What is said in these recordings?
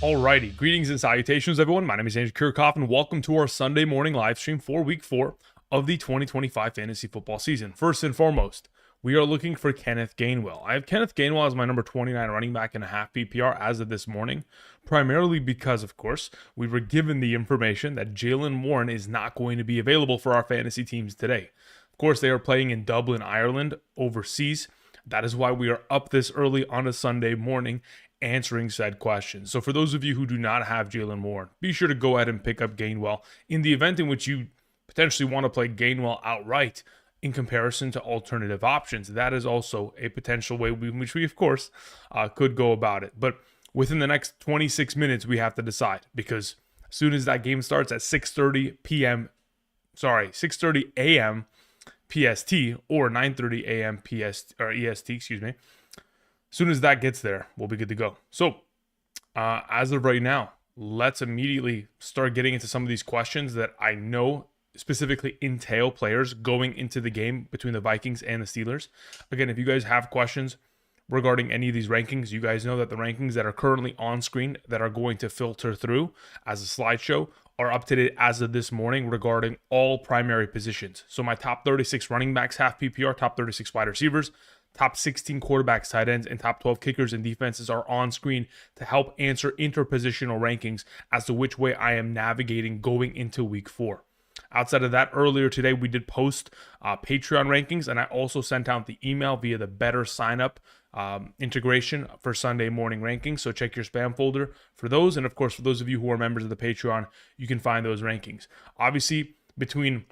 Alrighty, greetings and salutations, everyone. My name is Andrew Kirchhoff, and welcome to our Sunday morning live stream for Week 4 of the 2025 fantasy football season. First and foremost, we are looking for Kenneth Gainwell. I have Kenneth Gainwell as my number 29 running back in a half PPR as of this morning, primarily because, of course, we were given the information that Jaylen Warren is not going to be available for our fantasy teams today. Of course, they are playing in Dublin, Ireland, overseas. That is why we are up this early on a Sunday morning answering said questions. So for those of you who do not have Jaylen Warren, be sure to go ahead and pick up Gainwell in the event in which you potentially want to play Gainwell outright in comparison to alternative options. That is also a potential way in which we, of course, could go about it. But within the next 26 minutes, we have to decide, because as soon as that game starts at 6:30 a.m. PST or 9:30 a.m. EST, excuse me. As soon as that gets there, we'll be good to go. So, as of right now, let's immediately start getting into some of these questions that I know specifically entail players going into the game between the Vikings and the Steelers. Again, if you guys have questions regarding any of these rankings, you guys know that the rankings that are currently on screen that are going to filter through as a slideshow are up to date as of this morning regarding all primary positions. So my top 36 running backs, half PPR, top 36 wide receivers, top 16 quarterbacks, tight ends, and top 12 kickers and defenses are on screen to help answer interpositional rankings as to which way I am navigating going into week 4. Outside of that, earlier today, we did post Patreon rankings, and I also sent out the email via the Betr sign-up integration for Sunday morning rankings. So check your spam folder for those. And of course, for those of you who are members of the Patreon, you can find those rankings. Obviously, between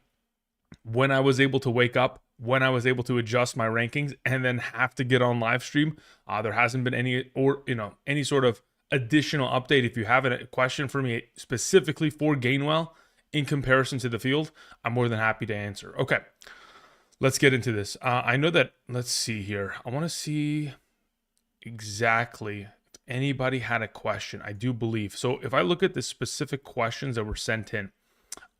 when I was able to wake up, when I was able to adjust my rankings, and then have to get on live stream, there hasn't been any sort of additional update. If you have a question for me specifically for Gainwell in comparison to the field, I'm more than happy to answer. Okay, let's get into this. I know that, let's see here. I want to see exactly if anybody had a question. I do believe. So if I look at the specific questions that were sent in,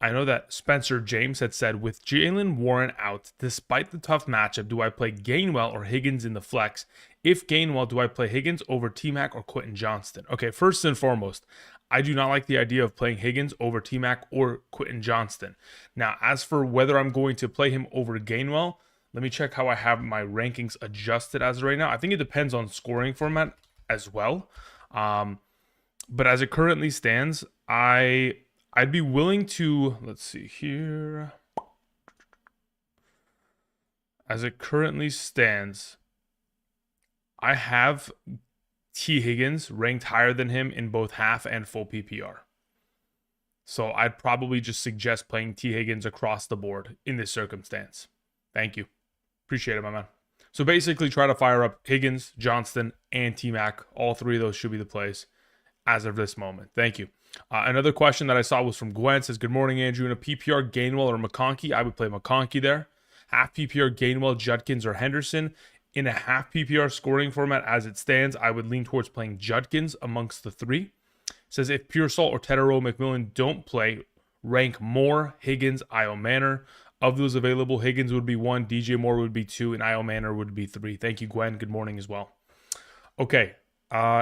I know that Spencer James had said, with Jaylen Warren out, despite the tough matchup, do I play Gainwell or Higgins in the flex? If Gainwell, do I play Higgins over T-Mac or Quentin Johnston? Okay, first and foremost, I do not like the idea of playing Higgins over T-Mac or Quentin Johnston. Now, as for whether I'm going to play him over Gainwell, let me check how I have my rankings adjusted as of right now. I think it depends on scoring format as well. But as it currently stands, I'd be willing to, let's see here. As it currently stands, I have T. Higgins ranked higher than him in both half and full PPR. So I'd probably just suggest playing T. Higgins across the board in this circumstance. Thank you. Appreciate it, my man. So basically try to fire up Higgins, Johnston, and T-Mac. All three of those should be the plays as of this moment. Thank you. Another question that I saw was from Gwen. It says, good morning, Andrew. In a PPR, Gainwell or McConkey? I would play McConkey there. Half PPR, Gainwell, Judkins, or Henderson. In a half PPR scoring format as it stands, I would lean towards playing Judkins amongst the three. It says, if Pearsall or Tetero McMillan don't play, rank Moore, Higgins, Io Manor. Of those available, Higgins would be 1, DJ Moore would be 2, and Io Manor would be 3. Thank you, Gwen. Good morning as well. Okay.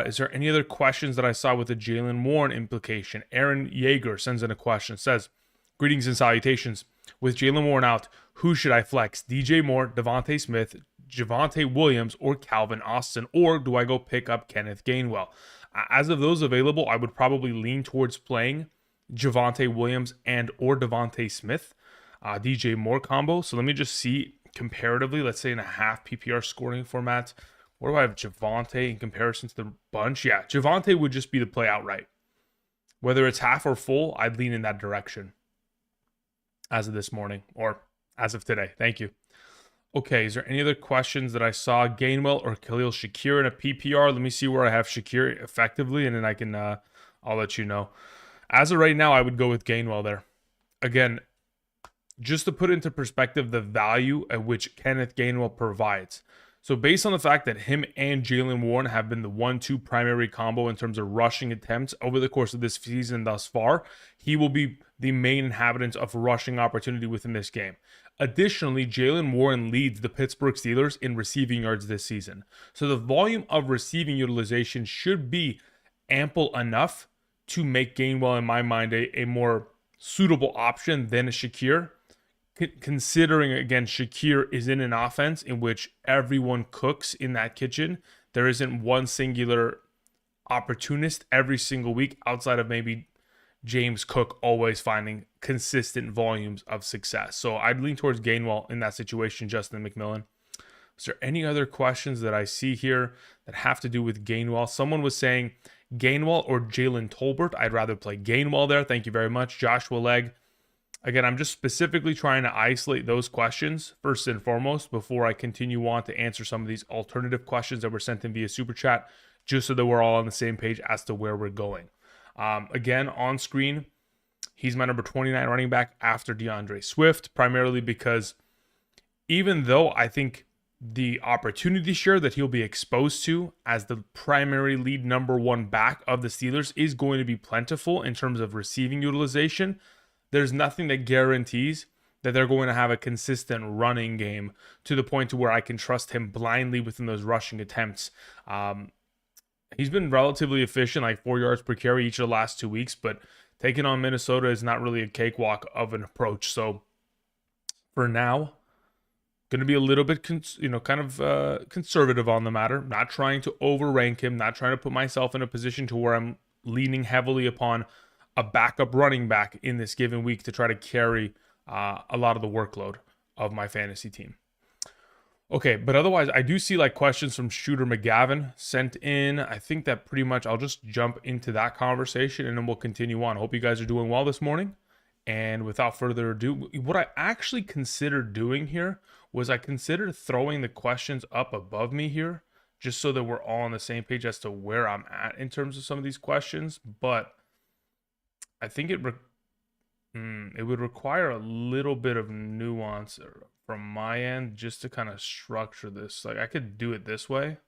Is there any other questions that I saw with the Jaylen Warren implication? Aaron Yeager sends in a question. Says, greetings and salutations. With Jaylen Warren out, who should I flex? DJ Moore, Devontae Smith, Javonte Williams, or Calvin Austin? Or do I go pick up Kenneth Gainwell? As of those available, I would probably lean towards playing Javonte Williams and or Devontae Smith, DJ Moore combo. So let me just see comparatively, let's say in a half PPR scoring format, where do I have Javonte in comparison to the bunch? Yeah, Javonte would just be the play outright. Whether it's half or full, I'd lean in that direction as of this morning or as of today. Thank you. Okay, is there any other questions that I saw? Gainwell or Khalil Shakir in a PPR? Let me see where I have Shakir effectively, and then I can, I'll let you know. As of right now, I would go with Gainwell there. Again, just to put into perspective the value at which Kenneth Gainwell provides. So based on the fact that him and Jaylen Warren have been the 1-2 primary combo in terms of rushing attempts over the course of this season thus far, he will be the main inhabitant of rushing opportunity within this game. Additionally, Jaylen Warren leads the Pittsburgh Steelers in receiving yards this season. So the volume of receiving utilization should be ample enough to make Gainwell, in my mind, a more suitable option than a Shakir. Considering, again, Shakir is in an offense in which everyone cooks in that kitchen. There isn't one singular opportunist every single week outside of maybe James Cook always finding consistent volumes of success. So I'd lean towards Gainwell in that situation, Justin McMillan. Is there any other questions that I see here that have to do with Gainwell? Someone was saying Gainwell or Jalen Tolbert. I'd rather play Gainwell there. Thank you very much. Joshua Legg. Again, I'm just specifically trying to isolate those questions first and foremost before I continue on to answer some of these alternative questions that were sent in via Super Chat, just so that we're all on the same page as to where we're going. Again, on screen, he's my number 29 running back after DeAndre Swift, primarily because even though I think the opportunity share that he'll be exposed to as the primary lead number one back of the Steelers is going to be plentiful in terms of receiving utilization, there's nothing that guarantees that they're going to have a consistent running game to the point to where I can trust him blindly within those rushing attempts. He's been relatively efficient, like 4 yards per carry each of the last 2 weeks, but taking on Minnesota is not really a cakewalk of an approach. So for now, going to be a little bit, conservative on the matter. Not trying to overrank him, not trying to put myself in a position to where I'm leaning heavily upon a backup running back in this given week to try to carry a lot of the workload of my fantasy team. Okay, but otherwise, I do see like questions from Shooter McGavin sent in. I think that pretty much I'll just jump into that conversation and then we'll continue on. I hope you guys are doing well this morning. And without further ado, what I actually considered doing here was I considered throwing the questions up above me here, just so that we're all on the same page as to where I'm at in terms of some of these questions. But I think it would require a little bit of nuance from my end just to kind of structure this. Like I could do it this way,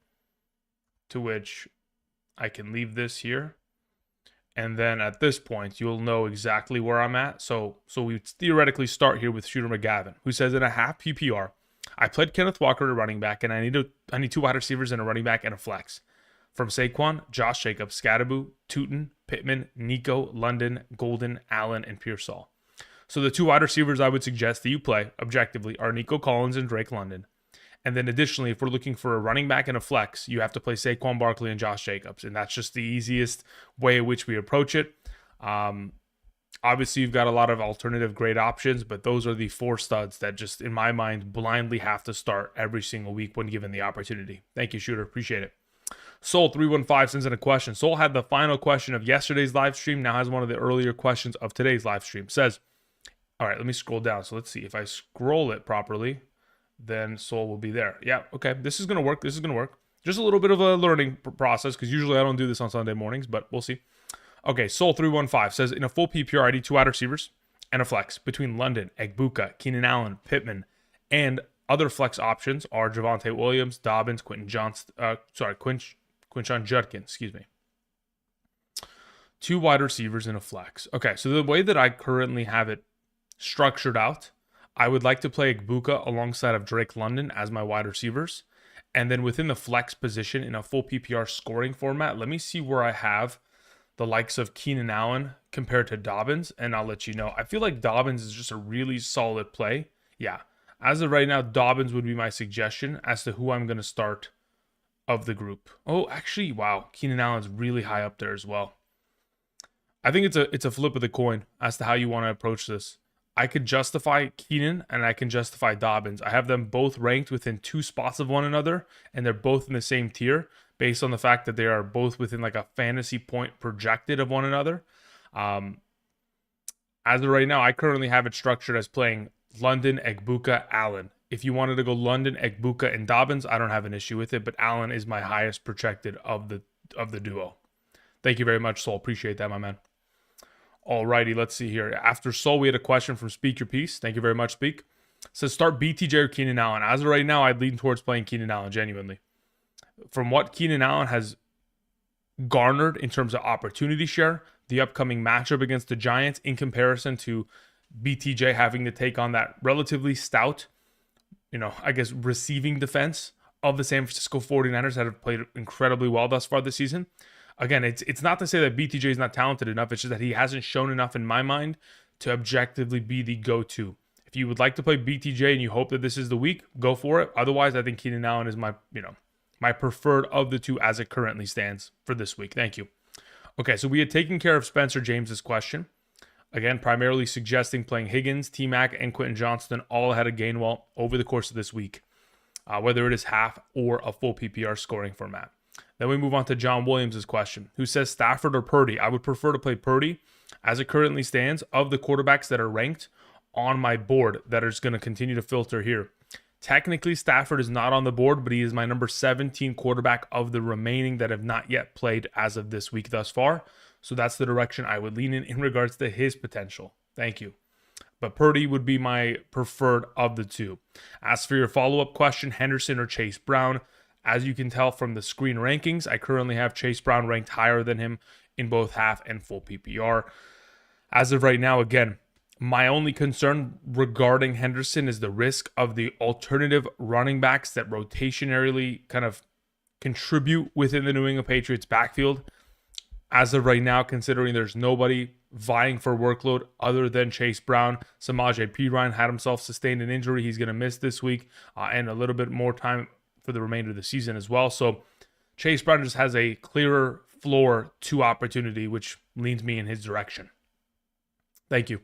to which I can leave this here. And then at this point, you'll know exactly where I'm at. So we theoretically start here with Shooter McGavin, who says in a half PPR, I played Kenneth Walker at running back, and I need two wide receivers and a running back and a flex. From Saquon, Josh Jacobs, Scadaboo, Tootin, Pittman, Nico, London, Golden, Allen, and Pearsall. So the two wide receivers I would suggest that you play, objectively, are Nico Collins and Drake London. And then additionally, if we're looking for a running back and a flex, you have to play Saquon Barkley and Josh Jacobs. And that's just the easiest way in which we approach it. Obviously, you've got a lot of alternative great options, but those are the four studs that just, in my mind, blindly have to start every single week when given the opportunity. Thank you, Shooter. Appreciate it. Soul315 sends in a question. Soul had the final question of yesterday's live stream, now has one of the earlier questions of today's live stream. Says, all right, let me scroll down. So let's see. If I scroll it properly, then Soul will be there. Yeah, okay. This is going to work. This is going to work. Just a little bit of a learning process because usually I don't do this on Sunday mornings, but we'll see. Okay, Soul315 says, in a full PPR, I need two wide receivers and a flex between London, Egbuka, Keenan Allen, Pittman, and other flex options are Javonte Williams, Dobbins, Quinshon Judkins, excuse me. Two wide receivers and a flex. Okay, so the way that I currently have it structured out, I would like to play Egbuka alongside of Drake London as my wide receivers. And then within the flex position in a full PPR scoring format, let me see where I have the likes of Keenan Allen compared to Dobbins, and I'll let you know. I feel like Dobbins is just a really solid play. Yeah, as of right now, Dobbins would be my suggestion as to who I'm going to start of the group. Oh, actually, wow, Keenan Allen's really high up there as well. I think it's a flip of the coin as to how you want to approach this. I could justify Keenan and I can justify Dobbins. I have them both ranked within 2 spots of one another, and they're both in the same tier based on the fact that they are both within like a fantasy point projected of one another. As of right now, I currently have it structured as playing London, Egbuka, Allen. If you wanted to go London, Egbuka, and Dobbins, I don't have an issue with it, but Allen is my highest projected of the duo. Thank you very much, Soul. Appreciate that, my man. Alrighty, let's see here. After Soul, we had a question from Speak Your Piece. Thank you very much, Speak. It says, start BTJ or Keenan Allen. As of right now, I'd lean towards playing Keenan Allen, genuinely. From what Keenan Allen has garnered in terms of opportunity share, the upcoming matchup against the Giants in comparison to BTJ having to take on that relatively stout, receiving defense of the San Francisco 49ers that have played incredibly well thus far this season. again, it's not to say that BTJ is not talented enough. It's just that he hasn't shown enough in my mind to objectively be the go-to. If you would like to play BTJ and you hope that this is the week, go for it. Otherwise, I think Keenan Allen is my preferred of the two as it currently stands for this week. Thank you. Okay, so we had taken care of Spencer James's question. Again, primarily suggesting playing Higgins, T-Mac, and Quentin Johnston all ahead of Gainwell over the course of this week, whether it is half or a full PPR scoring format. Then we move on to John Williams' question, who says Stafford or Purdy. I would prefer to play Purdy as it currently stands of the quarterbacks that are ranked on my board that is going to continue to filter here. Technically, Stafford is not on the board, but he is my number 17 quarterback of the remaining that have not yet played as of this week thus far. So that's the direction I would lean in regards to his potential. Thank you. But Purdy would be my preferred of the two. As for your follow-up question, Henderson or Chase Brown, as you can tell from the screen rankings, I currently have Chase Brown ranked higher than him in both half and full PPR. As of right now, again, my only concern regarding Henderson is the risk of the alternative running backs that rotationally kind of contribute within the New England Patriots backfield. As of right now, considering there's nobody vying for workload other than Chase Brown, Samaje Perine had himself sustained an injury. He's going to miss this week and a little bit more time for the remainder of the season as well. So Chase Brown just has a clearer floor to opportunity, which leans me in his direction. Thank you.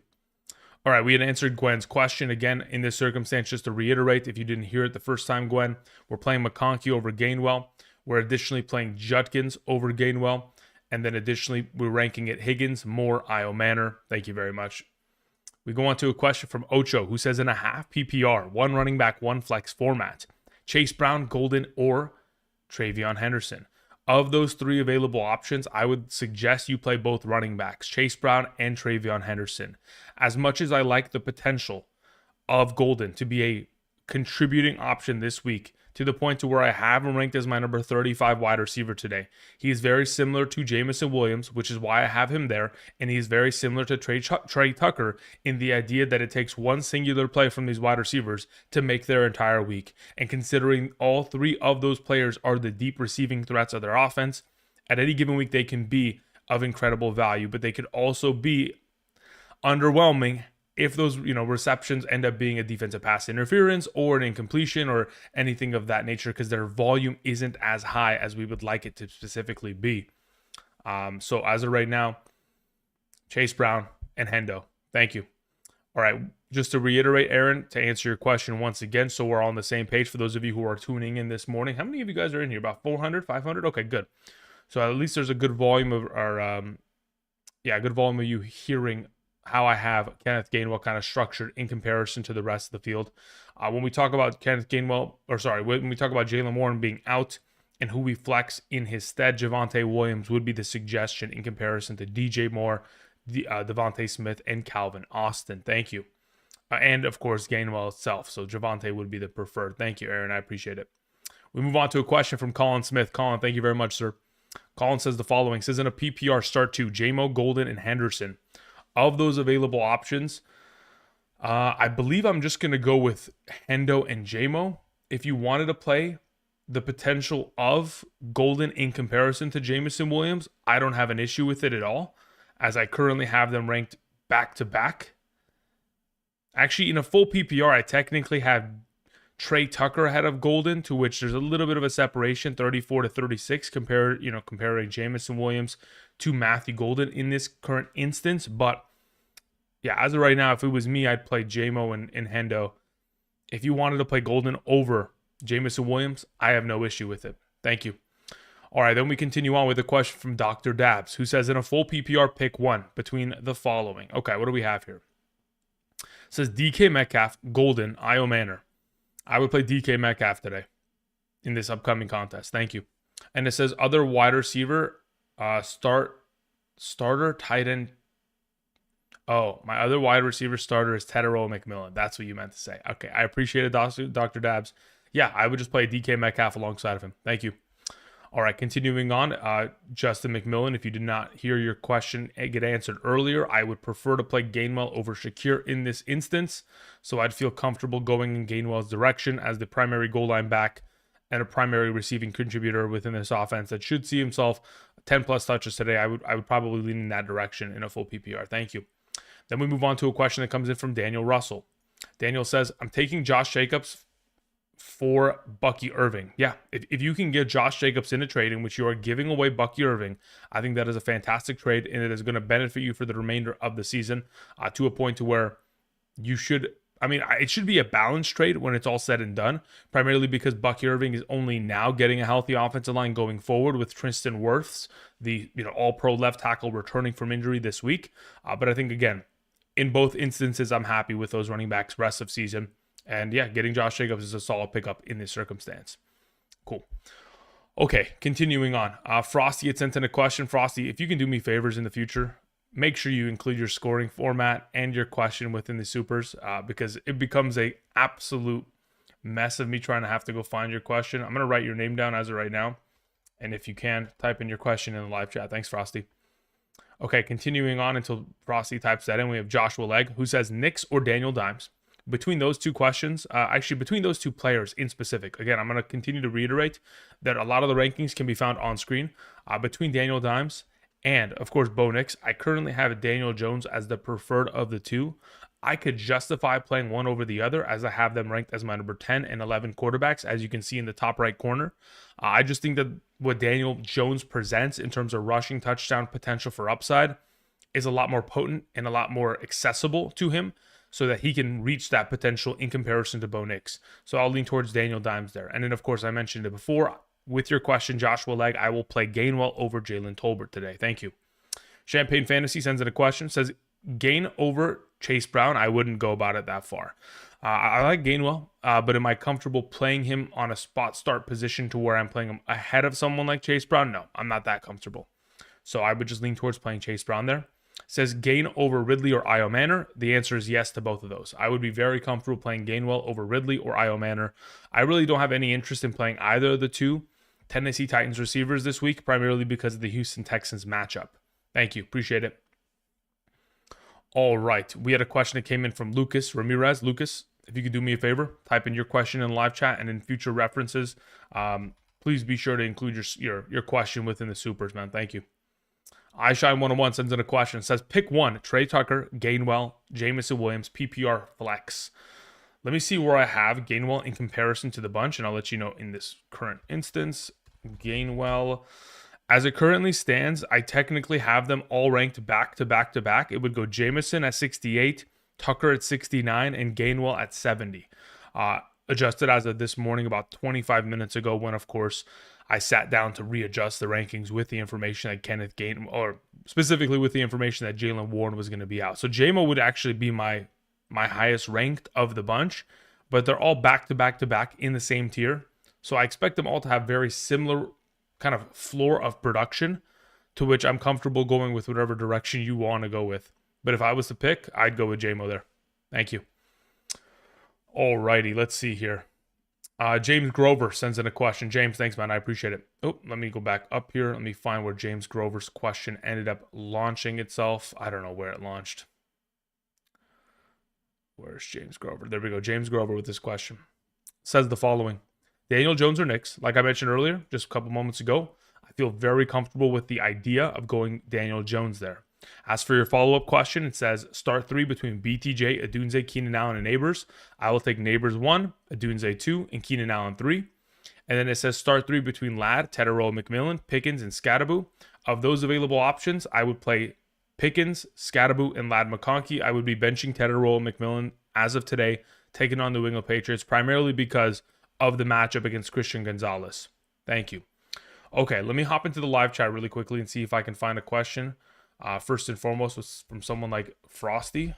All right, we had answered Gwen's question. Again, in this circumstance, just to reiterate, if you didn't hear it the first time, Gwen, we're playing McConkey over Gainwell. We're additionally playing Judkins over Gainwell. And then additionally, we're ranking it Higgins, Moore, Io Manor. Thank you very much. We go on to a question from Ocho, who says in a half PPR, one running back, one flex format, Chase Brown, Golden, or Travion Henderson. Of those three available options, I would suggest you play both running backs, Chase Brown and Travion Henderson. As much as I like the potential of Golden to be a contributing option this week, to the point to where I have him ranked as my number 35 wide receiver today. He is very similar to Jameson Williams, which is why I have him there, and he is very similar to Trey Tucker in the idea that it takes one singular play from these wide receivers to make their entire week. And considering all three of those players are the deep receiving threats of their offense, at any given week they can be of incredible value, but they could also be underwhelming if those receptions end up being a defensive pass interference or an incompletion or anything of that nature, because their volume isn't as high as we would like it to specifically be. So as of right now, Chase Brown and Hendo. Thank you. All right, just to reiterate, Aaron, to answer your question once again, so we're all on the same page for those of you who are tuning in this morning. How many of you guys are in here? About 400, 500? Okay, good. So at least there's a good volume of good volume of you hearing how I have Kenneth Gainwell kind of structured in comparison to the rest of the field. When we talk about when we talk about Jalen Warren being out and who we flex in his stead, Javonte Williams would be the suggestion in comparison to DJ Moore, Devontae Smith, and Calvin Austin. Thank you. And of course, Gainwell itself. So Javonte would be the preferred. Thank you, Aaron. I appreciate it. We move on to a question from Colin Smith. Colin, thank you very much, sir. Colin says the following. Says in a PPR start two, JMO, Golden, and Henderson. Of those available options, I believe I'm just going to go with Hendo and JMO. If you wanted to play the potential of Golden in comparison to Jameson Williams, I don't have an issue with it at all, as I currently have them ranked back-to-back. Actually, in a full PPR, I technically have Trey Tucker ahead of Golden, to which there's a little bit of a separation, 34 to 36, comparing Jameson Williams to Matthew Golden in this current instance. But yeah, as of right now, if it was me, I'd play JMO and Hendo. If you wanted to play Golden over Jameson Williams, I have no issue with it. Thank you. All right, then we continue on with a question from Dr. Dabs, who says in a full PPR, pick one between the following. Okay, what do we have here? It says DK Metcalf, Golden, Io Manor. I would play DK Metcalf today in this upcoming contest. Thank you. And it says other wide receiver, starter, tight end. Oh, my other wide receiver starter is Tedero McMillan. That's what you meant to say. Okay, I appreciate it, Dr. Dabs. Yeah, I would just play DK Metcalf alongside of him. Thank you. All right, continuing on, Justin McMillan, if you did not hear your question get answered earlier, I would prefer to play Gainwell over Shakir in this instance, so I'd feel comfortable going in Gainwell's direction as the primary goal line back and a primary receiving contributor within this offense that should see himself 10 plus touches today, I would probably lean in that direction in a full PPR. Thank you. Then we move on to a question that comes in from Daniel Russell. Daniel says, I'm taking Josh Jacobs for Bucky Irving. Yeah, if you can get Josh Jacobs in a trade in which you are giving away Bucky Irving, I think that is a fantastic trade, and it is going to benefit you for the remainder of the season to a point to where you should, it should be a balanced trade when it's all said and done, primarily because Bucky Irving is only now getting a healthy offensive line going forward with Tristan Wirfs, the all-pro left tackle, returning from injury this week. But I think, again, in both instances, I'm happy with those running backs rest of season. And yeah, getting Josh Jacobs is a solid pickup in this circumstance. Cool. Okay, continuing on. Frosty had sent in a question. Frosty, if you can do me favors in the future, make sure you include your scoring format and your question within the supers, because it becomes a absolute mess of me trying to have to go find your question. I'm going to write your name down as of right now. And if you can, type in your question in the live chat. Thanks, Frosty. Okay, continuing on until Frosty types that in, we have Joshua Legg, who says Knicks or Daniel Dimes. Between those two questions, between those two players in specific, again, I'm going to continue to reiterate that a lot of the rankings can be found on screen. Between Daniel Dimes and, of course, Bo Nix, I currently have Daniel Jones as the preferred of the two. I could justify playing one over the other as I have them ranked as my number 10 and 11 quarterbacks, as you can see in the top right corner. I just think that what Daniel Jones presents in terms of rushing touchdown potential for upside is a lot more potent and a lot more accessible to him, so that he can reach that potential in comparison to Bo Nix. So I'll lean towards Daniel Dimes there. And then, of course, I mentioned it before. With your question, Joshua Legg, I will play Gainwell over Jalen Tolbert today. Thank you. Champagne Fantasy sends in a question. Says, Gain over Chase Brown. I wouldn't go about it that far. I like Gainwell, but am I comfortable playing him on a spot start position to where I'm playing him ahead of someone like Chase Brown? No, I'm not that comfortable. So I would just lean towards playing Chase Brown there. Says Gain over Ridley or Io Manor. The answer is yes to both of those. I would be very comfortable playing Gainwell over Ridley or Io Manor. I really don't have any interest in playing either of the two Tennessee Titans receivers this week, primarily because of the Houston Texans matchup. Thank you. Appreciate it. All right. We had a question that came in from Lucas Ramirez. Lucas, if you could do me a favor, type in your question in live chat, and in future references, please be sure to include your question within the supers, man. Thank you. iShine101 sends in a question. It says, pick one, Trey Tucker, Gainwell, Jameson Williams, PPR flex. Let me see where I have Gainwell in comparison to the bunch, and I'll let you know in this current instance. Gainwell, as it currently stands, I technically have them all ranked back to back to back. It would go Jameson at 68, Tucker at 69, and Gainwell at 70. Adjusted as of this morning, about 25 minutes ago, when, of course, I sat down to readjust the rankings with the information that Kenneth Gainwell, or specifically with the information that Jaylen Warren was going to be out. So JMO would actually be my highest ranked of the bunch, but they're all back to back to back in the same tier. So I expect them all to have very similar kind of floor of production, to which I'm comfortable going with whatever direction you want to go with. But if I was to pick, I'd go with JMO there. Thank you. Alrighty, let's see here. James Grover sends in a question. James, thanks, man. I appreciate it. Oh, let me go back up here. Let me find where James Grover's question ended up launching itself. I don't know where it launched. Where's James Grover? There we go. James Grover with this question. Says the following. Daniel Jones or Knicks, like I mentioned earlier, just a couple moments ago, I feel very comfortable with the idea of going Daniel Jones there. As for your follow-up question, it says start three between BTJ, Adunze, Keenan Allen, and Neighbors. I will take Neighbors 1, Adunze 2, and Keenan Allen 3. And then it says start three between Ladd, Tetero, McMillan, Pickens, and Scatteraboo. Of those available options, I would play Pickens, Scatteraboo, and Ladd McConkey. I would be benching Tetero and McMillan as of today, taking on the New England Patriots, primarily because of the matchup against Christian Gonzalez. Thank you. Okay, let me hop into the live chat really quickly and see if I can find a question. First and foremost was from someone like Frosty.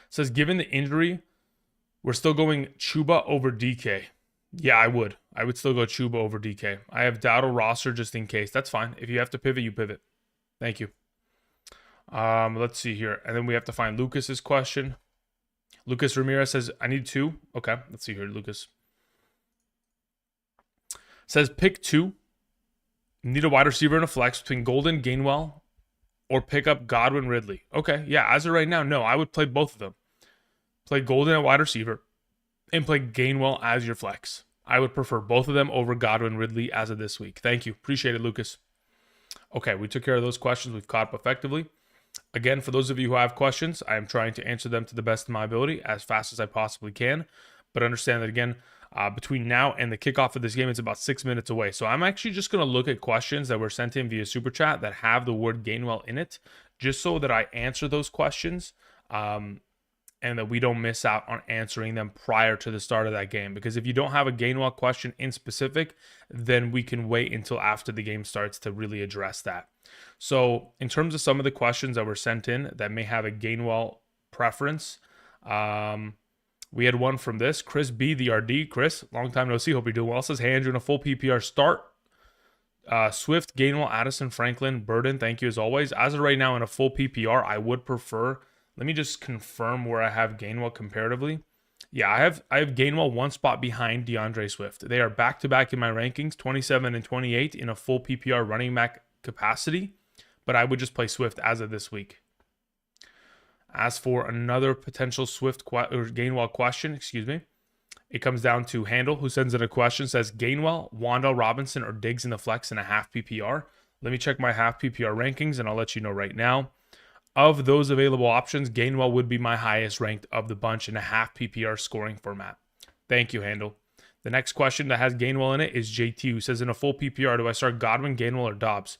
Says, given the injury, we're still going Chuba over DK. Yeah, I would. I would still go Chuba over DK. I have Dowdle roster just in case. That's fine. If you have to pivot, you pivot. Thank you. Let's see here. And then we have to find Lucas's question. Lucas Ramirez says, I need 2. Okay, let's see here, Lucas. Says, pick 2. Need a wide receiver and a flex between Golden, Gainwell, or pick up Godwin, Ridley. Okay, yeah, as of right now, no, I would play both of them. Play Golden at wide receiver and play Gainwell as your flex. I would prefer both of them over Godwin, Ridley as of this week. Thank you. Appreciate it, Lucas. Okay, we took care of those questions. We've caught up effectively. Again, for those of you who have questions, I am trying to answer them to the best of my ability as fast as I possibly can. But understand that, again, between now and the kickoff of this game, it's about 6 minutes away. So I'm actually just going to look at questions that were sent in via Super Chat that have the word Gainwell in it, just so that I answer those questions and that we don't miss out on answering them prior to the start of that game. Because if you don't have a Gainwell question in specific, then we can wait until after the game starts to really address that. So in terms of some of the questions that were sent in that may have a Gainwell preference, we had one from this, Chris B, the RD. Chris, long time no see. Hope you're doing well. Says, hey, Andrew, in a full PPR start. Swift, Gainwell, Addison, Franklin, Burden. Thank you as always. As of right now, in a full PPR, I would prefer. Let me just confirm where I have Gainwell comparatively. Yeah, I have Gainwell one spot behind DeAndre Swift. They are back-to-back in my rankings, 27 and 28 in a full PPR running back capacity, but I would just play Swift as of this week. As for another potential Swift or Gainwell question, it comes down to Handle, who sends in a question, says Gainwell, Wan'Dale Robinson, or Diggs in the flex in a half PPR. Let me check my half PPR rankings, and I'll let you know right now. Of those available options, Gainwell would be my highest ranked of the bunch in a half PPR scoring format. Thank you, Handle. The next question that has Gainwell in it is JT, who says, in a full PPR, do I start Godwin, Gainwell, or Dobbs?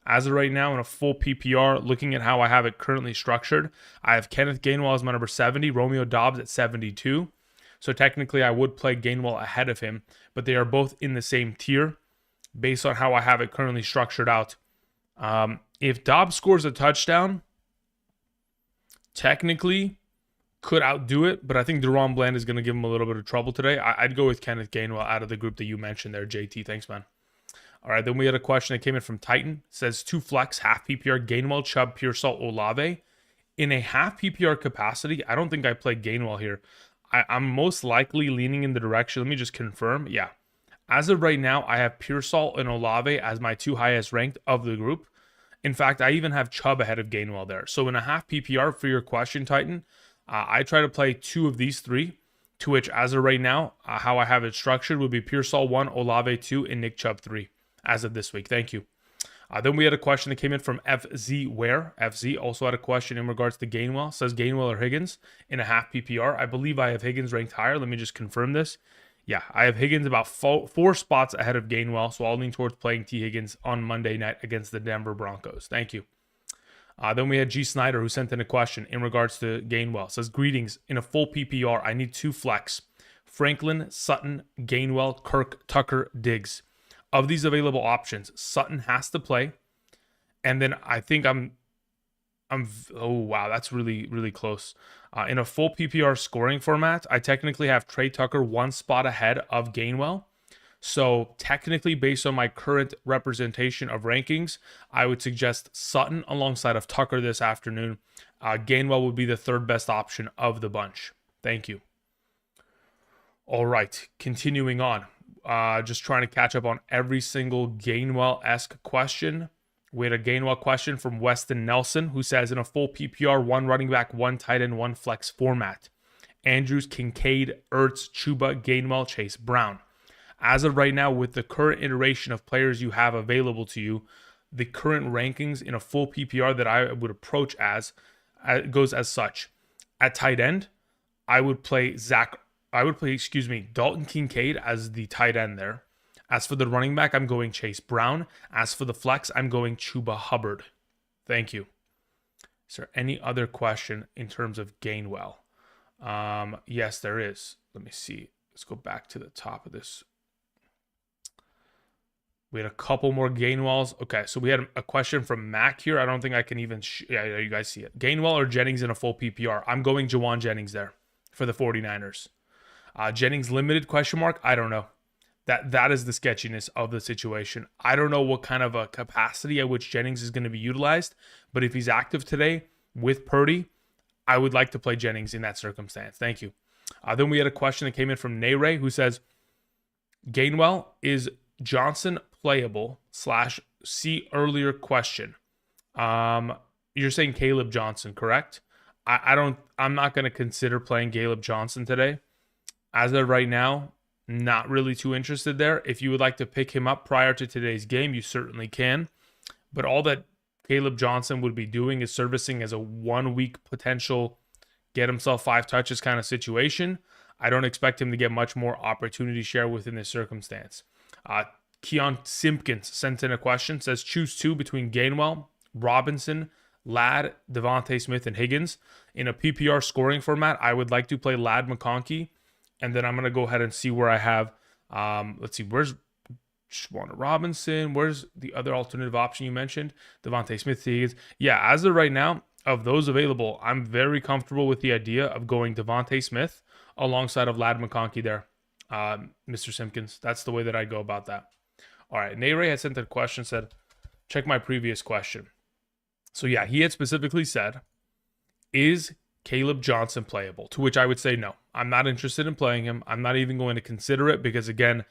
As of right now, in a full PPR, looking at how I have it currently structured, I have Kenneth Gainwell as my number 70, Romeo Dobbs at 72. So technically, I would play Gainwell ahead of him, but they are both in the same tier based on how I have it currently structured out. If Dobbs scores a touchdown, technically could outdo it, but I think Deron Bland is going to give him a little bit of trouble today. I'd go with Kenneth Gainwell out of the group that you mentioned there, JT. Thanks, man. All right, then we had a question that came in from Titan. It says, 2 flex, half PPR, Gainwell, Chubb, Pearsall, Olave. In a half PPR capacity, I don't think I play Gainwell here. I'm most likely leaning in the direction. Let me just confirm. Yeah. As of right now, I have Pearsall and Olave as my 2 highest ranked of the group. In fact, I even have Chubb ahead of Gainwell there. So in a half PPR for your question, Titan, I try to play 2 of these 3, to which as of right now, how I have it structured would be Pearsall 1, Olave 2, and Nick Chubb 3 as of this week. Thank you. Then we had a question that came in from FZ Ware. FZ also had a question in regards to Gainwell. Says Gainwell or Higgins in a half PPR. I believe I have Higgins ranked higher. Let me just confirm this. Yeah, I have Higgins about 4 spots ahead of Gainwell, so I'll lean towards playing T. Higgins on Monday night against the Denver Broncos. Thank you. Then we had G. Snyder, who sent in a question in regards to Gainwell. Says, greetings. In a full PPR, I need 2 flex. Franklin, Sutton, Gainwell, Kirk, Tucker, Diggs. Of these available options, Sutton has to play. And then I think oh, wow, that's really, really close. In a full PPR scoring format, I technically have Trey Tucker 1 spot ahead of Gainwell. So technically, based on my current representation of rankings, I would suggest Sutton alongside of Tucker this afternoon. Gainwell would be the 3rd best option of the bunch. Thank you. All right, continuing on. Just trying to catch up on every single Gainwell-esque question. We had a Gainwell question from Weston Nelson, who says, in a full PPR, 1 running back, 1 tight end, 1 flex format. Andrews, Kincaid, Ertz, Chuba, Gainwell, Chase, Brown. As of right now, with the current iteration of players you have available to you, the current rankings in a full PPR that I would approach as goes as such. At tight end, I would play Dalton Kincaid as the tight end there. As for the running back, I'm going Chase Brown. As for the flex, I'm going Chuba Hubbard. Thank you. Is there any other question in terms of Gainwell? Yes, there is. Let me see. Let's go back to the top of this. We had a couple more Gainwells. Okay, so we had a question from Mac here. I don't think I can even... yeah, you guys see it. Gainwell or Jennings in a full PPR? I'm going Jawan Jennings there for the 49ers. Jennings limited question mark? I don't know. That is the sketchiness of the situation. I don't know what kind of a capacity at which Jennings is going to be utilized, but if he's active today with Purdy, I would like to play Jennings in that circumstance. Thank you. Then we had a question that came in from Nayray, who says, Gainwell, is Johnson playable / see earlier question? You're saying Caleb Johnson, correct? I'm not going to consider playing Caleb Johnson today. As of right now, Not really too interested there. If you would like to pick him up prior to today's game, you certainly can. But all that Caleb Johnson would be doing is servicing as a 1 week potential get himself 5 touches kind of situation. I don't expect him to get much more opportunity share within this circumstance. Keon Simpkins sent in a question, says choose 2 between Gainwell, Robinson, Ladd, Devontae Smith, and Higgins. In a PPR scoring format, I would like to play Ladd McConkey, and then I'm going to go ahead and see where I have, let's see, where's Shawana Robinson? Where's the other alternative option you mentioned? Devontae Smith, Higgins. Yeah, as of right now, of those available, I'm very comfortable with the idea of going Devontae Smith alongside of Ladd McConkey there, Mr. Simpkins. That's the way that I go about that. All right, Nayray had sent a question, said, check my previous question. So yeah, he had specifically said, is Caleb Johnson playable? To which I would say no. I'm not interested in playing him. I'm not even going to consider it because, again,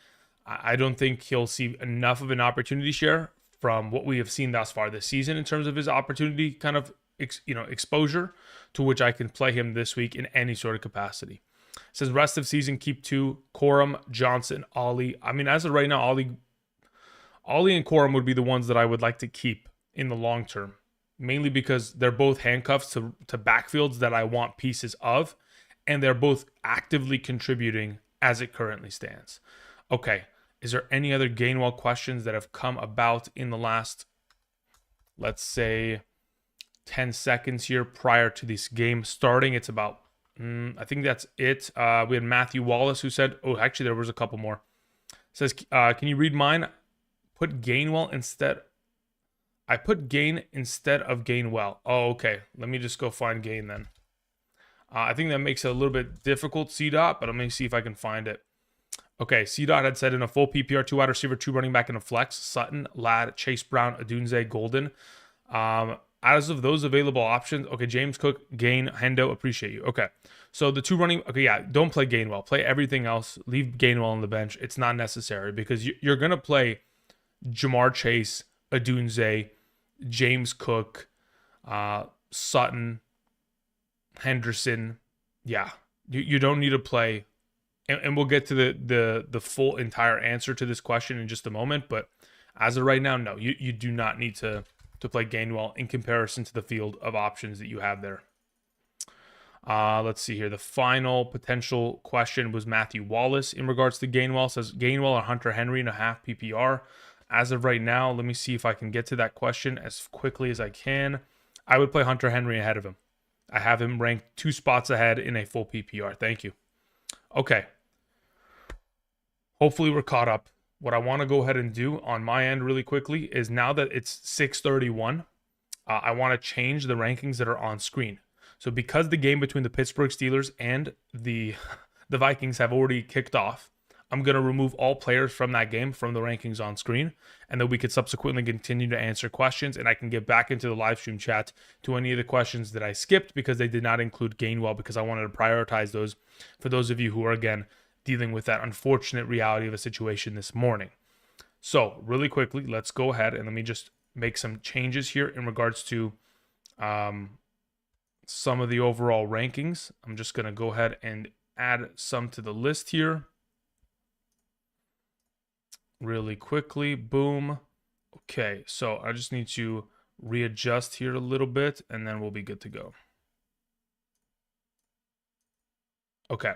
I don't think he'll see enough of an opportunity share from what we have seen thus far this season in terms of his opportunity kind of exposure, to which I can play him this week in any sort of capacity. It says rest of season, keep 2, Corum, Johnson, Ollie. I mean, as of right now, Ollie and Corum would be the ones that I would like to keep in the long term, mainly because they're both handcuffs to backfields that I want pieces of, and they're both actively contributing as it currently stands. Okay, is there any other Gainwell questions that have come about in the last, let's say, 10 seconds here prior to this game starting? It's about, I think that's it. We had Matthew Wallace who said, oh, actually, there was a couple more. It says, can you read mine? Put Gainwell instead. I put Gain instead of Gainwell. Oh, okay. Let me just go find Gain then. I think that makes it a little bit difficult, C-Dot, but let me see if I can find it. Okay, C-Dot had said in a full PPR, 2 wide receiver, 2 running back, and a flex, Sutton, Ladd, Chase Brown, Adunze, Golden. As of those available options, okay, James Cook, Gain, Hendo, appreciate you. Okay, so the 2 running, okay, yeah, don't play Gainwell. Play everything else. Leave Gainwell on the bench. It's not necessary because you're going to play Jamar Chase, Adunze, James Cook, Sutton, Henderson. Yeah, you don't need to play. And we'll get to the full entire answer to this question in just a moment. But as of right now, no, you do not need to play Gainwell in comparison to the field of options that you have there. Let's see here. The final potential question was Matthew Wallace in regards to Gainwell. Says Gainwell or Hunter Henry in a half PPR. As of right now, let me see if I can get to that question as quickly as I can. I would play Hunter Henry ahead of him. I have him ranked 2 spots ahead in a full PPR. Thank you. Okay. Hopefully we're caught up. What I want to go ahead and do on my end really quickly is now that it's 6:31, I want to change the rankings that are on screen. So because the game between the Pittsburgh Steelers and the Vikings have already kicked off, I'm going to remove all players from that game from the rankings on screen, and then we could subsequently continue to answer questions, and I can get back into the live stream chat to any of the questions that I skipped because they did not include Gainwell, because I wanted to prioritize those for those of you who are, again, dealing with that unfortunate reality of a situation this morning. So really quickly, let's go ahead and let me just make some changes here in regards to some of the overall rankings. I'm just going to go ahead and add some to the list here. Really quickly, boom. Okay, so I just need to readjust here a little bit, and then we'll be good to go. Okay,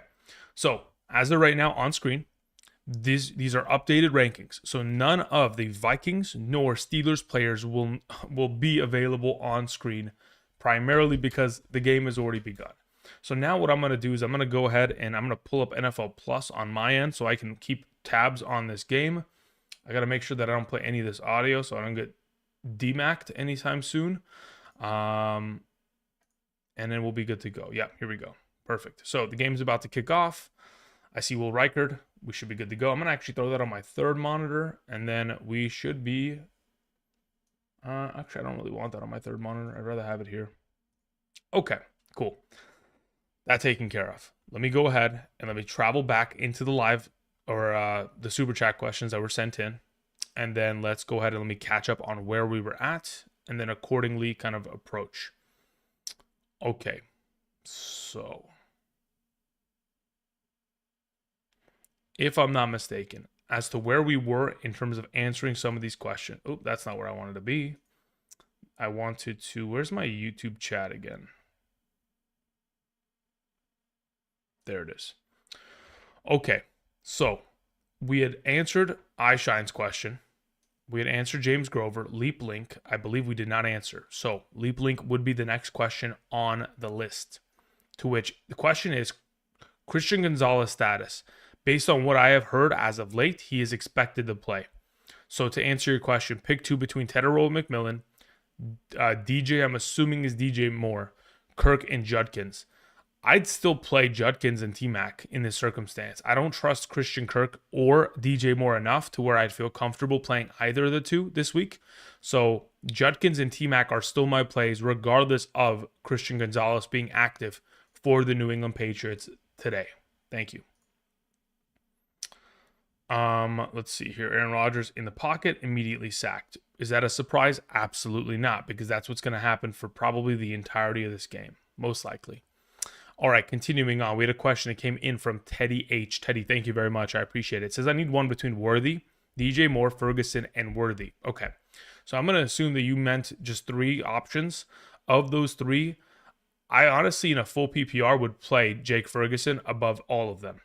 so as of right now on screen, these are updated rankings. So none of the Vikings nor Steelers players will be available on screen, primarily because the game has already begun. So now what I'm going to do is I'm going to go ahead and I'm going to pull up NFL Plus on my end so I can keep tabs on this game. I got to make sure that I don't play any of this audio so I don't get demacked anytime soon. And then we'll be good to go. Yeah, here we go. Perfect. So the game's about to kick off. I see Will Reichard. We should be good to go. I'm going to actually throw that on my third monitor, and then we should be... actually, I don't really want that on my third monitor. I'd rather have it here. Okay, cool. That taken care of. Let me go ahead and let me travel back into the live or the super chat questions that were sent in, and then let's go ahead and let me catch up on where we were at, and then accordingly kind of approach. Okay, so if I'm not mistaken, as to where we were in terms of answering some of these questions. Oh, that's not where I wanted to be. I wanted to, where's my YouTube chat again? There it is. Okay, so we had answered iShine's question. We had answered James Grover. Leap Link, I believe we did not answer. So Leap Link would be the next question on the list. To which the question is Christian Gonzalez status. Based on what I have heard as of late, he is expected to play. So to answer your question, pick two between Tedderroll and McMillan. DJ, I'm assuming is DJ Moore, Kirk, and Judkins. I'd still play Judkins and T-Mac in this circumstance. I don't trust Christian Kirk or DJ Moore enough to where I'd feel comfortable playing either of the two this week. So Judkins and T-Mac are still my plays regardless of Christian Gonzalez being active for the New England Patriots today. Thank you. Let's see here. Aaron Rodgers in the pocket, immediately sacked. Is that a surprise? Absolutely not, because that's what's going to happen for probably the entirety of this game, most likely. All right, continuing on. We had a question that came in from Teddy H. Teddy, thank you very much. I appreciate it. It says, I need one between Worthy, DJ Moore, Ferguson, and Worthy. Okay, so I'm going to assume that you meant just three options. Of those three, I honestly, in a full PPR, would play Jake Ferguson above all of them,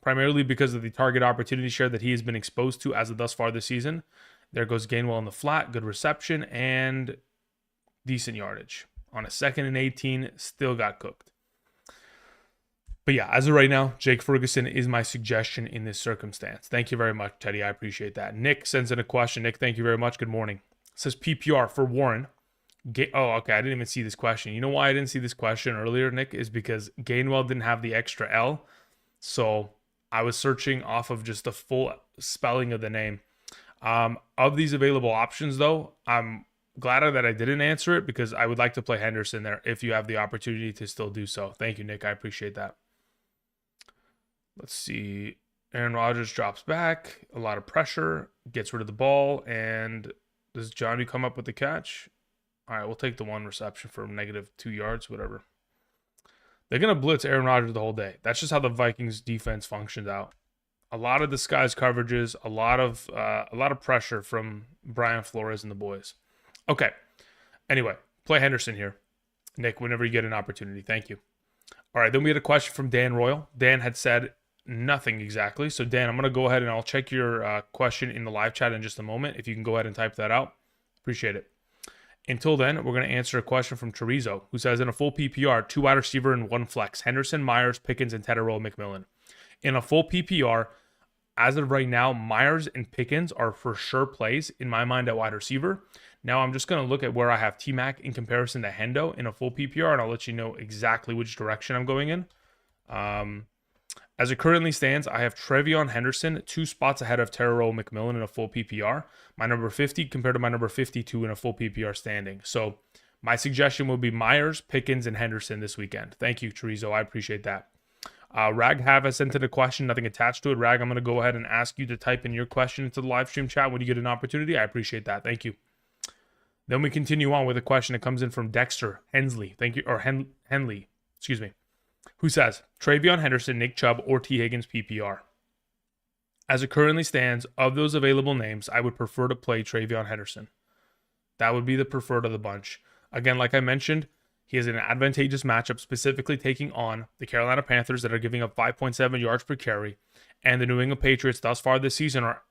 primarily because of the target opportunity share that he has been exposed to as of thus far this season. There goes Gainwell in the flat, good reception, and decent yardage. On a 2nd and 18, still got cooked. But yeah, as of right now, Jake Ferguson is my suggestion in this circumstance. Thank you very much, Teddy. I appreciate that. Nick sends in a question. Nick, thank you very much. Good morning. It says PPR for Warren. Oh, okay. I didn't even see this question. You know why I didn't see this question earlier, Nick? Is because Gainwell didn't have the extra L. So I was searching off of just the full spelling of the name. Of these available options, though, I'm glad that I didn't answer it because I would like to play Henderson there if you have the opportunity to still do so. Thank you, Nick. I appreciate that. Let's see. Aaron Rodgers drops back. A lot of pressure. Gets rid of the ball. And does Johnny come up with the catch? All right, we'll take the one reception for -2 yards, whatever. They're going to blitz Aaron Rodgers the whole day. That's just how the Vikings defense functions out. A lot of disguise coverages, a lot of pressure from Brian Flores and the boys. Okay. Anyway, play Henderson here. Nick, whenever you get an opportunity. Thank you. All right, then we had a question from Dan Royal. Dan had said nothing exactly. So, Dan, I'm going to go ahead and I'll check your question in the live chat in just a moment. If you can go ahead and type that out. Appreciate it. Until then, we're going to answer a question from Chorizo, who says, in a full PPR, 2 wide receiver and 1 flex, Henderson, Myers, Pickens, and Tedderroll McMillan. In a full PPR, as of right now, Myers and Pickens are for sure plays in my mind at wide receiver. Now I'm just going to look at where I have T-Mac in comparison to Hendo in a full PPR, and I'll let you know exactly which direction I'm going in. As it currently stands, I have Trevion Henderson 2 spots ahead of Tedderroll McMillan in a full PPR. My number 50 compared to my number 52 in a full PPR standing. So my suggestion would be Myers, Pickens, and Henderson this weekend. Thank you, Chorizo. I appreciate that. Rag has sent in a question, nothing attached to it. Rag, I'm going to go ahead and ask you to type in your question into the live stream chat when you get an opportunity. I appreciate that. Thank you. Then we continue on with a question that comes in from Dexter Hensley. Thank you, or Henley, excuse me, who says, Travion Henderson, Nick Chubb, or T. Higgins PPR. As it currently stands, of those available names, I would prefer to play Travion Henderson. That would be the preferred of the bunch. Again, like I mentioned, he has an advantageous matchup, specifically taking on the Carolina Panthers that are giving up 5.7 yards per carry, and the New England Patriots thus far this season are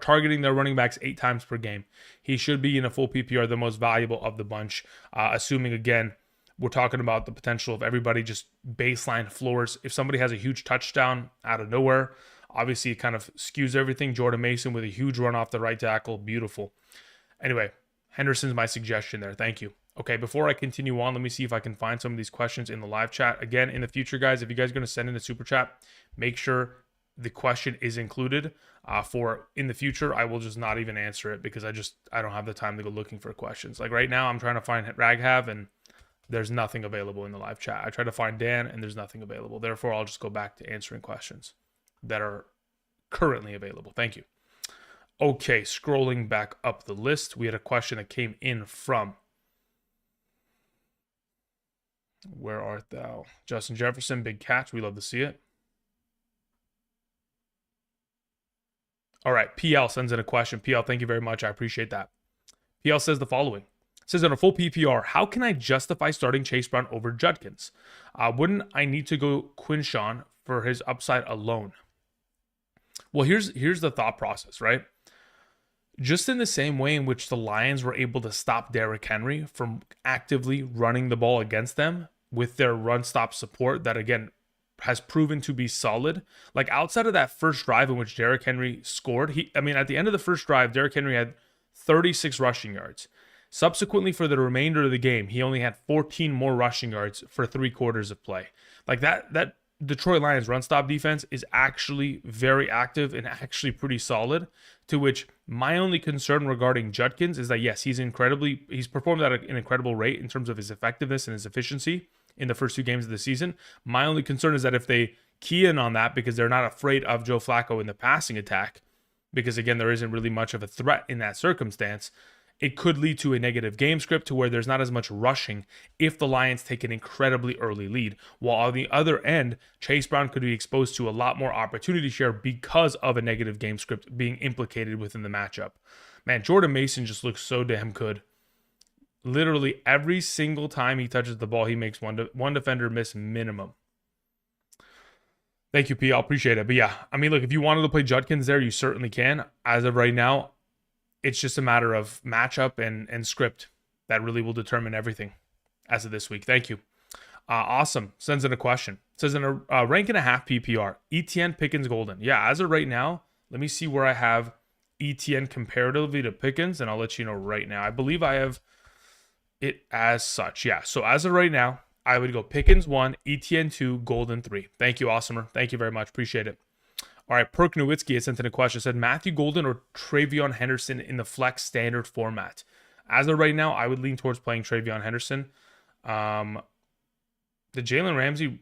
targeting their running backs 8 times per game. He should be in a full PPR the most valuable of the bunch, assuming, again, we're talking about the potential of everybody just baseline floors. If somebody has a huge touchdown out of nowhere, obviously it kind of skews everything. Jordan Mason with a huge run off the right tackle. Beautiful. Anyway, Henderson's my suggestion there. Thank you. Okay, before I continue on, let me see if I can find some of these questions in the live chat. Again, in the future, guys, if you guys are going to send in a super chat, make sure the question is included. For in the future, I will just not even answer it because I don't have the time to go looking for questions. Like right now, I'm trying to find Raghav and there's nothing available in the live chat. I tried to find Dan and there's nothing available. Therefore, I'll just go back to answering questions that are currently available. Thank you. Okay, scrolling back up the list, we had a question that came in from, where art thou? Justin Jefferson, big catch. We love to see it. All right, PL sends in a question. PL, thank you very much. I appreciate that. PL says the following. It says, on a full PPR, how can I justify starting Chase Brown over Judkins? Wouldn't I need to go Quinshawn for his upside alone? Well, here's the thought process, right? Just in the same way in which the Lions were able to stop Derrick Henry from actively running the ball against them with their run stop support that, again, has proven to be solid. Like outside of that first drive in which Derrick Henry scored, at the end of the first drive, Derrick Henry had 36 rushing yards. Subsequently, for the remainder of the game, he only had 14 more rushing yards for 3/4 of play. Like that Detroit Lions run stop defense is actually very active and actually pretty solid. To which my only concern regarding Judkins is that yes, he's performed at an incredible rate in terms of his effectiveness and his efficiency in the first 2 games of the season. My only concern is that if they key in on that because they're not afraid of Joe Flacco in the passing attack, because again, there isn't really much of a threat in that circumstance, it could lead to a negative game script to where there's not as much rushing if the Lions take an incredibly early lead. While on the other end, Chase Brown could be exposed to a lot more opportunity share because of a negative game script being implicated within the matchup. Man, Jordan Mason just looks so damn good. Literally every single time he touches the ball, he makes one defender miss minimum. Thank you, P. I appreciate it. But yeah, look, if you wanted to play Judkins there, you certainly can. As of right now, it's just a matter of matchup and script that really will determine everything as of this week. Thank you. Awesome. Sends in a question. Says in a rank and a half PPR, ETN, Pickens, Golden. Yeah, as of right now, let me see where I have ETN comparatively to Pickens, and I'll let you know right now. I believe I have it as such. Yeah, so as of right now, I would go Pickens 1, ETN 2, Golden 3. Thank you, Awesomer. Thank you very much. Appreciate it. All right, Perk Nowitzki has sent in a question. Said Matthew Golden or Travion Henderson in the flex standard format. As of right now, I would lean towards playing Travion Henderson. The Jalen Ramsey.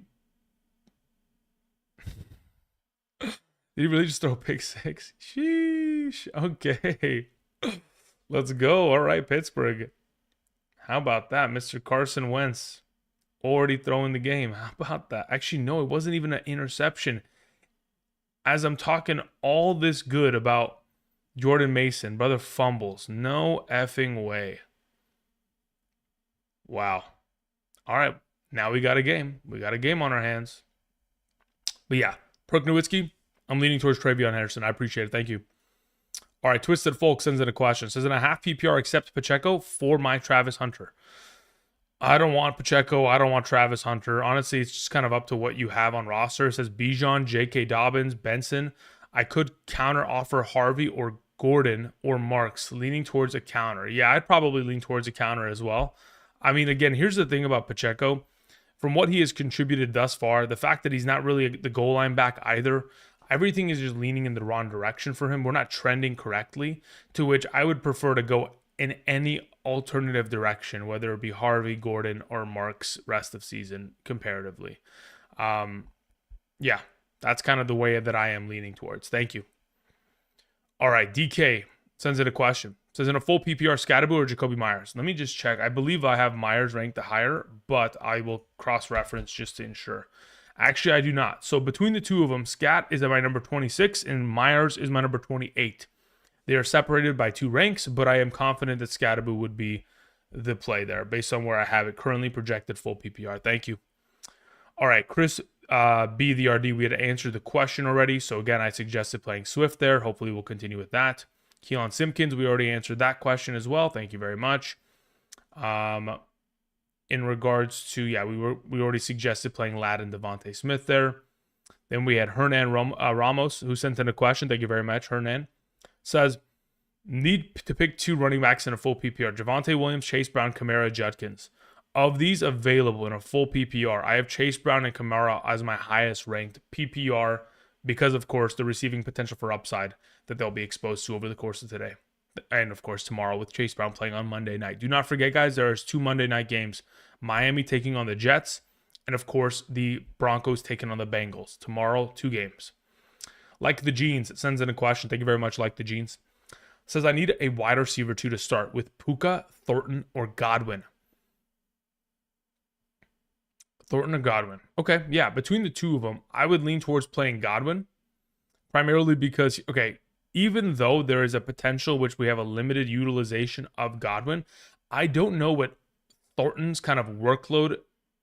Did he really just throw a pick 6? Sheesh. Okay. Let's go. All right, Pittsburgh. How about that? Mr. Carson Wentz already throwing the game. How about that? Actually, no, it wasn't even an interception. As I'm talking all this good about Jordan Mason, brother fumbles. No effing way. Wow. All right. Now we got a game. We got a game on our hands. But yeah, Perk Nowitzki, I'm leaning towards Travion Henderson. I appreciate it. Thank you. All right, Twisted Folk sends in a question. Says in a half PPR, accept Pacheco for my Travis Hunter. I don't want Pacheco. I don't want Travis Hunter. Honestly, it's just kind of up to what you have on roster. It says Bijan, J.K. Dobbins, Benson. I could counter offer Harvey or Gordon or Marks, leaning towards a counter. Yeah, I'd probably lean towards a counter as well. Again, here's the thing about Pacheco. From what he has contributed thus far, the fact that he's not really the goal line back either, everything is just leaning in the wrong direction for him. We're not trending correctly, to which I would prefer to go in any alternative direction, whether it be Harvey, Gordon, or Marks rest of season comparatively. Yeah, that's kind of the way that I am leaning towards. Thank you. All right, DK sends in a question. Says in a full PPR, Scatterbo or Jacoby Myers? Let me just check. I believe I have Myers ranked higher, but I will cross-reference just to ensure. Actually, I do not. So between the two of them, Scat is at my number 26 and Myers is my number 28. They are separated by 2 ranks, but I am confident that Scatterbo would be the play there based on where I have it currently projected full PPR. Thank you. All right, Chris B, the RD, we had answered the question already. So again, I suggested playing Swift there. Hopefully we'll continue with that. Keelan Simpkins, we already answered that question as well. Thank you very much. In regards to, yeah, we already suggested playing Ladd and Devontae Smith there. Then we had Hernan Ramos, who sent in a question. Thank you very much, Hernan. Says, need to pick 2 running backs in a full PPR. Javonte Williams, Chase Brown, Kamara, Judkins. Of these available in a full PPR, I have Chase Brown and Kamara as my highest ranked PPR because, of course, the receiving potential for upside that they'll be exposed to over the course of today. And, of course, tomorrow with Chase Brown playing on Monday night. Do not forget, guys, there's 2 Monday night games. Miami taking on the Jets, and, of course, the Broncos taking on the Bengals. Tomorrow, 2 games. Like the Jeans, it sends in a question. Thank you very much, Like the Jeans. Says, I need a wide receiver 2 to start with Puka, Thornton, or Godwin. Thornton or Godwin. Okay, yeah, between the 2 of them, I would lean towards playing Godwin. Primarily because, okay, even though there is a potential which we have a limited utilization of Godwin, I don't know what Thornton's kind of workload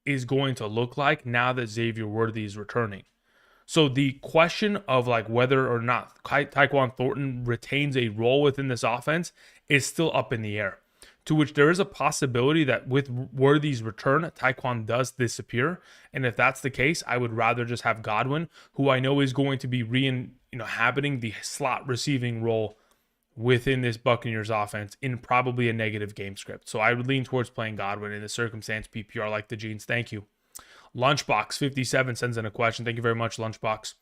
is going to look like now that Xavier Worthy is returning. So the question of like whether or not Tyquan Thornton retains a role within this offense is still up in the air. To which there is a possibility that with Worthy's return, Tyquan does disappear. And if that's the case, I would rather just have Godwin, who I know is going to be inhabiting the slot receiving role within this Buccaneers offense in probably a negative game script. So I would lean towards playing Godwin in the circumstance PPR like the Jeans. Thank you. Lunchbox57 sends in a question. Thank you very much, Lunchbox.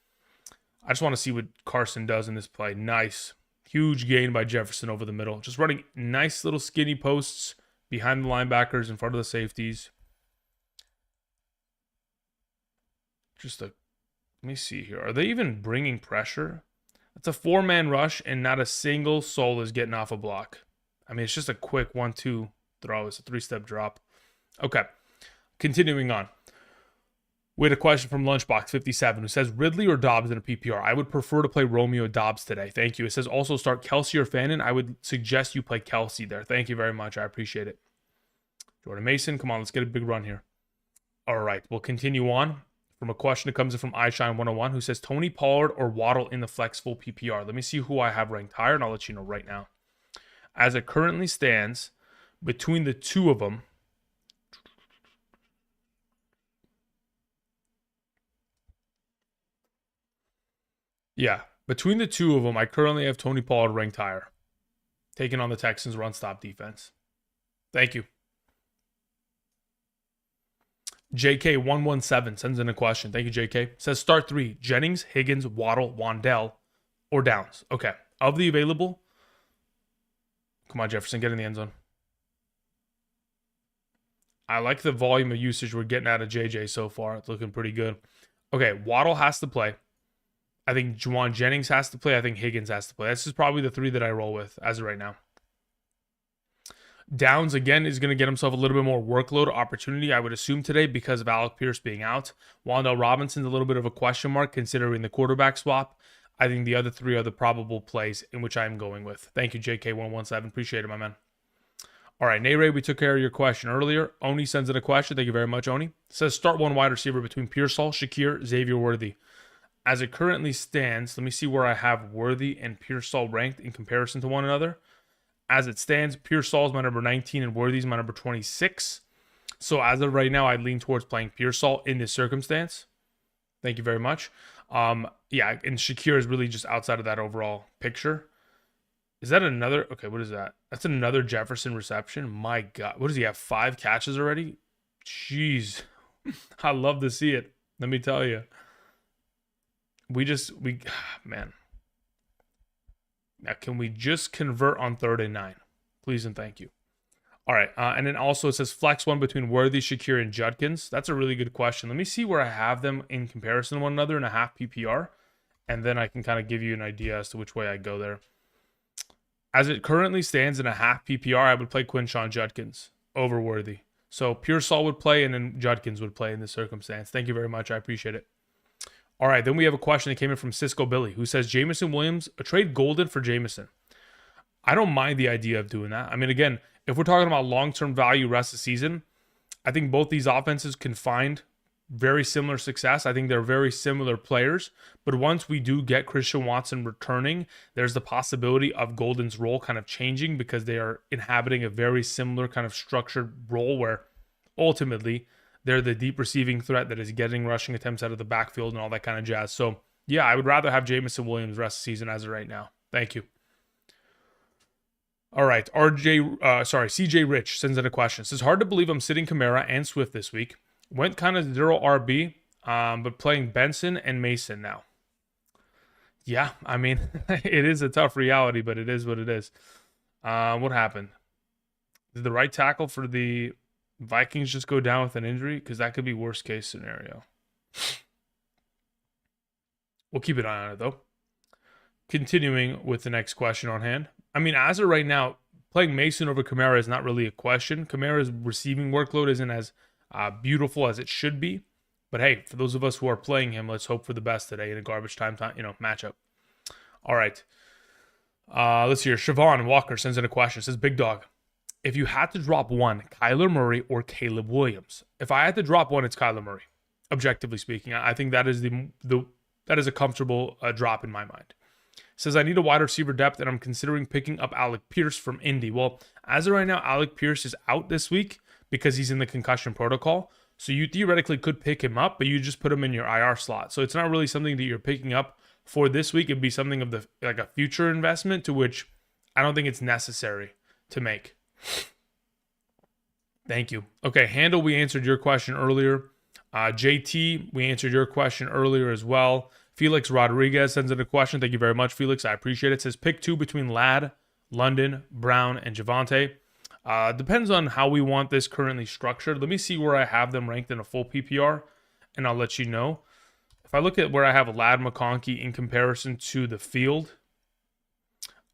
I just want to see what Carson does in this play. Nice. Huge gain by Jefferson over the middle. Just running nice little skinny posts behind the linebackers in front of the safeties. Let me see here. Are they even bringing pressure? It's a 4-man rush, and not a single soul is getting off a block. I mean, it's just a quick 1-2 throw. It's a 3-step drop. Okay. Continuing on. We had a question from Lunchbox57 who says, Ridley or Dobbs in a PPR? I would prefer to play Romeo Dobbs today. Thank you. It says also start Kelsey or Fannin. I would suggest you play Kelsey there. Thank you very much. I appreciate it. Jordan Mason, come on, let's get a big run here. All right, we'll continue on from a question that comes in from iShine101 who says Tony Pollard or Waddle in the flex full PPR. Let me see who I have ranked higher, and I'll let you know right now. As it currently stands, between the two of them, between the two of them, I currently have Tony Pollard ranked higher, taking on the Texans' run-stop defense. Thank you. JK117 sends in a question. Thank you, JK. Says start 3, Jennings, Higgins, Waddle, Wandell, or Downs. Okay. Of the available, come on, Jefferson, get in the end zone. I like the volume of usage we're getting out of JJ so far. It's looking pretty good. Okay, Waddle has to play. I think Juwan Jennings has to play. I think Higgins has to play. This is probably the 3 that I roll with as of right now. Downs, again, is going to get himself a little bit more workload opportunity, I would assume, today because of Alec Pierce being out. Wan'Dale Robinson's a little bit of a question mark considering the quarterback swap. I think the other 3 are the probable plays in which I'm going with. Thank you, JK117. Appreciate it, my man. All right, Nayray, we took care of your question earlier. Oni sends in a question. Thank you very much, Oni. It says start 1 wide receiver between Pearsall, Shakir, Xavier Worthy. As it currently stands, let me see where I have Worthy and Pearsall ranked in comparison to one another. As it stands, Pearsall is my number 19 and Worthy is my number 26. So as of right now, I lean towards playing Pearsall in this circumstance. Thank you very much. And Shakir is really just outside of that overall picture. Is that another? Okay, what is that? That's another Jefferson reception. My God. What does he have? 5 catches already? Jeez. I love to see it. Let me tell you. Man. Now, can we just convert on 3rd and 9? Please and thank you. All right. And then also it says flex 1 between Worthy, Shakir, and Judkins. That's a really good question. Let me see where I have them in comparison to one another in a half PPR. And then I can kind of give you an idea as to which way I go there. As it currently stands in a half PPR, I would play Quinshawn Judkins over Worthy. So Pearsall would play and then Judkins would play in this circumstance. Thank you very much. I appreciate it. All right, then we have a question that came in from Cisco Billy, who says, Jameson Williams, trade Golden for Jameson. I don't mind the idea of doing that. I mean, again, if we're talking about long-term value rest of the season, I think both these offenses can find very similar success. I think they're very similar players. But once we do get Christian Watson returning, there's the possibility of Golden's role kind of changing because they are inhabiting a very similar kind of structured role where ultimately they're the deep receiving threat that is getting rushing attempts out of the backfield and all that kind of jazz. So, yeah, I would rather have Jameson Williams rest of the season as of right now. Thank you. All right, CJ Rich sends in a question. It says, hard to believe I'm sitting Kamara and Swift this week. Went kind of 0 RB, but playing Benson and Mason now. Yeah, I mean, it is a tough reality, but it is what it is. What happened? Did the right tackle for the Vikings just go down with an injury? Because that could be worst case scenario. We'll keep an eye on it, though. Continuing with the next question on hand. I mean, as of right now, playing Mason over Kamara is not really a question. Kamara's receiving workload isn't as beautiful as it should be. But hey, for those of us who are playing him, let's hope for the best today in a garbage time matchup. All right. Let's hear. Siobhan Walker sends in a question. Says, Big Dog, if you had to drop one, Kyler Murray or Caleb Williams? If I had to drop one, it's Kyler Murray. Objectively speaking, I think that is that is a comfortable drop in my mind. Says, I need a wide receiver depth, and I'm considering picking up Alec Pierce from Indy. Well, as of right now, Alec Pierce is out this week because he's in the concussion protocol. So you theoretically could pick him up, but you just put him in your IR slot. So it's not really something that you're picking up for this week. It'd be something of like a future investment, to which I don't think it's necessary to make. Thank you. Okay, Handle, we answered your question earlier. JT, we answered your question earlier as well. Felix Rodriguez sends in a question. Thank you very much, Felix. I appreciate it. It says, pick two between Ladd, London, Brown, and Javonte. Depends on how we want this currently structured. Let me see where I have them ranked in a full PPR, and I'll let you know. If I look at where I have Ladd McConkey in comparison to the field,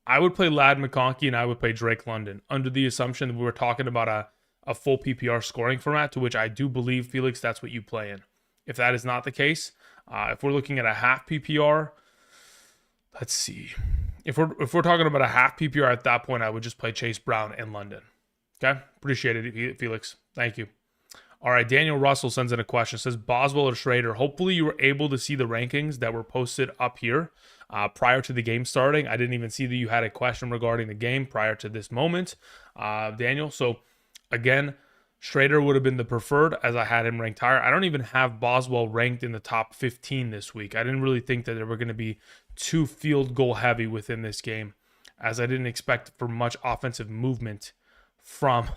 I would play Ladd McConkey and I would play Drake London under the assumption that we were talking about a full PPR scoring format, to which I do believe, Felix, that's what you play in. If that is not the case, if we're looking at a half PPR, let's see. If we're talking about a half PPR at that point, I would just play Chase Brown and London. Okay? Appreciate it, Felix. Thank you. All right, Daniel Russell sends in a question. Says, Boswell or Schrader? Hopefully you were able to see the rankings that were posted up here prior to the game starting. I didn't even see that you had a question regarding the game prior to this moment, Daniel. So, again, Schrader would have been the preferred, as I had him ranked higher. I don't even have Boswell ranked in the top 15 this week. I didn't really think that there were going to be too field goal heavy within this game, as I didn't expect for much offensive movement from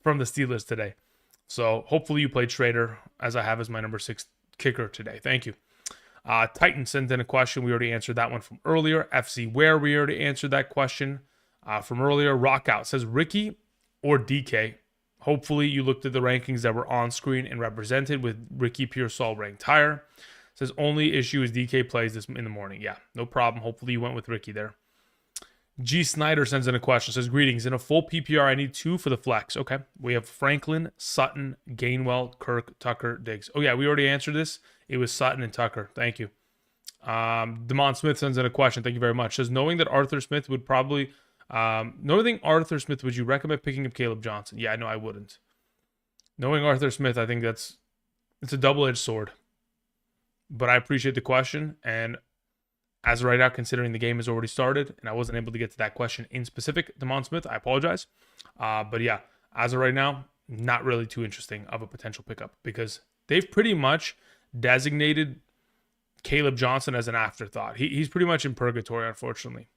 from the Steelers today. So hopefully you played Schrader, as I have as my number 6 kicker today. Thank you. Titan sent in a question. We already answered that one from earlier. FC Where, we already answered that question from earlier. Rockout says, Ricky or DK? Hopefully you looked at the rankings that were on screen and represented, with Ricky Pearsall ranked higher. Says, only issue is DK plays this in the morning. Yeah, no problem. Hopefully you went with Ricky there. G. Snyder sends in a question. Says, greetings. In a full PPR, I need 2 for the flex. Okay. We have Franklin, Sutton, Gainwell, Kirk, Tucker, Diggs. Oh, yeah, we already answered this. It was Sutton and Tucker. Thank you. Damon Smith sends in a question. Thank you very much. Says, knowing Arthur Smith, would you recommend picking up Caleb Johnson? Yeah, no, I wouldn't. Knowing Arthur Smith, I think it's a double-edged sword. But I appreciate the question, and as of right now, considering the game has already started and I wasn't able to get to that question in specific, Damon Smith, I apologize. But yeah, as of right now, not really too interesting of a potential pickup, because they've pretty much designated Caleb Johnson as an afterthought. He's pretty much in purgatory, unfortunately.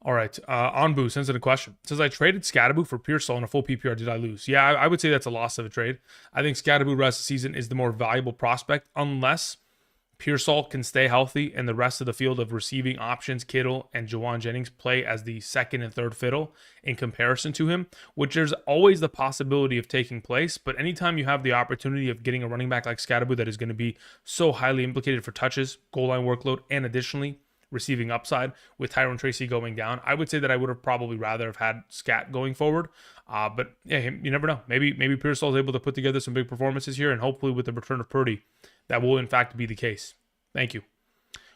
All right, Onbu sends in a question. Says, I traded Scatterboo for Pearsall in a full PPR. Did I lose? Yeah, I would say that's a loss of a trade. I think Scatterboo rest of the season is the more valuable prospect, unless Pearsall can stay healthy and the rest of the field of receiving options, Kittle and Jawan Jennings, play as the second and third fiddle in comparison to him, which there's always the possibility of taking place. But anytime you have the opportunity of getting a running back like Scatterboo that is going to be so highly implicated for touches, goal line workload, and additionally receiving upside with Tyrone Tracy going down, I would say that I would have probably rather have had Scat going forward. But yeah, you never know. Maybe Pearsall is able to put together some big performances here, and hopefully with the return of Purdy, that will in fact be the case. Thank you.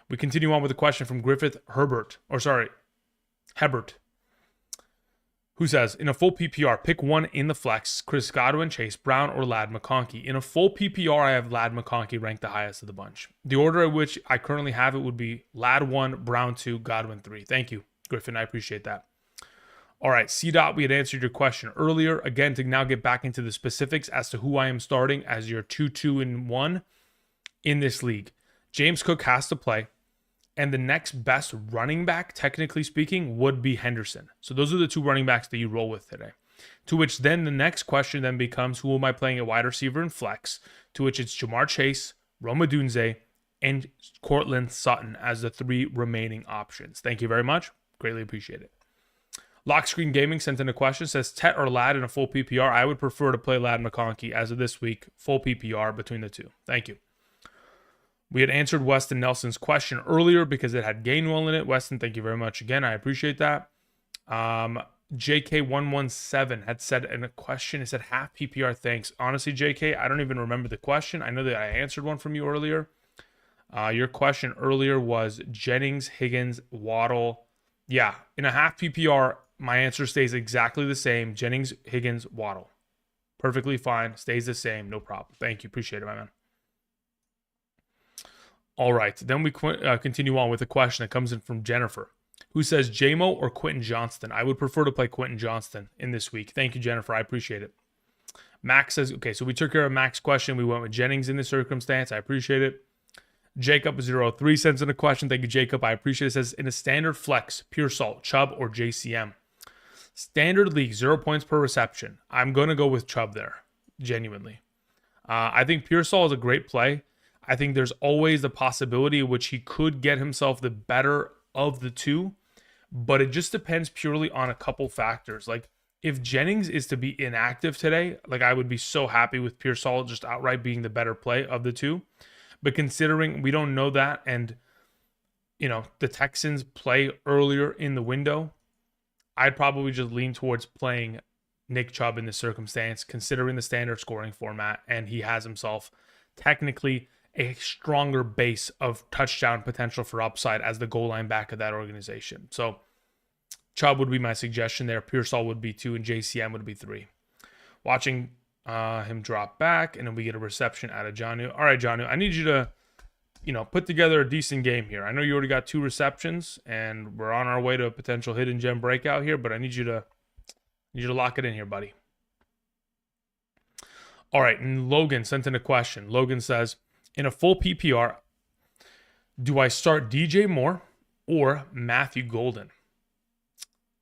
We continue on with a question from Hebert, who says, in a full PPR, pick one in the flex, Chris Godwin, Chase Brown, or Ladd McConkey. In a full PPR, I have Ladd McConkey ranked the highest of the bunch. The order at which I currently have it would be Ladd 1, Brown 2, Godwin 3. Thank you, Griffin. I appreciate that. All right, C-Dot, we had answered your question earlier. Again, to now get back into the specifics as to who I am starting as your 2-2-1 in this league. James Cook has to play, and the next best running back, technically speaking, would be Henderson. So those are the 2 running backs that you roll with today. To which then the next question then becomes, who am I playing at wide receiver and flex? To which it's Jamar Chase, Rome Odunze, and Cortland Sutton as the 3 remaining options. Thank you very much. Greatly appreciate it. Lock Screen Gaming sent in a question, says, Tet or Ladd in a full PPR? I would prefer to play Ladd McConkey as of this week, full PPR between the 2. Thank you. We had answered Weston Nelson's question earlier because it had Gainwell in it. Weston, thank you very much again. I appreciate that. JK117 had said in a question, it said half PPR, thanks. Honestly, JK, I don't even remember the question. I know that I answered one from you earlier. Your question earlier was Jennings, Higgins, Waddle. Yeah, in a half PPR, my answer stays exactly the same. Jennings, Higgins, Waddle. Perfectly fine. Stays the same. No problem. Thank you. Appreciate it, my man. All right. Then we continue on with a question that comes in from Jennifer, who says JMO or Quentin Johnston. I would prefer to play Quentin Johnston in this week. Thank you, Jennifer. I appreciate it. Max says, okay, so we took care of Max's question. We went with Jennings in this circumstance. I appreciate it. Jacob03 sends in a question. Thank you, Jacob. I appreciate it. It says, in a standard flex, Pure Salt, Chubb, or JCM? Standard league, 0 points per reception. I'm going to go with Chubb there, genuinely. I think Pure Salt is a great play. I think there's always the possibility in which he could get himself the better of the two, but it just depends purely on a couple factors. Like, if Jennings is to be inactive today, like, I would be so happy with Pure Salt just outright being the better play of the two. But considering we don't know that, and the Texans play earlier in the window, I'd probably just lean towards playing Nick Chubb in this circumstance, considering the standard scoring format, and he has himself technically a stronger base of touchdown potential for upside as the goal line back of that organization. So Chubb would be my suggestion there. Pearsall would be 2, and JCM would be 3. Watching him drop back, and then we get a reception out of Jonnu. All right, Jonnu, I need you to, put together a decent game here. I know you already got 2 receptions, and we're on our way to a potential hidden gem breakout here, but I need you to lock it in here, buddy. All right, and Logan sent in a question. Logan says, in a full PPR, do I start DJ Moore or Matthew Golden?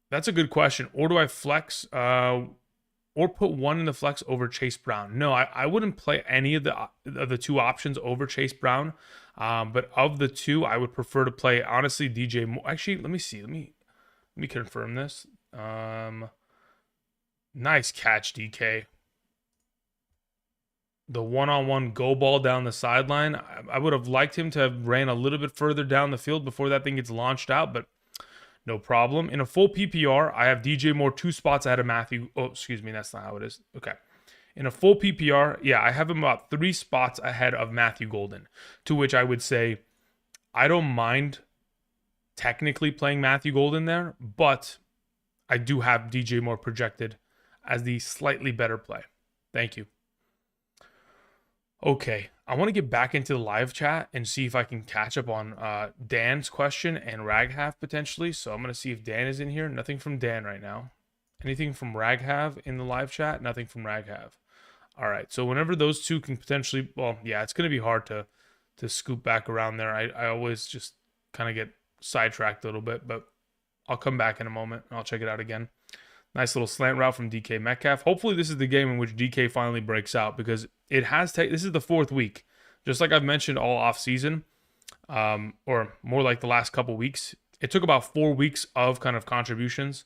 That's a good question. Or do I flex or put one in the flex over Chase Brown? No, I wouldn't play any of the 2 options over Chase Brown. But of the 2, I would prefer to play, honestly, DJ Moore. Actually, let me see. Let me confirm this. Nice catch, DK. The one-on-one go ball down the sideline. I would have liked him to have ran a little bit further down the field before that thing gets launched out, but no problem. In a full PPR, I have DJ Moore 2 spots ahead of Matthew. Oh, excuse me. That's not how it is. Okay. In a full PPR, yeah, I have him about 3 spots ahead of Matthew Golden, to which I would say I don't mind technically playing Matthew Golden there, but I do have DJ Moore projected as the slightly better play. Thank you. Okay, I want to get back into the live chat and see if I can catch up on Dan's question and Raghav potentially. So I'm going to see if Dan is in here. Nothing from Dan right now. Anything from Raghav in the live chat? Nothing from Raghav. All right, so whenever those 2 can potentially, well, yeah, it's going to be hard to scoop back around there. I always just kind of get sidetracked a little bit, but I'll come back in a moment and I'll check it out again. Nice little slant route from DK Metcalf. Hopefully this is the game in which DK finally breaks out, because it has this is the 4th week. Just like I've mentioned all off season, or more like the last couple weeks. It took about 4 weeks of kind of contributions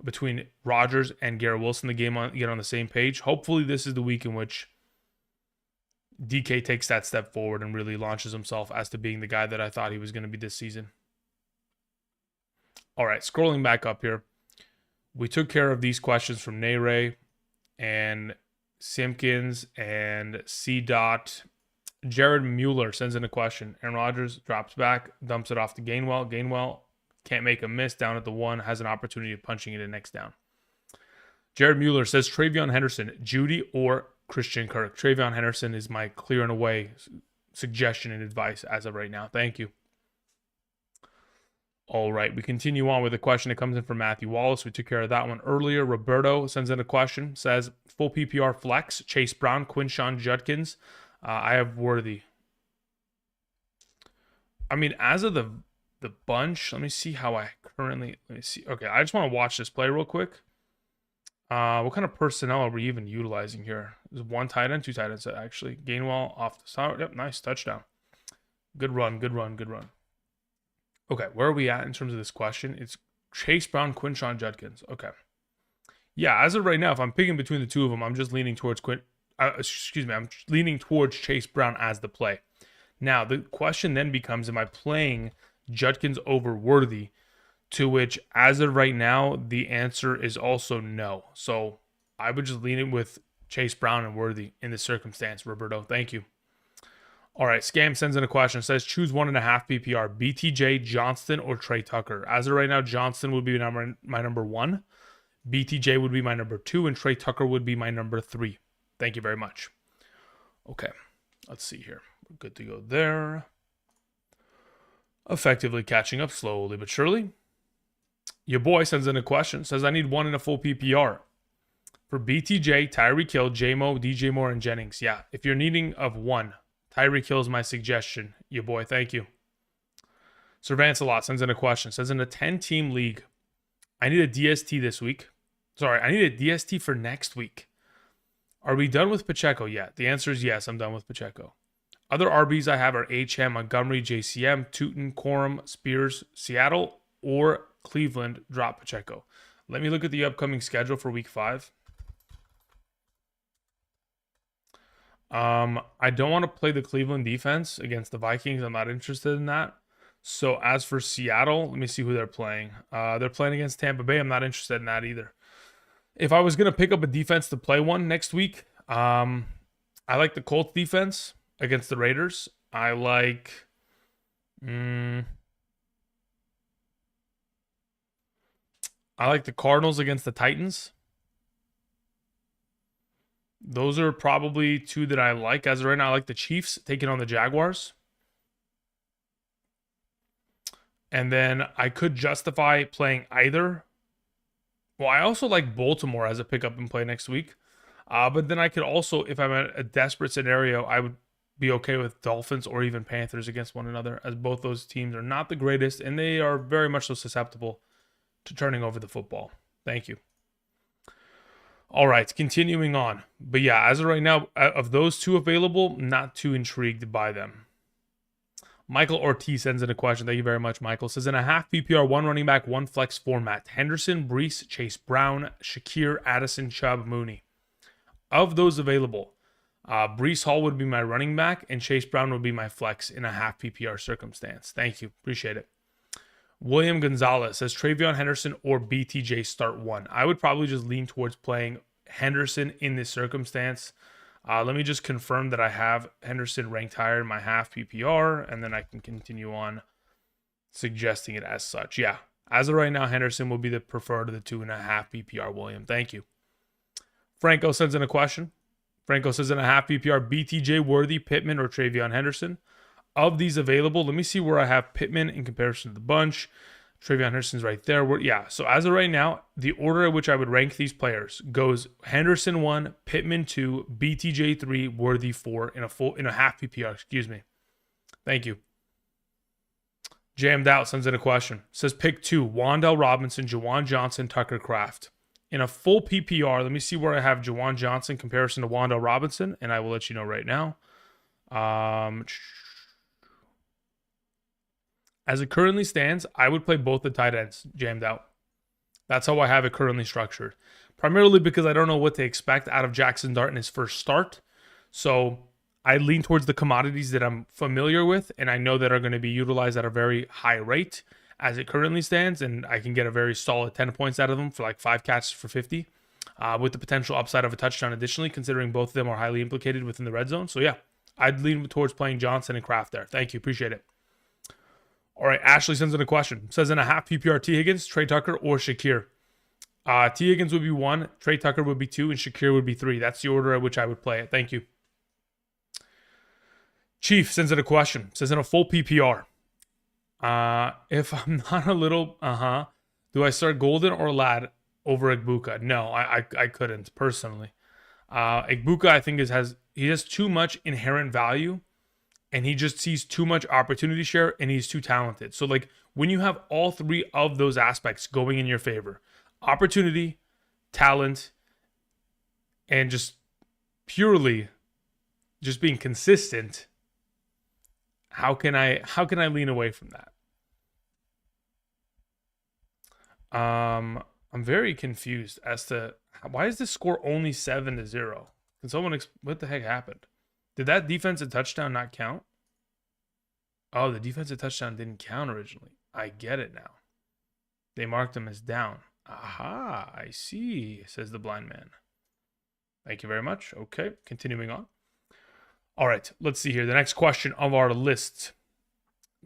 between Rodgers and Garrett Wilson, the game get on the same page. Hopefully this is the week in which DK takes that step forward and really launches himself as to being the guy that I thought he was going to be this season. All right, scrolling back up here. We took care of these questions from Nayray and Simpkins and C. Jared Mueller sends in a question. Aaron Rodgers drops back, dumps it off to Gainwell. Gainwell can't make a miss down at the 1, has an opportunity of punching it in next down. Jared Mueller says Travion Henderson, Judy or Christian Kirk. Travion Henderson is my clear and away suggestion and advice as of right now. Thank you. All right, we continue on with a question that comes in from Matthew Wallace. We took care of that one earlier. Roberto sends in a question, says, full PPR flex, Chase Brown, Quinshon Judkins. I have Worthy. I mean, as of the bunch, let me see how I currently, let me see. Okay, I just want to watch this play real quick. What kind of personnel are we even utilizing here? There's 1 tight end, 2 tight ends, actually. Gainwell off the side. Yep, nice touchdown. Good run, good run, good run. Okay, where are we at in terms of this question? It's Chase Brown, Quinshon Judkins. Okay. Yeah, as of right now, if I'm picking between the 2 of them, I'm just leaning towards I'm leaning towards Chase Brown as the play. Now, the question then becomes, am I playing Judkins over Worthy? To which, as of right now, the answer is also no. So I would just lean it with Chase Brown and Worthy in this circumstance, Roberto. Thank you. All right, Scam sends in a question. Says choose 1.5 PPR: BTJ, Johnston, or Trey Tucker. As of right now, Johnston would be my number 1. BTJ would be my number 2, and Trey Tucker would be my number 3. Thank you very much. Okay, let's see here. We're good to go there. Effectively catching up slowly but surely. Your boy sends in a question. Says I need 1 in a full PPR. For BTJ, Tyreek Hill, J-Mo, DJ Moore, and Jennings. Yeah, if you're needing of 1, Tyreek Hill is my suggestion. Your boy, thank you. Servance a lot sends in a question. Says in a 10-team league, I need a DST this week. Sorry, I need a DST for next week. Are we done with Pacheco yet? The answer is yes, I'm done with Pacheco. Other RBs I have are HM, Montgomery, JCM, Tootin, Corum, Spears, Seattle, or Cleveland. Drop Pacheco. Let me look at the upcoming schedule for week 5. I don't want to play the Cleveland defense against the Vikings. I'm not interested in that. So as for Seattle, let me see who they're playing. They're playing against Tampa Bay. I'm not interested in that either. If I was going to pick up a defense to play one next week, I like the Colts defense against the Raiders. I like the Cardinals against the Titans. Those are probably 2 that I like. As of right now, I like the Chiefs taking on the Jaguars. And then I could justify playing either. Well, I also like Baltimore as a pickup and play next week. But then I could also, if I'm in a desperate scenario, I would be okay with Dolphins or even Panthers against one another, as both those teams are not the greatest, and they are very much so susceptible to turning over the football. Thank you. All right, continuing on. But yeah, as of right now, of those 2 available, not too intrigued by them. Michael Ortiz sends in a question. Thank you very much, Michael. Says in a half PPR, 1 running back, 1 flex format: Henderson, Brees, Chase Brown, Shakir, Addison, Chubb, Mooney. Of those available, Brees Hall would be my running back, and Chase Brown would be my flex in a half PPR circumstance. Thank you. Appreciate it. William Gonzalez says Travion Henderson or BTJ start 1. I would probably just lean towards playing Henderson in this circumstance. Let me just confirm that I have Henderson ranked higher in my half PPR, and then I can continue on suggesting it as such. Yeah, as of right now, Henderson will be the preferred of the 2.5 PPR, William. Thank you. Franco sends in a question. Franco says in a half PPR, BTJ, Worthy, Pittman, or Travion Henderson. Of these available, let me see where I have Pittman in comparison to the bunch. Travion Henderson's right there. Yeah, so as of right now, the order in which I would rank these players goes Henderson 1, Pittman 2, BTJ 3, Worthy 4 in a half PPR. Excuse me. Thank you. Jammed Out sends in a question. Says pick 2, Wan'Dale Robinson, Jawan Johnson, Tucker Kraft. In a full PPR, let me see where I have Jawan Johnson in comparison to Wan'Dale Robinson, and I will let you know right now. As it currently stands, I would play both the tight ends, Jammed Out. That's how I have it currently structured. Primarily because I don't know what to expect out of Jackson Dart in his first start. So I lean towards the commodities that I'm familiar with and I know that are going to be utilized at a very high rate as it currently stands. And I can get a very solid 10 points out of them for like 5 catches for 50 with the potential upside of a touchdown additionally, considering both of them are highly implicated within the red zone. So yeah, I'd lean towards playing Johnson and Kraft there. Thank you. Appreciate it. All right, Ashley sends in a question. Says in a half PPR, T. Higgins, Trey Tucker, or Shakir. T. Higgins would be 1, Trey Tucker would be 2, and Shakir would be 3. That's the order at which I would play it. Thank you. Chief sends in a question. Says in a full PPR, if I'm not a little, do I start Golden or Ladd over Igbuka? No, I couldn't personally. Igbuka, I think, he has too much inherent value. And he just sees too much opportunity share, and he's too talented. So, like, when you have all 3 of those aspects going in your favor, opportunity, talent, and just purely just being consistent, how can I lean away from that? I'm very confused as to why is this score only 7-0? Can someone what the heck happened? Did that defensive touchdown not count? Oh, the defensive touchdown didn't count originally. I get it now. They marked him as down. Aha, I see, says the blind man. Thank you very much. Okay, continuing on. All right, let's see here. The next question of our list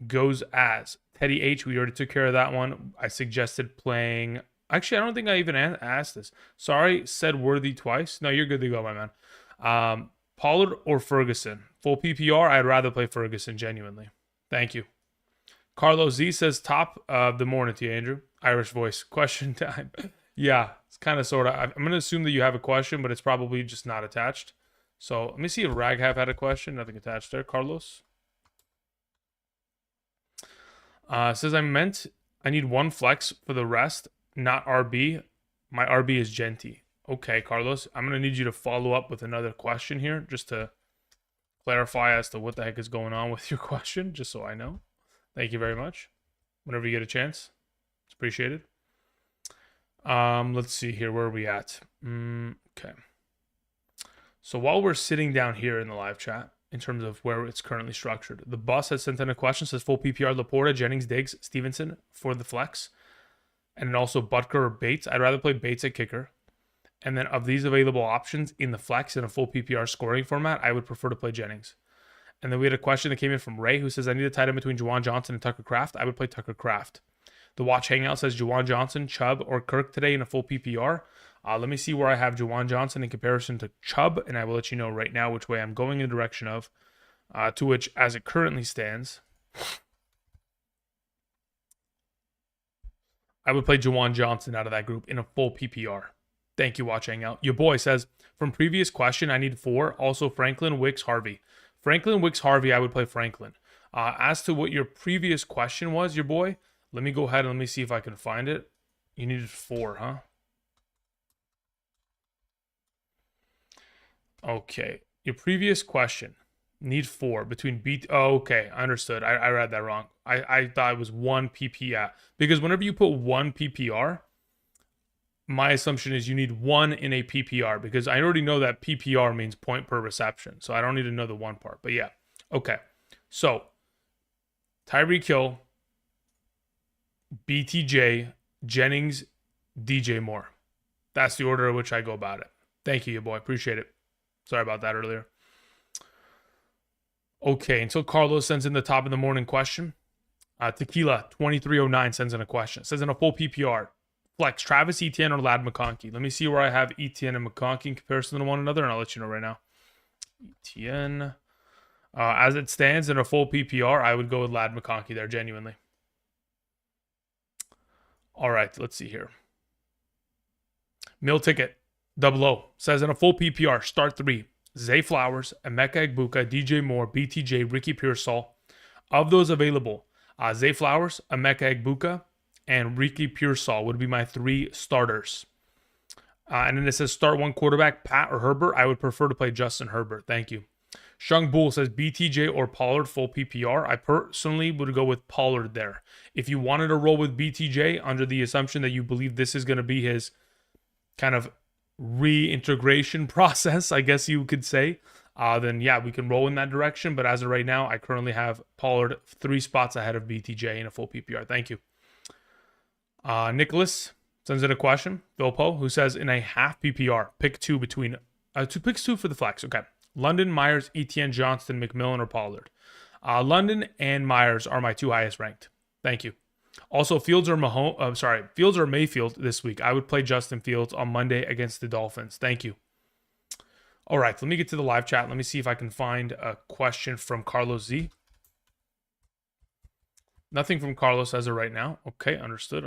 goes as Teddy H. We already took care of that one. I suggested playing. Actually, I don't think I even asked this. Sorry, said Worthy twice. No, you're good to go, my man. Pollard or Ferguson? Full PPR, I'd rather play Ferguson, genuinely. Thank you. Carlos Z says, top of the morning to you, Andrew. Irish voice. Question time. Yeah, it's kind of sort of. I'm going to assume that you have a question, but it's probably just not attached. So let me see if Raghav had a question. Nothing attached there. Carlos says, I need one flex for the rest, not RB. My RB is Genty. Okay, Carlos, I'm going to need you to follow up with another question here just to clarify as to what the heck is going on with your question, just so I know. Thank you very much. Whenever you get a chance, it's appreciated. Let's see here. Where are we at? Okay. So while we're sitting down here in the live chat, in terms of where it's currently structured, the boss has sent in a question. Says full PPR, Laporta, Jennings, Diggs, Stevenson for the flex. And then also Butker or Bates. I'd rather play Bates at kicker. And then of these available options in the flex in a full PPR scoring format, I would prefer to play Jennings. And then we had a question that came in from Ray, who says, I need a tight end between Juwan Johnson and Tucker Kraft. I would play Tucker Kraft. The Watch Hangout says Juwan Johnson, Chubb, or Kirk today in a full PPR. Let me see where I have Juwan Johnson in comparison to Chubb, and I will let you know right now which way I'm going in the direction of. To which, as it currently stands, I would play Juwan Johnson out of that group in a full PPR. Thank you, Watch Hangout. Your boy says, from previous question, I need 4. Also, Franklin, Wicks, Harvey. Franklin, Wicks, Harvey, I would play Franklin. As to what your previous question was, your boy, let me go ahead and let me see if I can find it. You needed 4, huh? Okay. Your previous question, need 4 between B. Oh, okay. I understood. I read that wrong. I thought it was 1 PPR. Because whenever you put 1 PPR, my assumption is you need 1 in a PPR, because I already know that PPR means point per reception. So I don't need to know the 1 part. But yeah. Okay. So Tyreek Hill, BTJ, Jennings, DJ Moore. That's the order in which I go about it. Thank you, your boy. Appreciate it. Sorry about that earlier. Okay, until Carlos sends in the top of the morning question. Tequila 2309 sends in a question. It says in a full PPR, flex Travis Etienne or Lad McConkey. Let me see where I have Etienne and McConkey in comparison to one another, and I'll let you know right now. Etienne. As it stands in a full PPR, I would go with Lad McConkey there, genuinely. All right, let's see here. Meal Ticket 00 says in a full PPR, start 3. Zay Flowers, Emeka Egbuka, DJ Moore, BTJ, Ricky Pearsall. Of those available, Zay Flowers, Emeka Egbuka, and Ricky Pearsall would be my 3 starters. And then it says start 1 quarterback, Pat or Herbert. I would prefer to play Justin Herbert. Thank you. Shung Bull says BTJ or Pollard full PPR. I personally would go with Pollard there. If you wanted to roll with BTJ under the assumption that you believe this is going to be his kind of reintegration process, I guess you could say, then yeah, we can roll in that direction. But as of right now, I currently have Pollard 3 spots ahead of BTJ in a full PPR. Thank you. Nicholas sends in a question, Bilpo, who says in a half PPR, pick 2 between 2 picks 2 for the flex. Okay. London, Myers, Etienne, Johnston, McMillan, or Pollard. London and Myers are my 2 highest ranked. Thank you. Also, Fields or Mayfield this week. I would play Justin Fields on Monday against the Dolphins. Thank you. All right, let me get to the live chat. Let me see if I can find a question from Carlos Z. Nothing from Carlos as of right now. Okay, understood.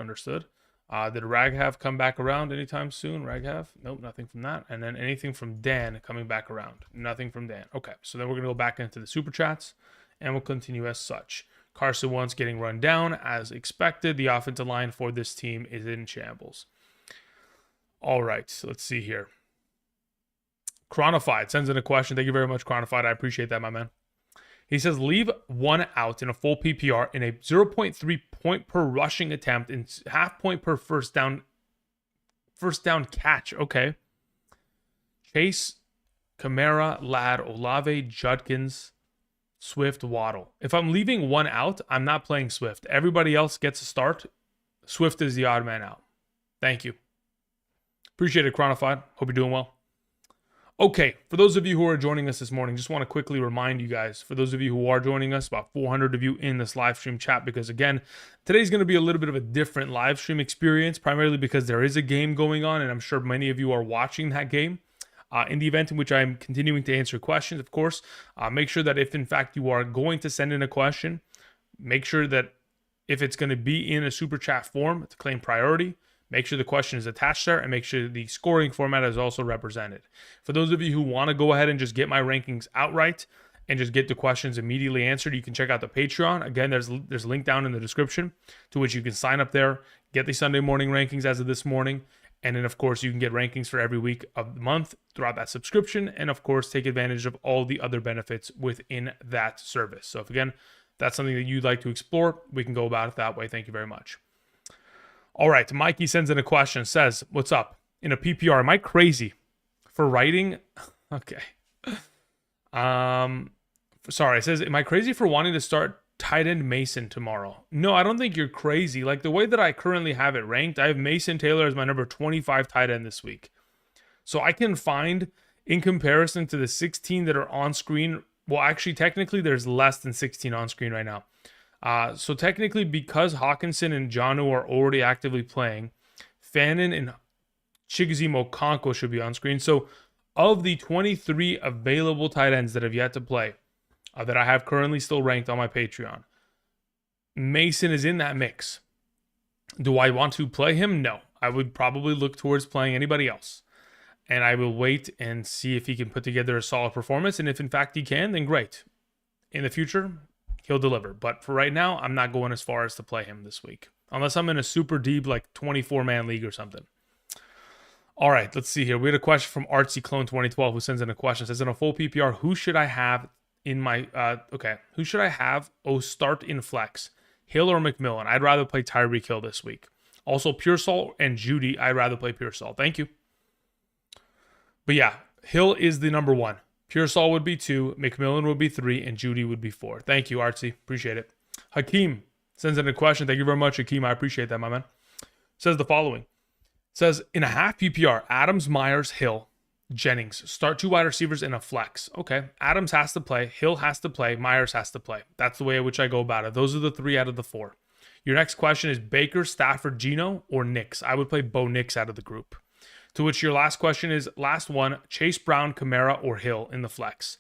Did Raghav come back around anytime soon? Raghav? Nope, nothing from that. And then anything from Dan coming back around? Nothing from Dan. Okay, so then we're going to go back into the Super Chats, and we'll continue as such. Carson Wentz getting run down as expected. The offensive line for this team is in shambles. All right, so let's see here. Chronified sends in a question. Thank you very much, Chronified. I appreciate that, my man. He says, leave 1 out in a full PPR in a 0.3 point per rushing attempt and half point per first down catch. Okay. Chase, Kamara, Ladd, Olave, Judkins, Swift, Waddle. If I'm leaving 1 out, I'm not playing Swift. Everybody else gets a start. Swift is the odd man out. Thank you. Appreciate it, Chronified. Hope you're doing well. Okay, for those of you who are joining us this morning, just want to quickly remind you guys, for those of you who are joining us, about 400 of you in this live stream chat, because again, today's going to be a little bit of a different live stream experience, primarily because there is a game going on, and I'm sure many of you are watching that game. In the event in which I'm continuing to answer questions, of course, make sure that if in fact you are going to send in a question, make sure that if it's going to be in a super chat form to claim priority, make sure the question is attached there, and make sure the scoring format is also represented. For those of you who want to go ahead and just get my rankings outright and just get the questions immediately answered, you can check out the Patreon. Again, there's a link down in the description to which you can sign up there, get the Sunday morning rankings as of this morning, and then of course you can get rankings for every week of the month throughout that subscription, and of course take advantage of all the other benefits within that service. So if again, that's something that you'd like to explore, we can go about it that way. Thank you very much. All right, Mikey sends in a question, says, what's up? In a PPR, am I crazy for writing? Okay. Sorry, it says, am I crazy for wanting to start tight end Mason tomorrow? No, I don't think you're crazy. Like the way that I currently have it ranked, I have Mason Taylor as my number 25 tight end this week. So I can find, in comparison to the 16 that are on screen, well, actually, technically, there's less than 16 on screen right now. So technically, because Hawkinson and Jonnu are already actively playing, Fannin and Chigoziem Okonkwo should be on screen. So of the 23 available tight ends that have yet to play, that I have currently still ranked on my Patreon, Mason is in that mix. Do I want to play him? No. I would probably look towards playing anybody else. And I will wait and see if he can put together a solid performance. And if in fact he can, then great. In the future, he'll deliver. But for right now, I'm not going as far as to play him this week. Unless I'm in a super deep, like 24-man league or something. All right, let's see here. We had a question from Artsy Clone 2012 who sends in a question. It says, in a full PPR, who should I have in my... who should I have? Start in flex. Hill or McMillan? I'd rather play Tyreek Hill this week. Also, Pearsall and Judy. I'd rather play Pearsall. Thank you. But yeah, Hill is the number one. Pearsall would be 2, McMillan would be 3, and Judy would be 4. Thank you, Artsy. Appreciate it. Hakeem sends in a question. Thank you very much, Hakeem. I appreciate that, my man. Says the following. Says, in a half PPR, Adams, Myers, Hill, Jennings. Start 2 wide receivers in a flex. Okay. Adams has to play. Hill has to play. Myers has to play. That's the way in which I go about it. Those are the 3 out of the 4. Your next question is Baker, Stafford, Geno, or Nix. I would play Bo Nix out of the group. To which your last question is, last one, Chase Brown, Kamara, or Hill in the flex.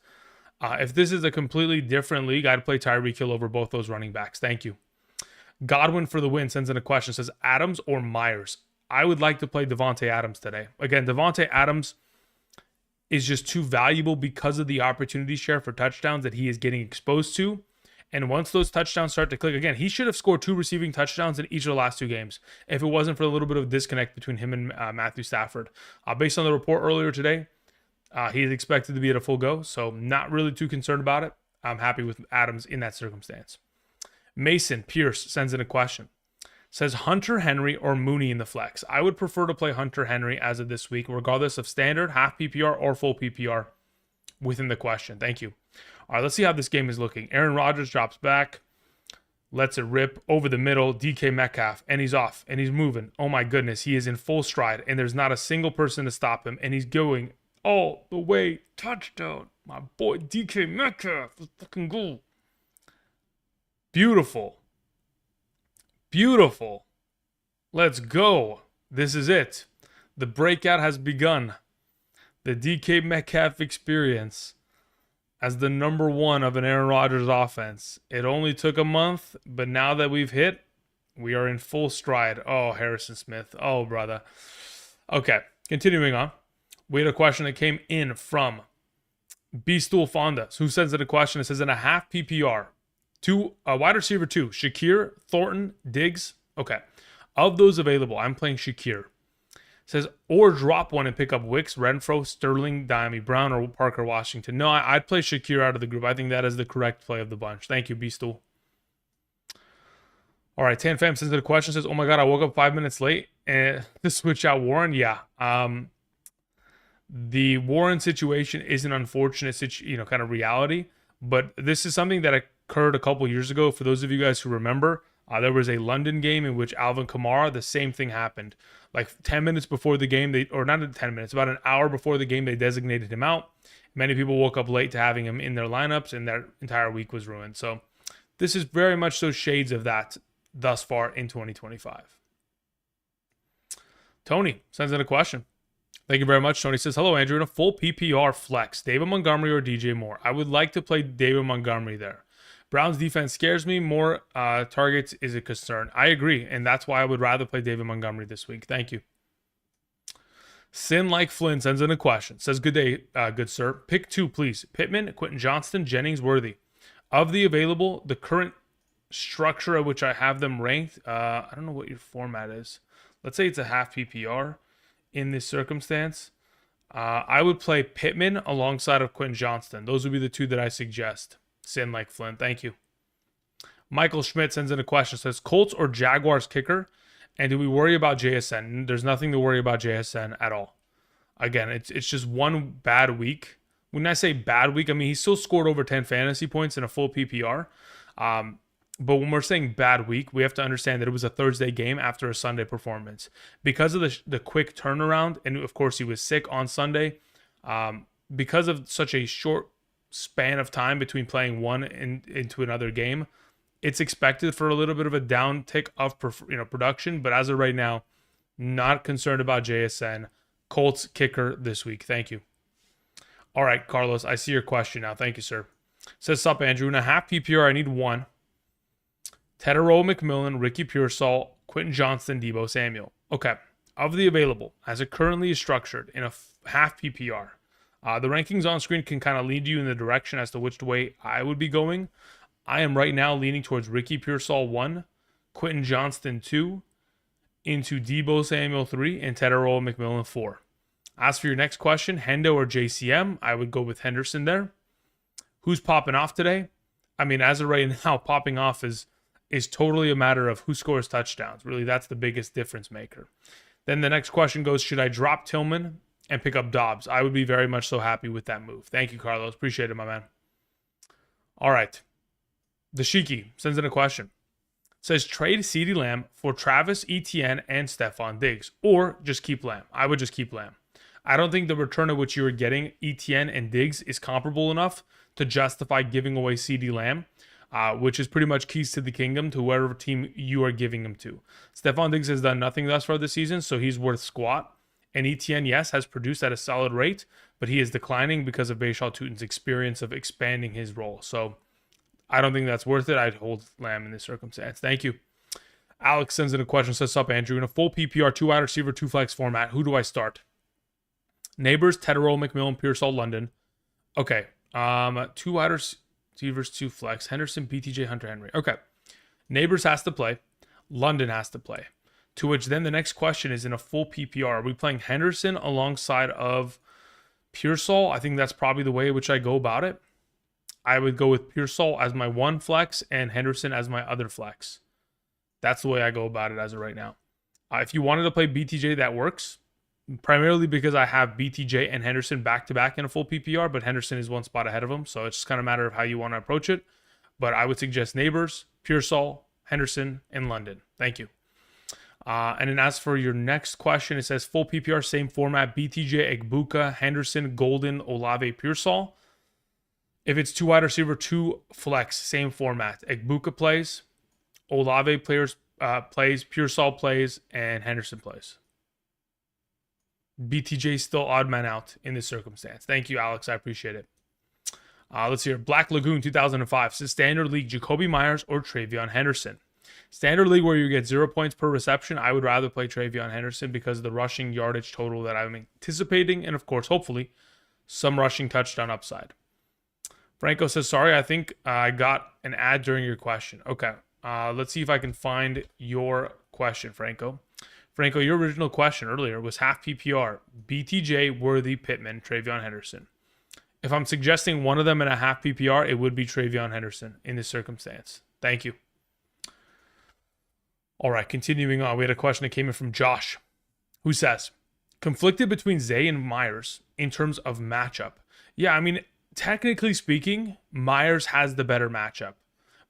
If this is a completely different league, I'd play Tyreek Hill over both those running backs. Thank you. Godwin for the win sends in a question, says Adams or Myers. I would like to play Devontae Adams today. Again, Devontae Adams is just too valuable because of the opportunity share for touchdowns that he is getting exposed to. And once those touchdowns start to click, again, he should have scored 2 receiving touchdowns in each of the last 2 games if it wasn't for a little bit of disconnect between him and Matthew Stafford. Based on the report earlier today, he is expected to be at a full go, so not really too concerned about it. I'm happy with Adams in that circumstance. Mason Pierce sends in a question. Says Hunter Henry or Mooney in the flex. I would prefer to play Hunter Henry as of this week, regardless of standard, half PPR, or full PPR within the question. Thank you. All right, let's see how this game is looking. Aaron Rodgers drops back, lets it rip over the middle. DK Metcalf, and he's off, and he's moving. Oh my goodness, he is in full stride, and there's not a single person to stop him, and he's going all the way. Touchdown. My boy DK Metcalf. Let's fucking go. Beautiful. Beautiful. Let's go. This is it. The breakout has begun. The DK Metcalf experience as the number 1 of an Aaron Rodgers offense. It only took a month, but now that we've hit, we are in full stride. Oh, Harrison Smith. Oh, brother. Okay, continuing on. We had a question that came in from B-Stool Fonda, who sends in a question. It says, in a half PPR, wide receiver 2, Shakir, Thornton, Diggs. Okay, of those available, I'm playing Shakir. Says, or drop one and pick up Wicks, Renfro, Sterling, Diami Brown, or Parker Washington. No, I'd play Shakir out of the group. I think that is the correct play of the bunch. Thank you, B-Stool. All right, Tan Fam sends in a question. Says, oh my God, I woke up 5 minutes late and to switch out Warren. Yeah. The Warren situation is an unfortunate kind of reality, but this is something that occurred a couple years ago. For those of you guys who remember, There was a London game in which Alvin Kamara, the same thing happened. Like 10 minutes before the game, or not 10 minutes, about an hour before the game, they designated him out. Many people woke up late to having him in their lineups, and their entire week was ruined. So this is very much so shades of that thus far in 2025. Tony sends in a question. Thank you very much. Tony says, hello, Andrew. In a full PPR flex, David Montgomery or DJ Moore? I would like to play David Montgomery there. Browns defense scares me. More targets is a concern. I agree, and that's why I would rather play David Montgomery this week. Thank you. Sin Like Flynn sends in a question. Says, good day, good sir. Pick 2, please. Pittman, Quentin Johnston, Jennings, Worthy. Of the available, the current structure at which I have them ranked, I don't know what your format is. Let's say it's a half PPR in this circumstance. I would play Pittman alongside of Quentin Johnston. Those would be the 2 that I suggest. Sin Like Flynn. Thank you. Michael Schmidt sends in a question. Says, Colts or Jaguars kicker? And do we worry about JSN? There's nothing to worry about JSN at all. Again, it's just one bad week. When I say bad week, I mean he still scored over 10 fantasy points in a full PPR. But when we're saying bad week, we have to understand that it was a Thursday game after a Sunday performance. Because of the quick turnaround, and of course he was sick on Sunday, because of such a short span of time between playing one into another game, it's expected for a little bit of a downtick of production. But as of right now, not concerned about JSN. Colts kicker this week. Thank you. All right, Carlos, I see your question now. Thank you, sir. Says, sup, Andrew. In a half PPR, I need 1. Tedero McMillan, Ricky Pearsall, Quentin Johnston, Deebo Samuel. Okay. Of the available, as it currently is structured in a half PPR, the rankings on screen can kind of lead you in the direction as to which way I would be going. I am right now leaning towards Ricky Pearsall 1, Quentin Johnston 2, into Deebo Samuel 3, and Tedero McMillan 4. As for your next question, Hendo or JCM, I would go with Henderson there. Who's popping off today? I mean, as of right now, popping off is totally a matter of who scores touchdowns. Really, that's the biggest difference maker. Then the next question goes, should I drop Tillman and pick up Dobbs? I would be very much so happy with that move. Thank you, Carlos. Appreciate it, my man. All right. The Shiki sends in a question. Says, trade CeeDee Lamb for Travis Etienne and Stephon Diggs, or just keep Lamb. I would just keep Lamb. I don't think the return of which you were getting Etienne and Diggs is comparable enough to justify giving away CeeDee Lamb, which is pretty much keys to the kingdom to whatever team you are giving him to. Stephon Diggs has done nothing thus far this season, so he's worth squat. And Etienne, yes, has produced at a solid rate, but he is declining because of Bashal Tutin's experience of expanding his role. So I don't think that's worth it. I'd hold Lamb in this circumstance. Thank you. Alex sends in a question. Says, sup, Andrew. In a full PPR, 2 wide receiver, 2 flex format, who do I start? Neighbors, Tedero, McMillan, Pearsall, London. Okay. 2 wide receivers, 2 flex. Henderson, BTJ, Hunter Henry. Okay. Neighbors has to play. London has to play. To which then the next question is, in a full PPR, are we playing Henderson alongside of Pearsall? I think that's probably the way in which I go about it. I would go with Pearsall as my 1 flex and Henderson as my other flex. That's the way I go about it as of right now. If you wanted to play BTJ, that works. Primarily because I have BTJ and Henderson back-to-back in a full PPR, but Henderson is 1 spot ahead of them, so it's just kind of a matter of how you want to approach it. But I would suggest Neighbors, Pearsall, Henderson, and London. Thank you. And then as for your next question, it says full PPR, same format, BTJ, Egbuka, Henderson, Golden, Olave, Pearsall. If it's 2 wide receiver, 2 flex, same format. Egbuka plays, Olave plays, Pearsall plays, and Henderson plays. BTJ still odd man out in this circumstance. Thank you, Alex. I appreciate it. Let's hear. Black Lagoon 2005 says Standard League, Jacoby Myers or Travion Henderson. Standard League where you get 0 points per reception, I would rather play Travion Henderson because of the rushing yardage total that I'm anticipating, and of course, hopefully, some rushing touchdown upside. Franco says, sorry, I think I got an ad during your question. Okay, let's see if I can find your question, Franco. Franco, your original question earlier was half PPR, BTJ, Worthy, Pittman, Travion Henderson. If I'm suggesting one of them in a half PPR, it would be Travion Henderson in this circumstance. Thank you. All right, continuing on. We had a question that came in from Josh, who says, conflicted between Zay and Myers in terms of matchup. Yeah, I mean, technically speaking, Myers has the better matchup.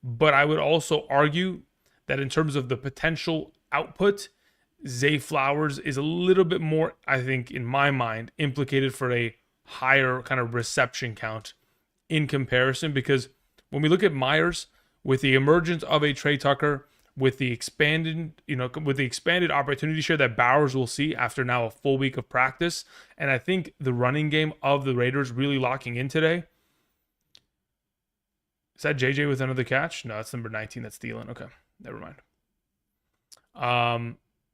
But I would also argue that in terms of the potential output, Zay Flowers is a little bit more, I think, in my mind, implicated for a higher kind of reception count in comparison. Because when we look at Myers, with the emergence of a Trey Tucker, with the expanded, with the expanded opportunity share that Bowers will see after now a full week of practice, and I think the running game of the Raiders really locking in today. Is that JJ with another catch? No, that's number 19. That's Thielen. Okay, never mind.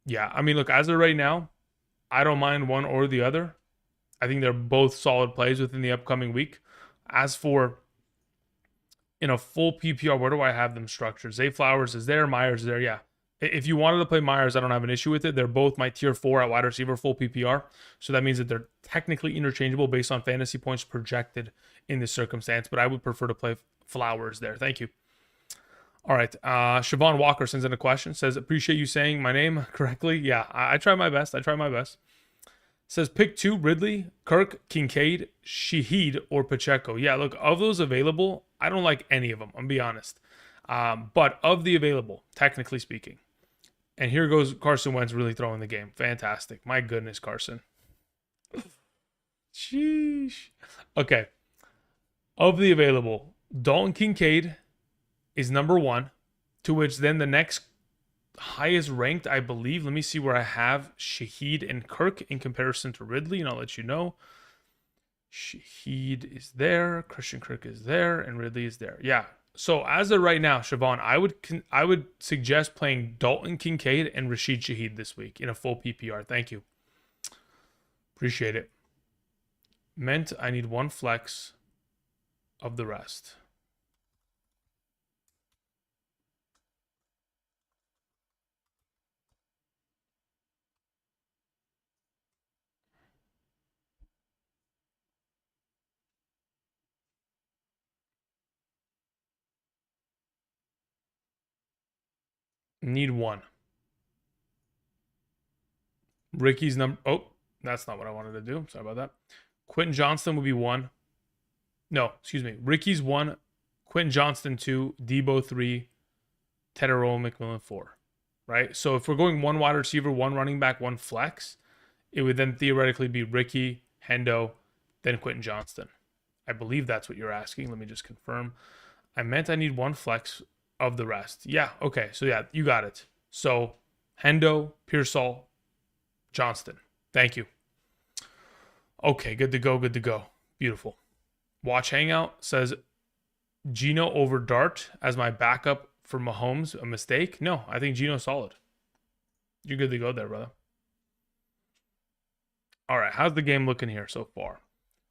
Yeah, I mean, look, as of right now, I don't mind one or the other. I think they're both solid plays within the upcoming week. As for in a full PPR, where do I have them structured? Zay Flowers is there, Myers is there. Yeah. If you wanted to play Myers, I don't have an issue with it. They're both my tier 4 at wide receiver, full PPR. So that means that they're technically interchangeable based on fantasy points projected in this circumstance. But I would prefer to play Flowers there. Thank you. All right. Siobhan Walker sends in a question. Says, appreciate you saying my name correctly. Yeah, I try my best. Says, pick 2, Ridley, Kirk, Kincaid, Shaheed, or Pacheco. Yeah, look, of those available, I don't like any of them, I'm be honest. But of the available, technically speaking, and here goes Carson Wentz really throwing the game. Fantastic. My goodness, Carson. Sheesh. Okay. Of the available, Dalton Kincaid is number 1, to which then the next highest ranked, I believe. Let me see where I have Shaheed and Kirk in comparison to Ridley, and I'll let you know. Shaheed is there, Christian Kirk is there, and Ridley is there. Yeah. So as of right now, Siobhan, I would suggest playing Dalton Kincaid and Rashid Shaheed this week in a full PPR. Thank you. Appreciate it. Meant I need 1 flex of the rest. Need 1. Ricky's number. Oh, that's not what I wanted to do. Sorry about that. Quentin Johnston would be 1. No, excuse me. Ricky's 1. Quentin Johnston 2. Debo 3. Tedero McMillan 4. Right? So if we're going 1 wide receiver, 1 running back, 1 flex, it would then theoretically be Ricky, Hendo, then Quentin Johnston. I believe that's what you're asking. Let me just confirm. I meant I need 1 flex of the rest. Yeah, okay. So yeah, you got it. So Hendo, Pearsall, Johnston. Thank you. Okay, good to go. Beautiful. Watch Hangout says Geno over Dart as my backup for Mahomes. A mistake? No, I think Geno's solid. You're good to go there, brother. All right, how's the game looking here so far?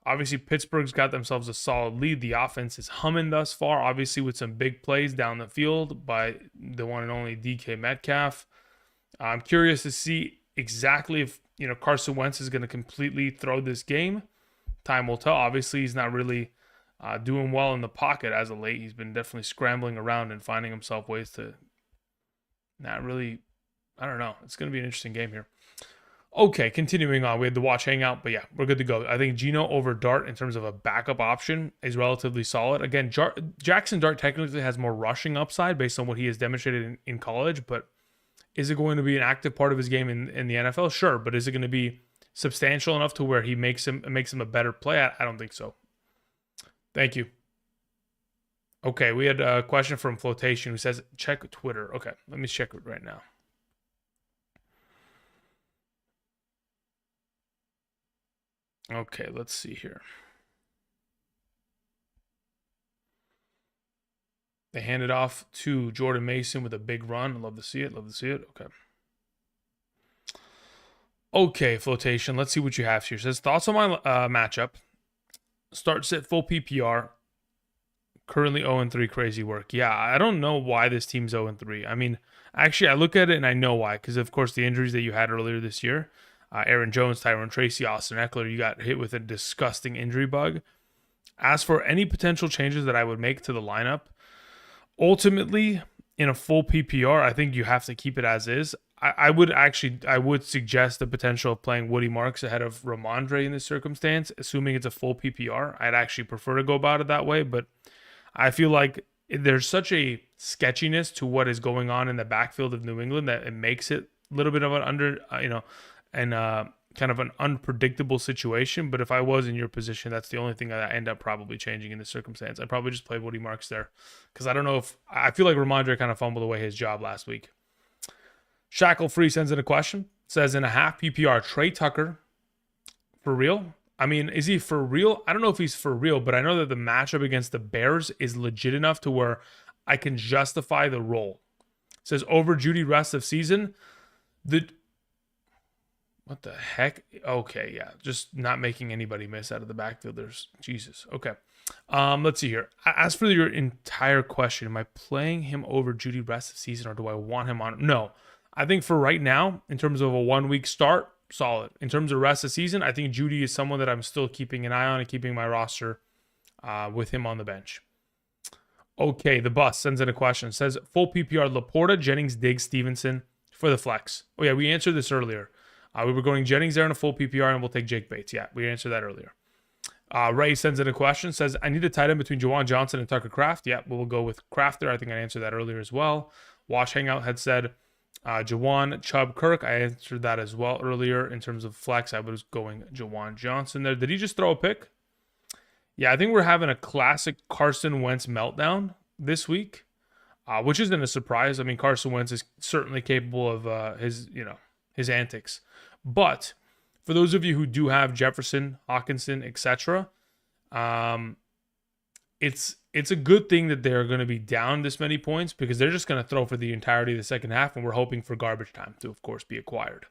Obviously, Pittsburgh's got themselves a solid lead. The offense is humming thus far, obviously with some big plays down the field by the one and only DK Metcalf. I'm curious to see exactly if Carson Wentz is going to completely throw this game. Time will tell. Obviously, he's not really doing well in the pocket as of late. He's been definitely scrambling around and finding himself ways to not really, I don't know. It's going to be an interesting game here. Okay, continuing on. We had the watch hangout, but yeah, we're good to go. I think Geno over Dart in terms of a backup option is relatively solid. Again, Jackson Dart technically has more rushing upside based on what he has demonstrated in college, but is it going to be an active part of his game in the NFL? Sure, but is it going to be substantial enough to where he makes him a better play? I don't think so. Thank you. Okay, we had a question from Flotation who says, check Twitter. Okay, let me check it right now. Okay, let's see here. They hand it off to Jordan Mason with a big run. Love to see it. Okay. Okay, Flotation. Let's see what you have here. It says, thoughts on my matchup. Start sit full PPR. Currently 0-3, crazy work. Yeah, I don't know why this team's 0-3. I mean, actually, I look at it and I know why. Because, of course, the injuries that you had earlier this year. Aaron Jones, Tyron Tracy, Austin Eckler, you got hit with a disgusting injury bug. As for any potential changes that I would make to the lineup, ultimately, in a full PPR, I think you have to keep it as is. I would suggest the potential of playing Woody Marks ahead of Ramondre in this circumstance, assuming it's a full PPR. I'd actually prefer to go about it that way, but I feel like there's such a sketchiness to what is going on in the backfield of New England that it makes it a little bit of an kind of an unpredictable situation. But if I was in your position, that's the only thing that I end up probably changing in this circumstance. I'd probably just play Woody Marks there, because I don't know if I feel like Ramondre kind of fumbled away his job last week. Shackle Free sends in a question. Says in a half PPR, Trey Tucker for real? I mean, is he for real? I don't know if he's for real, but I know that the matchup against the Bears is legit enough to where I can justify the role. It says over Judy rest of season. What the heck? Okay, yeah. Just not making anybody miss out of the backfield. There's Jesus. Okay. Let's see here. As for your entire question, am I playing him over Judy rest of season, or do I want him on? No. I think for right now, in terms of a 1 week start, solid. In terms of rest of season, I think Judy is someone that I'm still keeping an eye on and keeping my roster with him on the bench. Okay, the bus sends in a question. It says full PPR Laporta, Jennings, Diggs, Stevenson for the flex. Oh yeah, we answered this earlier. We were going Jennings there in a full PPR, and we'll take Jake Bates. Yeah, we answered that earlier. Ray sends in a question. Says I need a tight end between Juwan Johnson and Tucker Kraft. Yeah, we'll go with Kraft there. I think I answered that earlier as well. Wash Hangout had said Juwan, Chubb, Kirk. I answered that as well earlier. In terms of flex, I was going Juwan Johnson there. Did he just throw a pick? Yeah, I think we're having a classic Carson Wentz meltdown this week, which isn't a surprise. I mean, Carson Wentz is certainly capable of his antics. But for those of you who do have Jefferson, Hawkinson, etc., it's a good thing that they're going to be down this many points, because they're just going to throw for the entirety of the second half, and we're hoping for garbage time to, of course, be acquired.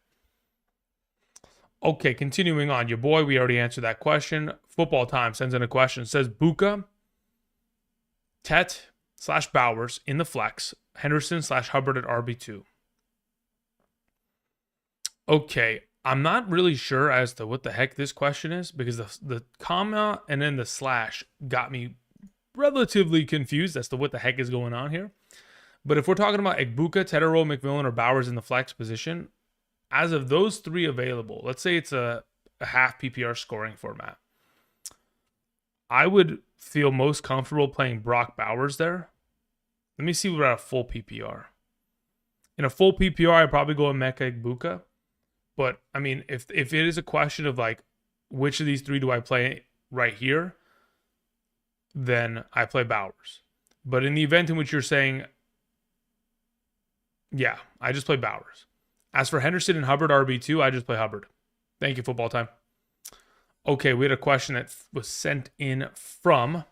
Okay, continuing on. Your boy, we already answered that question. Football Time sends in a question. It says Buka, Tet / Bowers in the flex, Henderson / Hubbard at RB2. Okay, I'm not really sure as to what the heck this question is, because the comma and then the slash got me relatively confused as to what the heck is going on here. But if we're talking about Egbuka, Tedero, McMillan, or Bowers in the flex position, as of those three available, let's say it's a half PPR scoring format, I would feel most comfortable playing Brock Bowers there. Let me see what at a full PPR. In a full PPR, I'd probably go with Mecca Egbuka. But, I mean, if it is a question of, like, which of these three do I play right here, then I play Bowers. But in the event in which you're saying, yeah, I just play Bowers. As for Henderson and Hubbard RB2, I just play Hubbard. Thank you, Football Time. Okay, we had a question that was sent in from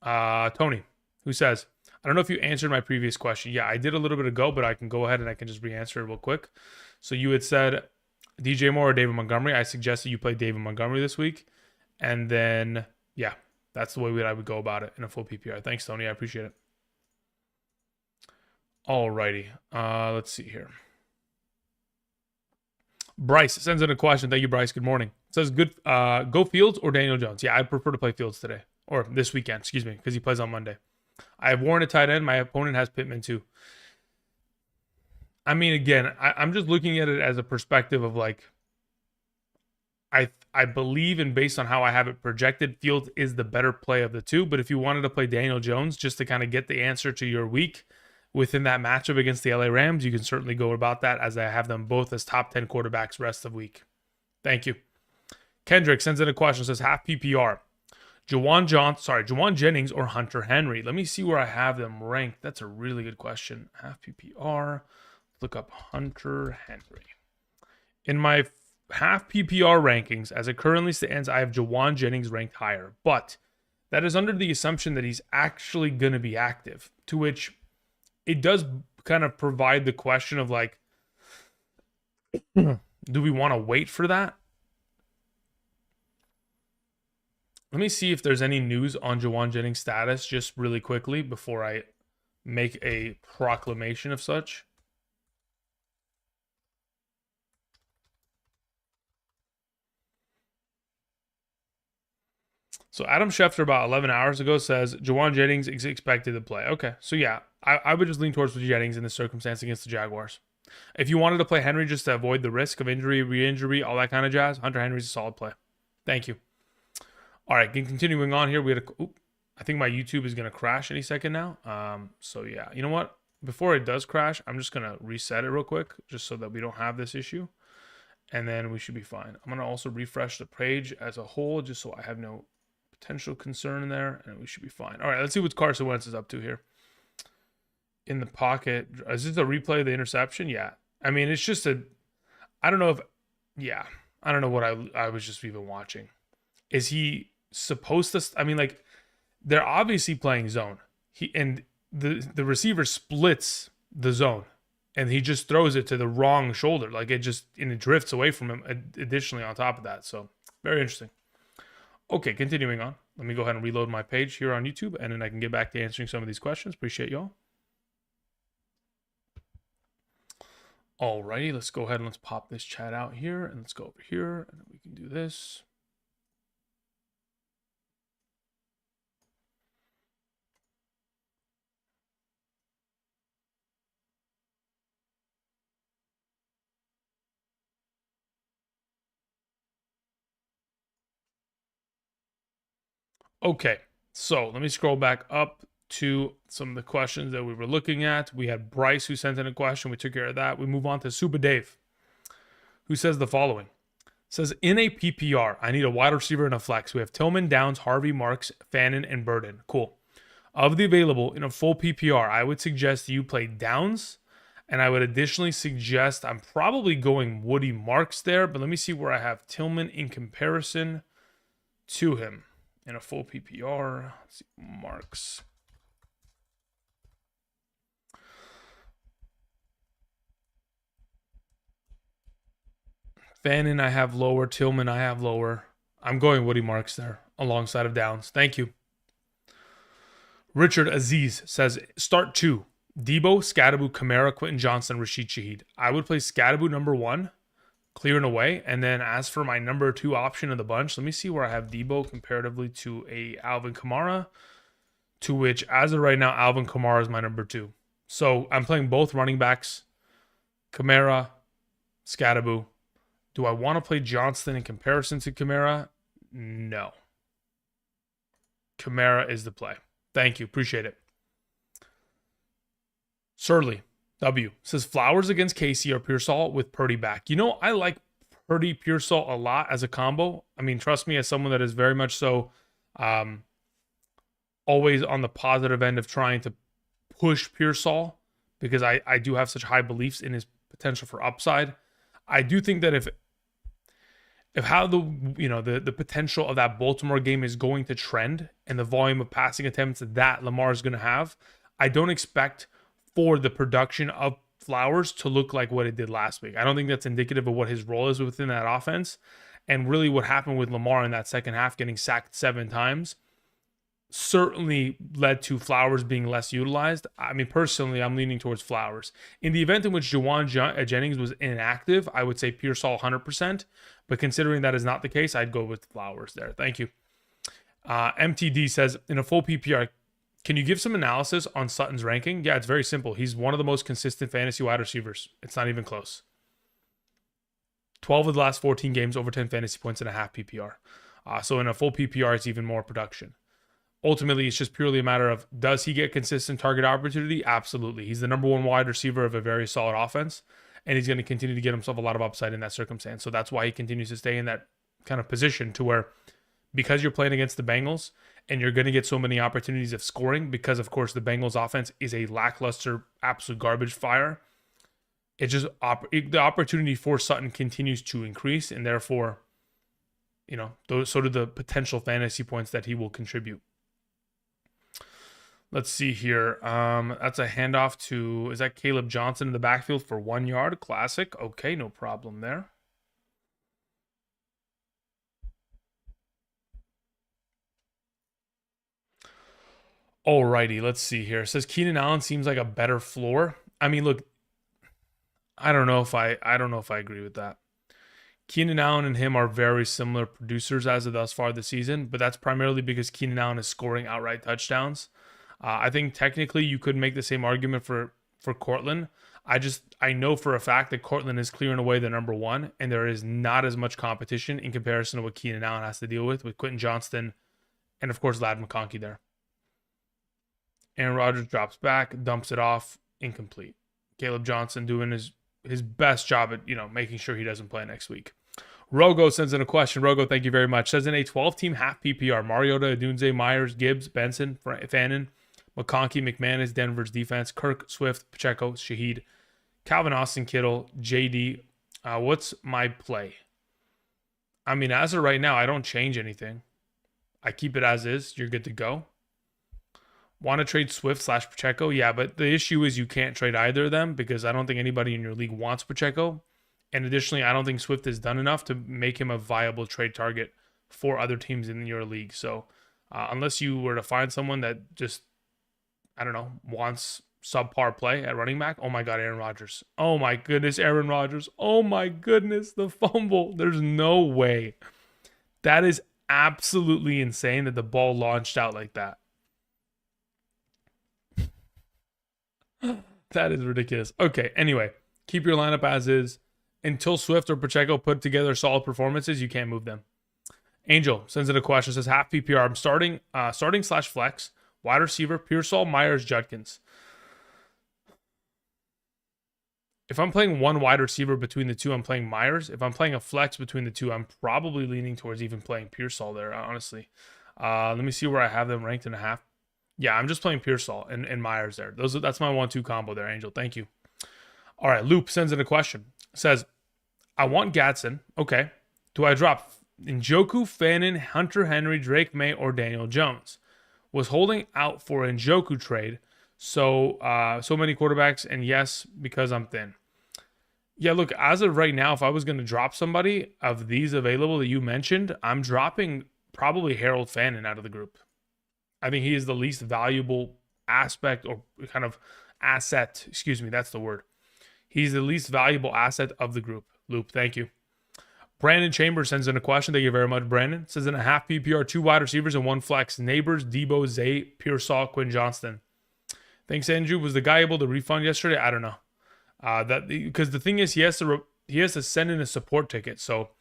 Tony, who says, I don't know if you answered my previous question. Yeah, I did a little bit ago, but I can go ahead and I can just re-answer it real quick. So you had said DJ Moore or David Montgomery. I suggested you play David Montgomery this week. And then, yeah, that's the way I would go about it in a full PPR. Thanks, Tony. I appreciate it. Alrighty. Let's see here. Bryce sends in a question. Thank you, Bryce. Good morning. It says, go Fields or Daniel Jones? Yeah, I prefer to play Fields today. Or this weekend, excuse me, because he plays on Monday. I have Warren at tight end. My opponent has Pittman too. I mean, again, I'm just looking at it as a perspective of, like, I believe, and based on how I have it projected, Fields is the better play of the two. But if you wanted to play Daniel Jones just to kind of get the answer to your week within that matchup against the LA Rams, you can certainly go about that, as I have them both as top 10 quarterbacks rest of week. Thank you. Kendrick sends in a question, says half PPR. Juwan Jennings or Hunter Henry. Let me see where I have them ranked. That's a really good question. Half PPR. Look up Hunter Henry. In my half PPR rankings, as it currently stands, I have Juwan Jennings ranked higher. But that is under the assumption that he's actually going to be active, to which it does kind of provide the question of, like, do we want to wait for that? Let me see if there's any news on Juwan Jennings' status just really quickly before I make a proclamation of such. So Adam Schefter about 11 hours ago says Juwan Jennings is expected to play. Okay, so yeah, I would just lean towards Jennings in this circumstance against the Jaguars. If you wanted to play Henry just to avoid the risk of injury, re-injury, all that kind of jazz, Hunter Henry's a solid play. Thank you. All right, continuing on here, I I think my YouTube is going to crash any second now. So yeah, you know what? Before it does crash, I'm just going to reset it real quick just so that we don't have this issue. And then we should be fine. I'm going to also refresh the page as a whole just so I have no potential concern there, and we should be fine. All right, let's see what Carson Wentz is up to here. In the pocket. Is this a replay of the interception? Yeah. I mean, it's just I don't know if, yeah. I don't know what I was just even watching. Is he supposed to, I mean, like, they're obviously playing zone. The receiver splits the zone, and he just throws it to the wrong shoulder. Like, it drifts away from him additionally on top of that. So, very interesting. Okay, continuing on. Let me go ahead and reload my page here on YouTube, and then I can get back to answering some of these questions. Appreciate y'all. Alrighty, let's go ahead and let's pop this chat out here, and let's go over here, and then we can do this. Okay, so let me scroll back up to some of the questions that we were looking at. We had Bryce who sent in a question. We took care of that. We move on to Super Dave, who says the following. Says, in a PPR, I need a wide receiver and a flex. We have Tillman, Downs, Harvey, Marks, Fannin, and Burden. Cool. Of the available in a full PPR, I would suggest you play Downs, and I would additionally suggest, I'm probably going Woody Marks there, but let me see where I have Tillman in comparison to him. In a full PPR, let's see, Marks. Fannin I have lower, Tillman I have lower. I'm going Woody Marks there alongside of Downs. Thank you. Richard Aziz says, start 2. Debo, Scadaboo, Kamara, Quentin Johnson, Rashid Shaheed. I would play Scadaboo number 1, clearing away. And then as for my number 2 option of the bunch, let me see where I have Debo comparatively to a Alvin Kamara, to which as of right now, Alvin Kamara is my number 2. So I'm playing both running backs, Kamara, Scadaboo. Do I want to play Johnston in comparison to Kamara? No. Kamara is the play. Thank you. Appreciate it. Surly W says Flowers against Casey or Pearsall with Purdy back. You know, I like Purdy Pearsall a lot as a combo. I mean, trust me, as someone that is very much so always on the positive end of trying to push Pearsall, because I do have such high beliefs in his potential for upside. I do think that if how the potential of that Baltimore game is going to trend and the volume of passing attempts that Lamar is going to have, I don't expect for the production of Flowers to look like what it did last week. I don't think that's indicative of what his role is within that offense. And really what happened with Lamar in that second half, getting sacked 7 times, certainly led to Flowers being less utilized. I mean, personally, I'm leaning towards Flowers. In the event in which Juwan Jennings was inactive, I would say Pearsall 100%. But considering that is not the case, I'd go with Flowers there. Thank you. MTD says, in a full PPR, can you give some analysis on Sutton's ranking? Yeah, it's very simple. He's one of the most consistent fantasy wide receivers. It's not even close. 12 of the last 14 games, over 10 fantasy points and a half PPR. So in a full PPR, it's even more production. Ultimately, it's just purely a matter of, does he get consistent target opportunity? Absolutely. He's the number 1 wide receiver of a very solid offense, and he's going to continue to get himself a lot of upside in that circumstance. So that's why he continues to stay in that kind of position, to where, because you're playing against the Bengals and you're going to get so many opportunities of scoring, because of course the Bengals offense is a lackluster, absolute garbage fire. It just the opportunity for Sutton continues to increase, and therefore, so do the potential fantasy points that he will contribute. Let's see here. That's a handoff to, is that Caleb Johnson in the backfield for 1 yard? Classic. Okay, no problem there. Alrighty, let's see here. It says Keenan Allen seems like a better floor. I mean, look, I don't know if I agree with that. Keenan Allen and him are very similar producers as of thus far this season, but that's primarily because Keenan Allen is scoring outright touchdowns. I think technically you could make the same argument for Cortland. I know for a fact that Cortland is clearing away the number 1, and there is not as much competition in comparison to what Keenan Allen has to deal with Quentin Johnston and, of course, Ladd McConkey there. Aaron Rodgers drops back, dumps it off, incomplete. Caleb Johnson doing his best job at making sure he doesn't play next week. Rogo sends in a question. Rogo, thank you very much. Says in a 12-team half PPR, Mariota, Adunze, Myers, Gibbs, Benson, Fannin, McConkey, McManus, Denver's defense, Kirk, Swift, Pacheco, Shaheed, Calvin Austin, Kittle, JD. What's my play? I mean, as of right now, I don't change anything. I keep it as is. You're good to go. Want to trade Swift / Pacheco? Yeah, but the issue is you can't trade either of them because I don't think anybody in your league wants Pacheco. And additionally, I don't think Swift has done enough to make him a viable trade target for other teams in your league. So unless you were to find someone that just, I don't know, wants subpar play at running back. Oh my God, Aaron Rodgers. Oh my goodness, Aaron Rodgers. Oh my goodness, the fumble. There's no way. That is absolutely insane that the ball launched out like that. That is ridiculous. Okay, anyway, keep your lineup as is. Until Swift or Pacheco put together solid performances, you can't move them. Angel sends in a question, says half PPR. I'm starting / flex, wide receiver, Pearsall, Myers, Judkins. If I'm playing one wide receiver between the two, I'm playing Myers. If I'm playing a flex between the two, I'm probably leaning towards even playing Pearsall there, honestly. Let me see where I have them ranked in a half. Yeah, I'm just playing Pearsall and Myers there. That's my 1-2 combo there, Angel. Thank you. All right, Loop sends in a question. Says, I want Gatson. Okay. Do I drop Njoku, Fannin, Hunter Henry, Drake May, or Daniel Jones? Was holding out for a Njoku trade. So many quarterbacks, and yes, because I'm thin. Yeah, look, as of right now, if I was going to drop somebody of these available that you mentioned, I'm dropping probably Harold Fannin out of the group. I think he is the least valuable aspect or kind of asset. Excuse me, that's the word. He's the least valuable asset of the group. Loop, thank you. Brandon Chambers sends in a question. Thank you very much, Brandon. Says in a half PPR, 2 wide receivers and 1 flex. Neighbors, Debo, Zay, Pearsall, Quinn Johnston. Thanks, Andrew. Was the guy able to refund yesterday? I don't know. Because the thing is, he has to send in a support ticket. So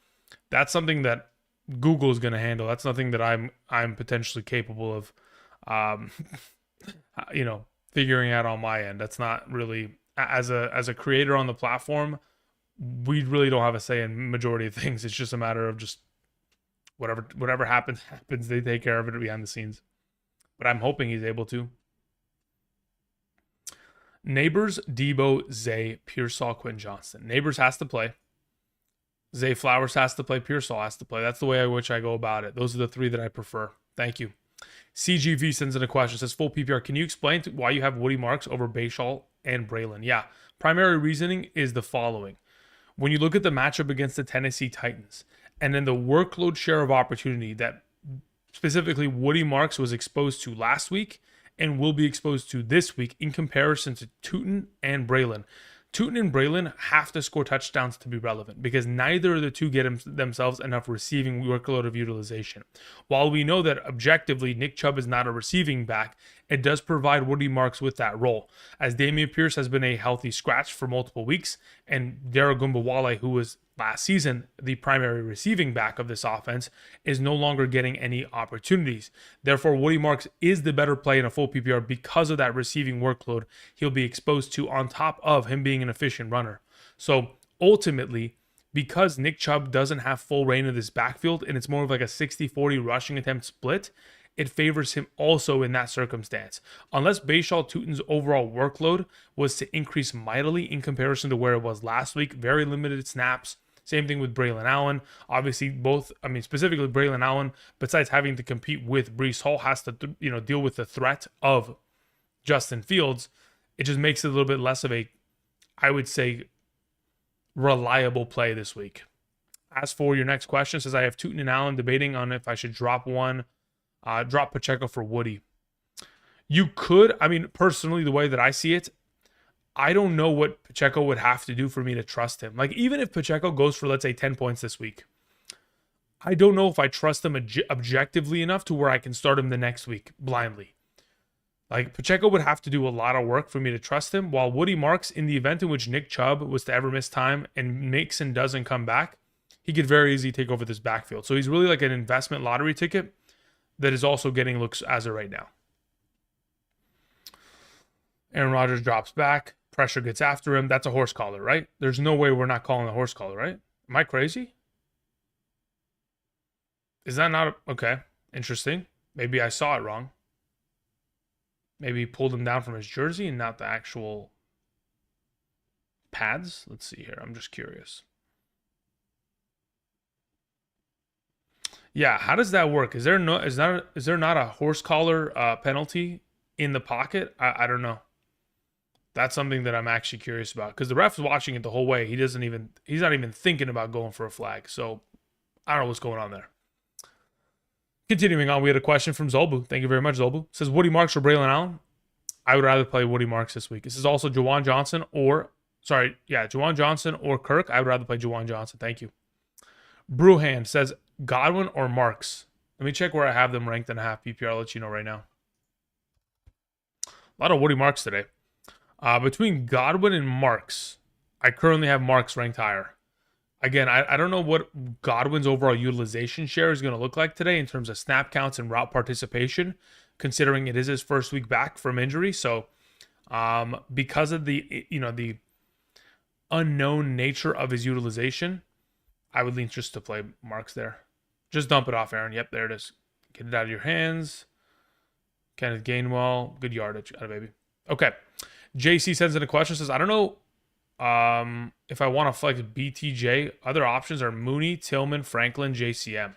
that's something that Google is going to handle. That's nothing that I'm potentially capable of, figuring out on my end. That's not really. As a creator on the platform, we really don't have a say in majority of things. It's just a matter of just whatever happens. They take care of it behind the scenes. But I'm hoping he's able to. Neighbors, Debo, Zay, Pearsall, Quinn Johnston. Neighbors has to play. Zay Flowers has to play. Pearsall has to play. That's the way in which I go about it. Those are the 3 that I prefer. Thank you. CGV sends in a question. Says full PPR. Can you explain why you have Woody Marks over Bayshall and Braylon? Yeah. Primary reasoning is the following. When you look at the matchup against the Tennessee Titans and then the workload share of opportunity that specifically Woody Marks was exposed to last week and will be exposed to this week in comparison to Tootin and Braylon. Tootin and Braylon have to score touchdowns to be relevant because neither of the two get themselves enough receiving workload of utilization. While we know that objectively Nick Chubb is not a receiving back, it does provide Woody Marks with that role, as Dameon Pierce has been a healthy scratch for multiple weeks, and Dara Gumbawale, who was last season the primary receiving back of this offense, is no longer getting any opportunities. Therefore, Woody Marks is the better play in a full PPR because of that receiving workload he'll be exposed to on top of him being an efficient runner. So ultimately, because Nick Chubb doesn't have full reign of this backfield and it's more of like a 60-40 rushing attempt split, it favors him also in that circumstance. Unless Bayshall Tutin's overall workload was to increase mightily in comparison to where it was last week, very limited snaps. Same thing with Braylon Allen. Obviously, specifically Braylon Allen, besides having to compete with Breece Hall, has to deal with the threat of Justin Fields. It just makes it a little bit less of a, I would say, reliable play this week. As for your next question, it says I have Tootin and Allen debating on if I should drop Pacheco for Woody. You could, personally, the way that I see it, I don't know what Pacheco would have to do for me to trust him. Like, even if Pacheco goes for, let's say, 10 points this week, I don't know if I trust him objectively enough to where I can start him the next week blindly. Like, Pacheco would have to do a lot of work for me to trust him, while Woody Marks, in the event in which Nick Chubb was to ever miss time and Mixon doesn't come back, he could very easily take over this backfield. So he's really like an investment lottery ticket that is also getting looks as of right now. Aaron Rodgers drops back. Pressure gets after him. That's a horse collar, right? There's no way we're not calling a horse collar, right? Am I crazy? Is that not okay? Interesting. Maybe I saw it wrong. Maybe he pulled him down from his jersey and not the actual pads. Let's see here. I'm just curious. Yeah, how does that work? Is there not a horse collar penalty in the pocket? I don't know. That's something that I'm actually curious about because the ref's watching it the whole way. He's not even thinking about going for a flag. So I don't know what's going on there. Continuing on, we had a question from Zolbu. Thank you very much, Zolbu. It says Woody Marks or Braylon Allen? I would rather play Woody Marks this week. This is also Juwan Johnson or Juwan Johnson or Kirk. I would rather play Juwan Johnson. Thank you. Brewhand says Godwin or Marks. Let me check where I have them ranked in a half PPR. I'll let you know right now. A lot of Woody Marks today. Between Godwin and Marks, I currently have Marks ranked higher. Again, I don't know what Godwin's overall utilization share is going to look like today in terms of snap counts and route participation, considering it is his first week back from injury. So, because of the unknown nature of his utilization, I would lean just to play Marks there. Just dump it off, Aaron. Yep, there it is. Get it out of your hands. Kenneth Gainwell, good yardage. Got it, baby. Okay. JC sends in a question, says, I don't know if I want to flex BTJ. Other options are Mooney, Tillman, Franklin, JCM.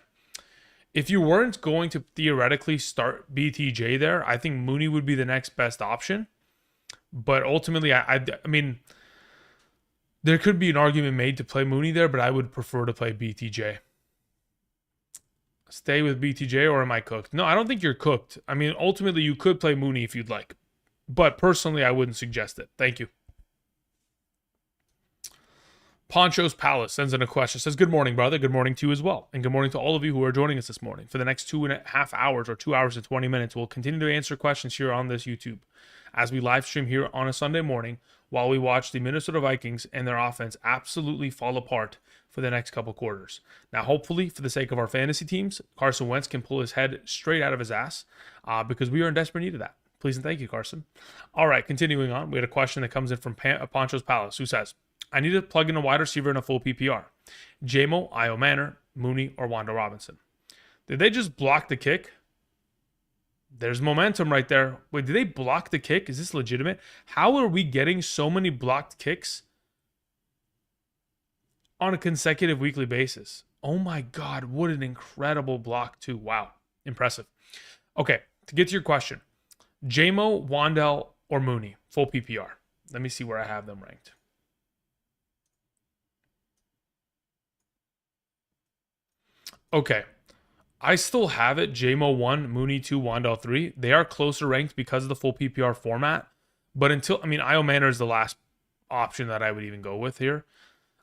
If you weren't going to theoretically start BTJ there, I think Mooney would be the next best option. But ultimately, I mean, there could be an argument made to play Mooney there, but I would prefer to play BTJ. Stay with BTJ or am I cooked? No, I don't think you're cooked. I mean, ultimately, you could play Mooney if you'd like. But personally, I wouldn't suggest it. Thank you. Poncho's Palace sends in a question. Says, good morning, brother. Good morning to you as well. And good morning to all of you who are joining us this morning. For the next 2.5 hours or 2 hours and 20 minutes, we'll continue to answer questions here on this YouTube as we live stream here on a Sunday morning while we watch the Minnesota Vikings and their offense absolutely fall apart for the next couple quarters. Now, hopefully, for the sake of our fantasy teams, Carson Wentz can pull his head straight out of his ass because we are in desperate need of that. Please and thank you, Carson. All right, continuing on, we had a question that comes in from Poncho's Palace, who says, I need to plug in a wide receiver in a full PPR. JMO, Io Manor, Mooney, or Wanda Robinson. Did they just block the kick? There's momentum right there. Wait, did they block the kick? Is this legitimate? How are we getting so many blocked kicks on a consecutive weekly basis? Oh my God, what an incredible block too. Wow, impressive. Okay, to get to your question. JMO, Wandell, or Mooney, full PPR. Let me see where I have them ranked. Okay, I still have it. JMO 1, Mooney 2, Wandell 3. They are closer ranked because of the full PPR format. But Io Manor is the last option that I would even go with here.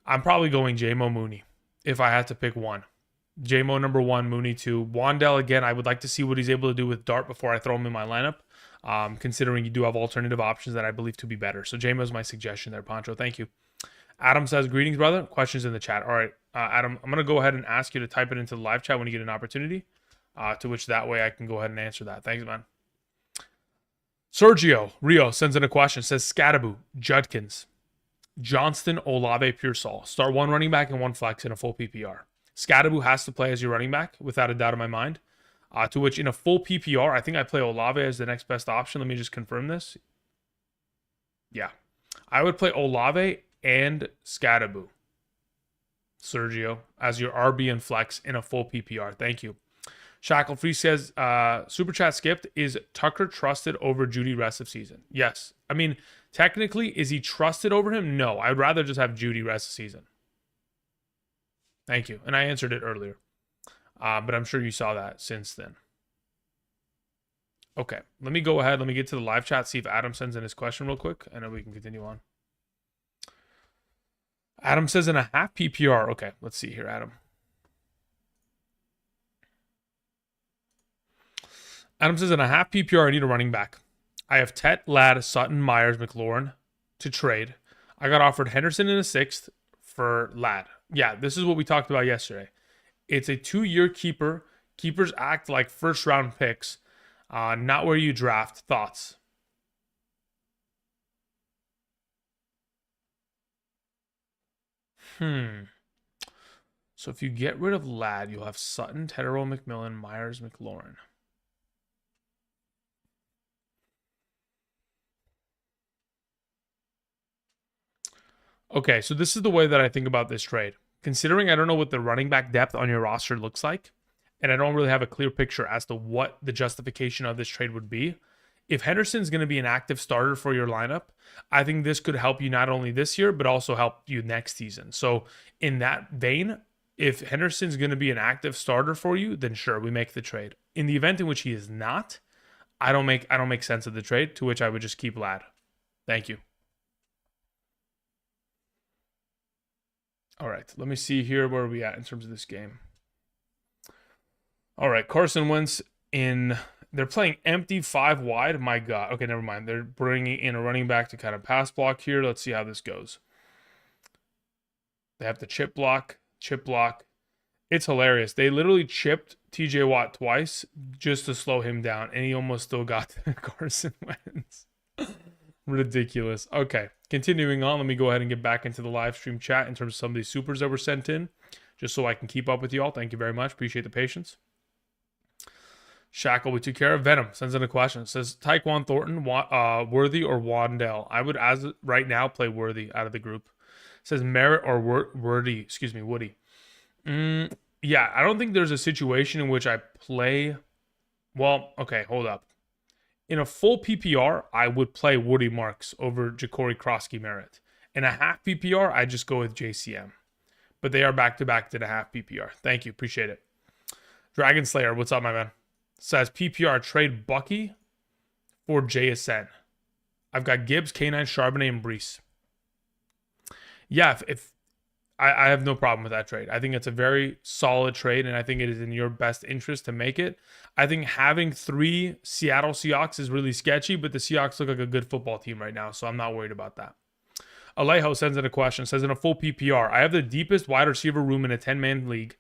I'm probably going JMO Mooney if I had to pick one. JMO number 1, Mooney 2. Wandell, again, I would like to see what he's able to do with Dart before I throw him in my lineup. Considering you do have alternative options that I believe to be better. So JMO is my suggestion there, Poncho. Thank you. Adam says, greetings, brother. Questions in the chat. All right, Adam, I'm going to go ahead and ask you to type it into the live chat when you get an opportunity, to which that way I can go ahead and answer that. Thanks, man. Sergio Rio sends in a question. Says, Scattaboo, Judkins, Johnston, Olave, Pearsall. Start one running back and one flex in a full PPR. Scattaboo has to play as your running back, without a doubt in my mind. To which in a full PPR, I think I play Olave as the next best option. Let me just confirm this. Yeah. I would play Olave and Scattaboo, Sergio, as your RB and flex in a full PPR. Thank you. Shackle Free says, Super Chat skipped. Is Tucker trusted over Judy rest of season? Yes. I mean, technically, is he trusted over him? No. I'd rather just have Judy rest of season. Thank you. And I answered it earlier. But I'm sure you saw that since then. Okay, let me go ahead. Let me get to the live chat, see if Adam sends in his question real quick, and then we can continue on. Adam says in a half PPR. Okay, let's see here, Adam. Adam says in a half PPR, I need a running back. I have Tet, Ladd, Sutton, Myers, McLaurin to trade. I got offered Henderson in a 6th for Ladd. Yeah, this is what we talked about yesterday. It's a 2-year keeper. Keepers act like first-round picks, not where you draft. Thoughts? So if you get rid of Ladd, you'll have Sutton, Tetterow, McMillan, Myers, McLaurin. Okay, so this is the way that I think about this trade. Considering I don't know what the running back depth on your roster looks like, and I don't really have a clear picture as to what the justification of this trade would be, if Henderson's going to be an active starter for your lineup, I think this could help you not only this year, but also help you next season. So in that vein, if Henderson's going to be an active starter for you, then sure, we make the trade. In the event in which he is not, I don't make sense of the trade, to which I would just keep Ladd. Thank you. All right, let me see here where are we at in terms of this game. All right, Carson Wentz they're playing empty 5 wide. My God. Okay, never mind. They're bringing in a running back to kind of pass block here. Let's see how this goes. They have the chip block. It's hilarious. They literally chipped TJ Watt twice just to slow him down, and he almost still got Carson Wentz. Ridiculous. Okay, continuing on, let me go ahead and get back into the live stream chat in terms of some of these supers that were sent in, just so I can keep up with you all. Thank you very much. Appreciate the patience. Shackle, we took care of. Venom sends in a question. It says, Tyquan Thornton, Worthy or Wandell? I would, as right now, play Worthy out of the group. It says Merritt or Woody. Yeah, I don't think there's a situation in which I play... Well, okay, hold up. In a full PPR, I would play Woody Marks over Ja'Cory Krosky Merritt. In a half PPR, I just go with JCM. But they are back-to-back to the half PPR. Thank you. Appreciate it. Dragon Slayer, what's up, my man? Says PPR trade Bucky for JSN. I've got Gibbs, K9, Charbonnet, and Brees. Yeah, if I have no problem with that trade. I think it's a very solid trade, and I think it is in your best interest to make it. I think having 3 Seattle Seahawks is really sketchy, but the Seahawks look like a good football team right now, so I'm not worried about that. Alejo sends in a question. Says, in a full PPR, I have the deepest wide receiver room in a 10-man league.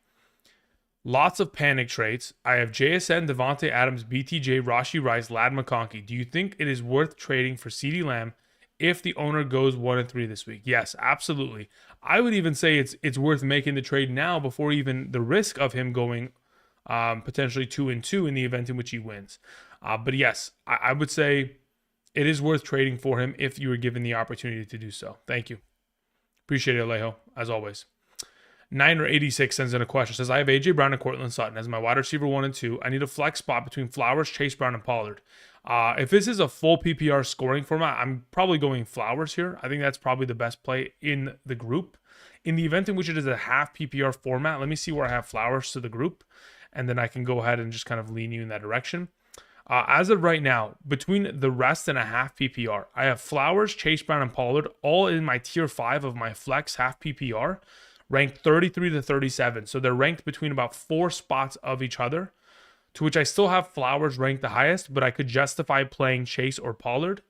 Lots of panic trades. I have JSN, Devontae Adams, BTJ, Rashee Rice, Ladd McConkey. Do you think it is worth trading for CeeDee Lamb if the owner goes 1-3 this week? Yes, absolutely. I would even say it's worth making the trade now before even the risk of him going potentially 2-2 in the event in which he wins. But yes, I would say it is worth trading for him if you were given the opportunity to do so. Thank you. Appreciate it, Alejo, as always. 986 sends in a question. Says, I have A.J. Brown and Cortland Sutton as my wide receiver 1 and 2. I need a flex spot between Flowers, Chase Brown, and Pollard. If this is a full PPR scoring format, I'm probably going Flowers here. I think that's probably the best play in the group. In the event in which it is a half PPR format, let me see where I have Flowers to the group, and then I can go ahead and just kind of lean you in that direction. As of right now, between the rest and a half PPR, I have Flowers, Chase Brown, and Pollard all in my tier 5 of my flex half PPR. Ranked 33 to 37. So they're ranked between about 4 spots of each other, to which I still have Flowers ranked the highest, but I could justify playing Chase or Pollard.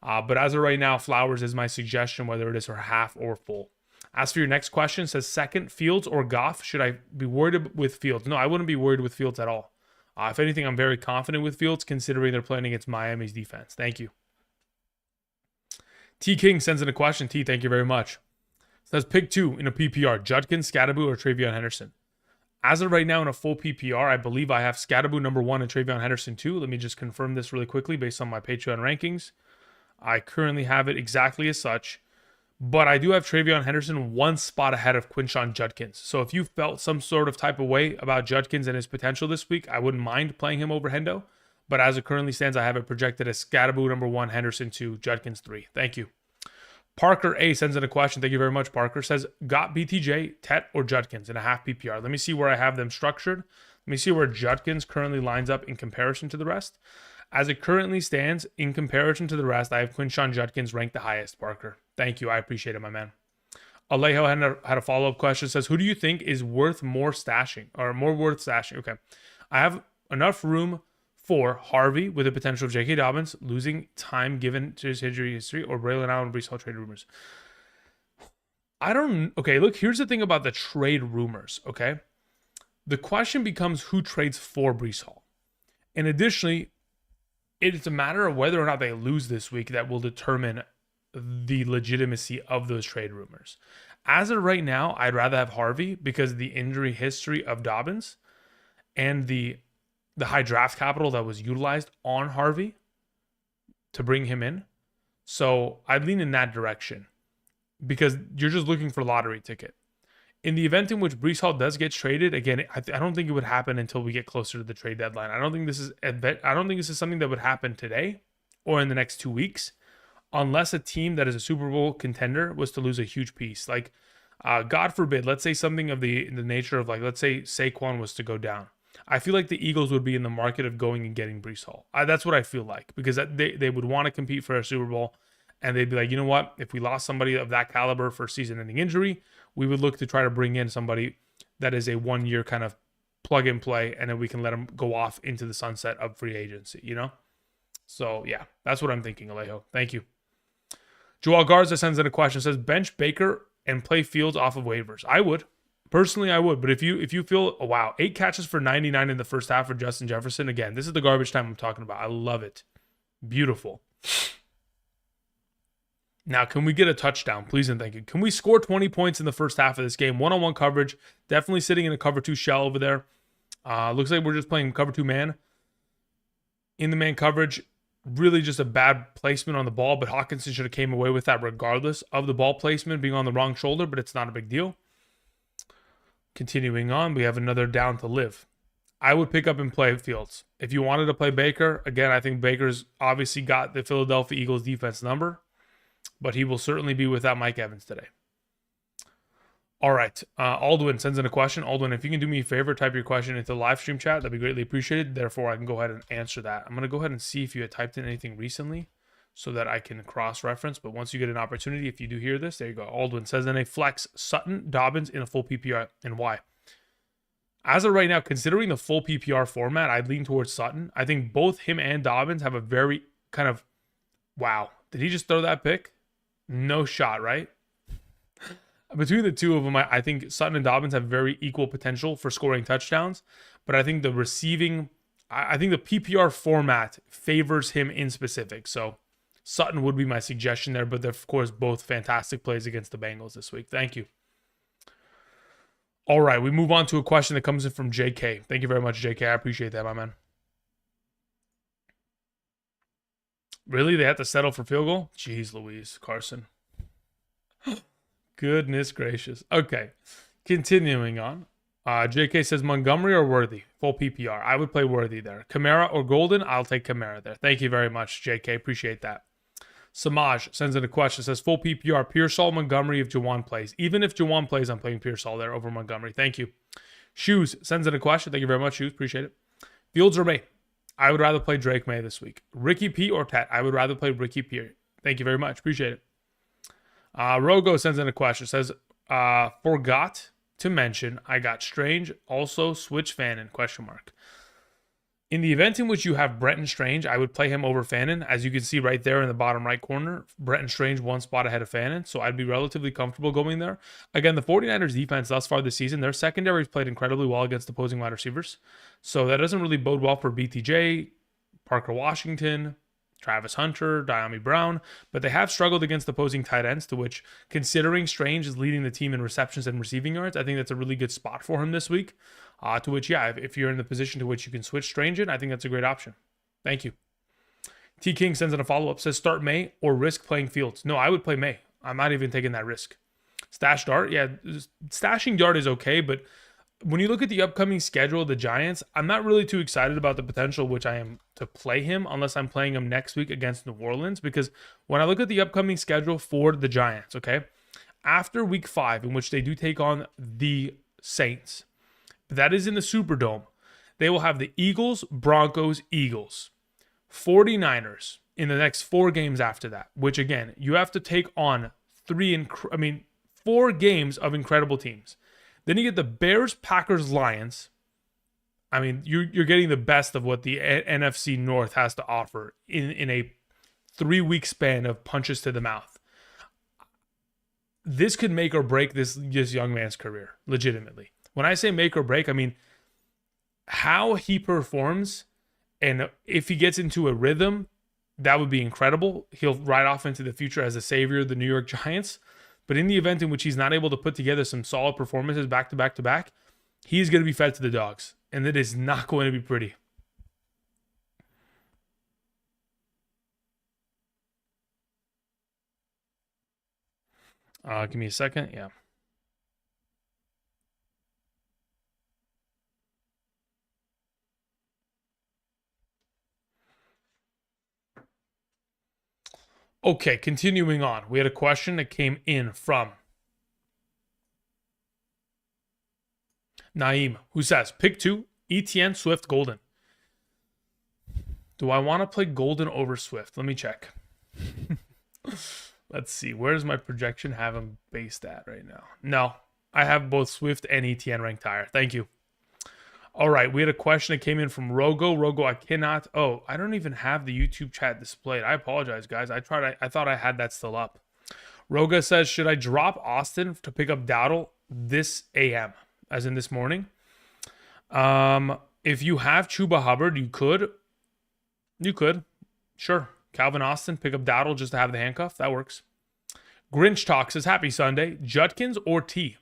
But as of right now, Flowers is my suggestion, whether it is for half or full. As for your next question, it says second, Fields or Goff? Should I be worried with Fields? No, I wouldn't be worried with Fields at all. If anything, I'm very confident with Fields, considering they're playing against Miami's defense. Thank you. T. King sends in a question. T, thank you very much. Says pick 2 in a PPR, Judkins, Scatterboo, or Travion Henderson. As of right now in a full PPR, I believe I have Scatterboo number 1 and Travion Henderson 2. Let me just confirm this really quickly based on my Patreon rankings. I currently have it exactly as such, but I do have Travion Henderson 1 spot ahead of Quinshon Judkins. So if you felt some sort of type of way about Judkins and his potential this week, I wouldn't mind playing him over Hendo. But as it currently stands, I have it projected as Scatterboo number 1, Henderson 2, Judkins 3. Thank you. Parker A sends in a question. Thank you very much, Parker. Says, got BTJ, Tet, or Judkins in a half PPR? Let me see where I have them structured. Let me see where Judkins currently lines up in comparison to the rest. As it currently stands, in comparison to the rest, I have Quinshon Judkins ranked the highest, Parker. Thank you. I appreciate it, my man. Alejo had a follow-up question. Says, who do you think is worth more stashing? Or more worth stashing? Okay. I have enough room for Harvey with the potential of J.K. Dobbins losing time given to his injury history, or Braylon Allen and Brees Hall trade rumors. Okay, look, here's the thing about the trade rumors, okay? The question becomes who trades for Brees Hall. And additionally, it's a matter of whether or not they lose this week that will determine the legitimacy of those trade rumors. As of right now, I'd rather have Harvey because of the injury history of Dobbins and the high draft capital that was utilized on Harvey to bring him in. So I'd lean in that direction because you're just looking for a lottery ticket. In the event in which Breece Hall does get traded, again, I don't think it would happen until we get closer to the trade deadline. I don't think this is something that would happen today or in the next 2 weeks, unless a team that is a Super Bowl contender was to lose a huge piece. Like, God forbid, let's say something of the nature of, like, let's say Saquon was to go down. I feel like the Eagles would be in the market of going and getting Breece Hall. That's what I feel like, because they would want to compete for a Super Bowl, and they'd be like, you know what? If we lost somebody of that caliber for season-ending injury, we would look to try to bring in somebody that is a one-year kind of plug and play, and then we can let them go off into the sunset of free agency, you know? So, yeah, that's what I'm thinking, Alejo. Thank you. Joel Garza sends in a question. Says, bench Baker and play Fields off of waivers. I would. Personally, I would. But if you feel, oh, wow, 8 catches for 99 in the first half for Justin Jefferson. Again, this is the garbage time I'm talking about. I love it. Beautiful. Now, can we get a touchdown? Please and thank you. Can we score 20 points in the first half of this game? One-on-one coverage. Definitely sitting in a cover 2 shell over there. Looks like we're just playing cover 2 man. In the man coverage, really just a bad placement on the ball, but Hawkinson should have came away with that regardless of the ball placement being on the wrong shoulder, but it's not a big deal. Continuing on, we have another down to live. I would pick up and play Fields. If you wanted to play Baker, again, I think Baker's obviously got the Philadelphia Eagles defense number, but he will certainly be without Mike Evans today. All right. Aldwin sends in a question. Aldwin, if you can do me a favor, type your question into the live stream chat. That'd be greatly appreciated. Therefore, I can go ahead and answer that. I'm going to go ahead and see if you had typed in anything recently so that I can cross-reference. But once you get an opportunity, if you do hear this, there you go. Aldwin says in a flex, Sutton, Dobbins in a full PPR, and why? As of right now, considering the full PPR format, I'd lean towards Sutton. I think both him and Dobbins have a very kind of, wow, did he just throw that pick? No shot, right? Between the two of them, I think Sutton and Dobbins have very equal potential for scoring touchdowns. But I think the receiving, I think the PPR format favors him in specific. So Sutton would be my suggestion there. But they're, of course, both fantastic plays against the Bengals this week. Thank you. All right, we move on to a question that comes in from JK. Thank you very much, JK. I appreciate that, my man. Really? They have to settle for field goal? Jeez Louise, Carson. Goodness gracious. Okay, continuing on. JK says Montgomery or Worthy? Full PPR. I would play Worthy there. Kamara or Golden? I'll take Kamara there. Thank you very much, JK. Appreciate that. Samaj sends in a question. Says full PPR. Pearsall, Montgomery if Jawan plays. Even if Jawan plays, I'm playing Pearsall there over Montgomery. Thank you. Shoes sends in a question. Thank you very much, Shoes. Appreciate it. Fields or May? I would rather play Drake May this week. Ricky P or Tet? I would rather play Ricky P. Thank you very much. Appreciate it. Rogo sends in a question. Says, forgot to mention I got Strange, also switch Fannin, question mark. In the event in which you have Brenton Strange, I would play him over Fannin. As you can see right there in the bottom right corner, Brenton Strange one spot ahead of Fannin, so I'd be relatively comfortable going there. Again, the 49ers defense thus far this season, their secondary has played incredibly well against opposing wide receivers, so that doesn't really bode well for BTJ, Parker Washington, Travis Hunter, Diami Brown, but they have struggled against opposing tight ends, to which, considering Strange is leading the team in receptions and receiving yards, I think that's a really good spot for him this week. To which, yeah, if you're in the position to which you can switch Strange in, I think that's a great option. Thank you. T. King sends in a follow-up, says start May or risk playing Fields. No, I would play May. I'm not even taking that risk. Stash Dart, yeah, stashing Dart is okay, but when you look at the upcoming schedule of the Giants, I'm not really too excited about the potential which I am to play him unless I'm playing him next week against New Orleans, because when I look at the upcoming schedule for the Giants, okay, after week 5, in which they do take on the Saints, that is in the Superdome, they will have the Eagles, Broncos, Eagles, 49ers in the next 4 games after that, which again, you have to take on 4 games of incredible teams. Then you get the Bears, Packers, Lions. I mean, you're getting the best of what the NFC North has to offer in a 3-week span of punches to the mouth. This could make or break this young man's career, legitimately. When I say make or break, I mean how he performs, and if he gets into a rhythm, that would be incredible. He'll ride off into the future as a savior of the New York Giants. But in the event in which he's not able to put together some solid performances back to back to back, he's going to be fed to the dogs. And it is not going to be pretty. Give me a second. Yeah. Okay, continuing on. We had a question that came in from Naeem, who says, pick 2, ETN, Swift, Golden. Do I want to play Golden over Swift? Let me check. Let's see. Where does my projection have him based at right now? No, I have both Swift and ETN ranked higher. Thank you. All right, we had a question that came in from Rogo. Rogo, I cannot. Oh, I don't even have the YouTube chat displayed. I apologize, guys. I thought I had that still up. Roga says, should I drop Austin to pick up Dowdle this AM, as in this morning? If you have Chuba Hubbard, you could. You could. Sure. Calvin Austin, pick up Dowdle just to have the handcuff. That works. Grinch Talk says, happy Sunday. Judkins or T?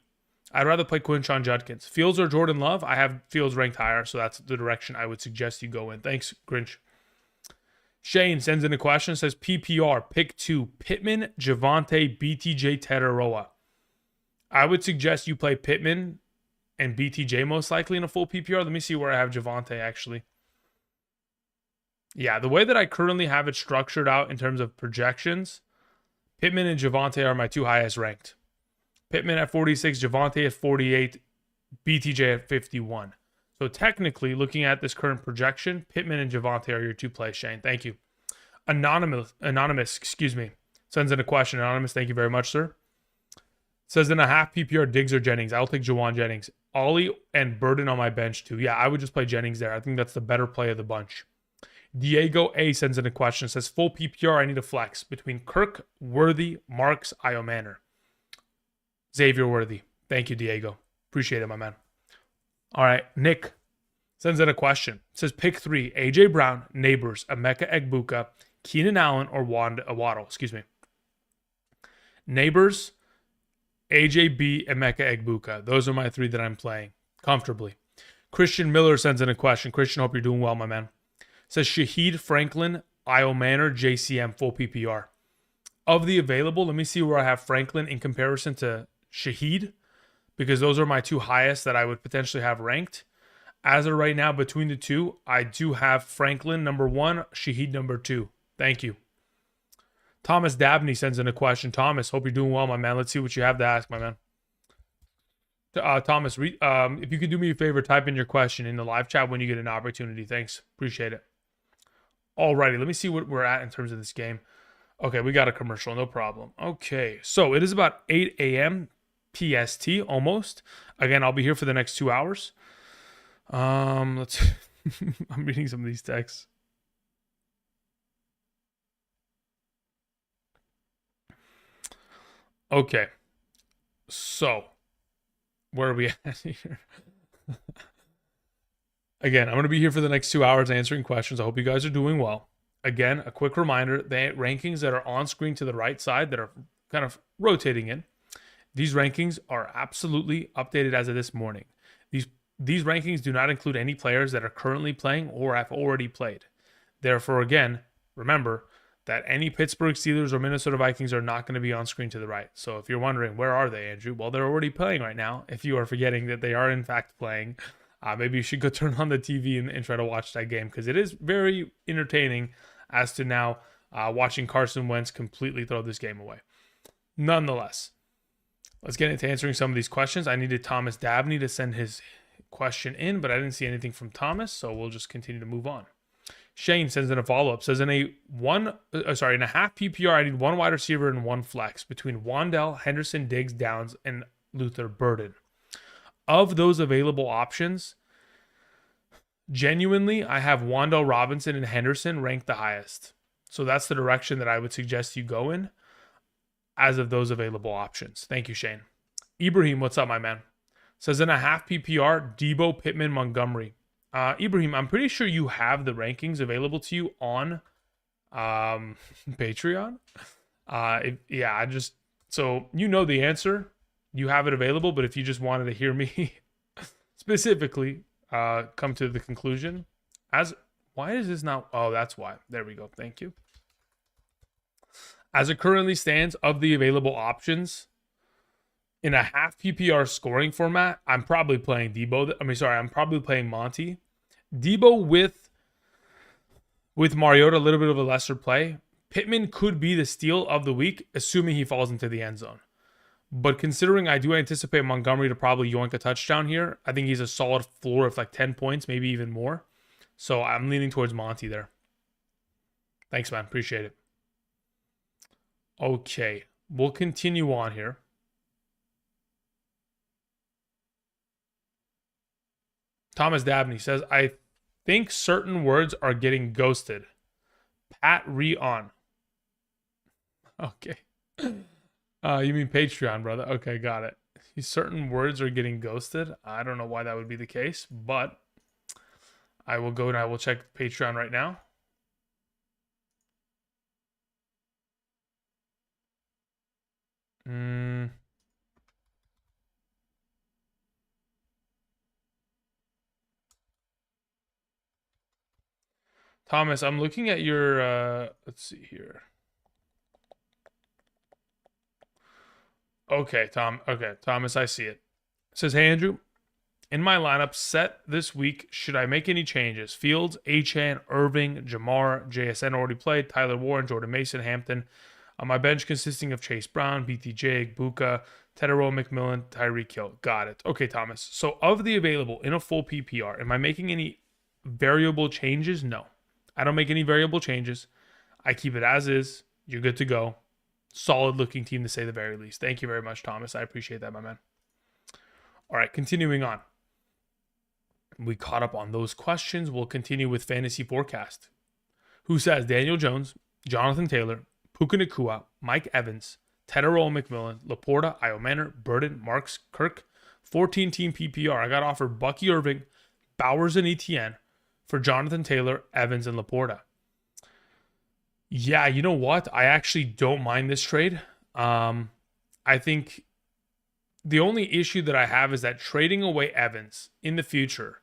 I'd rather play Quinshon Judkins. Fields or Jordan Love? I have Fields ranked higher, so that's the direction I would suggest you go in. Thanks, Grinch. Shane sends in a question, says PPR, pick 2, Pittman, Javonte, BTJ, Tetaroa. I would suggest you play Pittman and BTJ most likely in a full PPR. Let me see where I have Javonte actually. Yeah, the way that I currently have it structured out in terms of projections, Pittman and Javonte are my 2 highest ranked. Pittman at 46, Javonte at 48, BTJ at 51. So technically, looking at this current projection, Pittman and Javonte are your 2 plays, Shane. Thank you. Anonymous, sends in a question. Anonymous, thank you very much, sir. Says in a half PPR, Diggs or Jennings. I'll take Jawan Jennings. Ollie and Burden on my bench too. Yeah, I would just play Jennings there. I think that's the better play of the bunch. Diego A sends in a question. Says full PPR, I need a flex between Kirk, Worthy, Marks, Io Manor. Xavier Worthy. Thank you, Diego. Appreciate it, my man. All right, Nick sends in a question. Says pick 3, AJ Brown, Neighbors, Emeka Egbuka, Keenan Allen, or Waddle. Neighbors, AJB, Emeka Egbuka. Those are my 3 that I'm playing comfortably. Christian Miller sends in a question. Christian, hope you're doing well, my man. Says Shaheed Franklin, Io Manor, JCM, full PPR. Of the available, let me see where I have Franklin in comparison to Shaheed, because those are my 2 highest that I would potentially have ranked. As of right now, between the 2, I do have Franklin number 1, Shaheed number 2. Thank you. Thomas Dabney sends in a question. Thomas, hope you're doing well, my man. Let's see what you have to ask, my man. Thomas, if you could do me a favor, type in your question in the live chat when you get an opportunity. Thanks. Appreciate it. Alrighty, let me see what we're at in terms of this game. Okay, we got a commercial, no problem. Okay, so it is about 8 a.m. PST, almost. Again, I'll be here for the next 2 hours. Let's. I'm reading some of these texts. Okay, so where are we at here? Again, I'm going to be here for the next 2 hours answering questions. I hope you guys are doing well. Again, a quick reminder, the rankings that are on screen to the right side that are kind of rotating in, these rankings are absolutely updated as of this morning. These rankings do not include any players that are currently playing or have already played. Therefore, again, remember that any Pittsburgh Steelers or Minnesota Vikings are not going to be on screen to the right. So if you're wondering, where are they, Andrew? Well, they're already playing right now. If you are forgetting that they are in fact playing, maybe you should go turn on the TV and try to watch that game, because it is very entertaining as to now watching Carson Wentz completely throw this game away. Nonetheless, let's get into answering some of these questions. I needed Thomas Dabney to send his question in, but I didn't see anything from Thomas, so we'll just continue to move on. Shane sends in a follow-up. Says in a half PPR, I need 1 wide receiver and 1 flex between Wandell, Henderson, Diggs, Downs, and Luther Burden. Of those available options, genuinely, I have Wandell Robinson and Henderson ranked the highest. So that's the direction that I would suggest you go in as of those available options. Thank you, Shane. Ibrahim, what's up, my man? Says in a half PPR, Debo, Pittman, Montgomery. Ibrahim, I'm pretty sure you have the rankings available to you on Patreon. I just So you know the answer. You have it available, but if you just wanted to hear me specifically come to the conclusion, as why is this not? Oh, that's why. There we go. Thank you. As it currently stands, of the available options in a half PPR scoring format, I'm probably playing Debo. I'm probably playing Monty. Debo with Mariota, a little bit of a lesser play. Pittman could be the steal of the week, assuming he falls into the end zone. But considering I do anticipate Montgomery to probably yoink a touchdown here, I think he's a solid floor of like 10 points, maybe even more. So I'm leaning towards Monty there. Thanks, man. Appreciate it. Okay, we'll continue on here. Thomas Dabney says, I think certain words are getting ghosted. Pat Re-on. Okay. You mean Patreon, brother? Okay, got it. Certain words are getting ghosted. I don't know why that would be the case, but I will go and I will check Patreon right now. Thomas, I'm looking at your, let's see here. Okay, Thomas, I see it. It says, hey, Andrew, in my lineup set this week, should I make any changes? Fields, Achane, Irving, Jamar, JSN already played, Tyler Warren, Jordan Mason, Hampton. On my bench consisting of Chase Brown, BTJ, Buka, Tedero, McMillan, Tyreek Hill. Got it. Okay, Thomas. So of the available in a full PPR, am I making any variable changes? No. I don't make any variable changes. I keep it as is. You're good to go. Solid looking team to say the very least. Thank you very much, Thomas. I appreciate that, my man. All right, continuing on. We caught up on those questions. We'll continue with Fantasy Forecast. Who says Daniel Jones, Jonathan Taylor, Puka Nacua, Mike Evans, Tedero McMillan, Laporta, Iomanner, Burden, Marks, Kirk, 14-team PPR. I got offered Bucky Irving, Bowers, and ETN for Jonathan Taylor, Evans, and Laporta. Yeah, you know what? I actually don't mind this trade. I think the only issue that I have is that trading away Evans in the future,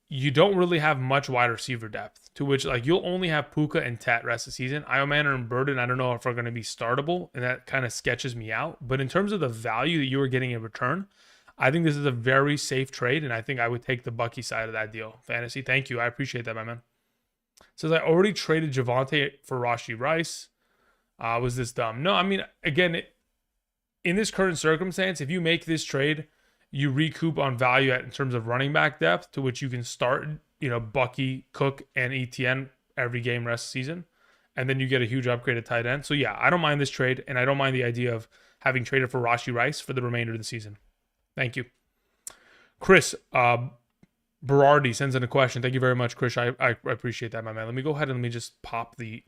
you don't really have much wide receiver depth, to which like you'll only have Puka and Tat rest of the season. Iomanner and Burden, I don't know if are going to be startable, and that kind of sketches me out. But in terms of the value that you are getting in return, I think this is a very safe trade, and I think I would take the Bucky side of that deal. Fantasy, thank you. I appreciate that, my man. Says I already traded Javonte for Rashee Rice. Was this dumb? No, I mean, again, in this current circumstance, if you make this trade, you recoup on value in terms of running back depth, to which you can start, Bucky, Cook, and ETN every game rest of the season. And then you get a huge upgrade at tight end. So yeah, I don't mind this trade, and I don't mind the idea of having traded for Rashee Rice for the remainder of the season. Thank you. Chris, Berardi sends in a question. Thank you very much, Chris. I appreciate that, my man. Let me go ahead and let me just pop the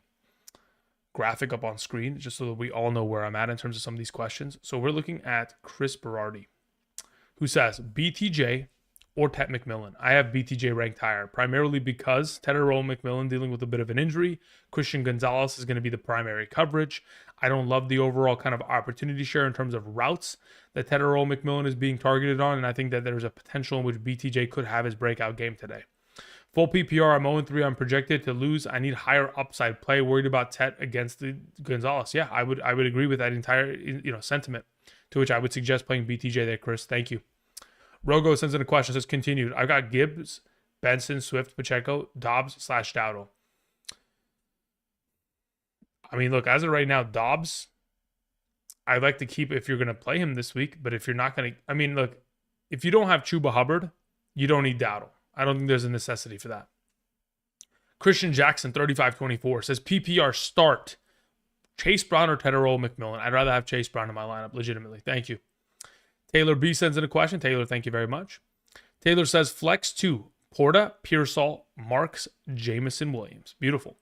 graphic up on screen just so that we all know where I'm at in terms of some of these questions. So we're looking at Chris Berardi, who says BTJ or Ted McMillan. I have BTJ ranked higher, primarily because Tedero McMillan dealing with a bit of an injury. Christian Gonzalez is going to be the primary coverage. I don't love the overall kind of opportunity share in terms of routes that Tedero McMillan is being targeted on, and I think that there's a potential in which BTJ could have his breakout game today. Full PPR, I'm 0-3. I'm projected to lose. I need higher upside play. Worried about Tet against the Gonzalez. Yeah, I would agree with that entire sentiment, to which I would suggest playing BTJ there, Chris. Thank you. Rogo sends in a question, says continued. I've got Gibbs, Benson, Swift, Pacheco, Dobbs/Dowdle. I mean, look, as of right now, Dobbs, I'd like to keep if you're going to play him this week. But if you're not going to, I mean, look, if you don't have Chuba Hubbard, you don't need Dowdle. I don't think there's a necessity for that. Christian Jackson, 35-24, says PPR start Chase Brown or Tedero McMillan. I'd rather have Chase Brown in my lineup, legitimately. Thank you. Taylor B sends in a question. Taylor, thank you very much. Taylor says flex 2, Porta, Pearsall, Marks, Jamison Williams. Beautiful.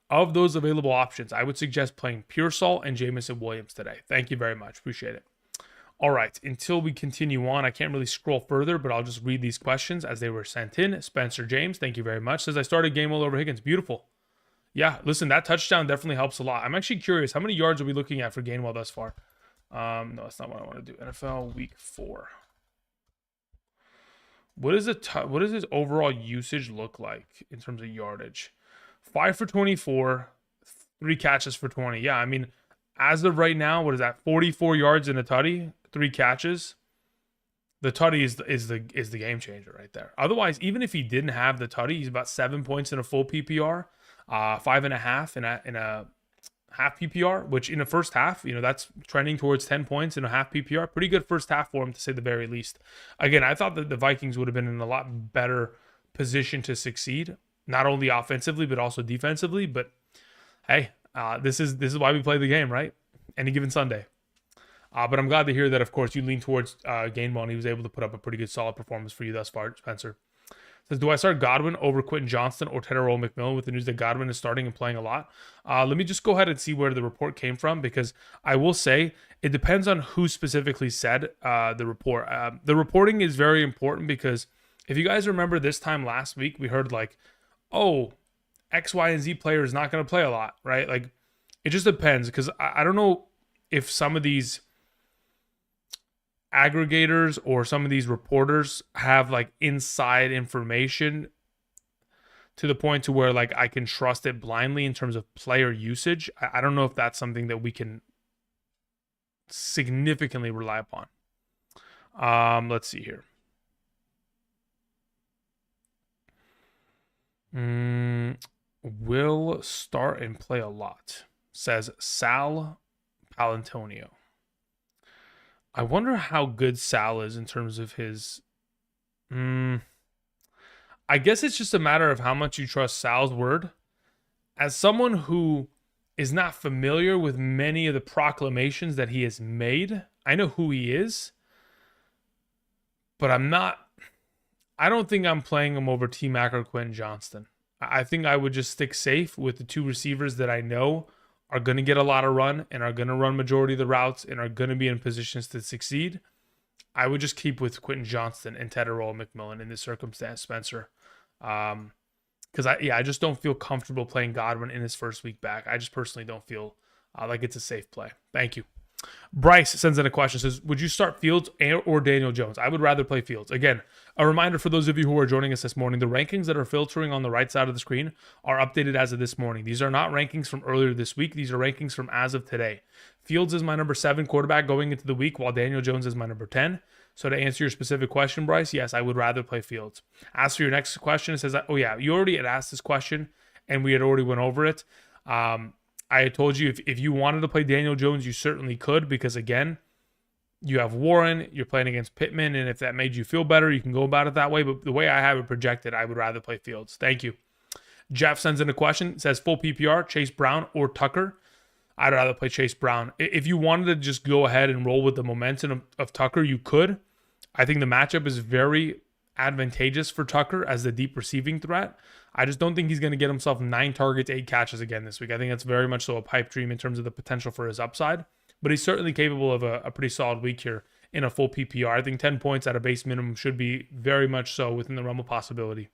Of those available options, I would suggest playing Pearsall and Jamison Williams today. Thank you very much. Appreciate it. All right. Until we continue on, I can't really scroll further, but I'll just read these questions as they were sent in. Spencer James, thank you very much. Says, I started Gainwell over Higgins. Beautiful. Yeah, listen, that touchdown definitely helps a lot. I'm actually curious. How many yards are we looking at for Gainwell thus far? No, that's not what I want to do. NFL Week 4. What does his overall usage look like in terms of yardage? 5 for 24, 3 catches for 20. Yeah, I mean, as of right now, what is that? 44 yards and a tutty, 3 catches. The tutty is the game changer right there. Otherwise, even if he didn't have the tutty, he's about 7 points in a full PPR, 5.5 in a half PPR, which in the first half, that's trending towards 10 points in a half PPR. Pretty good first half for him, to say the very least. Again, I thought that the Vikings would have been in a lot better position to succeed, not only offensively but also defensively. But hey, this is why we play the game, right? Any given Sunday. But I'm glad to hear that, of course, you lean towards Gainwell, and he was able to put up a pretty good, solid performance for you thus far, Spencer. Says, do I start Godwin over Quentin Johnston or Tedder McMillan with the news that Godwin is starting and playing a lot? Let me just go ahead and see where the report came from, because I will say it depends on who specifically said the report. The reporting is very important, because if you guys remember this time last week, we heard like, oh, X, Y, and Z player is not going to play a lot, right? Like, it just depends, because I don't know if some of these aggregators or some of these reporters have like inside information to the point to where like I can trust it blindly in terms of player usage. I don't know if that's something that we can significantly rely upon. Let's see here. Will start and play a lot, says Sal Palantonio. I wonder how good Sal is in terms of his... I guess it's just a matter of how much you trust Sal's word. As someone who is not familiar with many of the proclamations that he has made, I know who he is, but I don't think I'm playing him over T-Mac or Quentin Johnston. I think I would just stick safe with the 2 receivers that I know are going to get a lot of run and are going to run majority of the routes and are going to be in positions to succeed. I would just keep with Quentin Johnston and Tedder McMillan in this circumstance, Spencer. Because I just don't feel comfortable playing Godwin in his first week back. I just personally don't feel like it's a safe play. Thank you. Bryce sends in a question, says, would you start Fields or Daniel Jones? I would rather play Fields. Again, a reminder for those of you who are joining us this morning, the rankings that are filtering on the right side of the screen are updated as of this morning. These are not rankings from earlier this week. These are rankings from as of today. Fields is my number 7 quarterback going into the week, while Daniel Jones is my number 10. So to answer your specific question, Bryce, yes, I would rather play Fields. As for your next question, it says, oh yeah, you already had asked this question and we had already went over it. I had told you if you wanted to play Daniel Jones, you certainly could, because again, you have Warren, you're playing against Pittman, and if that made you feel better, you can go about it that way. But the way I have it projected, I would rather play Fields. Thank you. Jeff sends in a question, says full PPR, Chase Brown or Tucker. I'd rather play Chase Brown. If you wanted to just go ahead and roll with the momentum of Tucker, you could. I think the matchup is very advantageous for Tucker as the deep receiving threat. I just don't think he's going to get himself 9 targets, 8 catches again this week. I think that's very much so a pipe dream in terms of the potential for his upside. But he's certainly capable of a pretty solid week here in a full PPR. I think 10 points at a base minimum should be very much so within the realm of possibility.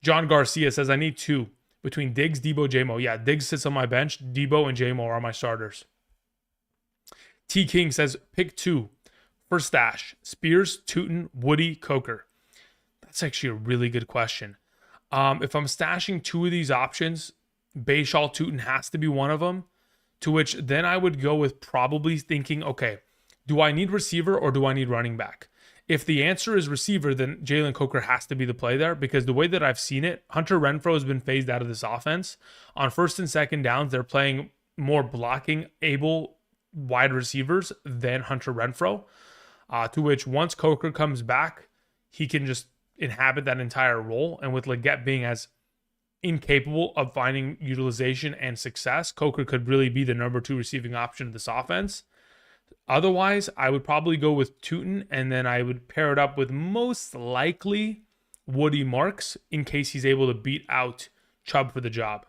John Garcia says, I need 2 between Diggs, Debo, J-Mo. Yeah, Diggs sits on my bench. Debo and J-Mo are my starters. T. King says, pick 2 for stash. Spears, Tootin, Woody, Coker. That's actually a really good question. If I'm stashing 2 of these options, Bayshall, Tootin has to be one of them, to which then I would go with probably thinking, okay, do I need receiver or do I need running back? If the answer is receiver, then Jalen Coker has to be the play there, because the way that I've seen it, Hunter Renfrow has been phased out of this offense. On first and second downs, they're playing more blocking able wide receivers than Hunter Renfrow, to which once Coker comes back, he can just inhabit that entire role. And with Leggett being as incapable of finding utilization and success, Coker could really be the number 2 receiving option of this offense. Otherwise, I would probably go with Tootin, and then I would pair it up with most likely Woody Marks in case he's able to beat out Chubb for the job.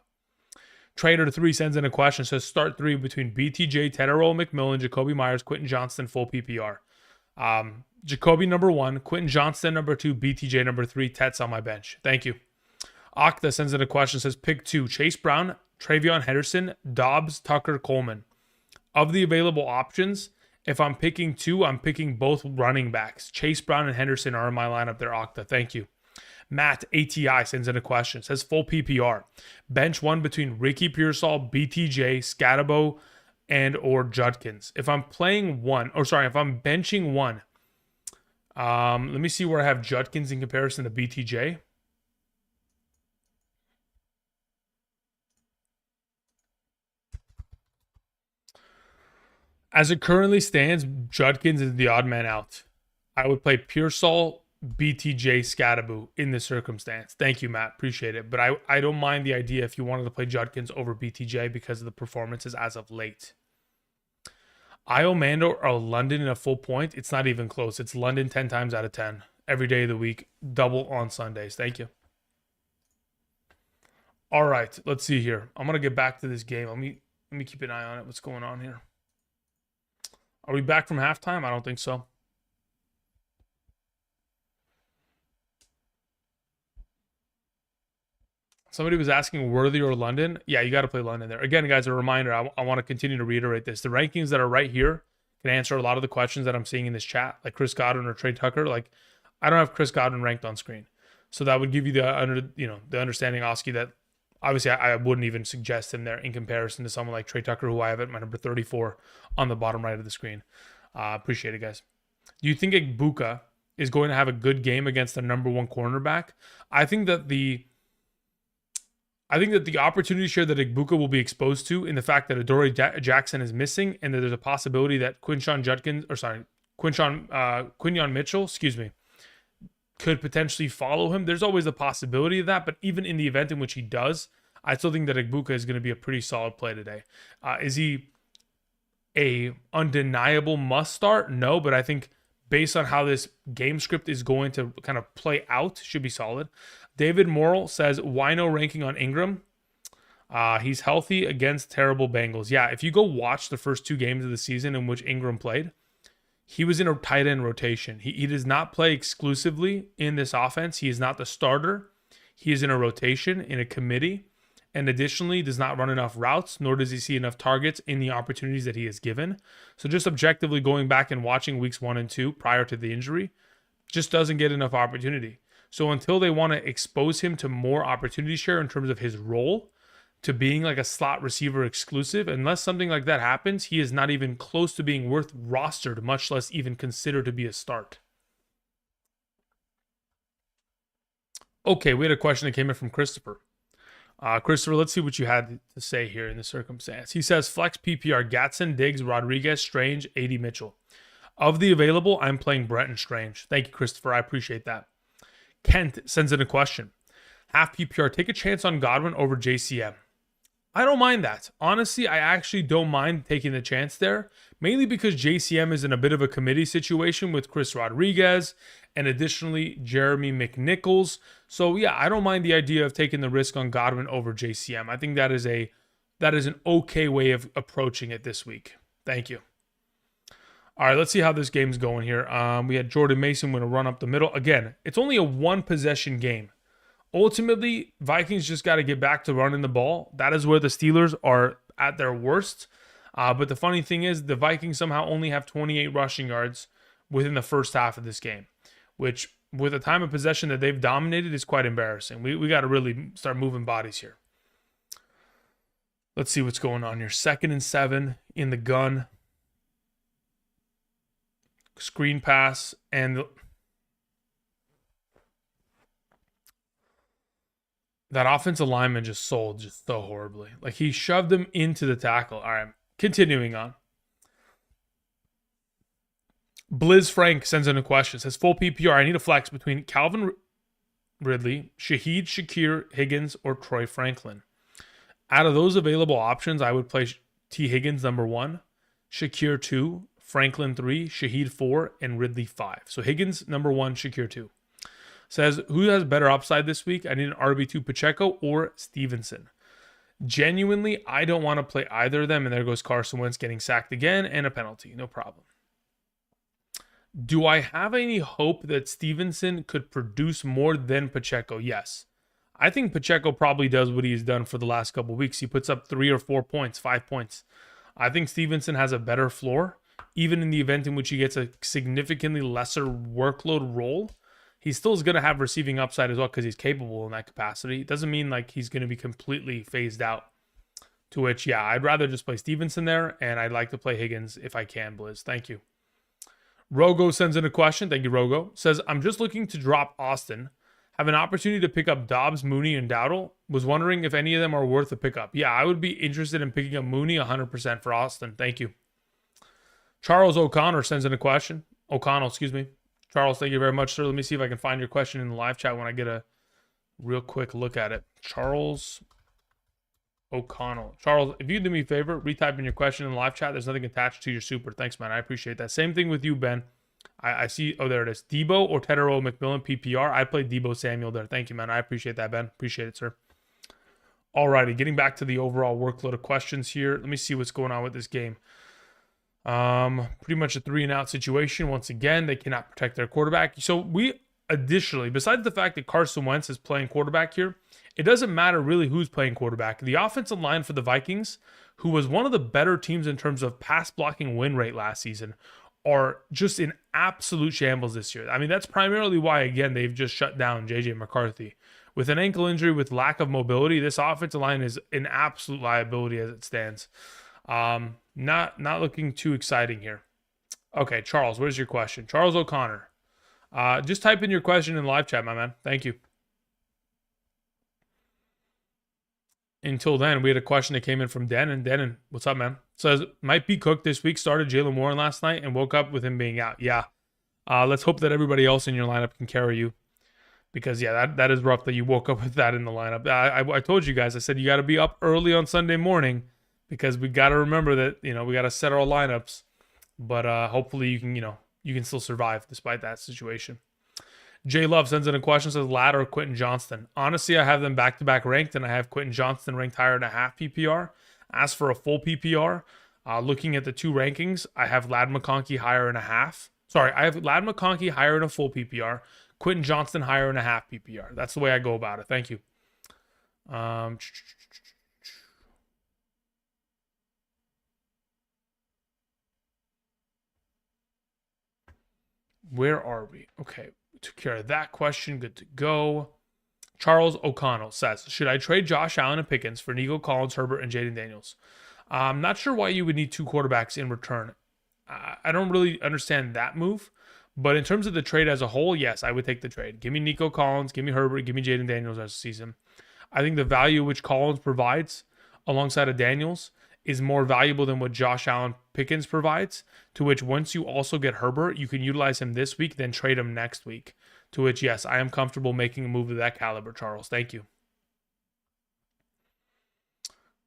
Trader 3 sends in a question, says start 3 between BTJ, Tedero, McMillan, Jacoby Myers, Quentin Johnston, full PPR. Jacoby number 1, Quentin Johnston number 2, BTJ number 3, Tets on my bench. Thank you. Okta sends in a question, says pick 2, Chase Brown, Travion Henderson, Dobbs, Tucker, Coleman. Of the available options, If I'm picking two, I'm picking both running backs. Chase Brown and Henderson are in my lineup there, Octa. Thank you. Matt ATI sends in a question. Says full PPR. Bench one between Ricky Pearsall, BTJ, Scatabo, and or Judkins. If I'm playing one, if I'm benching one, let me see where I have Judkins in comparison to BTJ. As it currently stands, Judkins is the odd man out. I would play Pearsall, BTJ, Scatabo in this circumstance. Thank you, Matt. Appreciate it. But I don't mind the idea if you wanted to play Judkins over BTJ because of the performances as of late. Mando or London in a full point. It's not even close. It's London 10 times out of 10. Every day of the week. Double on Sundays. Thank you. All right. Let's see here. I'm going to get back to this game. Let me keep an eye on it. What's going on here? Are we back from halftime? I don't think so. Somebody was asking Worthy or London. Yeah, you got to play London there. Again, guys, a reminder, I want to continue to reiterate this. The rankings that are right here can answer a lot of the questions that I'm seeing in this chat, like Chris Godwin or Trey Tucker. Like, I don't have Chris Godwin ranked on screen. So that would give you the understanding, Oski, that obviously I wouldn't even suggest him there in comparison to someone like Trey Tucker, who I have at my number 34 on the bottom right of the screen. Appreciate it, guys. Do you think Ibuka is going to have a good game against the number one cornerback? I think that the opportunity share that Ibuka will be exposed to in the fact that Adoree Jackson is missing and that there's a possibility that Quinyon Mitchell, could potentially follow him. There's always a possibility of that, but even in the event in which he does, I still think that Ibuka is going to be a pretty solid play today. Is he a undeniable must start? No, but I think based on how this game script is going to kind of play out, should be solid. David Morrill says, why no ranking on Ingram? He's healthy against terrible Bengals. Yeah, if you go watch the first two games of the season in which Ingram played, he was in a tight end rotation. He does not play exclusively in this offense. He is not the starter. He is in a rotation, in a committee, and additionally does not run enough routes, nor does he see enough targets in the opportunities that he is given. So just objectively going back and watching weeks 1 and 2 prior to the injury, just doesn't get enough opportunity. So until they want to expose him to more opportunity share in terms of his role, to being like a slot receiver exclusive, unless something like that happens, he is not even close to being worth rostered, much less even considered to be a start. Okay, we had a question that came in from Christopher. Christopher, let's see what you had to say here in this circumstance. He says, flex PPR, Gatson, Diggs, Rodriguez, Strange, AD Mitchell. Of the available, I'm playing Brent and Strange. Thank you, Christopher. I appreciate that. Kent sends in a question. Half PPR, take a chance on Godwin over JCM. I don't mind that. Honestly, I actually don't mind taking the chance there, mainly because JCM is in a bit of a committee situation with Chris Rodriguez and additionally Jeremy McNichols. So yeah, I don't mind the idea of taking the risk on Godwin over JCM. I think that is an okay way of approaching it this week. Thank you. All right, let's see how this game's going here. We had Jordan Mason win a run up the middle. Again, it's only a one possession game. Ultimately, Vikings just got to get back to running the ball. That is where the Steelers are at their worst. But the funny thing is, the Vikings somehow only have 28 rushing yards within the first half of this game, which with the time of possession that they've dominated is quite embarrassing. We got to really start moving bodies here. Let's see what's going on here. 2nd and 7 in the gun. Screen pass and that offensive lineman just sold just so horribly. Like he shoved him into the tackle. All right, continuing on. Blizz Frank sends in a question. Says full PPR. I need a flex between Calvin Ridley, Shaheed Shakir Higgins, or Troy Franklin. Out of those available options, I would play T. Higgins number 1, Shakir 2, Franklin 3, Shaheed 4, and Ridley 5. So Higgins number 1, Shakir 2. Says, who has better upside this week? I need an RB2 Pacheco or Stevenson. Genuinely, I don't want to play either of them. And there goes Carson Wentz getting sacked again and a penalty. No problem. Do I have any hope that Stevenson could produce more than Pacheco? Yes. I think Pacheco probably does what he's done for the last couple of weeks. He puts up 3 or 4 points, 5 points. I think Stevenson has a better floor even in the event in which he gets a significantly lesser workload role, he still is going to have receiving upside as well because he's capable in that capacity. It doesn't mean like he's going to be completely phased out. To which, yeah, I'd rather just play Stevenson there, and I'd like to play Higgins if I can, Blizz. Thank you. Rogo sends in a question. Thank you, Rogo. Says, I'm just looking to drop Austin. Have an opportunity to pick up Dobbs, Mooney, and Dowdle. Was wondering if any of them are worth a pickup. Yeah, I would be interested in picking up Mooney 100% for Austin. Thank you. Charles O'Connor sends in a question. O'Connell, excuse me. Charles, thank you very much, sir. Let me see if I can find your question in the live chat when I get a real quick look at it. Charles O'Connell. Charles, if you do me a favor, retype in your question in the live chat. There's nothing attached to your super. Thanks, man. I appreciate that. Same thing with you, Ben. I see. Oh, there it is. Debo or Tedero McMillan PPR. I played Debo Samuel there. Thank you, man. I appreciate that, Ben. Appreciate it, sir. Alrighty, getting back to the overall workload of questions here. Let me see what's going on with this game. Pretty much a 3-and-out situation. Once again, they cannot protect their quarterback. So we additionally, besides the fact that Carson Wentz is playing quarterback here, it doesn't matter really who's playing quarterback. The offensive line for the Vikings, who was one of the better teams in terms of pass blocking win rate last season, are just in absolute shambles this year. I mean, that's primarily why, again, they've just shut down J.J. McCarthy. With an ankle injury, with lack of mobility, this offensive line is an absolute liability as it stands. Not looking too exciting here. Okay, Charles, where's your question? Charles O'Connor. Just type in your question in the live chat, my man. Thank you. Until then, we had a question that came in from Denon. Denon, what's up, man? Says, might be cooked this week. Started Jaylen Warren last night and woke up with him being out. Yeah. Let's hope that everybody else in your lineup can carry you. Because, yeah, that is rough that you woke up with that in the lineup. I told you guys, I said you got to be up early on Sunday morning because we got to remember that, we got to set our lineups. But hopefully you can still survive despite that situation. Jay Love sends in a question, says Ladd or Quentin Johnston. Honestly, I have them back-to-back ranked, and I have Quentin Johnston ranked higher than a half PPR. As for a full PPR, looking at the two rankings, I have Ladd McConkey higher than a half. Sorry, I have Ladd McConkey higher than a full PPR. Quentin Johnston higher than a half PPR. That's the way I go about it. Thank you. Where are we? Okay. Took care of that question. Good to go. Charles O'Connell says, should I trade Josh Allen and Pickens for Nico Collins, Herbert, and Jaden Daniels? I'm not sure why you would need two quarterbacks in return. I don't really understand that move. But in terms of the trade as a whole, yes, I would take the trade. Give me Nico Collins, give me Herbert, give me Jaden Daniels as a season. I think the value which Collins provides alongside of Daniels is more valuable than what Josh Allen Pickens provides, to which once you also get Herbert, you can utilize him this week, then trade him next week. To which, yes, I am comfortable making a move of that caliber, Charles. Thank you.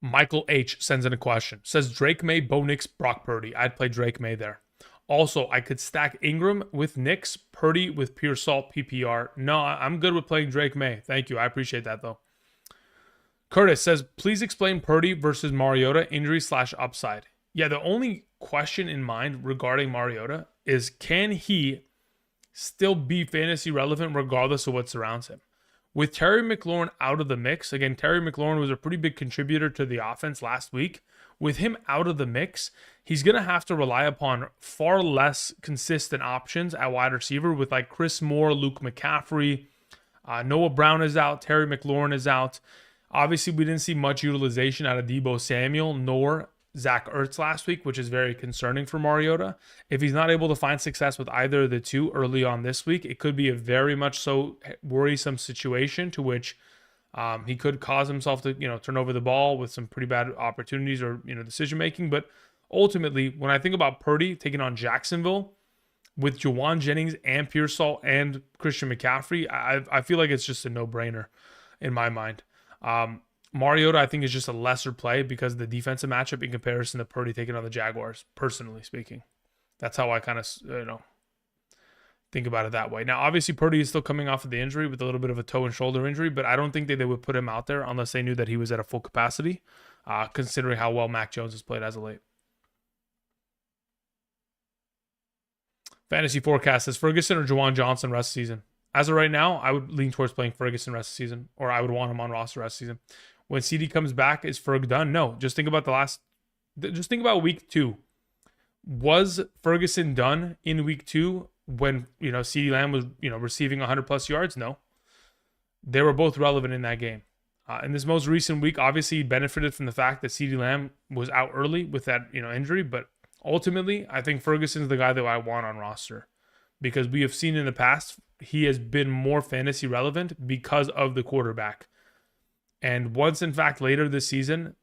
Michael H. sends in a question. Says Drake May, Bo Nix, Brock Purdy. I'd play Drake May there. Also, I could stack Ingram with Nix, Purdy with Pure Salt, PPR. No, I'm good with playing Drake May. Thank you. I appreciate that, though. Curtis says, please explain Purdy versus Mariota injury/upside. Yeah, the only question in mind regarding Mariota is, can he still be fantasy relevant regardless of what surrounds him? With Terry McLaurin out of the mix, again, Terry McLaurin was a pretty big contributor to the offense last week. With him out of the mix, he's going to have to rely upon far less consistent options at wide receiver with like Chris Moore, Luke McCaffrey, Noah Brown is out, Terry McLaurin is out. Obviously, we didn't see much utilization out of Deebo Samuel nor Zach Ertz last week, which is very concerning for Mariota. If he's not able to find success with either of the two early on this week, it could be a very much so worrisome situation to which he could cause himself to, turn over the ball with some pretty bad opportunities or, decision making. But ultimately, when I think about Purdy taking on Jacksonville with Juwan Jennings and Pearsall and Christian McCaffrey, I feel like it's just a no-brainer in my mind. Mariota, I think, is just a lesser play because of the defensive matchup in comparison to Purdy taking on the Jaguars, personally speaking. That's how I kind of, think about it that way. Now, obviously, Purdy is still coming off of the injury with a little bit of a toe and shoulder injury, but I don't think that they would put him out there unless they knew that he was at a full capacity, considering how well Mac Jones has played as of late. Fantasy forecast says Ferguson or Juwan Johnson rest of season. As of right now, I would lean towards playing Ferguson rest of season, or I would want him on roster rest of season. When CD comes back, is Ferg done? No. Just think about week 2. Was Ferguson done in week 2 when, CeeDee Lamb was, receiving 100 plus yards? No. They were both relevant in that game. In this most recent week, obviously he benefited from the fact that CeeDee Lamb was out early with that, injury, but ultimately, I think Ferguson's the guy that I want on roster because we have seen in the past he has been more fantasy relevant because of the quarterback. And once, in fact, later this season,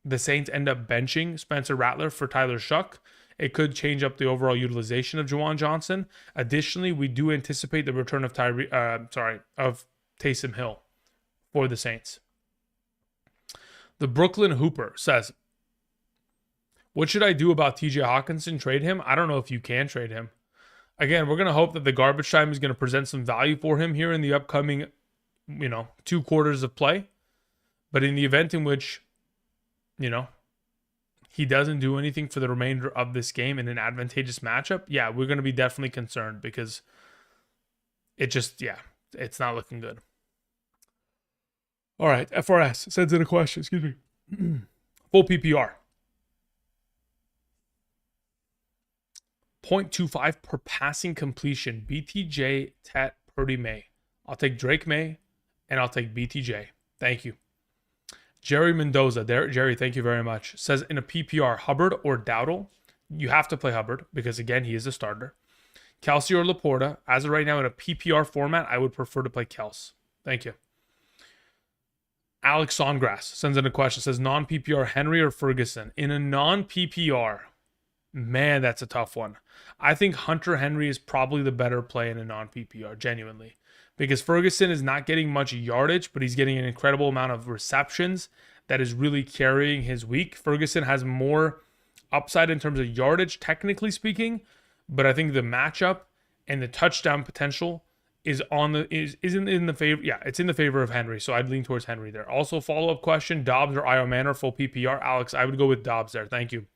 the Saints end up benching Spencer Rattler for Tyler Shuck, it could change up the overall utilization of Juwan Johnson. Additionally, we do anticipate the return of Taysom Hill for the Saints. The Brooklyn Hooper says, what should I do about TJ Hawkinson? Trade him? I don't know if you can trade him. Again, we're going to hope that the garbage time is going to present some value for him here in the upcoming, 2 quarters of play. But in the event in which, he doesn't do anything for the remainder of this game in an advantageous matchup, yeah, we're going to be definitely concerned because it's not looking good. All right, FRS sends in a question. Excuse me. Full PPR. 0.25 per passing completion. BTJ, Tet, Purdy, May. I'll take Drake May, and I'll take BTJ. Thank you. Jerry Mendoza. Jerry, thank you very much. Says in a PPR, Hubbard or Dowdle. You have to play Hubbard because, again, he is a starter. Kelsey or Laporta. As of right now, in a PPR format, I would prefer to play Kels. Thank you. Alex Songrass sends in a question. Says non-PPR, Henry or Ferguson? In a non-PPR, man, that's a tough one. I think Hunter Henry is probably the better play in a non-PPR, genuinely. Because Ferguson is not getting much yardage, but he's getting an incredible amount of receptions that is really carrying his week. Ferguson has more upside in terms of yardage, technically speaking, but I think the matchup and the touchdown potential is in the favor. Yeah, it's in the favor of Henry, so I'd lean towards Henry there. Also, follow-up question, Dobbs or Io Manor, full PPR? Alex, I would go with Dobbs there. Thank you.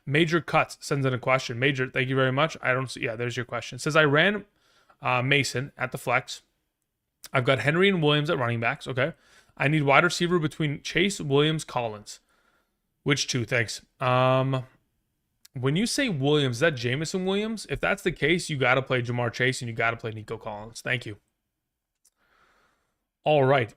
Major Cuts sends in a question. Major, thank you very much. I don't see. Yeah, there's your question. It says I ran Mason at the flex. I've got Henry and Williams at running backs. Okay. I need wide receiver between Chase, Williams, Collins. Which two? Thanks. When you say Williams, is that Jameson Williams? If that's the case, you got to play Jamar Chase and you got to play Nico Collins. Thank you. All right.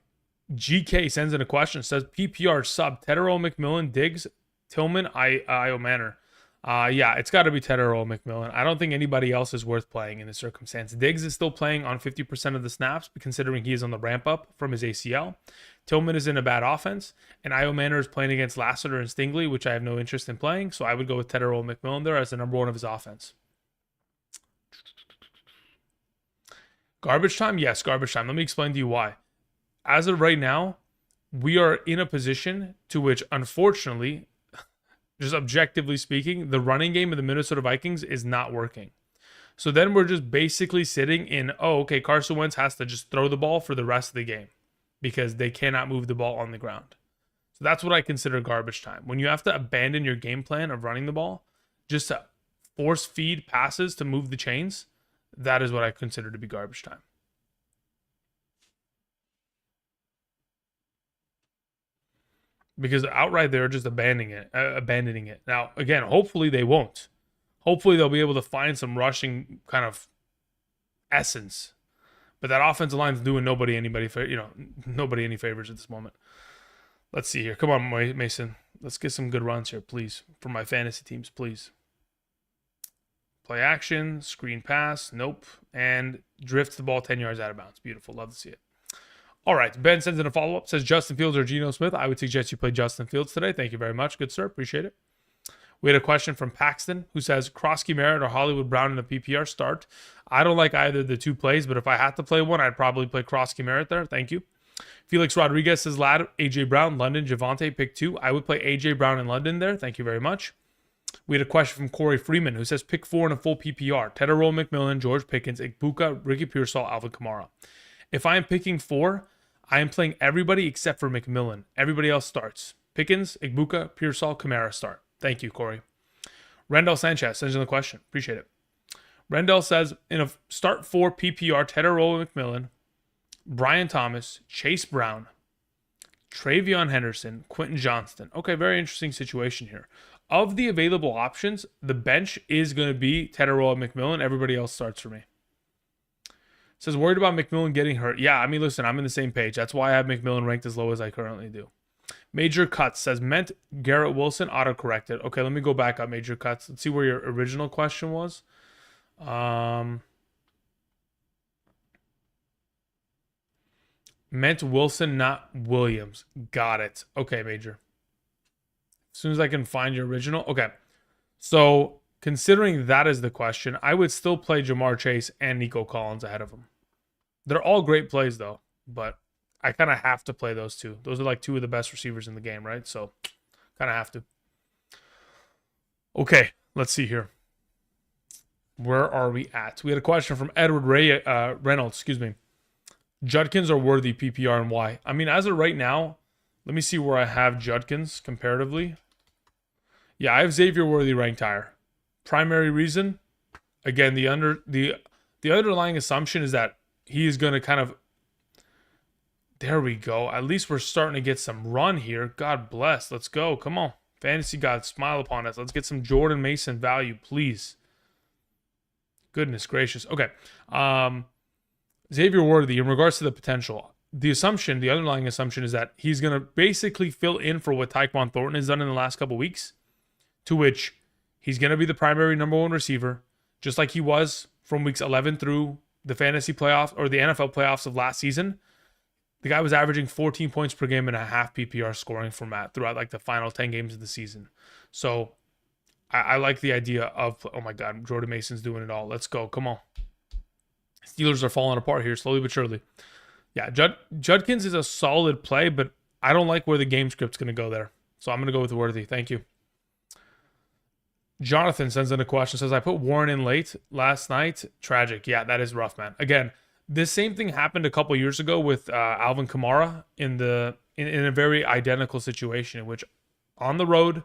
GK sends in a question. Says PPR sub Tedero, McMillan, Diggs, Tillman, Io Manor. Yeah, it's got to be Tedero, McMillan. I don't think anybody else is worth playing in this circumstance. Diggs is still playing on 50% of the snaps, considering he is on the ramp up from his ACL. Tillman is in a bad offense, and Io Manor is playing against Lassiter and Stingley, which I have no interest in playing, so I would go with Tedero, McMillan there as the number one of his offense. Garbage time? Yes, garbage time. Let me explain to you why. As of right now, we are in a position to which, unfortunately, just objectively speaking, the running game of the Minnesota Vikings is not working. So then we're just basically sitting in, Carson Wentz has to just throw the ball for the rest of the game because they cannot move the ball on the ground. So that's what I consider garbage time. When you have to abandon your game plan of running the ball just to force feed passes to move the chains, that is what I consider to be garbage time. Because outright they're just abandoning it. Now, again, hopefully they won't. Hopefully they'll be able to find some rushing kind of essence. But that offensive line's doing nobody any favors at this moment. Let's see here. Come on, Mason. Let's get some good runs here, please. For my fantasy teams, please. Play action, screen pass, nope. And drifts the ball 10 yards out of bounds. Beautiful. Love to see it. All right, Ben sends in a follow-up. Says Justin Fields or Geno Smith. I would suggest you play Justin Fields today. Thank you very much. Good, sir. Appreciate it. We had a question from Paxton who says Krosky Merritt or Hollywood Brown in a PPR start. I don't like either of the two plays, but if I had to play one, I'd probably play Krosky Merritt there. Thank you. Felix Rodriguez says Lad, AJ Brown, London, Javonte, pick 2. I would play AJ Brown in London there. Thank you very much. We had a question from Corey Freeman who says pick 4 in a full PPR. Tedero, McMillan, George Pickens, Igbuka, Ricky Pearsall, Alvin Kamara. If I am picking 4, I am playing everybody except for McMillan. Everybody else starts. Pickens, Igbuka, Pearsall, Kamara start. Thank you, Corey. Rendell Sanchez sends in the question. Appreciate it. Rendell says, in a start 4 PPR, Tedero, McMillan, Brian Thomas, Chase Brown, Travion Henderson, Quentin Johnston. Okay, very interesting situation here. Of the available options, the bench is going to be Tetaroa McMillan. Everybody else starts for me. Says, worried about McMillan getting hurt. Yeah, I mean, listen, I'm in the same page. That's why I have McMillan ranked as low as I currently do. Major Cuts says, meant Garrett Wilson, autocorrected. Okay, let me go back up, Major Cuts. Let's see where your original question was. Meant Wilson, not Williams. Got it. Okay, Major. As soon as I can find your original. Okay. So, considering that is the question, I would still play Jamar Chase and Nico Collins ahead of him. They're all great plays, though. But I kind of have to play those two. Those are like two of the best receivers in the game, right? So, kind of have to. Okay, let's see here. Where are we at? We had a question from Edward Reynolds, excuse me. Judkins are worthy PPR and why? I mean, as of right now, let me see where I have Judkins comparatively. Yeah, I have Xavier Worthy ranked higher. Primary reason, again, the underlying assumption is that he is going to kind of. There we go. At least we're starting to get some run here. God bless. Let's go. Come on, fantasy gods, smile upon us. Let's get some Jordan Mason value, please. Goodness gracious. Okay. Xavier Worthy, in regards to the potential, the underlying assumption is that he's going to basically fill in for what Tyquan Thornton has done in the last couple weeks, to which he's going to be the primary number one receiver, just like he was from weeks 11 through the fantasy playoffs or the NFL playoffs of last season. The guy was averaging 14 points per game and a half PPR scoring format throughout like the final 10 games of the season. So I like the idea of, oh my God, Jordan Mason's doing it all. Let's go. Come on. Steelers are falling apart here slowly but surely. Yeah, Judkins is a solid play, but I don't like where the game script's going to go there. So I'm going to go with Worthy. Thank you. Jonathan sends in a question. Says, I put Warren in late last night. Tragic. Yeah, that is rough, man. Again, this same thing happened a couple years ago with Alvin Kamara in a very identical situation, in which on the road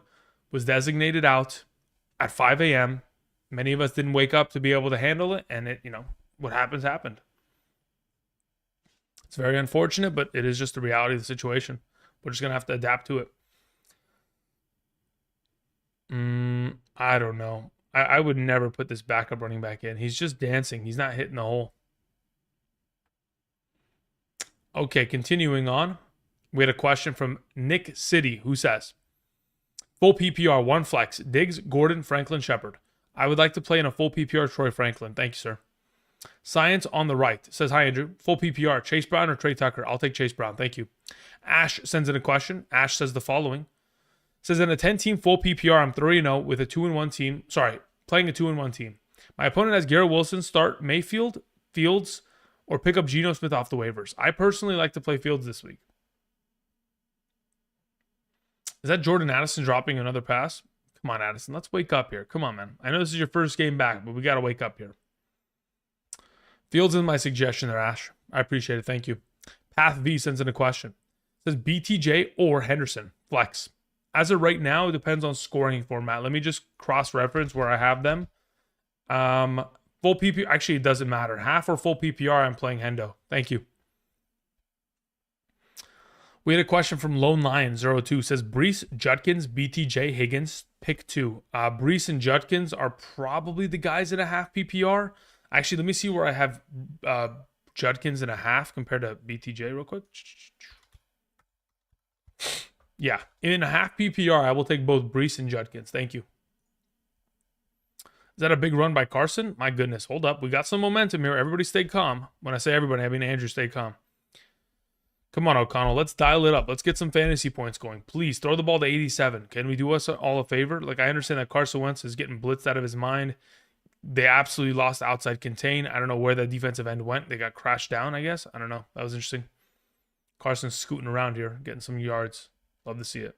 was designated out at 5 a.m. Many of us didn't wake up to be able to handle it, and it, what happens happened. It's very unfortunate, but it is just the reality of the situation. We're just going to have to adapt to it. I don't know. I would never put this backup running back in. He's just dancing. He's not hitting the hole. Okay, continuing on. We had a question from Nick City, who says, full PPR, one flex, Diggs, Gordon, Franklin, Shepard. I would like to play in a full PPR Troy Franklin. Thank you, sir. Science on the right says, hi, Andrew. Full PPR, Chase Brown or Trey Tucker? I'll take Chase Brown. Thank you. Ash sends in a question. Ash says the following. Says, in a 10-team full PPR, I'm 3-0 with a 2-1 team. Sorry, playing a 2-1 team. My opponent has Garrett Wilson, start Mayfield, Fields, or pick up Geno Smith off the waivers. I personally like to play Fields this week. Is that Jordan Addison dropping another pass? Come on, Addison. Let's wake up here. Come on, man. I know this is your first game back, but we got to wake up here. Fields is my suggestion there, Ash. I appreciate it. Thank you. Path V sends in a question. It says BTJ or Henderson. Flex. As of right now, it depends on scoring format. Let me just cross-reference where I have them. Full PPR. Actually, it doesn't matter. Half or full PPR, I'm playing Hendo. Thank you. We had a question from Lone Lion 02. Says Brees, Judkins, BTJ, Higgins, pick 2. Brees and Judkins are probably the guys in a half PPR. Actually, let me see where I have Judkins in a half compared to BTJ real quick. Yeah, in a half PPR, I will take both Brees and Judkins. Thank you. Is that a big run by Carson? My goodness, hold up. We got some momentum here. Everybody stay calm. When I say everybody, I mean Andrew, stay calm. Come on, O'Connell. Let's dial it up. Let's get some fantasy points going. Please, throw the ball to 87. Can we do us all a favor? Like, I understand that Carson Wentz is getting blitzed out of his mind. They absolutely lost outside contain. I don't know where that defensive end went. They got crashed down, I guess. I don't know. That was interesting. Carson's scooting around here, getting some yards. Love to see it.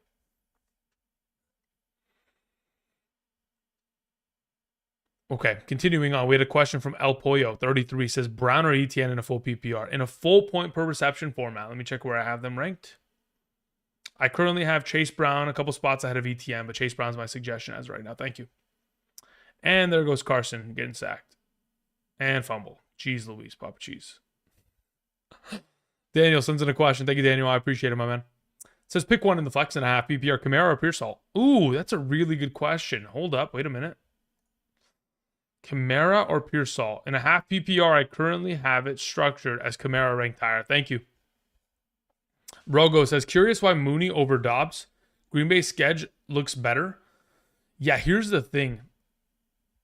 Okay, continuing on. We had a question from El Pollo, 33. Says, Brown or ETN in a full PPR? In a full point per reception format. Let me check where I have them ranked. I currently have Chase Brown a couple spots ahead of ETN, but Chase Brown's my suggestion as right now. Thank you. And there goes Carson getting sacked. And fumble. Jeez Louise, Papa Cheese. Daniel sends in a question. Thank you, Daniel. I appreciate it, my man. says pick one in the flex and a half PPR, Kamara or Pearsall. Ooh, that's a really good question. Hold up, wait a minute. Kamara or Pearsall? In a half PPR, I currently have it structured as Kamara ranked higher. Thank you. Rogo says, curious why Mooney over Dobbs. Green Bay schedule looks better. Yeah, here's the thing.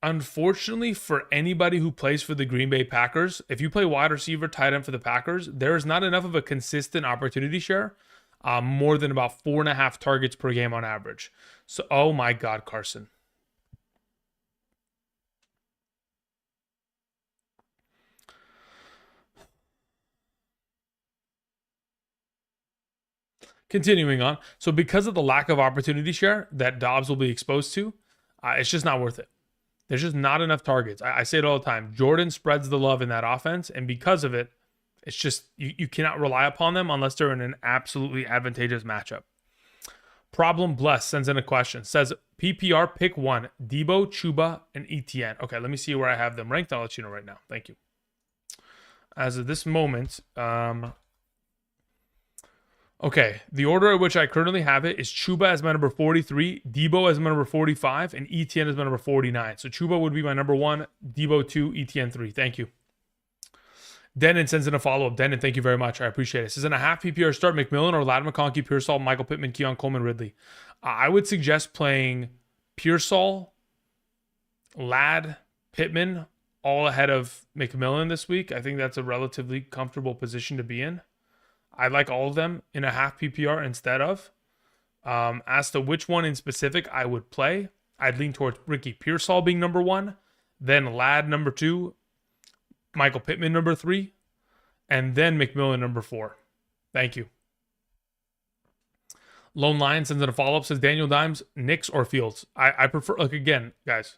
Unfortunately, for anybody who plays for the Green Bay Packers, if you play wide receiver, tight end for the Packers, there is not enough of a consistent opportunity share, more than about 4.5 targets per game on average. So, oh my God, Carson. Continuing on. So because of the lack of opportunity share that Dobbs will be exposed to, it's just not worth it. There's just not enough targets. I say it all the time. Jordan spreads the love in that offense, and because of it, it's just you cannot rely upon them unless they're in an absolutely advantageous matchup. Problem Bless sends in a question. Says PPR pick one, Debo, Chuba, and ETN. Okay, let me see where I have them ranked. I'll let you know right now. Thank you. As of this moment, okay, the order at which I currently have it is Chuba as my number 43, Debo as my number 45, and ETN as my number 49. So Chuba would be my number 1, Debo 2, ETN 3. Thank you. Denon sends in a follow-up. Denon, thank you very much. I appreciate it. This is in a half PPR start, McMillan or Ladd McConkey, Pearsall, Michael Pittman, Keon Coleman, Ridley. I would suggest playing Pearsall, Ladd, Pittman, all ahead of McMillan this week. I think that's a relatively comfortable position to be in. I like all of them in a half PPR instead of. As to which one in specific I would play, I'd lean towards Ricky Pearsall being number 1, then Ladd number 2, Michael Pittman number 3, and then McMillan number 4. Thank you. Lone Lion sends in a follow-up, says Daniel Dimes, Knicks or Fields. I prefer, like again, guys,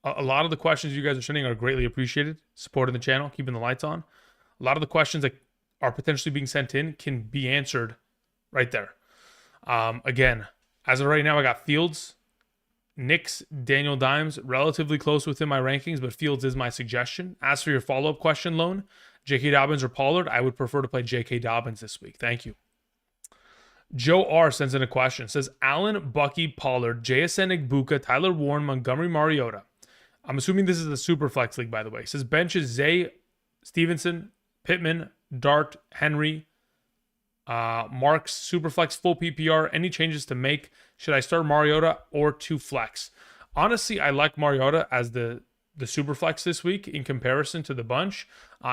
a lot of the questions you guys are sending are greatly appreciated. Supporting the channel, keeping the lights on. A lot of the questions that are potentially being sent in can be answered right there. Again, as of right now, I got Fields, Knicks, Daniel Dimes, relatively close within my rankings, but Fields is my suggestion. As for your follow-up question, Lone, J.K. Dobbins or Pollard, I would prefer to play J.K. Dobbins this week. Thank you. Joe R. sends in a question. Says, Allen, Bucky, Pollard, JSN, Igbuka, Tyler Warren, Montgomery, Mariota. I'm assuming this is a super flex league, by the way. Says, benches Zay, Stevenson, Pittman, Dart, Henry, Marks, Superflex, full PPR. Any changes to make? Should I start Mariota or to flex? Honestly, I like Mariota as the Superflex this week in comparison to the bunch.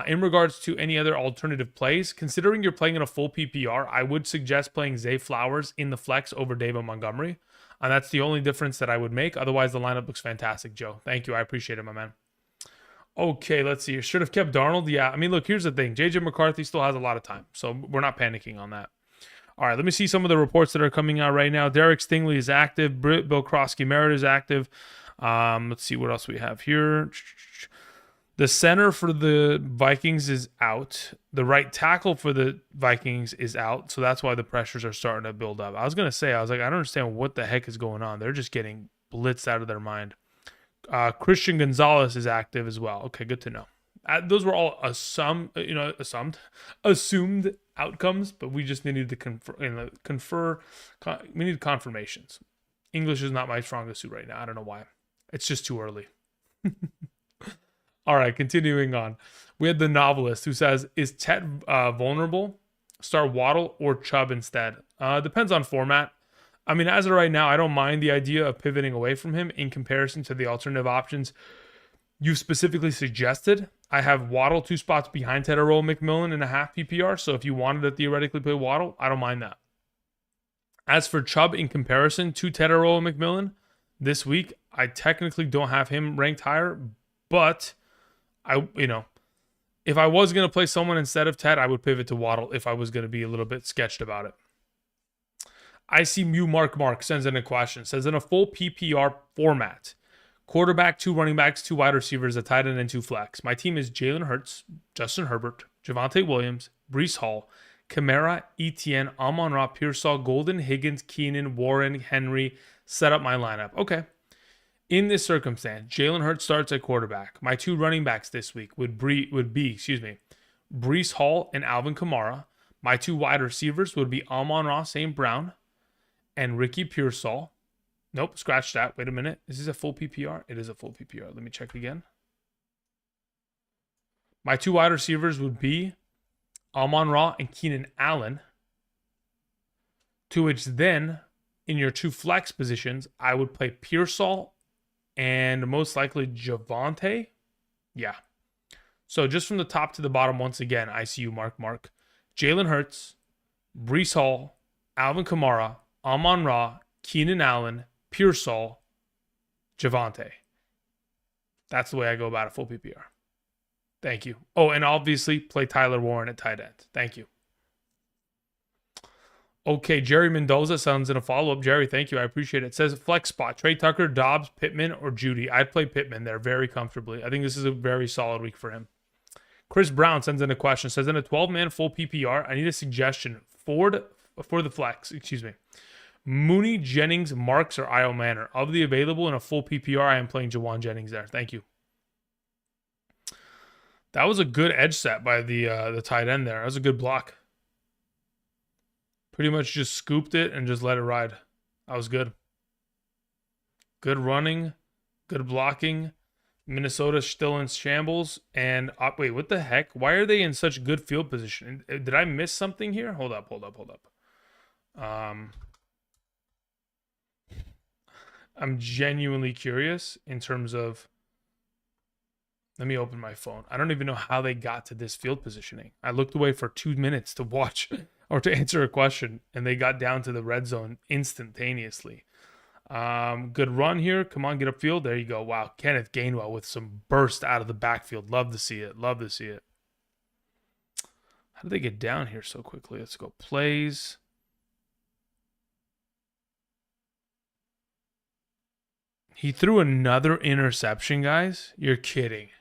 In regards to any other alternative plays, considering you're playing in a full PPR, I would suggest playing Zay Flowers in the flex over David Montgomery. And that's the only difference that I would make. Otherwise, the lineup looks fantastic, Joe. Thank you. I appreciate it, my man. Okay, let's see. Should have kept Darnold. Yeah, I mean, look, here's the thing. JJ McCarthy still has a lot of time, so we're not panicking on that. All right, let me see some of the reports that are coming out right now. Derek Stingley is active. Bill Krosky-Merritt is active. Let's see what else we have here. The center for the Vikings is out. The right tackle for the Vikings is out, so that's why the pressures are starting to build up. I was like, I don't understand what the heck is going on. They're just getting blitzed out of their mind. Christian Gonzalez is active as well. Okay, good to know. Those were all assumed outcomes, but we just needed to we needed confirmations. English is not my strongest suit right now. I don't know why. It's just too early. All right, continuing on. We had the novelist who says, is Ted vulnerable? Start Waddle or Chubb instead? Depends on format. I mean, as of right now, I don't mind the idea of pivoting away from him in comparison to the alternative options you specifically suggested. I have Waddle 2 spots behind Tedero McMillan in a half PPR, so if you wanted to theoretically play Waddle, I don't mind that. As for Chubb in comparison to Tedero McMillan this week, I technically don't have him ranked higher, but if I was going to play someone instead of Ted, I would pivot to Waddle if I was going to be a little bit sketched about it. I see Mark sends in a question. Says, in a full PPR format, quarterback, 2 running backs, 2 wide receivers, a tight end, and 2 flex. My team is Jalen Hurts, Justin Herbert, Javonte Williams, Breece Hall, Kamara, Etienne, Amon-Ra, Pearsall, Golden, Higgins, Keenan, Warren, Henry. Set up my lineup. Okay. In this circumstance, Jalen Hurts starts at quarterback. My 2 running backs this week would be Breece Hall and Alvin Kamara. My 2 wide receivers would be Amon-Ra, St. Brown, and Ricky Pearsall. Nope, scratch that. Wait a minute. Is this a full PPR? It is a full PPR. Let me check again. My 2 wide receivers would be Amon-Ra and Keenan Allen. To which then, in your 2 flex positions, I would play Pearsall and most likely Javonte. Yeah. So just from the top to the bottom, once again, I see you, Mark. Jalen Hurts, Breece Hall, Alvin Kamara, Amon-Ra, Keenan Allen, Pearsall, Javonte. That's the way I go about a full PPR. Thank you. Oh, and obviously play Tyler Warren at tight end. Thank you. Okay, Jerry Mendoza sends in a follow-up. Jerry, thank you. I appreciate it. It says flex spot. Trey Tucker, Dobbs, Pittman, or Judy. I'd play Pittman there very comfortably. I think this is a very solid week for him. Chris Brown sends in a question. Says, in a 12-man full PPR, I need a suggestion for the flex. Excuse me. Mooney, Jennings, Marks, or Io Manor. Of the available in a full PPR, I am playing Jawan Jennings there. Thank you. That was a good edge set by the tight end there. That was a good block. Pretty much just scooped it and just let it ride. That was good. Good running. Good blocking. Minnesota still in shambles. And wait, what the heck? Why are they in such good field position? Did I miss something here? Hold up. I'm genuinely curious in terms of... Let me open my phone. I don't even know how they got to this field positioning. I looked away for 2 minutes to watch or to answer a question, and they got down to the red zone instantaneously. Good run here. Come on, get upfield. There you go. Wow, Kenneth Gainwell with some burst out of the backfield. Love to see it. Love to see it. How did they get down here so quickly? Let's go plays. He threw another interception, guys. You're kidding.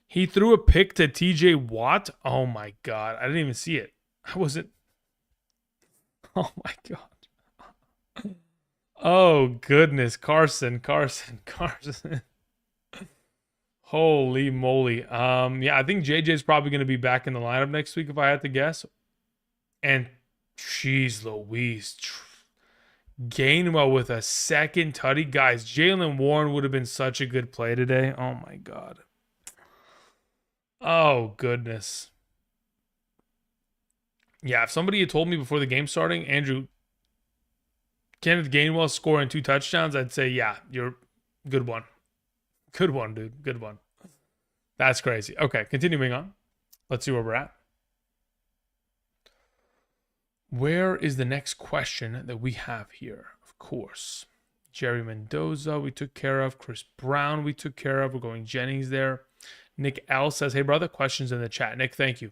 He threw a pick to TJ Watt. Oh my God. I didn't even see it. I wasn't. Oh my God. Oh goodness. Carson. Holy moly. Yeah, I think JJ's probably going to be back in the lineup next week if I had to guess. And jeez Louise. Gainwell with a second tutty. Guys, Jaylen Warren would have been such a good play today. Oh my God. Oh, goodness. Yeah, if somebody had told me before the game starting, Andrew, Kenneth Gainwell scoring 2 touchdowns, I'd say, yeah, you're good one. Good one, dude. Good one. That's crazy. Okay, continuing on. Let's see where we're at. Where is the next question that we have here? Of course. Jerry Mendoza, we took care of. Chris Brown, we took care of. We're going Jennings there. Nick L says, hey, brother, questions in the chat. Nick, thank you.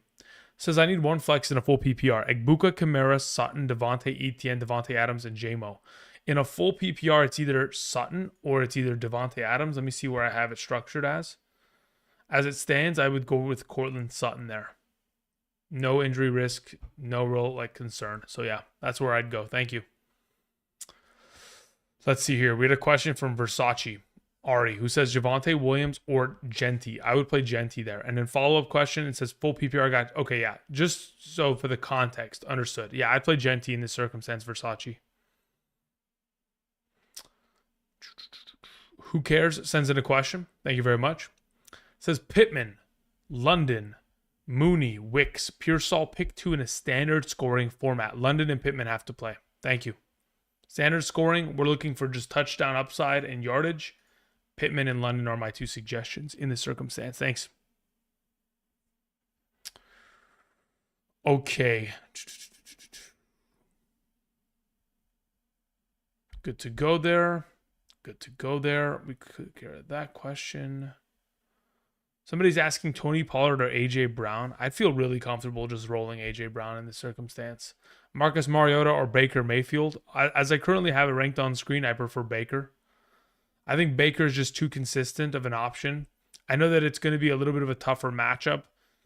Says, I need one flex in a full PPR. Egbuka, Kamara, Sutton, Devontae Etienne, Devontae Adams, and JMO. In a full PPR, it's either Sutton or it's either Devontae Adams. Let me see where I have it structured as. As it stands, I would go with Cortland Sutton there. No injury risk, no real concern. So, yeah, that's where I'd go. Thank you. Let's see here. We had a question from Versace. Ari, who says Javonte Williams or Genty. I would play Genty there. And then follow-up question, it says full PPR guy. Okay, yeah. Just so for the context, understood. Yeah, I'd play Genty in this circumstance, Versace. Who cares? Sends in a question. Thank you very much. It says Pittman, London, Mooney, Wicks, Pearsall, pick 2 in a standard scoring format. London and Pittman have to play. Thank you. Standard scoring, we're looking for just touchdown upside and yardage. Pittman and London are my 2 suggestions in this circumstance. Thanks. Okay. Good to go there. Good to go there. We could get that question. Somebody's asking Tony Pollard or AJ Brown. I'd feel really comfortable just rolling AJ Brown in this circumstance. Marcus Mariota or Baker Mayfield. As I currently have it ranked on screen, I prefer Baker. I think Baker is just too consistent of an option. I know that it's going to be a little bit of a tougher matchup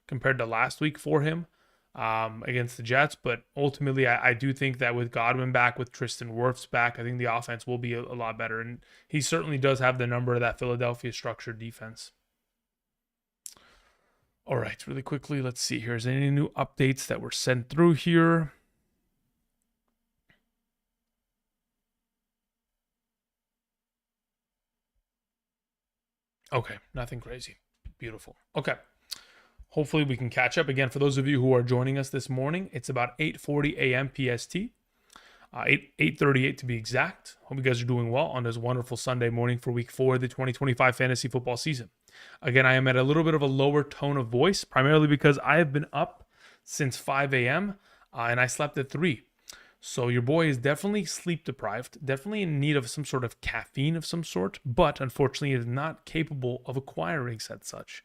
compared to last week for him against the Jets, but ultimately I do think that with Godwin back, with Tristan Wirfs back, I think the offense will be a lot better, and he certainly does have the number of that Philadelphia structured defense. All right, really quickly, let's see here. Is there any new updates that were sent through here? Okay, nothing crazy. Beautiful. Okay. Hopefully we can catch up. Again, for those of you who are joining us this morning, it's about 8:40 a.m. PST. 8:38 to be exact. Hope you guys are doing well on this wonderful Sunday morning for week 4 of the 2025 fantasy football season. Again, I am at a little bit of a lower tone of voice, primarily because I have been up since 5 a.m. And I slept at 3. So your boy is definitely sleep deprived, definitely in need of some sort of caffeine of some sort, but unfortunately is not capable of acquiring such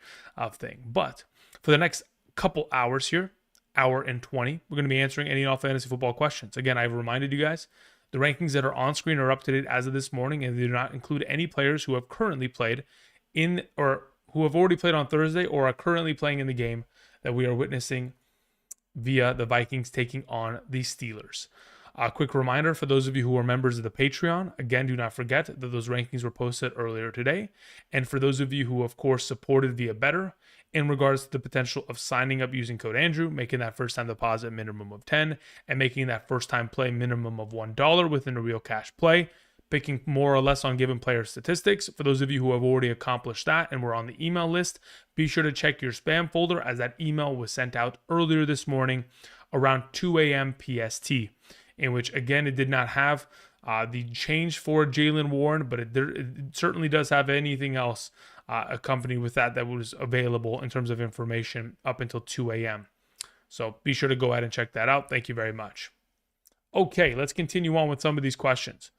thing. But for the next couple hours here, hour and 20, we're going to be answering any and all fantasy football questions. Again, I've reminded you guys, the rankings that are on screen are up to date as of this morning, and they do not include any players who have currently played in or who have already played on Thursday or are currently playing in the game that we are witnessing via the Vikings taking on the Steelers. A quick reminder for those of you who are members of the Patreon, again, do not forget that those rankings were posted earlier today. And for those of you who, of course, supported via Betr, in regards to the potential of signing up using code Andrew, making that first-time deposit minimum of 10, and making that first-time play minimum of $1 within a real cash play, picking more or less on given player statistics. For those of you who have already accomplished that and were on the email list, be sure to check your spam folder as that email was sent out earlier this morning around 2 a.m. PST, in which, again, it did not have the change for Jaylen Warren, but it certainly does have anything else accompanied with that was available in terms of information up until 2 a.m. So be sure to go ahead and check that out. Thank you very much. Okay, let's continue on with some of these questions.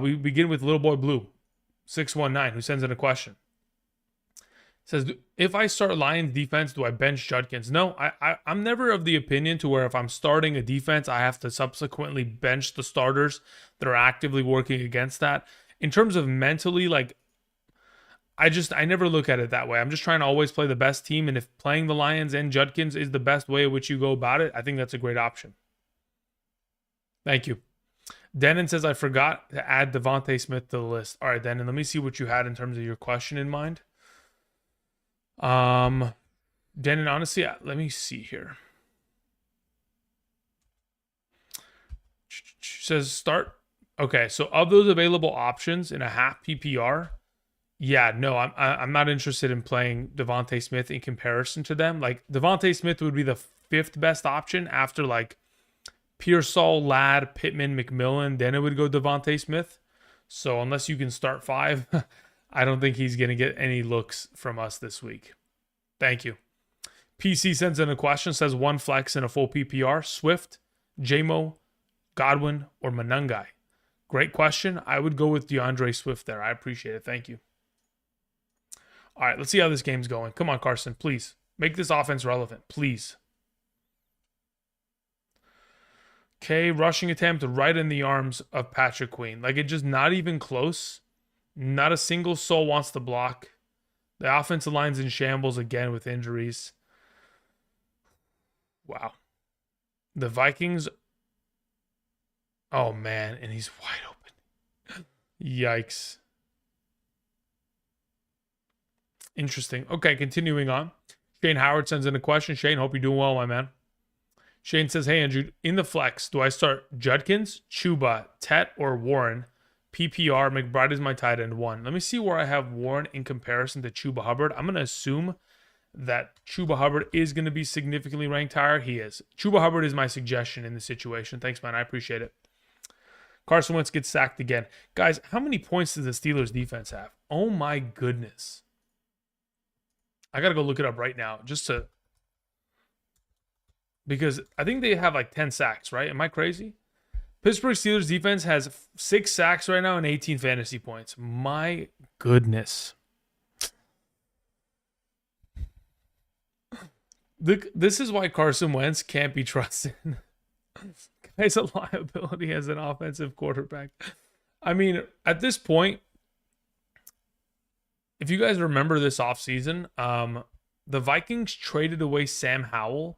We begin with Little Boy Blue 619, who sends in a question. Says, if I start Lions defense, do I bench Judkins? No, I'm never of the opinion to where if I'm starting a defense, I have to subsequently bench the starters that are actively working against that. In terms of mentally, like, I never look at it that way. I'm just trying to always play the best team, and if playing the Lions and Judkins is the best way in which you go about it, I think that's a great option. Thank you. Denon says, I forgot to add Devontae Smith to the list. All right, Denon, let me see what you had in terms of your question in mind. Denon, honestly, let me see here. Says start. Okay, so of those available options in a half PPR, yeah, no, I'm not interested in playing Devontae Smith in comparison to them. Like, Devontae Smith would be the 5th best option after, like, Pearsall, Ladd, Pittman, McMillan. Then it would go Devontae Smith. So unless you can start 5, I don't think he's going to get any looks from us this week. Thank you. PC sends in a question, says one flex in a full PPR, Swift, JMO, Godwin, or Manungai. Great question. I would go with DeAndre Swift there. I appreciate it. Thank you. All right, let's see how this game's going. Come on, Carson, please. Make this offense relevant, please. Okay, rushing attempt right in the arms of Patrick Queen. Like, it just not even close. Not a single soul wants to block. The offensive line's in shambles again with injuries. Wow. The Vikings. Oh, man, and he's wide open. Yikes. Interesting. Okay, continuing on. Shane Howard sends in a question. Shane, hope you're doing well, my man. Shane says, hey, Andrew, in the flex, do I start Judkins, Chuba, Tet, or Warren? PPR, McBride is my tight end 1. Let me see where I have Warren in comparison to Chuba Hubbard. I'm going to assume that Chuba Hubbard is going to be significantly ranked higher. He is. Chuba Hubbard is my suggestion in this situation. Thanks, man. I appreciate it. Carson Wentz gets sacked again. Guys, how many points does the Steelers defense have? Oh, my goodness. I got to go look it up right now just to... Because I think they have like 10 sacks, right? Am I crazy? Pittsburgh Steelers defense has 6 sacks right now and 18 fantasy points. My goodness. This is why Carson Wentz can't be trusted. Guy's a liability as an offensive quarterback. I mean, at this point, if you guys remember this offseason, the Vikings traded away Sam Howell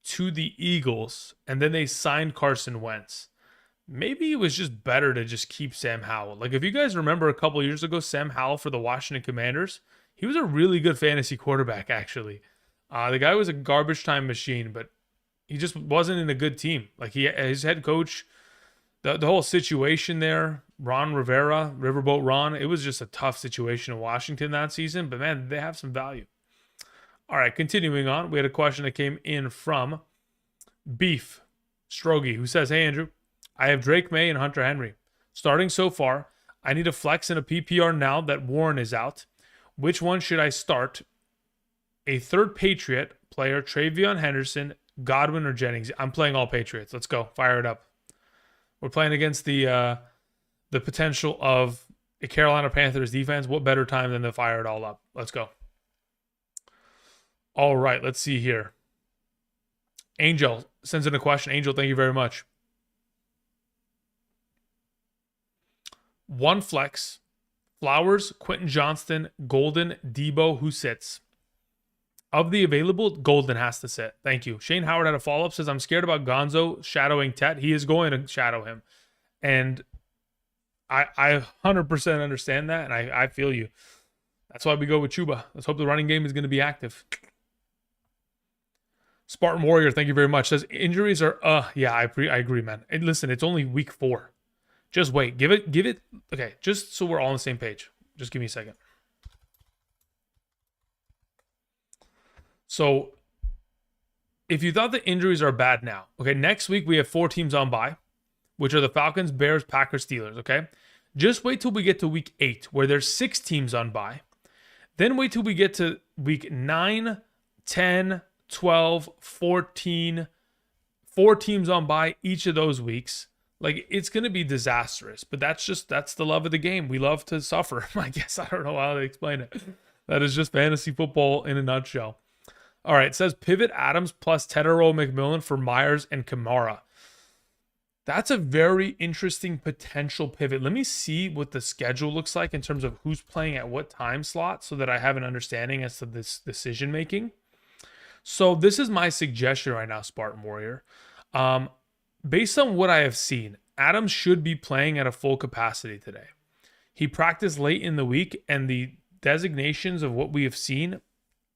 to the Eagles, and then they signed Carson Wentz. Maybe it was just better to just keep Sam Howell. Like, if you guys remember a couple years ago, Sam Howell for the Washington Commanders, he was a really good fantasy quarterback, actually. The guy was a garbage time machine, but he just wasn't in a good team. Like his head coach, the whole situation there, Ron Rivera, Riverboat Ron, it was just a tough situation in Washington that season. But man, they have some value. All right, continuing on, we had a question that came in from Beef Strogie, who says, "Hey Andrew, I have Drake May and Hunter Henry. Starting so far, I need a flex in a PPR now that Warren is out. Which one should I start? A third Patriot player, Travion Henderson, Godwin, or Jennings?" I'm playing all Patriots. Let's go. Fire it up. We're playing against the potential of a Carolina Panthers defense. What better time than to fire it all up? Let's go. All right, let's see here. Angel sends in a question. Angel, thank you very much. One flex, Flowers, Quentin Johnston, Golden, Debo, who sits? Of the available, Golden has to sit. Thank you. Shane Howard had a follow-up, says, "I'm scared about Gonzo shadowing Tet." He is going to shadow him. And I 100% understand that, and I feel you. That's why we go with Chuba. Let's hope the running game is going to be active. Spartan Warrior, thank you very much. Says, "Injuries are, yeah, I agree, man. And listen, it's only week 4. Just wait. Give it. Okay, just so we're all on the same page. Just give me a second. So, if you thought the injuries are bad now, okay, next week we have 4 teams on bye, which are the Falcons, Bears, Packers, Steelers, okay? Just wait till we get to week 8, where there's 6 teams on bye. Then wait till we get to week 9, 10, 12, 14, 4 teams on bye each of those weeks. Like, it's going to be disastrous, but that's the love of the game. We love to suffer. I guess I don't know how to explain it. That is just fantasy football in a nutshell. All right, it says pivot Adams plus Tedero McMillan for Myers and Kamara. That's a very interesting potential pivot. Let me see what the schedule looks like in terms of who's playing at what time slot so that I have an understanding as to this decision making. So this is my suggestion right now, Spartan Warrior. Based on what I have seen, Adams should be playing at a full capacity today. He practiced late in the week, and the designations of what we have seen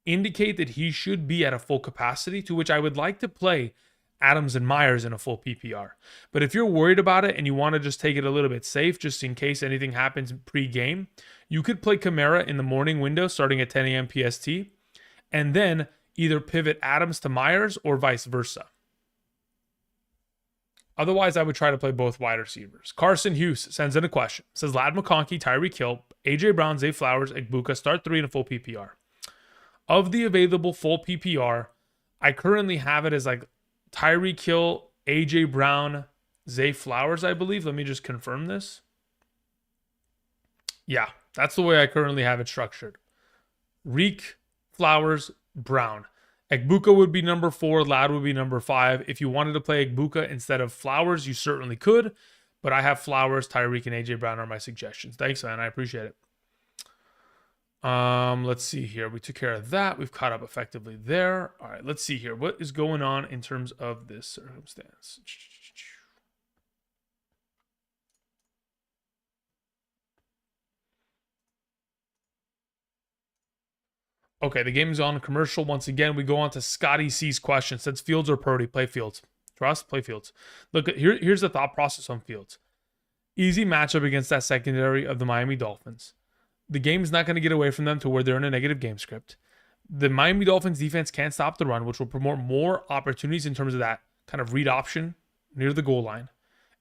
indicate that he should be at a full capacity, to which I would like to play Adams and Myers in a full PPR. But if you're worried about it and you want to just take it a little bit safe, just in case anything happens pre-game, you could play Kamara in the morning window starting at 10 a.m. PST, and then either pivot Adams to Myers or vice versa. Otherwise, I would try to play both wide receivers. Carson Hughes sends in a question. Says, Lad McConkey, Tyreek Hill, AJ Brown, Zay Flowers, Egbuka, start 3 in a full PPR. Of the available full PPR, I currently have it as like Tyreek Hill, AJ Brown, Zay Flowers, I believe. Let me just confirm this. Yeah, that's the way I currently have it structured. Reek, Flowers, Brown. Egbuka would be number 4. Lad would be number 5. If you wanted to play Egbuka instead of Flowers, you certainly could. But I have Flowers, Tyreek, and AJ Brown are my suggestions. Thanks, man. I appreciate it. Let's see here. We took care of that. We've caught up effectively there. All right, let's see here. What is going on in terms of this circumstance? Okay, the game is on commercial. Once again, we go on to Scotty C's question. Since Fields or Purdy, play Fields. Trust, play Fields. Look, here's the thought process on Fields. Easy matchup against that secondary of the Miami Dolphins. The game is not going to get away from them to where they're in a negative game script. The Miami Dolphins defense can't stop the run, which will promote more opportunities in terms of that kind of read option near the goal line.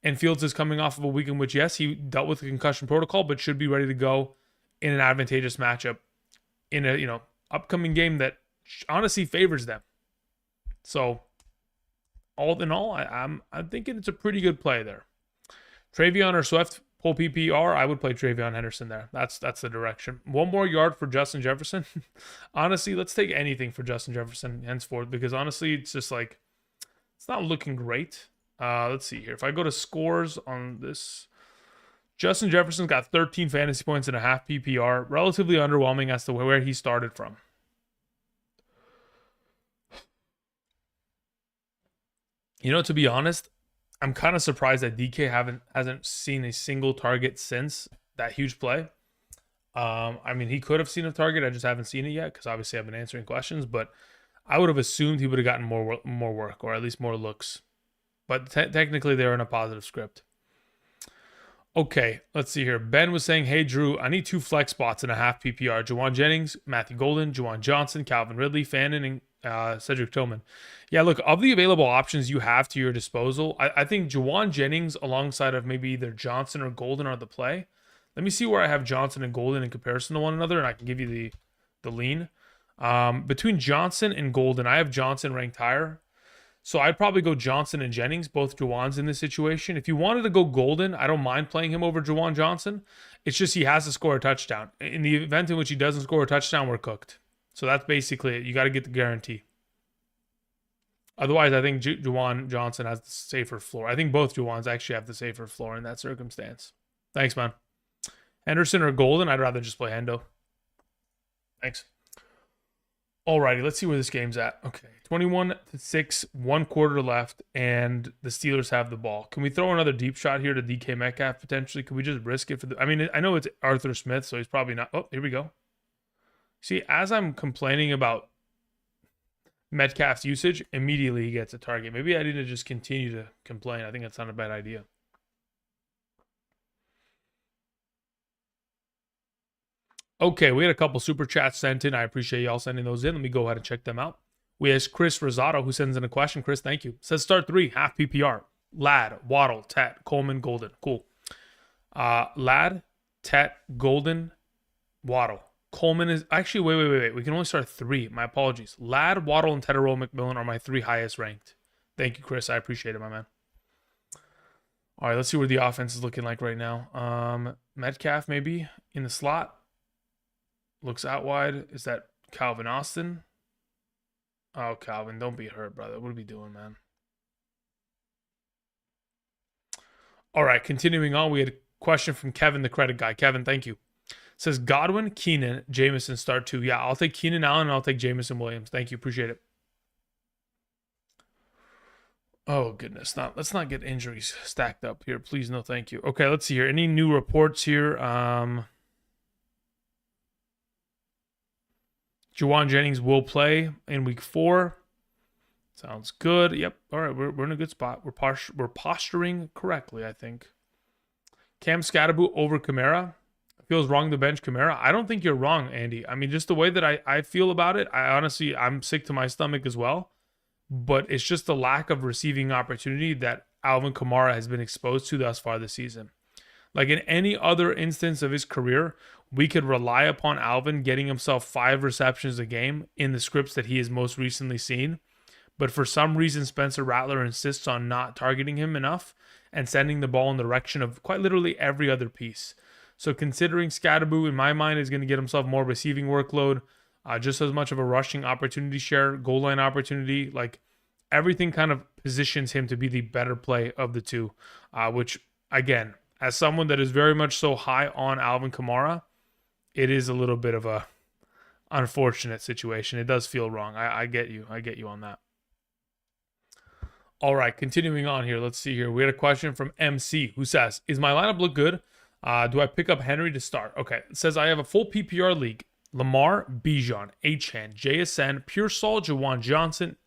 And Fields is coming off of a week in which, yes, he dealt with the concussion protocol, but should be ready to go in an advantageous matchup in a, upcoming game that honestly favors them. So, all in all, I'm thinking it's a pretty good play there. Travion or Swift, full PPR, I would play Travion Henderson there. That's the direction. 1 more yard for Justin Jefferson. Honestly, let's take anything for Justin Jefferson henceforth, because honestly, it's just like, it's not looking great. Let's see here. If I go to scores on this, Justin Jefferson's got 13 fantasy points and a half PPR. Relatively underwhelming as to where he started from. To be honest, I'm kind of surprised that DK hasn't seen a single target since that huge play. He could have seen a target. I just haven't seen it yet because obviously I've been answering questions. But I would have assumed he would have gotten more work, or at least more looks. But technically, they're in a positive script. Okay, let's see here. Ben was saying, hey, Drew, I need 2 flex spots in a half PPR. Juwan Jennings, Matthew Golden, Juwan Johnson, Calvin Ridley, Fannin, and Cedric Tillman. Yeah, look, of the available options you have to your disposal, I think Juwan Jennings alongside of maybe either Johnson or Golden are the play. Let me see where I have Johnson and Golden in comparison to one another, and I can give you the lean. Between Johnson and Golden, I have Johnson ranked higher. So I'd probably go Johnson and Jennings, both Juwans in this situation. If you wanted to go Golden, I don't mind playing him over Juwan Johnson. It's just he has to score a touchdown. In the event in which he doesn't score a touchdown, we're cooked. So that's basically it. You got to get the guarantee. Otherwise, I think Juwan Johnson has the safer floor. I think both Juwans actually have the safer floor in that circumstance. Thanks, man. Henderson or Golden? I'd rather just play Hendo. Thanks. Alrighty, let's see where this game's at. Okay, 21-6, 1 quarter left, and the Steelers have the ball. Can we throw another deep shot here to DK Metcalf potentially? Can we just risk it for the? I mean, I know it's Arthur Smith, so he's probably not. Oh, here we go. See, as I'm complaining about Metcalf's usage, immediately he gets a target. Maybe I need to just continue to complain. I think that's not a bad idea. Okay, we had a couple super chats sent in. I appreciate y'all sending those in. Let me go ahead and check them out. We have Chris Rosado who sends in a question. Chris, thank you. Says start 3, half PPR. Ladd, Waddle, Tet, Coleman, Golden. Cool. Ladd, Tet, Golden, Waddle. Coleman is actually wait. We can only start 3. My apologies. Ladd, Waddle, and Tetterow McMillan are my 3 highest ranked. Thank you, Chris. I appreciate it, my man. All right, let's see where the offense is looking like right now. Metcalf maybe in the slot. Looks out wide. Is that Calvin Austin? Oh, Calvin, don't be hurt, brother. What are we doing, man? All right, continuing on, we had a question from Kevin, the credit guy. Kevin, thank you. Says Godwin, Keenan, Jameson start 2. Yeah, I'll take Keenan Allen and I'll take Jameson Williams. Thank you. Appreciate it. Oh, goodness. Let's not get injuries stacked up here. Please, no thank you. Okay, let's see here. Any new reports here? Juwan Jennings will play in week 4. Sounds good. Yep. All right, we're in a good spot. We're posturing correctly, I think. Cam Scatterboot over Kamara. Feels wrong to bench Kamara. I don't think you're wrong, Andy. I mean, just the way that I feel about it, I'm sick to my stomach as well. But it's just the lack of receiving opportunity that Alvin Kamara has been exposed to thus far this season. Like in any other instance of his career, we could rely upon Alvin getting himself 5 receptions a game in the scripts that he has most recently seen. But for some reason, Spencer Rattler insists on not targeting him enough and sending the ball in the direction of quite literally every other piece. So considering Scatterboot, in my mind, is going to get himself more receiving workload, just as much of a rushing opportunity share, goal line opportunity, like everything kind of positions him to be the better play of the two, which, again, as someone that is very much so high on Alvin Kamara, it is a little bit of a unfortunate situation. It does feel wrong. I get you. I get you on that. All right, continuing on here. Let's see here. We had a question from MC who says, is my lineup look good? Do I pick up Henry to start? Okay, it says I have a full PPR league. Lamar, Bijan, Achane, JSN, Pearsall, Juwan Johnson,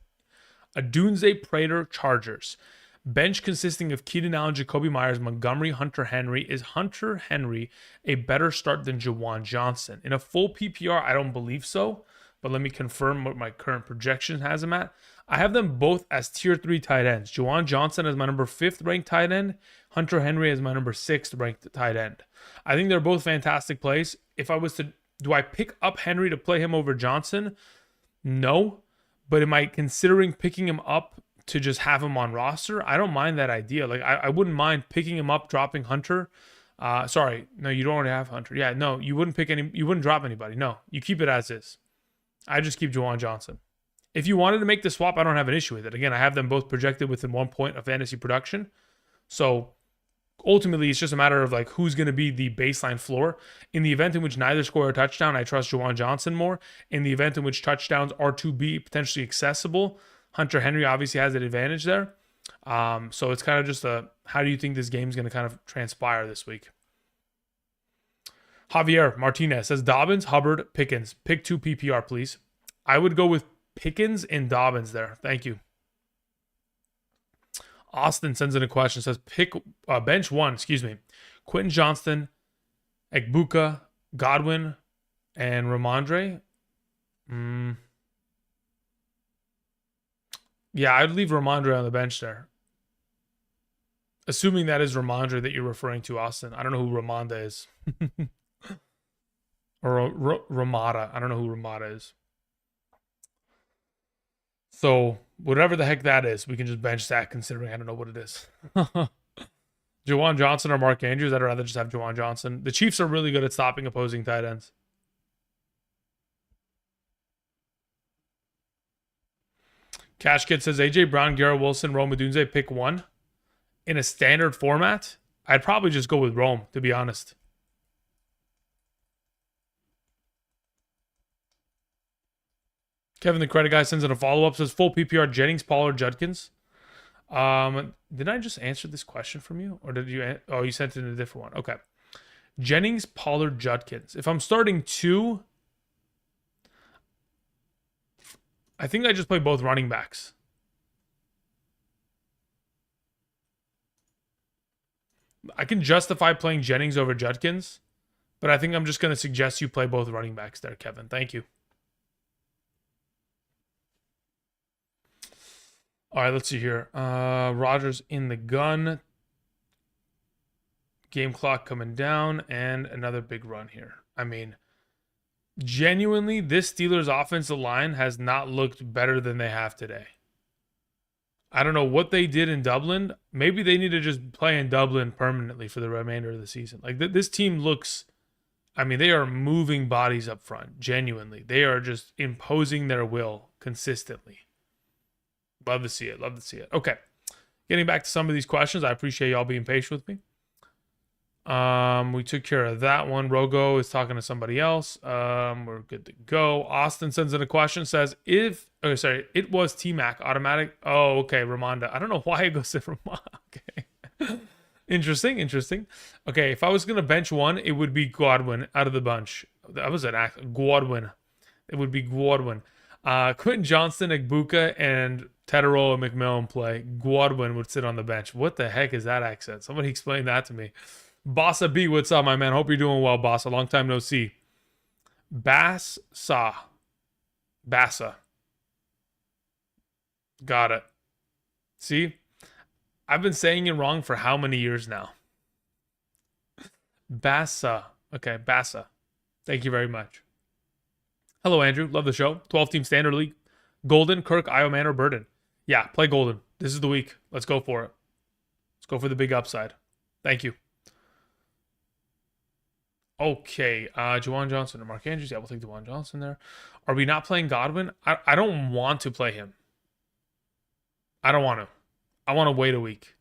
Adunze, Prater, Chargers. Bench consisting of Keenan Allen, Jacoby Myers, Montgomery, Hunter Henry. Is Hunter Henry a better start than Juwan Johnson? In a full PPR, I don't believe so, but let me confirm what my current projection has him at. I have them both as tier 3 tight ends. Juwan Johnson as my number 5th ranked tight end. Hunter Henry as my number 6th ranked tight end. I think they're both fantastic plays. If I was to, do I pick up Henry to play him over Johnson? No. But am I considering picking him up to just have him on roster? I don't mind that idea. Like I wouldn't mind picking him up, dropping Hunter. Sorry, no, you don't already have Hunter. Yeah, no, you wouldn't drop anybody. No, you keep it as is. I just keep Juwan Johnson. If you wanted to make the swap, I don't have an issue with it. Again, I have them both projected within 1 point of fantasy production. So ultimately, it's just a matter of like who's going to be the baseline floor. In the event in which neither score a touchdown, I trust Juwan Johnson more. In the event in which touchdowns are to be potentially accessible, Hunter Henry obviously has an advantage there. So it's kind of just how do you think this game is going to kind of transpire this week? Javier Martinez says Dobbins, Hubbard, Pickens. Pick 2 PPR, please. I would go with Pickens and Dobbins there. Thank you. Austin sends in a question. Says bench one. Excuse me. Quentin Johnston, Egbuka, Godwin, and Ramondre. Yeah, I'd leave Ramondre on the bench there. Assuming that is Ramondre that you're referring to, Austin. I don't know who Ramonda is. Or Ramada. I don't know who Ramada is. So, whatever the heck that is, we can just bench that considering I don't know what it is. Juwan Johnson or Mark Andrews? I'd rather just have Juwan Johnson. The Chiefs are really good at stopping opposing tight ends. Cash Kid says AJ Brown, Garrett Wilson, Rome Odunze, pick one. In a standard format, I'd probably just go with Rome, to be honest. Kevin the Credit Guy sends in a follow-up. Says full PPR Jennings, Pollard, Judkins. Did I just answer this question from you? Or did you... Oh, you sent it in a different one. Okay. Jennings, Pollard, Judkins. If I'm starting two... I think I just play both running backs. I can justify playing Jennings over Judkins, but I think I'm just going to suggest you play both running backs there, Kevin. Thank you. All right, let's see here. Rodgers in the gun. Game clock coming down, and another big run here. I mean, genuinely, this Steelers offensive line has not looked better than they have today. I don't know what they did in Dublin. Maybe they need to just play in Dublin permanently for the remainder of the season. Like, this team looks... I mean, they are moving bodies up front, genuinely. They are just imposing their will consistently. Love to see it. Love to see it. Okay. Getting back to some of these questions. I appreciate y'all being patient with me. We took care of that one. Rogo is talking to somebody else. We're good to go. Austin sends in a question. Says, it was T-Mac automatic. Oh, okay. Ramonda. I don't know why it goes to Ramonda. Okay. Interesting. Okay. If I was going to bench one, it would be Godwin out of the bunch. That was an act. Godwin. It would be Godwin. Quentin Johnston, Egbuka, and Tedero and McMillan play. Godwin would sit on the bench. What the heck is that accent? Somebody explain that to me. Bossa B, what's up, my man? Hope you're doing well, Bossa. Long time no see. Bassa. Got it. See? I've been saying it wrong for how many years now? Bassa. Okay, Bassa. Thank you very much. Hello, Andrew. Love the show. 12-team standard league. Golden, Kirk, Ioman, or Burden. Yeah, play Golden. This is the week. Let's go for it. Let's go for the big upside. Thank you. Okay, Juwan Johnson or Mark Andrews. Yeah, we'll take Juwan Johnson there. Are we not playing Godwin? I don't want to play him. I don't want to. I want to wait a week.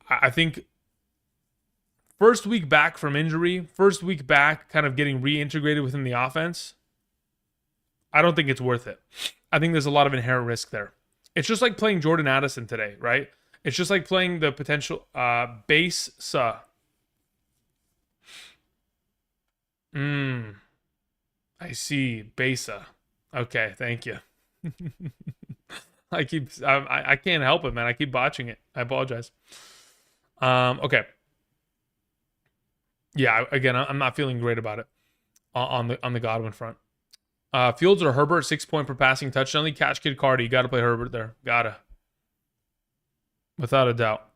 I think first week back from injury, first week back kind of getting reintegrated within the offense, I don't think it's worth it. I think there's a lot of inherent risk there. It's just like playing Jordan Addison today, right? It's just like playing the potential base Sa. I see. Besa. Okay, thank you. I can't help it, man. I keep botching it. I apologize. Okay. Yeah, again, I'm not feeling great about it on the Godwin front. Fields or Herbert, 6 point per passing touchdown league. Catch Kid Cardi. You got to play Herbert there. Gotta. Without a doubt.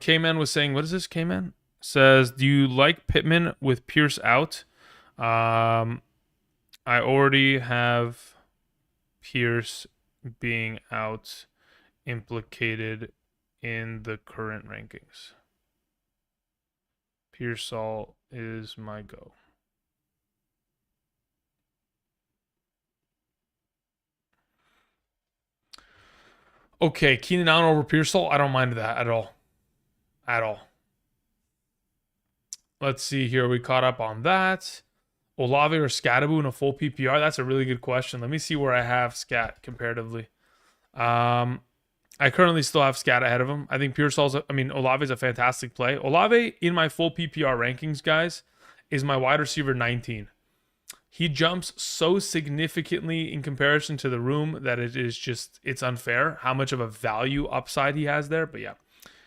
K-Man was saying, what is this, K-Man? Says, do you like Pittman with Pierce out? I already have Pierce being out implicated in the current rankings. Pearsall is my go. Okay, Keenan Allen over Pearsall. I don't mind that at all. At all. Let's see here. We caught up on that. Olave or Scatterbo in a full PPR? That's a really good question. Let me see where I have Scat comparatively. I currently still have Scat ahead of him. I think Olave is a fantastic play. Olave in my full PPR rankings, guys, is my wide receiver 19. He jumps so significantly in comparison to the room that it's unfair how much of a value upside he has there. But yeah,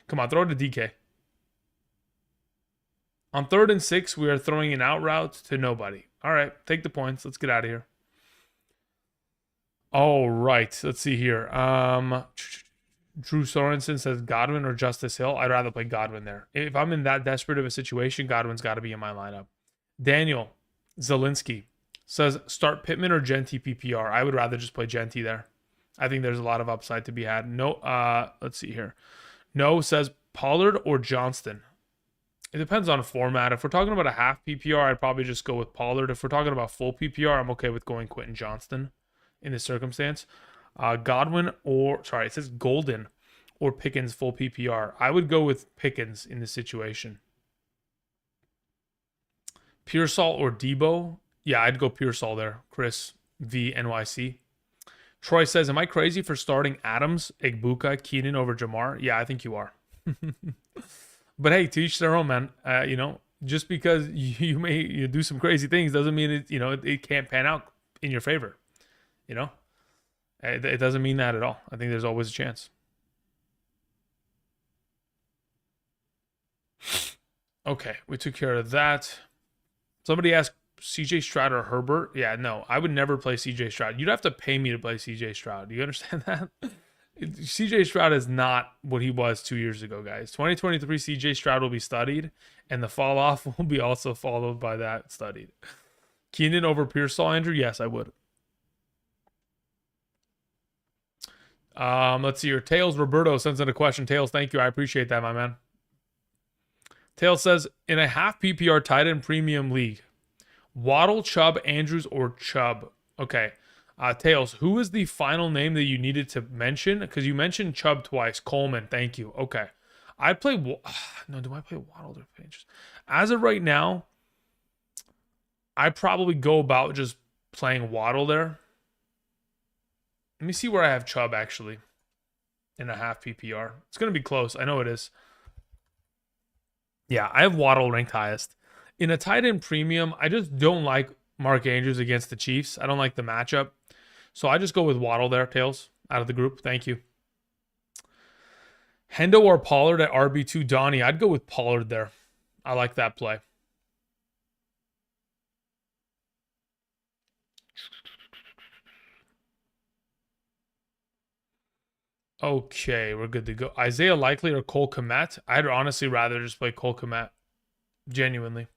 come on, throw it to DK. On 3rd and 6, we are throwing an out route to nobody. All right, take the points. Let's get out of here. All right, let's see here. Drew Sorensen says Godwin or Justice Hill. I'd rather play Godwin there. If I'm in that desperate of a situation, Godwin's got to be in my lineup. Daniel Zielinski says start Pittman or Genty PPR. I would rather just play Genty there. I think there's a lot of upside to be had. No, let's see here. No says Pollard or Johnston. It depends on format. If we're talking about a half PPR, I'd probably just go with Pollard. If we're talking about full PPR, I'm okay with going Quentin Johnston in this circumstance. Godwin it says Golden or Pickens full PPR. I would go with Pickens in this situation. Pearsall or Debo? Yeah, I'd go Pearsall there. Chris V NYC. Troy says, am I crazy for starting Adams, Egbuka, Keenan over Jamar? Yeah, I think you are. But hey, to each their own, man. Just because you may do some crazy things doesn't mean it can't pan out in your favor. It doesn't mean that at all. I think there's always a chance. Okay, we took care of that. Somebody asked CJ Stroud or Herbert. Yeah, no, I would never play CJ Stroud. You'd have to pay me to play CJ Stroud. Do you understand that? CJ Stroud is not what he was 2 years ago, guys. 2023 CJ Stroud will be studied, and the fall off will be also followed by that studied. Keenan over Pearsall, Andrew? Yes, I would. Let's see here. Tails Roberto sends in a question. Tails, thank you. I appreciate that, my man. Tails says, in a half PPR tight end premium league, Waddle, Chubb, Andrews, or Chubb? Okay. Tails, who is the final name that you needed to mention? Because you mentioned Chubb twice. Coleman, thank you. Okay. I'd play... No, do I play Waddle or Andrews? As of right now, I'd probably go about just playing Waddle there. Let me see where I have Chubb, actually, in a half PPR. It's going to be close. I know it is. Yeah, I have Waddle ranked highest. In a tight end premium, I just don't like Mark Andrews against the Chiefs. I don't like the matchup. So I just go with Waddle there, Tails, out of the group. Thank you. Hendo or Pollard at RB2, Donnie. I'd go with Pollard there. I like that play. Okay, we're good to go. Isaiah Likely or Cole Kmet? I'd honestly rather just play Cole Kmet. Genuinely.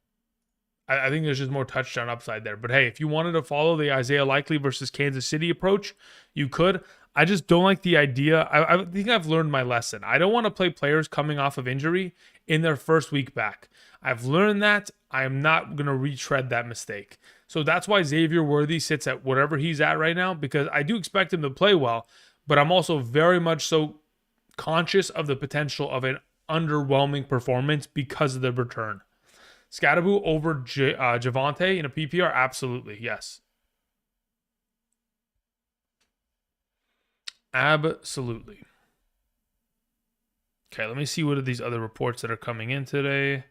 I think there's just more touchdown upside there. But hey, if you wanted to follow the Isaiah Likely versus Kansas City approach, you could. I just don't like the idea. I think I've learned my lesson. I don't want to play players coming off of injury in their first week back. I've learned that. I am not going to retread that mistake. So that's why Xavier Worthy sits at whatever he's at right now, because I do expect him to play well, but I'm also very much so conscious of the potential of an underwhelming performance because of the return. Scatterboo over Javonte in a PPR? Absolutely, yes. Absolutely. Okay, let me see what are these other reports that are coming in today.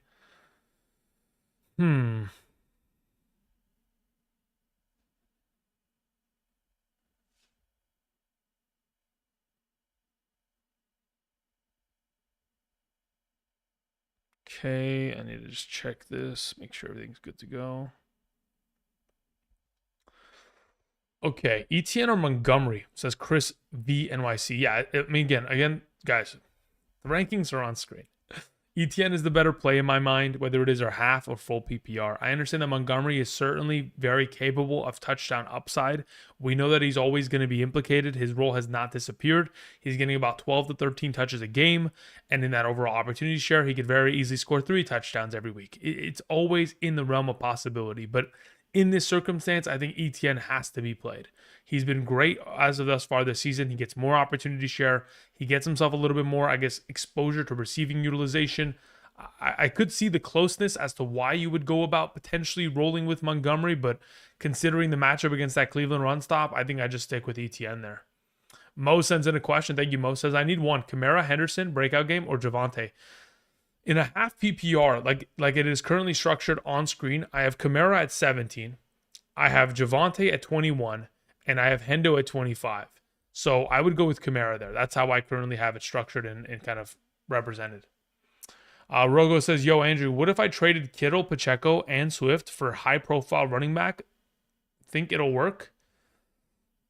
Okay, I need to just check this, make sure everything's good to go. Okay, Etienne or Montgomery, says Chris V NYC. Yeah, I mean, again, guys, the rankings are on screen. Etienne is the better play in my mind, whether it is our half or full PPR. I understand that Montgomery is certainly very capable of touchdown upside. We know that he's always going to be implicated. His role has not disappeared. He's getting about 12 to 13 touches a game, and in that overall opportunity share, he could very easily score 3 touchdowns every week. It's always in the realm of possibility, but in this circumstance, I think Etienne has to be played. He's been great as of thus far this season. He gets more opportunity share. He gets himself a little bit more, exposure to receiving utilization. I could see the closeness as to why you would go about potentially rolling with Montgomery, but considering the matchup against that Cleveland run stop, I think I just stick with Etienne there. Mo sends in a question. Thank you, Mo. Says, I need one. Kamara, Henderson, breakout game, or Javonte? In a half PPR, like it is currently structured on screen, I have Kamara at 17, I have Javonte at 21, and I have Hendo at 25. So I would go with Kamara there. That's how I currently have it structured and kind of represented. Rogo says, yo, Andrew, what if I traded Kittle, Pacheco, and Swift for high-profile running back? Think it'll work?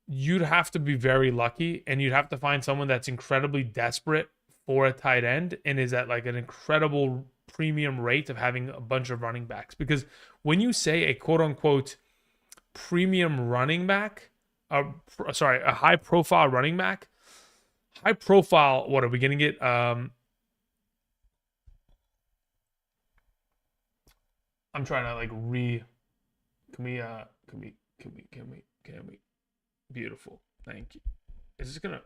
You'd have to be very lucky, and you'd have to find someone that's incredibly desperate for a tight end and is at like an incredible premium rate of having a bunch of running backs. Because when you say a quote-unquote premium running back, a high-profile running back, high-profile, what are we going to get? I'm trying to like can we beautiful. Thank you. Is this gonna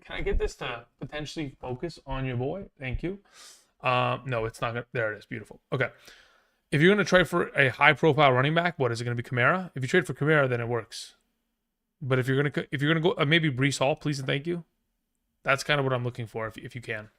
can I get this to potentially focus on your boy? Thank you. No, it's not gonna there it is. Beautiful. Okay. If you're gonna trade for a high profile running back, what is it gonna be? Kamara? If you trade for Kamara, then it works. But if you're gonna go maybe Breece Hall, please and thank you. That's kind of what I'm looking for if you can.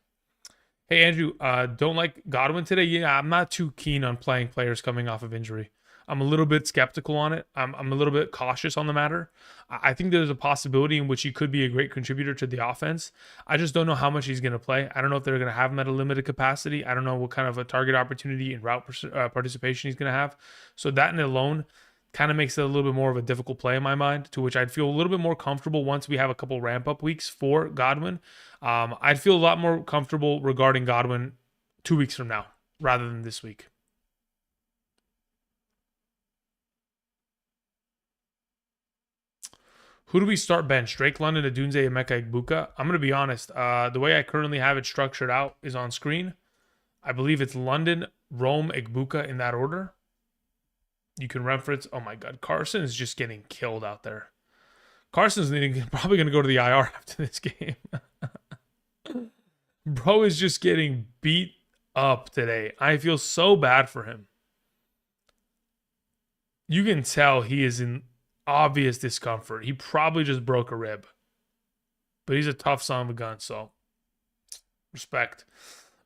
Hey, Andrew, don't like Godwin today? Yeah, I'm not too keen on playing players coming off of injury. I'm a little bit skeptical on it. I'm a little bit cautious on the matter. I think there's a possibility in which he could be a great contributor to the offense. I just don't know how much he's going to play. I don't know if they're going to have him at a limited capacity. I don't know what kind of a target opportunity and route participation he's going to have. So that and alone kind of makes it a little bit more of a difficult play in my mind, to which I'd feel a little bit more comfortable once we have a couple ramp-up weeks for Godwin. I'd feel a lot more comfortable regarding Godwin 2 weeks from now rather than this week. Who do we start bench? Drake London, Adunze, Emeka Egbuka? I'm going to be honest. The way I currently have it structured out is on screen. I believe it's London, Rome, Egbuka in that order. You can reference. Oh my God, Carson is just getting killed out there. Carson's probably going to go to the IR after this game. Bro is just getting beat up today. I feel so bad for him. You can tell he is in obvious discomfort. He probably just broke a rib. But he's a tough son of a gun, so respect.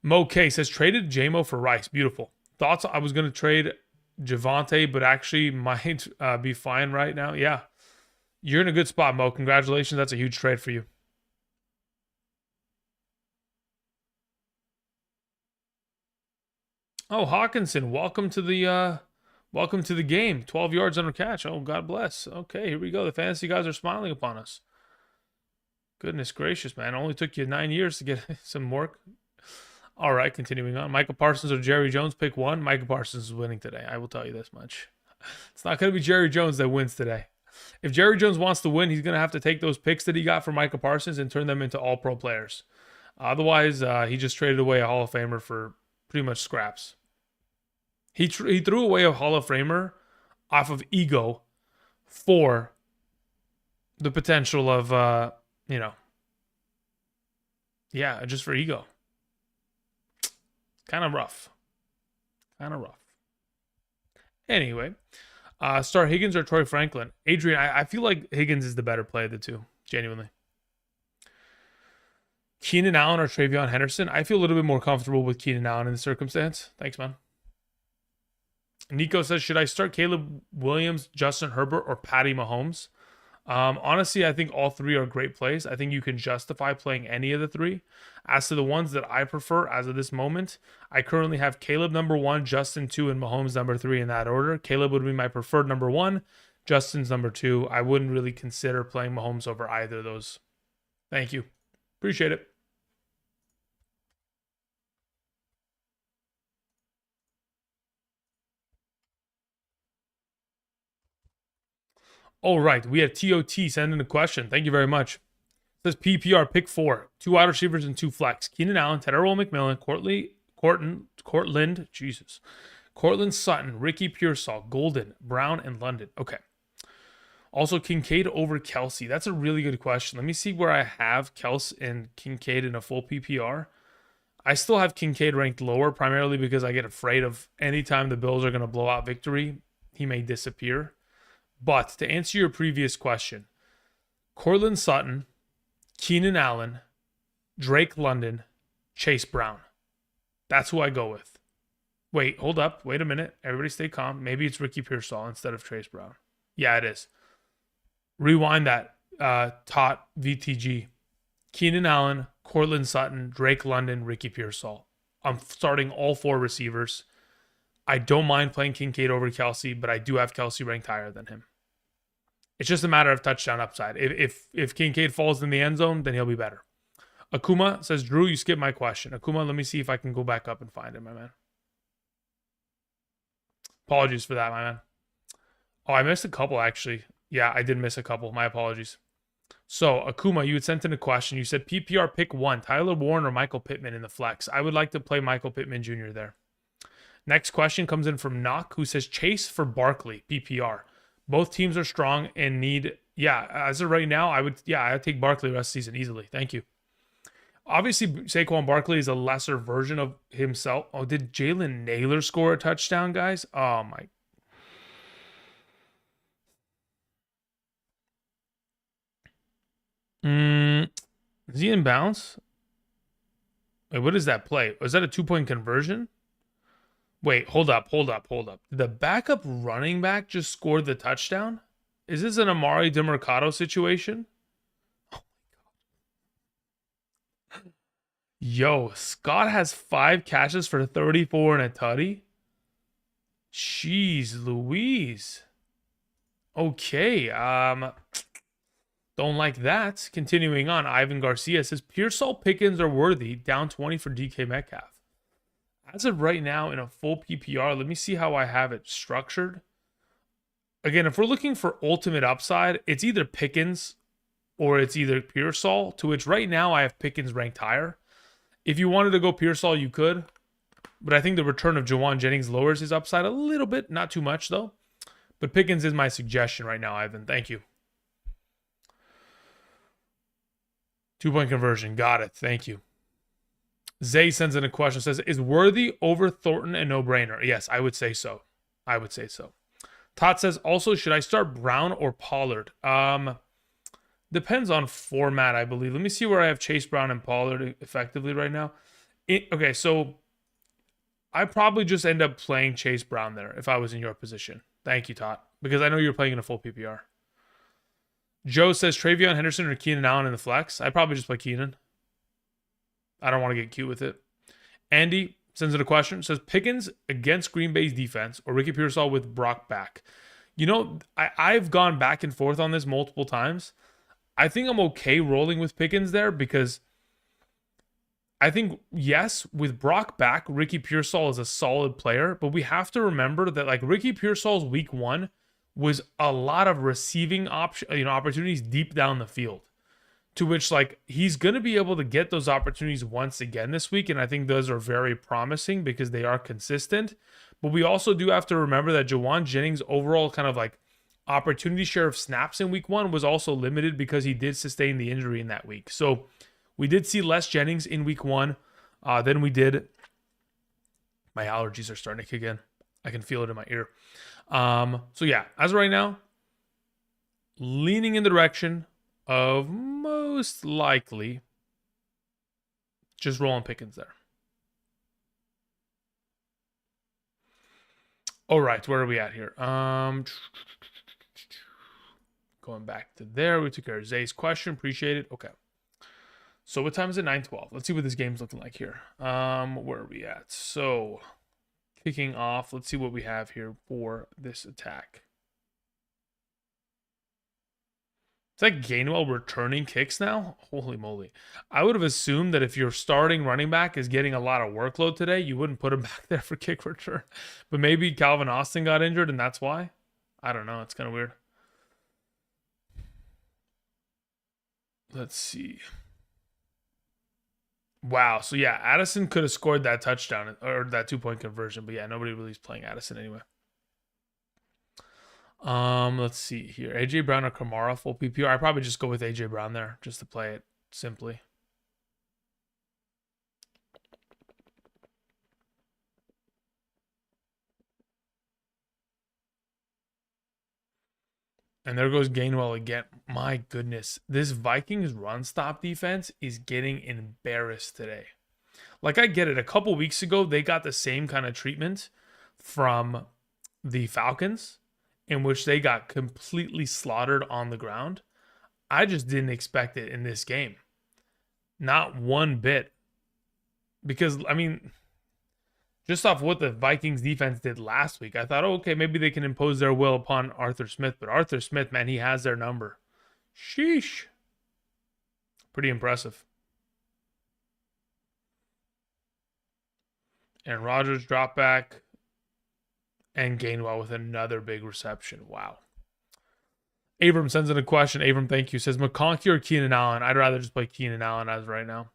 Mo K says, traded JMO for Rice. Beautiful. Thoughts I was going to trade Javonte, but actually might be fine right now. Yeah. You're in a good spot, Mo. Congratulations. That's a huge trade for you. Oh, Hawkinson, welcome to the game. 12 yards under catch. Oh, God bless. Okay, here we go. The fantasy guys are smiling upon us. Goodness gracious, man. It only took you 9 years to get some work. All right, continuing on. Michael Parsons or Jerry Jones, pick one. Michael Parsons is winning today. I will tell you this much. It's not going to be Jerry Jones that wins today. If Jerry Jones wants to win, he's going to have to take those picks that he got from Michael Parsons and turn them into all-pro players. Otherwise, he just traded away a Hall of Famer for pretty much scraps. He threw away a Hall of Famer off of ego for the potential of, just for ego. Kind of rough. Anyway, start Higgins or Troy Franklin? Adrian, I feel like Higgins is the better play of the two, genuinely. Keenan Allen or Travion Henderson? I feel a little bit more comfortable with Keenan Allen in the circumstance. Thanks, man. Nico says, should I start Caleb Williams, Justin Herbert, or Patty Mahomes? Honestly, I think all three are great plays. I think you can justify playing any of the three. As to the ones that I prefer as of this moment, I currently have Caleb number 1, Justin 2, and Mahomes number 3 in that order. Caleb would be my preferred number 1. Justin's number 2. I wouldn't really consider playing Mahomes over either of those. Thank you. Appreciate it. All right, we have TOT sending a question. Thank you very much. It says PPR pick 4, 2 wide receivers and 2 flex. Keenan Allen, Tedderell McMillan, Cortland Sutton, Ricky Pearsall, Golden, Brown, and London. Okay. Also, Kincaid over Kelsey. That's a really good question. Let me see where I have Kelsey and Kincaid in a full PPR. I still have Kincaid ranked lower, primarily because I get afraid of anytime the Bills are going to blow out victory, he may disappear. But to answer your previous question, Cortland Sutton, Keenan Allen, Drake London, Chase Brown. That's who I go with. Wait, hold up. Wait a minute. Everybody stay calm. Maybe it's Ricky Pearsall instead of Trace Brown. Yeah, it is. Rewind that. Tot VTG. Keenan Allen, Cortland Sutton, Drake London, Ricky Pearsall. I'm starting all 4 receivers. I don't mind playing Kincaid over Kelsey, but I do have Kelsey ranked higher than him. It's just a matter of touchdown upside. If Kincaid falls in the end zone, then he'll be better. Akuma says, Drew, you skipped my question. Akuma, let me see if I can go back up and find it, my man. Apologies for that, my man. Oh, I missed a couple, actually. Yeah, I did miss a couple. My apologies. So, Akuma, you had sent in a question. You said PPR pick 1, Tyler Warren or Michael Pittman in the flex. I would like to play Michael Pittman Jr. there. Next question comes in from Knock, who says Chase for Barkley, PPR. Both teams are strong and need, as of right now, I'd take Barkley rest of the season easily. Thank you. Obviously, Saquon Barkley is a lesser version of himself. Oh, did Jalen Naylor score a touchdown, guys? Oh, my. Is he in bounds? Wait, what is that play? Was that a 2-point conversion? Wait, hold up. Did the backup running back just scored the touchdown? Is this an Amari DeMercado situation? Yo, Scott has 5 catches for 34 and a tutty. Jeez Louise. Okay, don't like that. Continuing on, Ivan Garcia says Pearsall, Pickens are worthy. Down 20 for DK Metcalf. As of right now, in a full PPR, let me see how I have it structured. Again, if we're looking for ultimate upside, it's either Pickens or it's either Pearsall, to which right now I have Pickens ranked higher. If you wanted to go Pearsall, you could. But I think the return of Jawan Jennings lowers his upside a little bit. Not too much, though. But Pickens is my suggestion right now, Ivan. Thank you. 2-point conversion. Got it. Thank you. Zay sends in a question. Says, is Worthy over Thornton a no-brainer? Yes, I would say so. Todd says, also, should I start Brown or Pollard? Depends on format, I believe. Let me see where I have Chase Brown and Pollard effectively right now. Okay, so I probably just end up playing Chase Brown there if I was in your position. Thank you, Todd, because I know you're playing in a full PPR. Joe says Travion Henderson or Keenan Allen in the flex. I'd probably just play Keenan. I don't want to get cute with it. Andy sends in a question. Says Pickens against Green Bay's defense or Ricky Pearsall with Brock back. You know, I've gone back and forth on this multiple times. I think I'm okay rolling with Pickens there because I think, yes, with Brock back, Ricky Pearsall is a solid player, but we have to remember that like Ricky Pearsall's week 1 was a lot of receiving opportunities deep down the field, to which like he's going to be able to get those opportunities once again this week, and I think those are very promising because they are consistent. But we also do have to remember that Jawan Jennings' overall kind of like opportunity share of snaps in week 1 was also limited because he did sustain the injury in that week. So we did see less Jennings in week 1 than we did. My allergies are starting to kick in. I can feel it in my ear. So yeah, as of right now, leaning in the direction of most likely just rolling Pickens there. All right, where are we at here? Going back to there, we took care of Zay's question. Appreciate it. Okay. So what time is it? 9:12. Let's see what this game's looking like here. Where are we at? So kicking off, let's see what we have here for this attack. Is that Gainwell returning kicks now? Holy moly. I would have assumed that if your starting running back is getting a lot of workload today, you wouldn't put him back there for kick return. But maybe Calvin Austin got injured and that's why? I don't know. It's kind of weird. Let's see. Wow. So yeah, Addison could have scored that touchdown or that 2-point conversion. But yeah, nobody really is playing Addison anyway. Let's see here. AJ Brown or Kamara full PPR. I probably just go with AJ Brown there just to play it simply. And there goes Gainwell again. My goodness. This Vikings run stop defense is getting embarrassed today. Like, I get it. A couple weeks ago, they got the same kind of treatment from the Falcons, in which they got completely slaughtered on the ground. I just didn't expect it in this game. Not one bit. Because, I mean, just off what the Vikings defense did last week, I thought, oh, okay, maybe they can impose their will upon Arthur Smith. But Arthur Smith, man, he has their number. Sheesh. Pretty impressive. And Rodgers drop back. And Gainwell with another big reception. Wow. Abram sends in a question. Abram, thank you. Says McConkey or Keenan Allen? I'd rather just play Keenan Allen as right now.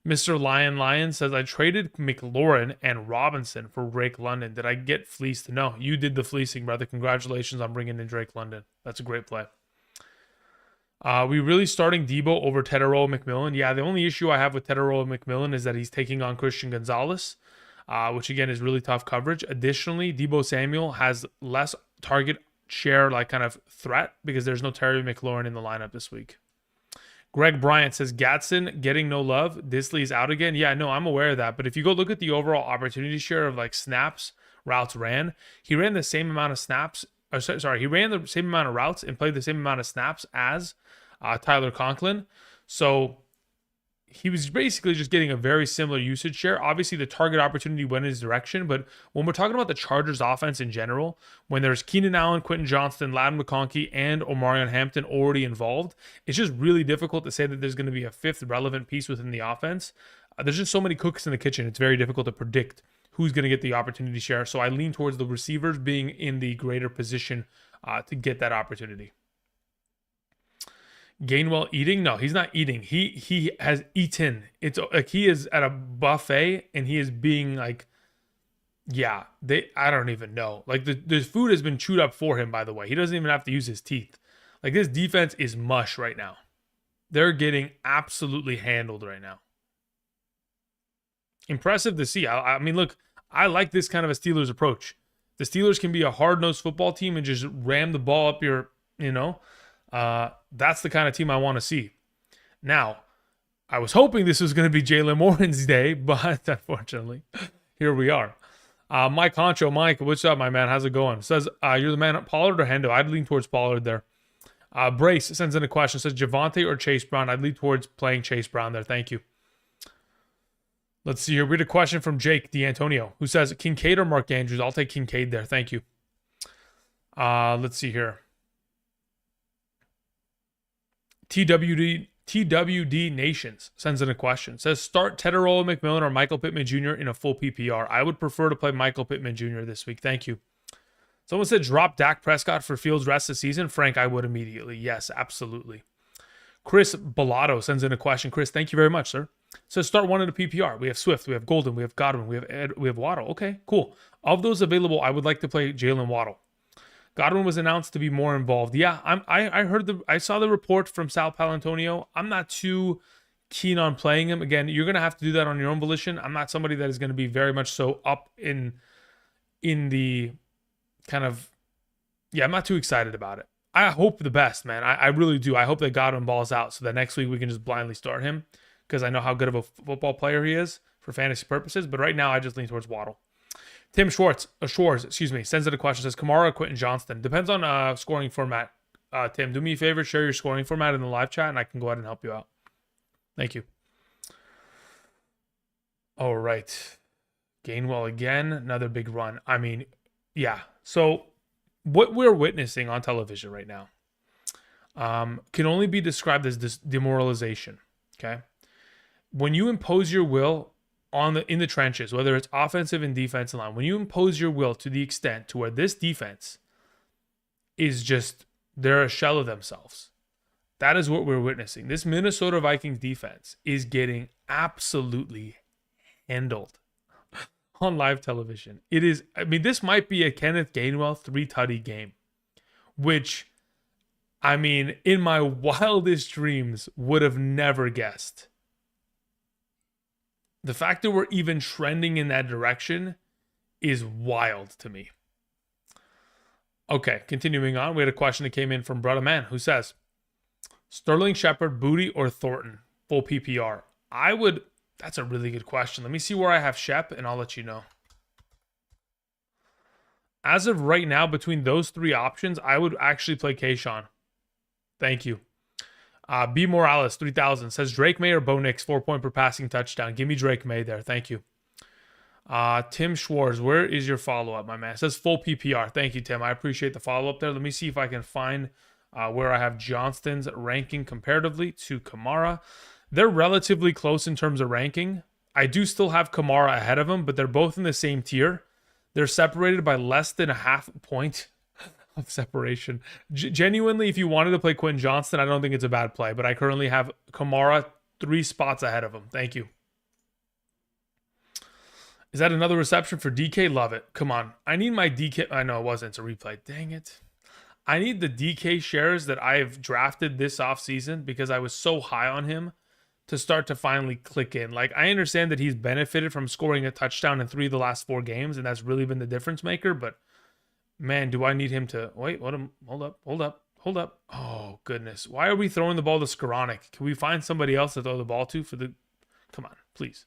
Mr. Lion says, I traded McLaurin and Robinson for Drake London. Did I get fleeced? No, you did the fleecing, brother. Congratulations on bringing in Drake London. That's a great play. We really starting Debo over Tedero McMillan? Yeah, the only issue I have with Tedero McMillan is that he's taking on Christian Gonzalez, which again is really tough coverage. Additionally, Debo Samuel has less target share, like kind of threat, because there's no Terry McLaurin in the lineup this week. Greg Bryant says, Gatson getting no love. Disley's out again. Yeah, no, I'm aware of that. But if you go look at the overall opportunity share of like snaps, routes ran, he ran the same amount of snaps. He ran the same amount of routes and played the same amount of snaps as Tyler Conklin. So he was basically just getting a very similar usage share. Obviously, the target opportunity went in his direction, but when we're talking about the Chargers offense in general, when there's Keenan Allen, Quentin Johnston, Ladd McConkey, and Omarion Hampton already involved, it's just really difficult to say that there's going to be a fifth relevant piece within the offense. There's just so many cooks in the kitchen. It's very difficult to predict who's going to get the opportunity share. So I lean towards the receivers being in the greater position to get that opportunity. Gainwell eating? No, he's not eating. He has eaten. It's like he is at a buffet and he is being like, yeah, I don't even know. Like the food has been chewed up for him, by the way. He doesn't even have to use his teeth. Like this defense is mush right now. They're getting absolutely handled right now. Impressive to see. I mean, look, I like this kind of a Steelers approach. The Steelers can be a hard-nosed football team and just ram the ball up your, that's the kind of team I want to see. Now, I was hoping this was going to be Jalen Warren's day, but unfortunately, here we are. Mike Honcho, Mike, what's up, my man? How's it going? Says, you're the man at Pollard or Hendo? I'd lean towards Pollard there. Brace sends in a question. Says, Javonte or Chase Brown? I'd lean towards playing Chase Brown there. Thank you. Let's see here. We had a question from Jake D'Antonio, who says, Kincaid or Mark Andrews? I'll take Kincaid there. Thank you. Let's see here. TWD Nations sends in a question. Says, start Tedero McMillan or Michael Pittman Jr. in a full PPR. I would prefer to play Michael Pittman Jr. this week. Thank you. Someone said, drop Dak Prescott for Fields rest of the season. Frank, I would immediately. Yes, absolutely. Chris Bellotto sends in a question. Chris, thank you very much, sir. Says, start one in a PPR. We have Swift, we have Golden, we have Godwin, we have Ed, we have Waddle. Okay, cool. Of those available, I would like to play Jalen Waddle. Godwin was announced to be more involved. Yeah, I saw the report from Sal Palantonio. I'm not too keen on playing him. Again, you're gonna have to do that on your own volition. I'm not somebody that is going to be very much so up in the kind of, yeah, I'm not too excited about it. I hope the best, man. I really do. I hope that Godwin balls out so that next week we can just blindly start him because I know how good of a football player he is for fantasy purposes. But right now, I just lean towards Waddle. Tim Schwartz, sends in a question. Says, Kamara, Quentin Johnston. Depends on scoring format. Tim, do me a favor. Share your scoring format in the live chat, and I can go ahead and help you out. Thank you. All right. Gainwell again. Another big run. I mean, yeah. So what we're witnessing on television right now can only be described as this demoralization. Okay. When you impose your will in the trenches, whether it's offensive and defensive line, when you impose your will to the extent to where this defense is just, they're a shell of themselves. That is what we're witnessing. This Minnesota Vikings defense is getting absolutely handled on live television. It is, I mean, this might be a Kenneth Gainwell 3-tutty game, which, I mean, in my wildest dreams would have never guessed. The fact that we're even trending in that direction is wild to me. Okay, continuing on, we had a question that came in from Brother Man who says, Sterling Shepard, Booty, or Thornton, full PPR? I would That's a really good question. Let me see where I have Shep, and I'll let you know. As of right now, between those three options, I would actually play Kayshawn. Thank you. B Morales 3000 says Drake May or Bo Nix 4-point per passing touchdown. Give me Drake May there. Thank you. Tim Schwartz, where is your follow-up, my man? It says full PPR. Thank you, Tim. I appreciate the follow-up there. Let me see if I can find where I have Johnston's ranking comparatively to Kamara. They're relatively close in terms of ranking. I do still have Kamara ahead of him, but they're both in the same tier. They're separated by less than a half point of separation. Genuinely, if you wanted to play Quentin Johnston, I don't think it's a bad play, but I currently have Kamara 3 spots ahead of him. Thank you. Is that another reception for DK? Love it. Come on. I need my DK. I know it wasn't. It's a replay. Dang it. I need the DK shares that I've drafted this offseason because I was so high on him to start to finally click in. Like, I understand that he's benefited from scoring a touchdown in 3 of the last 4 games, and that's really been the difference maker, but man, do I need him to... Wait, hold up. Oh, goodness. Why are we throwing the ball to Skoranek? Can we find somebody else to throw the ball to for the... Come on, please.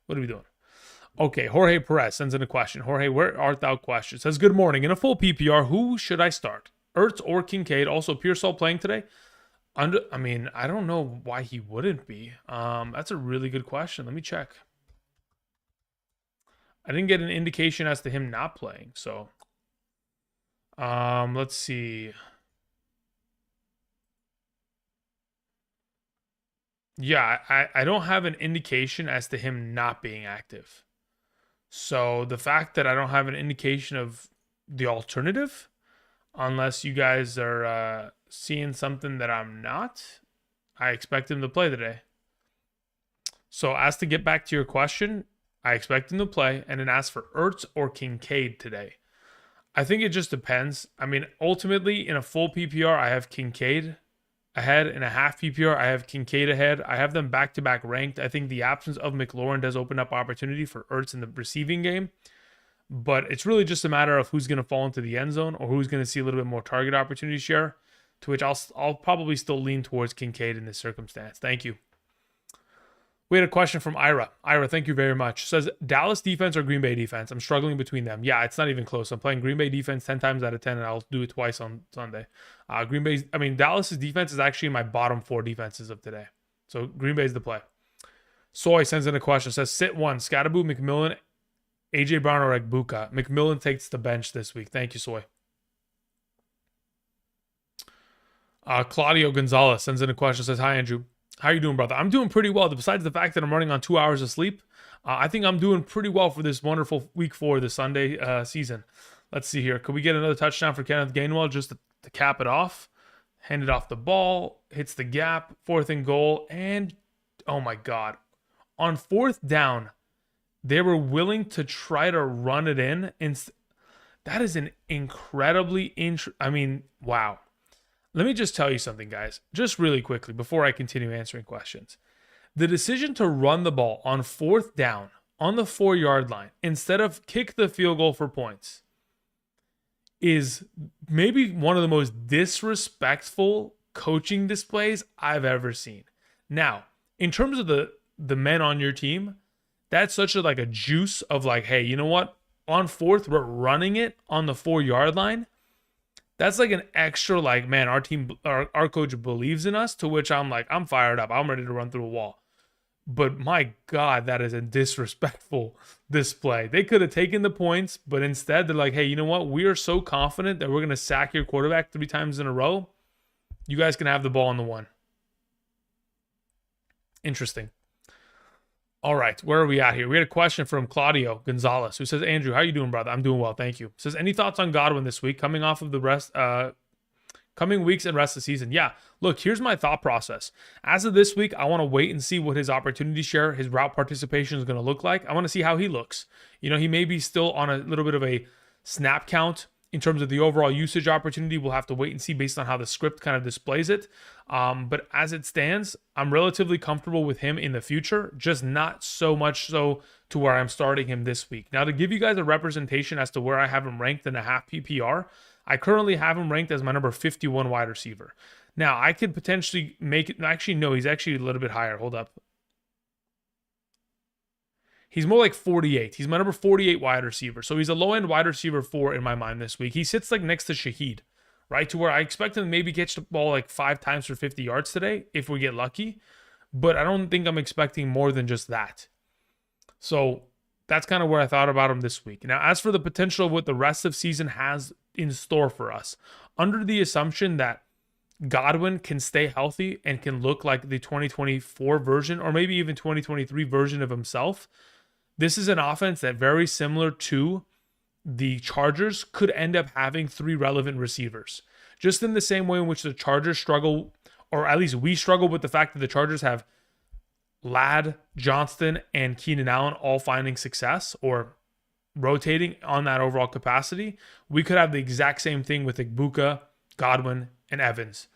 What are we doing? Okay, Jorge Perez sends in a question. Jorge, where art thou? Question. Says, good morning. In a full PPR, who should I start? Ertz or Kincaid? Also, Pearsall playing today? I don't know why he wouldn't be. That's a really good question. Let me check. I didn't get an indication as to him not playing, so... let's see. Yeah, I don't have an indication as to him not being active. So the fact that I don't have an indication of the alternative, unless you guys are seeing something that I'm not, I expect him to play today. So as to get back to your question, I expect him to play, and then as for Ertz or Kincaid today. I think it just depends. I mean, ultimately, in a full PPR, I have Kincaid ahead. In a half PPR, I have Kincaid ahead. I have them back-to-back ranked. I think the absence of McLaurin does open up opportunity for Ertz in the receiving game. But it's really just a matter of who's going to fall into the end zone or who's going to see a little bit more target opportunity share, to which I'll probably still lean towards Kincaid in this circumstance. Thank you. We had a question from Ira. Ira, thank you very much. Says, Dallas defense or Green Bay defense? I'm struggling between them. Yeah, it's not even close. I'm playing Green Bay defense 10 times out of 10, and I'll do it twice on Sunday. Dallas's defense is actually my bottom 4 defenses of today. So Green Bay's the play. Soy sends in a question. Says, sit 1, Scatterboo, McMillan, AJ Brown, or Egbuka. McMillan takes the bench this week. Thank you, Soy. Claudio Gonzalez sends in a question. Says, hi, Andrew. How you doing, brother? I'm doing pretty well. Besides the fact that I'm running on 2 hours of sleep, I think I'm doing pretty well for this wonderful week 4 of the Sunday season. Let's see here. Could we get another touchdown for Kenneth Gainwell just to cap it off? Handed off the ball, hits the gap, 4th and goal, and oh my God. On 4th down, they were willing to try to run it in. That is an incredibly... wow. Let me just tell you something, guys, just really quickly before I continue answering questions. The decision to run the ball on 4th down on the 4-yard line instead of kick the field goal for points is maybe one of the most disrespectful coaching displays I've ever seen. Now, in terms of the men on your team, that's such a juice of hey, you know what? On 4th, we're running it on the 4-yard line. That's an extra, man, our team, our coach believes in us, to which I'm fired up. I'm ready to run through a wall. But my God, that is a disrespectful display. They could have taken the points, but instead they're hey, you know what? We are so confident that we're going to sack your quarterback 3 times in a row. You guys can have the ball on the 1. Interesting. All right, where are we at here? We had a question from Claudio Gonzalez, who says, Andrew, how you doing, brother? I'm doing well, thank you. Says, any thoughts on Godwin this week, coming off of the coming weeks and rest of the season? Yeah, look, here's my thought process. As of this week, I want to wait and see what his opportunity share, his route participation is going to look like. I want to see how he looks. He may be still on a little bit of a snap count in terms of the overall usage opportunity. We'll have to wait and see based on how the script kind of displays it. But as it stands, I'm relatively comfortable with him in the future, just not so much so to where I'm starting him this week. Now, to give you guys a representation as to where I have him ranked in a half PPR, I currently have him ranked as my number 51 wide receiver. Now, I could potentially make it... Actually, no, he's actually a little bit higher. Hold up. He's more like 48. He's my number 48 wide receiver. So he's a low-end wide receiver 4 in my mind this week. He sits like next to Shaheed, right? To where I expect him to maybe catch the ball like 5 times for 50 yards today if we get lucky. But I don't think I'm expecting more than just that. So that's kind of where I thought about him this week. Now, as for the potential of what the rest of season has in store for us, under the assumption that Godwin can stay healthy and can look like the 2024 version or maybe even 2023 version of himself, this is an offense that, very similar to the Chargers, could end up having 3 relevant receivers. Just in the same way in which the Chargers struggle, or at least we struggle with the fact that the Chargers have Ladd, Johnston, and Keenan Allen all finding success or rotating on that overall capacity, we could have the exact same thing with Igbuka, Godwin, and Evans,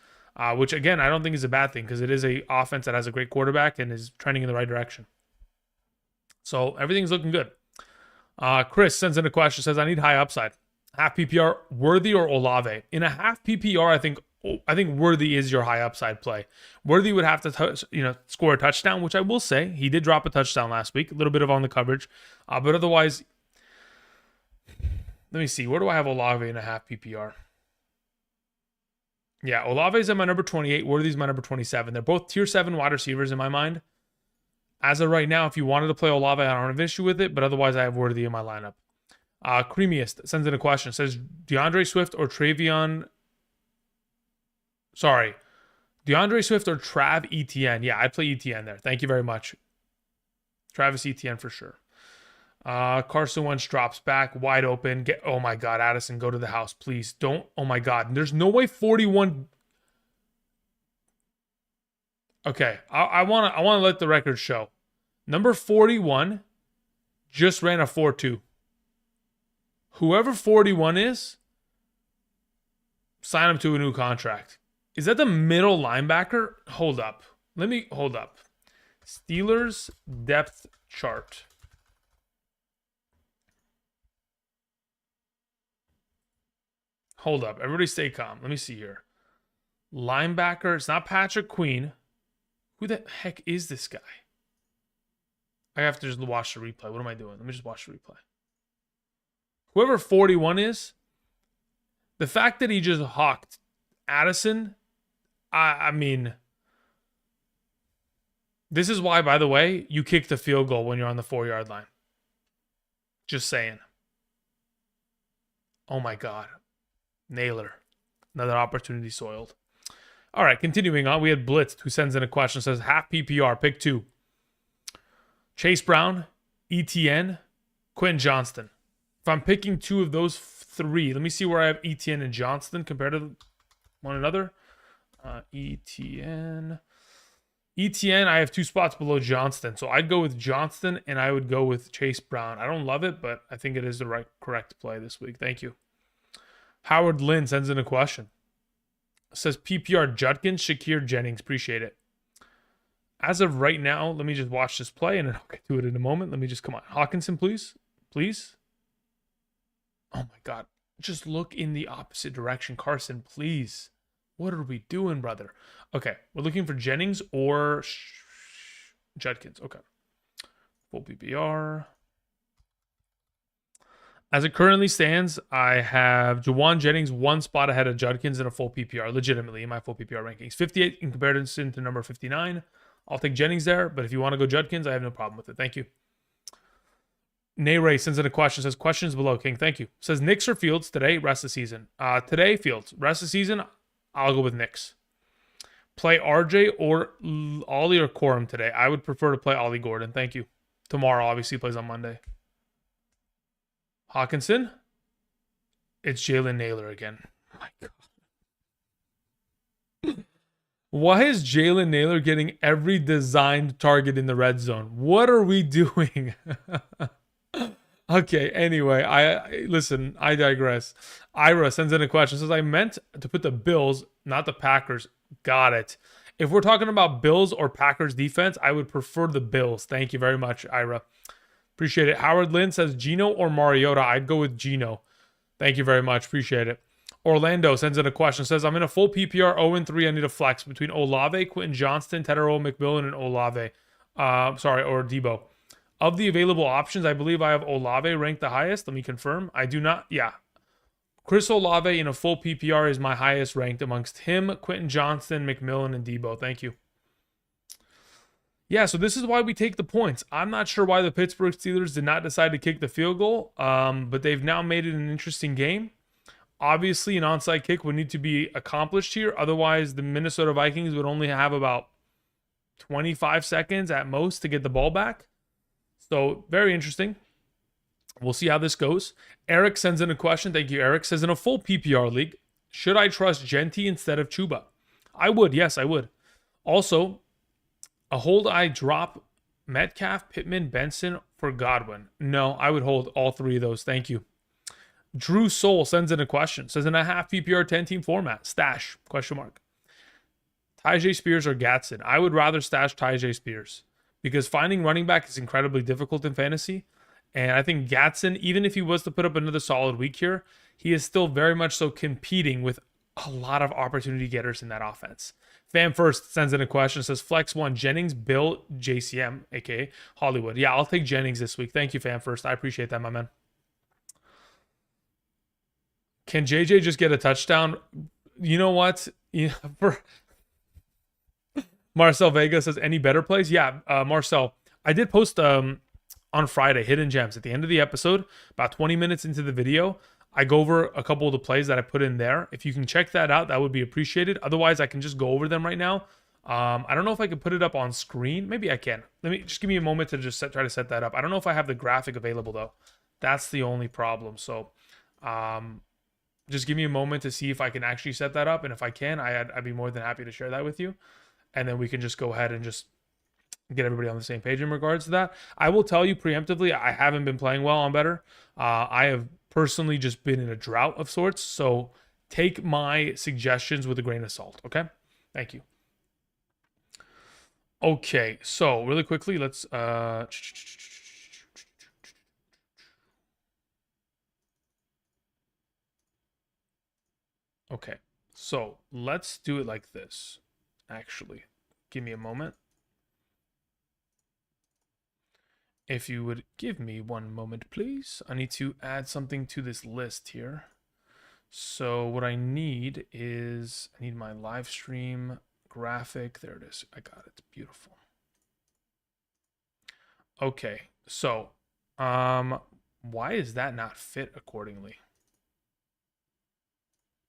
which, again, I don't think is a bad thing because it is an offense that has a great quarterback and is trending in the right direction. So everything's looking good. Chris sends in a question, says, I need high upside. Half PPR, Worthy or Olave? In a half PPR, I think Worthy is your high upside play. Worthy would have to score a touchdown, which I will say he did drop a touchdown last week, a little bit of on the coverage, but otherwise, let me see, where do I have Olave in a half PPR? Yeah, Olave's at my number 28, Worthy's my number 27. They're both tier 7 wide receivers in my mind. As of right now, if you wanted to play Olave, I don't have an issue with it, but otherwise I have Worthy in my lineup. Creamiest sends in a question, says DeAndre Swift or DeAndre Swift or Trav Etienne. Yeah, I'd play Etienne there. Thank you very much. Travis Etienne for sure. Carson Wentz drops back, wide open. Oh my God, Addison, go to the house, please. Don't. Oh my God, there's no way 41. Okay, I want to let the record show. Number 41 just ran a 4.2. Whoever 41 is, sign him to a new contract. Is that the middle linebacker? Hold up. Steelers depth chart. Hold up. Everybody stay calm. Let me see here. Linebacker. It's not Patrick Queen. Who the heck is this guy? I have to just watch the replay. What am I doing? Let me just watch the replay. Whoever 41 is, the fact that he just hawked Addison, I mean, this is why, by the way, you kick the field goal when you're on the 4-yard line. Just saying. Oh my God. Naylor. Another opportunity soiled. All right, continuing on, we had Blitzed, who sends in a question, says, half PPR, pick 2. Chase Brown, ETN, Quentin Johnston. If I'm picking 2 of those 3, let me see where I have ETN and Johnston compared to one another. ETN, I have 2 spots below Johnston. So I'd go with Johnston and I would go with Chase Brown. I don't love it, but I think it is the correct play this week. Thank you. Howard Lynn sends in a question. It says PPR Judkins, Shakir, Jennings. Appreciate it. As of right now, let me just watch this play and then I'll get to it in a moment. Let me just, come on. Hawkinson, please. Please. Oh my God. Just look in the opposite direction. Carson, please. What are we doing, brother? Okay. We're looking for Jennings or Judkins. Okay. Full PPR. As it currently stands, I have Juwan Jennings 1 spot ahead of Judkins in a full PPR, legitimately in my full PPR rankings. 58 in comparison to number 59. I'll take Jennings there, but if you want to go Judkins, I have no problem with it. Thank you. Nayray sends in a question, says, questions below, King. Thank you. Says, Knicks or Fields today, rest of the season? Today, Fields. Rest of the season, I'll go with Knicks. Play RJ or Ollie or Corum today. I would prefer to play Ollie Gordon. Thank you. Tomorrow, obviously, plays on Monday. Hawkinson. It's Jalen Naylor again. Oh my God. Why is Jalen Naylor getting every designed target in the red zone? What are we doing? Okay, anyway, I digress. Ira sends in a question. Says, I meant to put the Bills, not the Packers. Got it. If we're talking about Bills or Packers defense, I would prefer the Bills. Thank you very much, Ira. Appreciate it. Howard Lynn says, Gino or Mariota? I'd go with Gino. Thank you very much. Appreciate it. Orlando sends in a question. Says, I'm in a full PPR 0-3. I need a flex between Olave, Quentin Johnston, Tedero, McMillan, and Olave. Or Debo. Of the available options, I believe I have Olave ranked the highest. Let me confirm. I do not. Yeah. Chris Olave in a full PPR is my highest ranked amongst him, Quentin Johnston, McMillan, and Debo. Thank you. Yeah, so this is why we take the points. I'm not sure why the Pittsburgh Steelers did not decide to kick the field goal, but they've now made it an interesting game. Obviously, an onside kick would need to be accomplished here. Otherwise, the Minnesota Vikings would only have about 25 seconds at most to get the ball back. So, very interesting. We'll see how this goes. Eric sends in a question. Thank you, Eric. Says, in a full PPR league, should I trust Genty instead of Chuba? I would. Yes, I would. Also, a hold I drop Metcalf, Pittman, Benson for Godwin. No, I would hold all three of those. Thank you. Drew Soul sends in a question. Says, in a half PPR 10-team format, stash, question mark. Tyjae Spears or Gatson? I would rather stash Tyjae Spears because finding running back is incredibly difficult in fantasy. And I think Gatson, even if he was to put up another solid week here, he is still very much so competing with a lot of opportunity getters in that offense. Fam First sends in a question. Says, Flex 1, Jennings, Bill, JCM, a.k.a. Hollywood. Yeah, I'll take Jennings this week. Thank you, Fam First. I appreciate that, my man. Can JJ just get a touchdown? You know what? For Marcel Vega says, any better plays? Yeah, Marcel, I did post on Friday, Hidden Gems. At the end of the episode, about 20 minutes into the video, I go over a couple of the plays that I put in there. If you can check that out, that would be appreciated. Otherwise, I can just go over them right now. I don't know if I can put it up on screen. Maybe I can. Just give me a moment to just try to set that up. I don't know if I have the graphic available, though. That's the only problem. So just give me a moment to see if I can actually set that up. And if I can, I'd be more than happy to share that with you. And then we can just go ahead and just get everybody on the same page in regards to that. I will tell you preemptively, I haven't been playing well on Betr. I have personally just been in a drought of sorts. So take my suggestions with a grain of salt, okay? Thank you. Okay, so really quickly, let's... Okay, so let's do it like this. Actually, give me a moment. If you would give me one moment, please. I need to add something to this list here. So what I need is, I need my live stream graphic. There it is. I got it. Beautiful. Okay, so why is that not fit accordingly?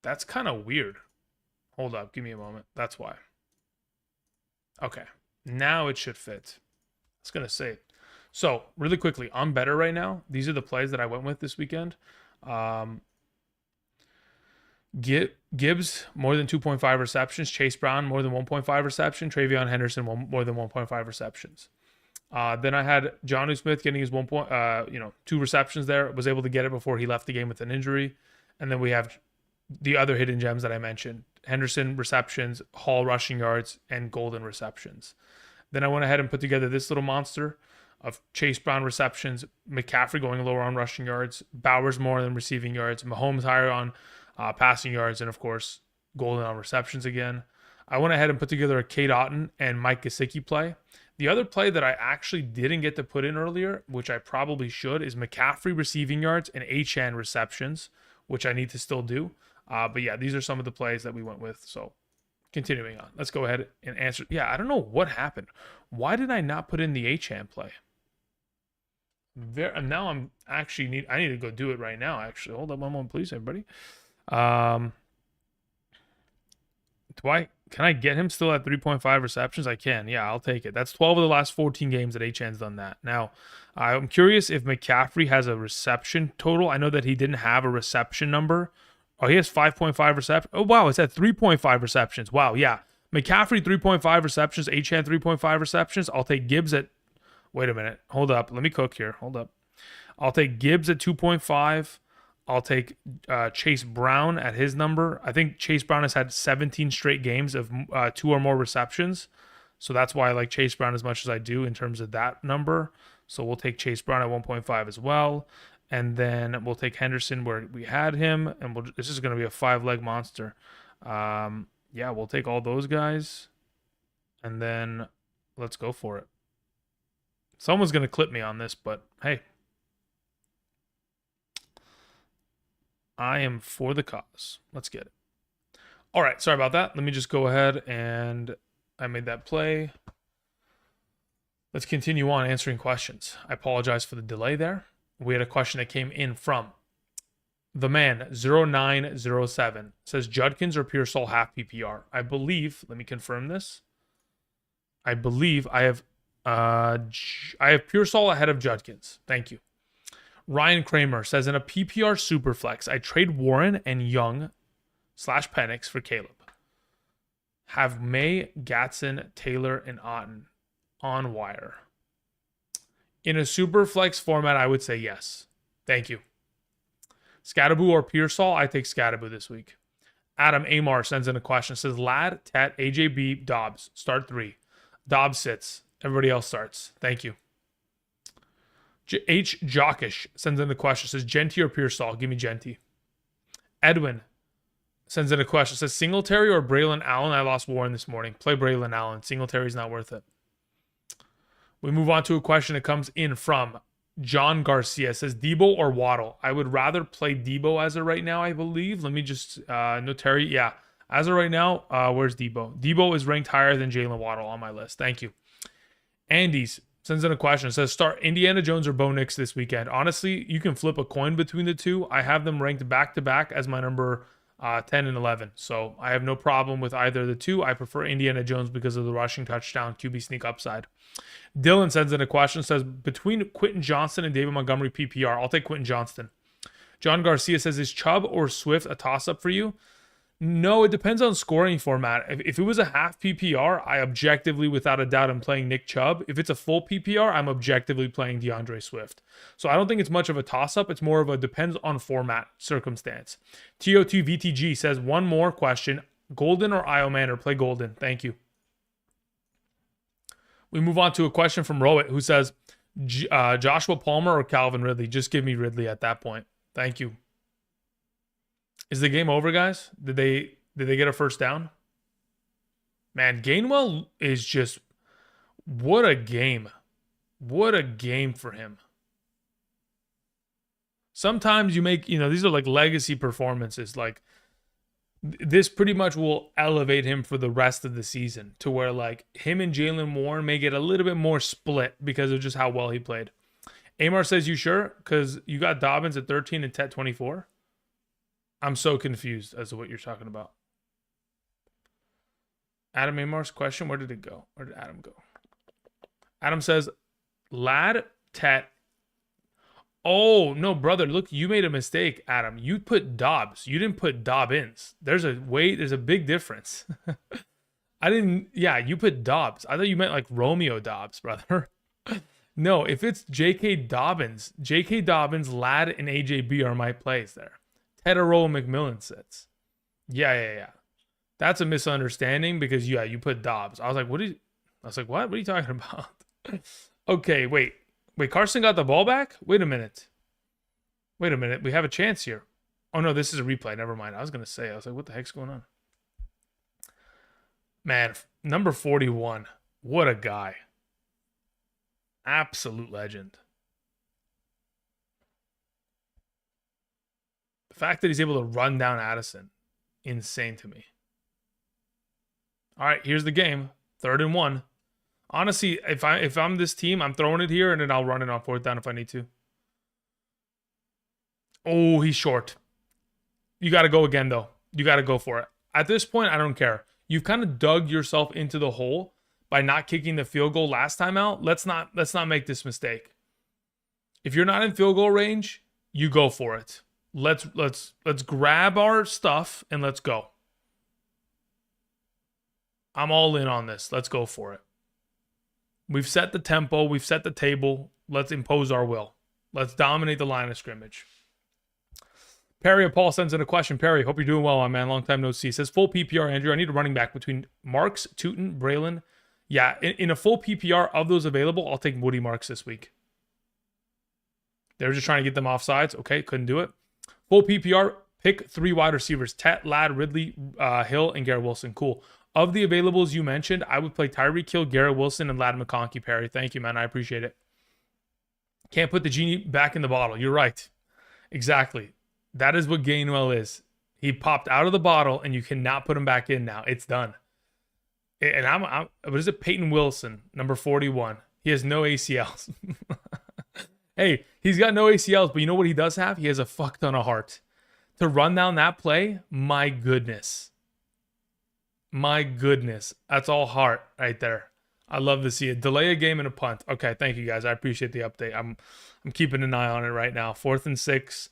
That's kind of weird. Hold up, give me a moment. That's why. Okay, now it should fit. I was gonna say. So really quickly, on Betr right now. These are the plays that I went with this weekend. Gibbs more than 2.5 receptions. Chase Brown more than 1.5 reception. Travion Henderson more than 1.5 receptions. Then I had Jonnu Smith getting his 2 receptions there. Was able to get it before he left the game with an injury. And then we have the other hidden gems that I mentioned. Henderson receptions, Hall rushing yards, and Golden receptions. Then I went ahead and put together this little monster of Chase Brown receptions, McCaffrey going lower on rushing yards, Bowers more than receiving yards, Mahomes higher on passing yards, and of course, Golden on receptions again. I went ahead and put together a Kate Otten and Mike Gesicki play. The other play that I actually didn't get to put in earlier, which I probably should, is McCaffrey receiving yards and Achane receptions, which I need to still do. But yeah, these are some of the plays that we went with. So continuing on, let's go ahead and answer. Yeah, I don't know what happened. Why did I not put in the Achane play? And now I'm actually I need to go do it right now. Actually, hold up one moment, please, everybody. Can I get him still at 3.5 receptions? I can. Yeah, I'll take it. That's 12 of the last 14 games that Achane's done that. Now, I'm curious if McCaffrey has a reception total. I know that he didn't have a reception number. Oh, he has 5.5 receptions. Oh, wow, it's at 3.5 receptions. Wow, yeah. McCaffrey, 3.5 receptions. Achane, 3.5 receptions. I'll take Gibbs at... Wait a minute. Hold up. Let me cook here. Hold up. I'll take Gibbs at 2.5. I'll take Chase Brown at his number. I think Chase Brown has had 17 straight games of 2 or more receptions. So that's why I like Chase Brown as much as I do in terms of that number. So we'll take Chase Brown at 1.5 as well. And then we'll take Henderson where we had him. And this is going to be a 5-leg monster. Yeah, we'll take all those guys. And then let's go for it. Someone's going to clip me on this, but hey. I am for the cause. Let's get it. All right, sorry about that. Let me just go ahead and I made that play. Let's continue on answering questions. I apologize for the delay there. We had a question that came in from the man 0907. Says Judkins or Pearsall half PPR. I believe, let me confirm this. I believe I have Pearsall ahead of Judkins. Thank you. Ryan Kramer says in a PPR Superflex, I trade Warren and Young / Penix for Caleb. Have May, Gatson, Taylor, and Otten on wire. In a Superflex format, I would say yes. Thank you. Scatterboo or Pearsall? I take Scatterboo this week. Adam Amar sends in a question. Says Ladd, Tet, AJB, Dobbs. Start 3. Dobbs sits. Everybody else starts. Thank you. H. Jockish sends in the question. Says Genty or Pearsall? Give me Genty. Edwin sends in a question. Says Singletary or Braylon Allen? I lost Warren this morning. Play Braylon Allen. Singletary's not worth it. We move on to a question that comes in from John Garcia. Says Debo or Waddle? I would rather play Debo as of right now, I believe. Let me just Terry. Yeah. As of right now, where's Debo? Debo is ranked higher than Jalen Waddle on my list. Thank you. Andy's sends in a question. It says start Indiana Jones or Bo Nix this weekend. Honestly, you can flip a coin between the two. I have them ranked back to back as my number 10 and 11. So I have no problem with either of the two. I prefer Indiana Jones because of the rushing touchdown QB sneak upside. Dylan sends in a question. Says between Quentin Johnston and David Montgomery PPR, I'll take Quentin Johnston. John Garcia says is Chubb or Swift a toss up for you? No, it depends on scoring format. If it was a half PPR, I objectively, without a doubt, am playing Nick Chubb. If it's a full PPR, I'm objectively playing DeAndre Swift. So I don't think it's much of a toss-up. It's more of a depends on format circumstance. TO2VTG says, one more question. Golden or Iomander? Play Golden. Thank you. We move on to a question from Rowett who says, Joshua Palmer or Calvin Ridley? Just give me Ridley at that point. Thank you. Is the game over, guys? Did they get a first down? Man, Gainwell is just what a game. What a game for him. Sometimes you make, these are like legacy performances. Like this pretty much will elevate him for the rest of the season to where like him and Jalen Warren may get a little bit more split because of just how well he played. Amar says, you sure? Because you got Dobbins at 13 and Tet 24. I'm so confused as to what you're talking about. Adam Amar's question, where did it go? Where did Adam go? Adam says, Ladd, Tet. Oh, no, brother. Look, you made a mistake, Adam. You put Dobbs. You didn't put Dobbins. There's a big difference. You put Dobbs. I thought you meant like Romeo Dobbs, brother. No, if it's J.K. Dobbins, Ladd, and AJB are my plays there. Hetero McMillan sits. Yeah. That's a misunderstanding because you put Dobbs. I was like, what? What are you talking about? Okay, wait. Carson got the ball back? Wait a minute. We have a chance here. Oh no, this is a replay. Never mind. I was like, what the heck's going on? Man, number 41. What a guy. Absolute legend. The fact that he's able to run down Addison, insane to me. All right, here's the game. 3rd and 1. Honestly, if I'm this team, I'm throwing it here and then I'll run it on 4th down if I need to. Oh, he's short. You got to go again though. You got to go for it. At this point, I don't care. You've kind of dug yourself into the hole by not kicking the field goal last time out. Let's not make this mistake. If you're not in field goal range, you go for it. Let's grab our stuff and let's go. I'm all in on this. Let's go for it. We've set the tempo. We've set the table. Let's impose our will. Let's dominate the line of scrimmage. Perry Paul sends in a question. Perry, hope you're doing well, my man. Long time no see. Says full PPR, Andrew. I need a running back between Marks, Tootin, Braylon. Yeah, in a full PPR of those available, I'll take Woody Marks this week. They were just trying to get them off sides. Okay, couldn't do it. Full PPR, pick 3 wide receivers. Tet, Ladd, Ridley, Hill, and Garrett Wilson. Cool. Of the availables you mentioned, I would play Tyreek Hill, Garrett Wilson, and Ladd McConkey, Perry. Thank you, man. I appreciate it. Can't put the genie back in the bottle. You're right. Exactly. That is what Gainwell is. He popped out of the bottle, and you cannot put him back in now. It's done. And I'm what is it? Peyton Wilson, number 41. He has no ACLs. Hey, he's got no ACLs, but you know what he does have? He has a fuck ton of heart. To run down that play, my goodness. My goodness. That's all heart right there. I love to see it. Delay a game and a punt. Okay, thank you guys. I appreciate the update. I'm keeping an eye on it right now. 4th and 6.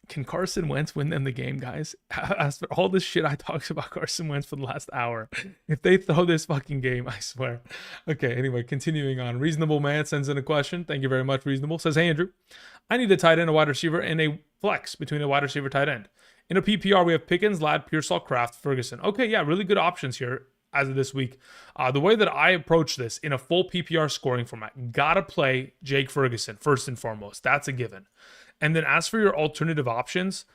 Can Carson Wentz win them the game, guys? As for all this shit I talked about Carson Wentz for the last hour, if they throw this fucking game, I swear. Okay, anyway, continuing on. Reasonable Man sends in a question. Thank you very much, Reasonable. Says, hey, Andrew, I need a tight end, a wide receiver, and a flex between a wide receiver tight end. In a PPR, we have Pickens, Ladd, Pearsall, Kraft, Ferguson. Okay, yeah, really good options here as of this week. The way that I approach this in a full PPR scoring format, gotta play Jake Ferguson first and foremost. That's a given. And then as for your alternative options,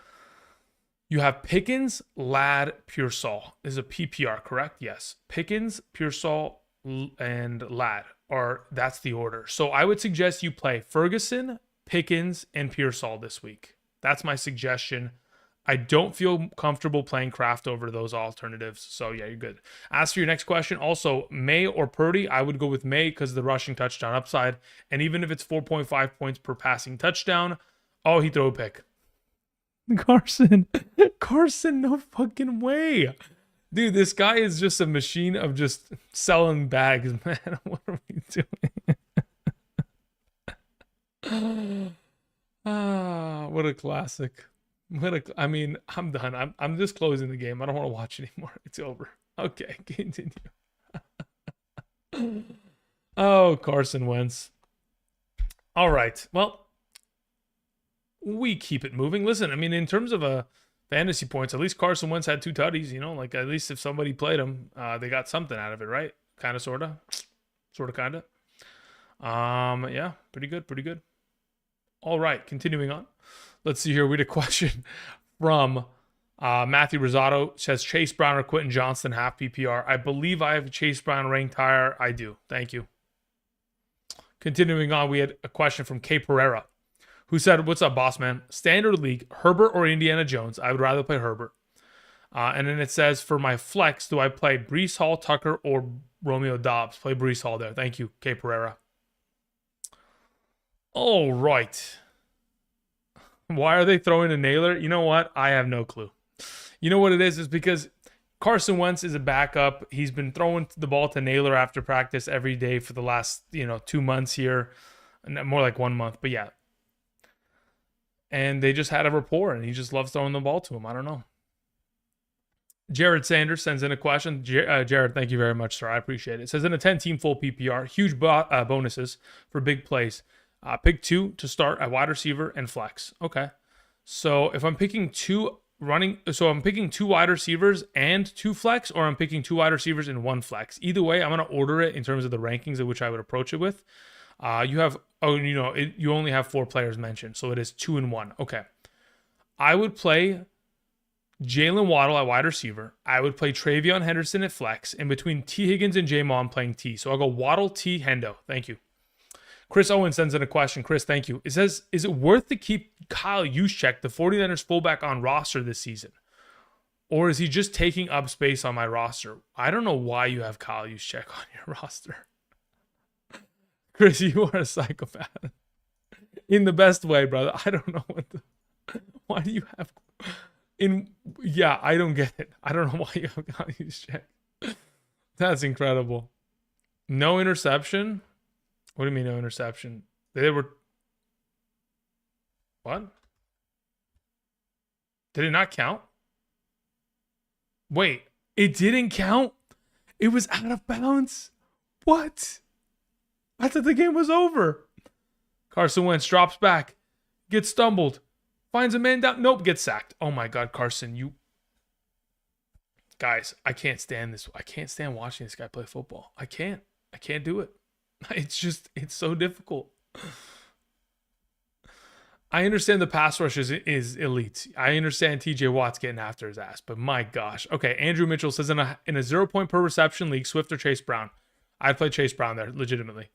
you have Pickens, Ladd, Pearsall. Is a PPR, correct? Yes. Pickens, Pearsall, and Ladd. That's the order. So I would suggest you play Ferguson, Pickens, and Pearsall this week. That's my suggestion. I don't feel comfortable playing Kraft over those alternatives. So yeah, you're good. As for your next question, also May or Purdy, I would go with May because of the rushing touchdown upside. And even if it's 4.5 points per passing touchdown, oh, he threw a pick. Carson, no fucking way. Dude, this guy is just a machine of just selling bags, man. What are we doing? What a classic. I mean, I'm done. I'm just closing the game. I don't want to watch anymore. It's over. Okay, continue. Oh, Carson Wentz. All right. Well, we keep it moving. Listen, I mean, in terms of fantasy points, at least Carson Wentz had 2 tutties, you know, like at least if somebody played him, they got something out of it, right? Kind of, sort of, kind of. Yeah, pretty good. All right, continuing on. Let's see here. We had a question from Matthew Rosado. Says Chase Brown or Quentin Johnston half PPR. I believe I have Chase Brown ranked higher. I do. Thank you. Continuing on, we had a question from K Pereira, who said, what's up, boss man? Standard league, Herbert or Indiana Jones? I would rather play Herbert. And then it says, for my flex, do I play Breece Hall, Tucker, or Romeo Dobbs? Play Breece Hall there. Thank you, K Pereira. All right. Why are they throwing a nailer? You know what? I have no clue. You know what it is? It's because Carson Wentz is a backup. He's been throwing the ball to Naylor after practice every day for the last, 2 months here. More like 1 month, but yeah. And they just had a rapport, and he just loves throwing the ball to him. I don't know. Jared Sanders sends in a question. Jared, thank you very much, sir. I appreciate it. It says, in a 10-team full PPR, huge bonuses for big plays. Pick 2 to start a wide receiver and flex. Okay. So if I'm picking I'm picking 2 wide receivers and 2 flex, or I'm picking 2 wide receivers and 1 flex. Either way, I'm going to order it in terms of the rankings at which I would approach it with. You only have 4 players mentioned, so it is 2 and 1. Okay. I would play Jalen Waddle at wide receiver. I would play Travion Henderson at flex. In between T. Higgins and J. Maw, I'm playing T. So I'll go Waddle, T, Hendo. Thank you. Chris Owen sends in a question. Chris, thank you. It says, is it worth to keep Kyle Juszczyk, the 49ers fullback, on roster this season? Or is he just taking up space on my roster? I don't know why you have Kyle Juszczyk on your roster. Chris, you are a psychopath. In the best way, brother. I don't know why do you have... I don't get it. I don't know why you have Kyle Juszczyk. That's incredible. No interception? What do you mean no interception? What? Did it not count? Wait, it didn't count? It was out of bounds? What? I thought the game was over. Carson Wentz drops back, gets stumbled, finds a man down. Nope, gets sacked. Oh my God, Carson, you... Guys, I can't stand this. I can't stand watching this guy play football. I can't do it. It's so difficult. I understand the pass rush is elite. I understand TJ Watt's getting after his ass, but my gosh. Okay, Andrew Mitchell says in a 0 point per reception league, Swift or Chase Brown. I'd play Chase Brown there, legitimately.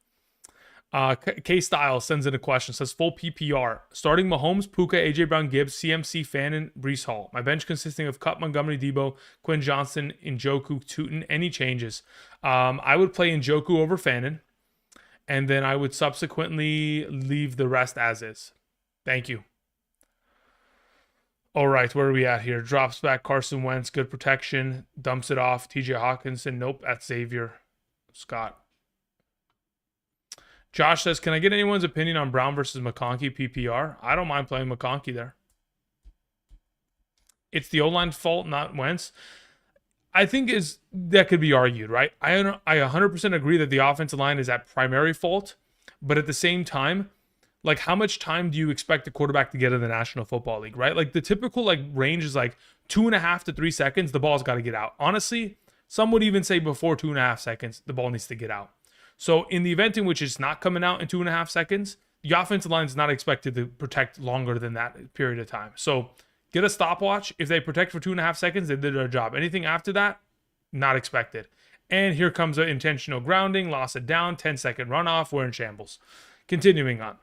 K Style sends in a question. Says full PPR. Starting Mahomes, Puka, AJ Brown, Gibbs, CMC, Fannin, Brees Hall. My bench consisting of Cup, Montgomery, Debo, Quinn Johnson, Njoku, Tootin. Any changes? I would play Njoku over Fannin, and then I would subsequently leave the rest as is. Thank you. All right, where are we at here? Drops back Carson Wentz, good protection. Dumps it off. TJ Hawkinson, nope, that's Xavier. Scott. Josh says, can I get anyone's opinion on Brown versus McConkey PPR? I don't mind playing McConkey there. It's the O-line's fault, not Wentz. I think that could be argued, right? I 100% agree that the offensive line is at primary fault, but at the same time, like how much time do you expect the quarterback to get in the National Football League, right? Like the typical like range is like 2.5 to 3 seconds. The ball's got to get out. Honestly, some would even say before 2.5 seconds, the ball needs to get out. So in the event in which it's not coming out in 2.5 seconds, the offensive line is not expected to protect longer than that period of time. So get a stopwatch. If they protect for 2.5 seconds, they did their job. Anything after that, not expected. And here comes an intentional grounding, loss of down, 10-second runoff. We're in shambles. Continuing on.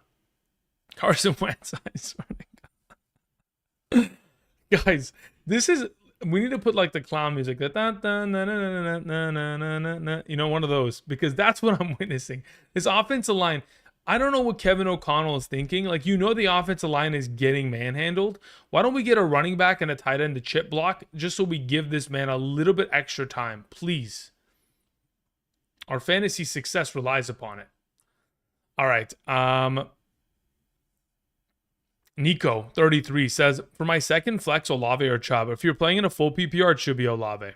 Carson Wentz. I swear to God. Guys, this is... We need to put like the clown music, that you know, one of those, because that's what I'm witnessing. This offensive line, I don't know what Kevin O'Connell is thinking. Like, you know, the offensive line is getting manhandled. Why don't we get a running back and a tight end to chip block just so we give this man a little bit extra time, please? Our fantasy success relies upon it. All right. Nico, 33, says, for my second flex, Olave or Chubb. If you're playing in a full PPR, it should be Olave.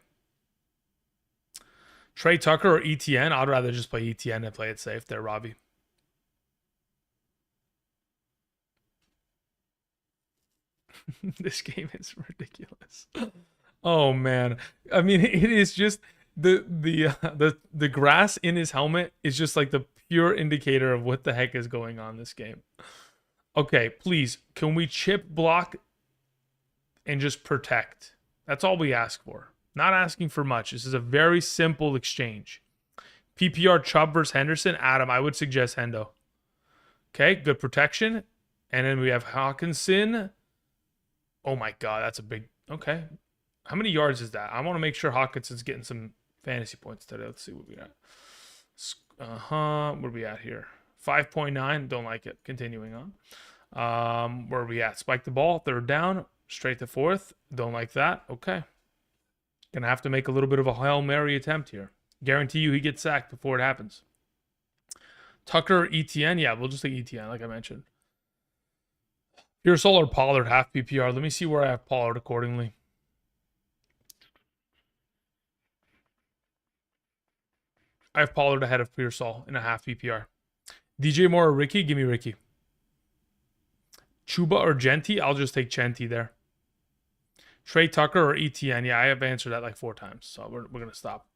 Trey Tucker or ETN? I'd rather just play ETN and play it safe there, Robbie. This game is ridiculous. Oh, man. I mean, it is just the grass in his helmet is just like the pure indicator of what the heck is going on this game. Okay, please, can we chip block and just protect? That's all we ask for. Not asking for much. This is a very simple exchange. PPR Chubb versus Henderson. Adam, I would suggest Hendo. Okay, good protection. And then we have Hawkinson. Oh my God, that's a big... Okay. How many yards is that? I want to make sure Hawkinson's getting some fantasy points today. Let's see what we got. Where are we at here? 5.9. Don't like it. Continuing on. Where are we at? Spike the ball. Third down. Straight to fourth. Don't like that. Okay. Gonna have to make a little bit of a Hail Mary attempt here. Guarantee you he gets sacked before it happens. Tucker, ETN. Yeah, we'll just say ETN, like I mentioned. Pearsall or Pollard, half PPR. Let me see where I have Pollard accordingly. I have Pollard ahead of Pearsall in a half PPR. DJ Moore or Ricky? Give me Ricky. Chuba or Genti? I'll just take Genti there. Trey Tucker or ETN? Yeah, I have answered that like 4 times, so we're going to stop.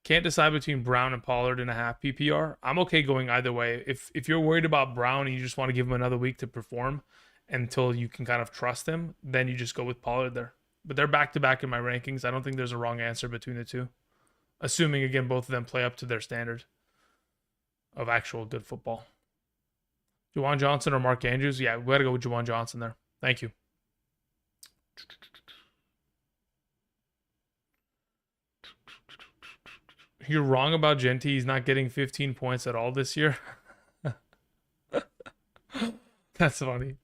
Can't decide between Brown and Pollard in a half PPR. I'm okay going either way. If you're worried about Brown and you just want to give him another week to perform until you can kind of trust him, then you just go with Pollard there. But they're back-to-back in my rankings. I don't think there's a wrong answer between the two. Assuming, again, both of them play up to their standard of actual good football. Juwan Johnson or Mark Andrews? Yeah, we got to go with Juwan Johnson there. Thank you. You're wrong about Genti. He's not getting 15 points at all this year. That's funny.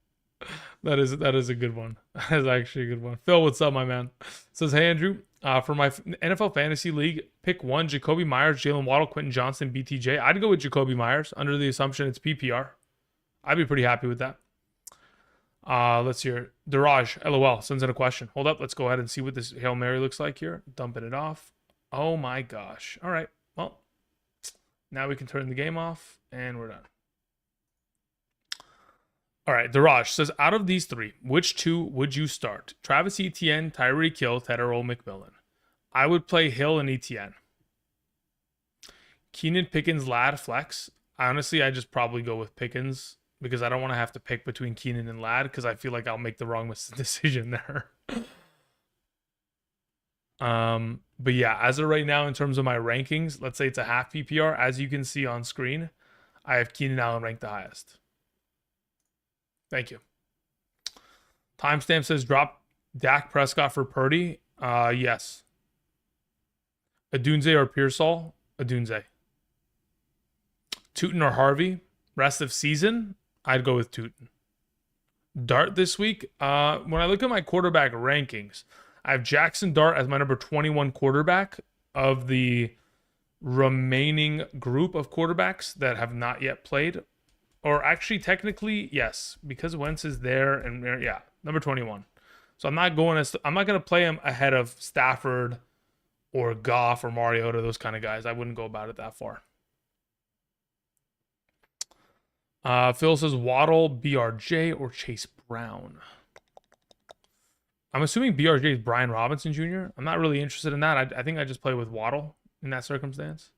That is a good one. That is actually a good one. Phil, what's up, my man? Says, hey, Andrew. For my NFL Fantasy League, pick 1, Jacoby Myers, Jalen Waddle, Quentin Johnson, BTJ. I'd go with Jacoby Myers under the assumption it's PPR. I'd be pretty happy with that. Let's hear. Daraj, LOL, sends in a question. Hold up. Let's go ahead and see what this Hail Mary looks like here. Dumping it off. Oh, my gosh. All right. Well, now we can turn the game off, and we're done. All right, Daraj says, out of these 3, which 2 would you start? Travis Etienne, Tyreek Hill, Ted Earl McMillan. I would play Hill and Etienne. Keenan Pickens, Ladd, flex. Honestly, I just probably go with Pickens because I don't want to have to pick between Keenan and Ladd because I feel like I'll make the wrong decision there. But yeah, as of right now, in terms of my rankings, let's say it's a half PPR, as you can see on screen. I have Keenan Allen ranked the highest. Thank you. Timestamp says drop Dak Prescott for Purdy. Yes. Adunze or Pearsall? Adunze. Tootin or Harvey? Rest of season? I'd go with Tootin. Dart this week? When I look at my quarterback rankings, I have Jackson Dart as my number 21 quarterback of the remaining group of quarterbacks that have not yet played. Or actually, technically, yes, because Wentz is there, and yeah, number 21. So I'm not going to play him ahead of Stafford or Goff or Mariota, those kind of guys. I wouldn't go about it that far. Phil says Waddle, BRJ, or Chase Brown. I'm assuming BRJ is Brian Robinson Jr. I'm not really interested in that. I think I just play with Waddle in that circumstance.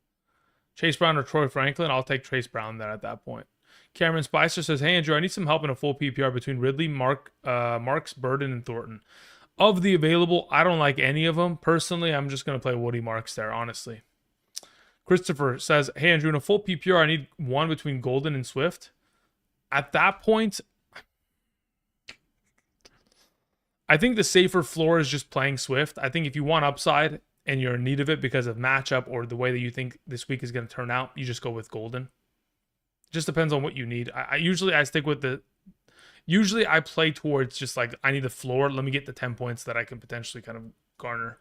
Chase Brown or Troy Franklin. I'll take Chase Brown there at that point. Cameron Spicer says, hey, Andrew, I need some help in a full PPR between Ridley, Marks, Burden, and Thornton. Of the available, I don't like any of them. Personally, I'm just going to play Woody Marks there, honestly. Christopher says, hey, Andrew, in a full PPR, I need one between Golden and Swift. At that point, I think the safer floor is just playing Swift. I think if you want upside and you're in need of it because of matchup or the way that you think this week is going to turn out, you just go with Golden. Just depends on what you need. Usually stick with usually I play towards just like, I need the floor. Let me get the 10 points that I can potentially kind of garner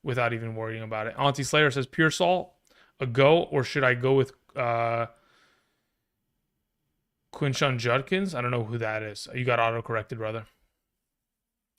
without even worrying about it. Auntie Slayer says, Pearsall, a go, or should I go with Quinshon Judkins? I don't know who that is. You got auto-corrected, brother.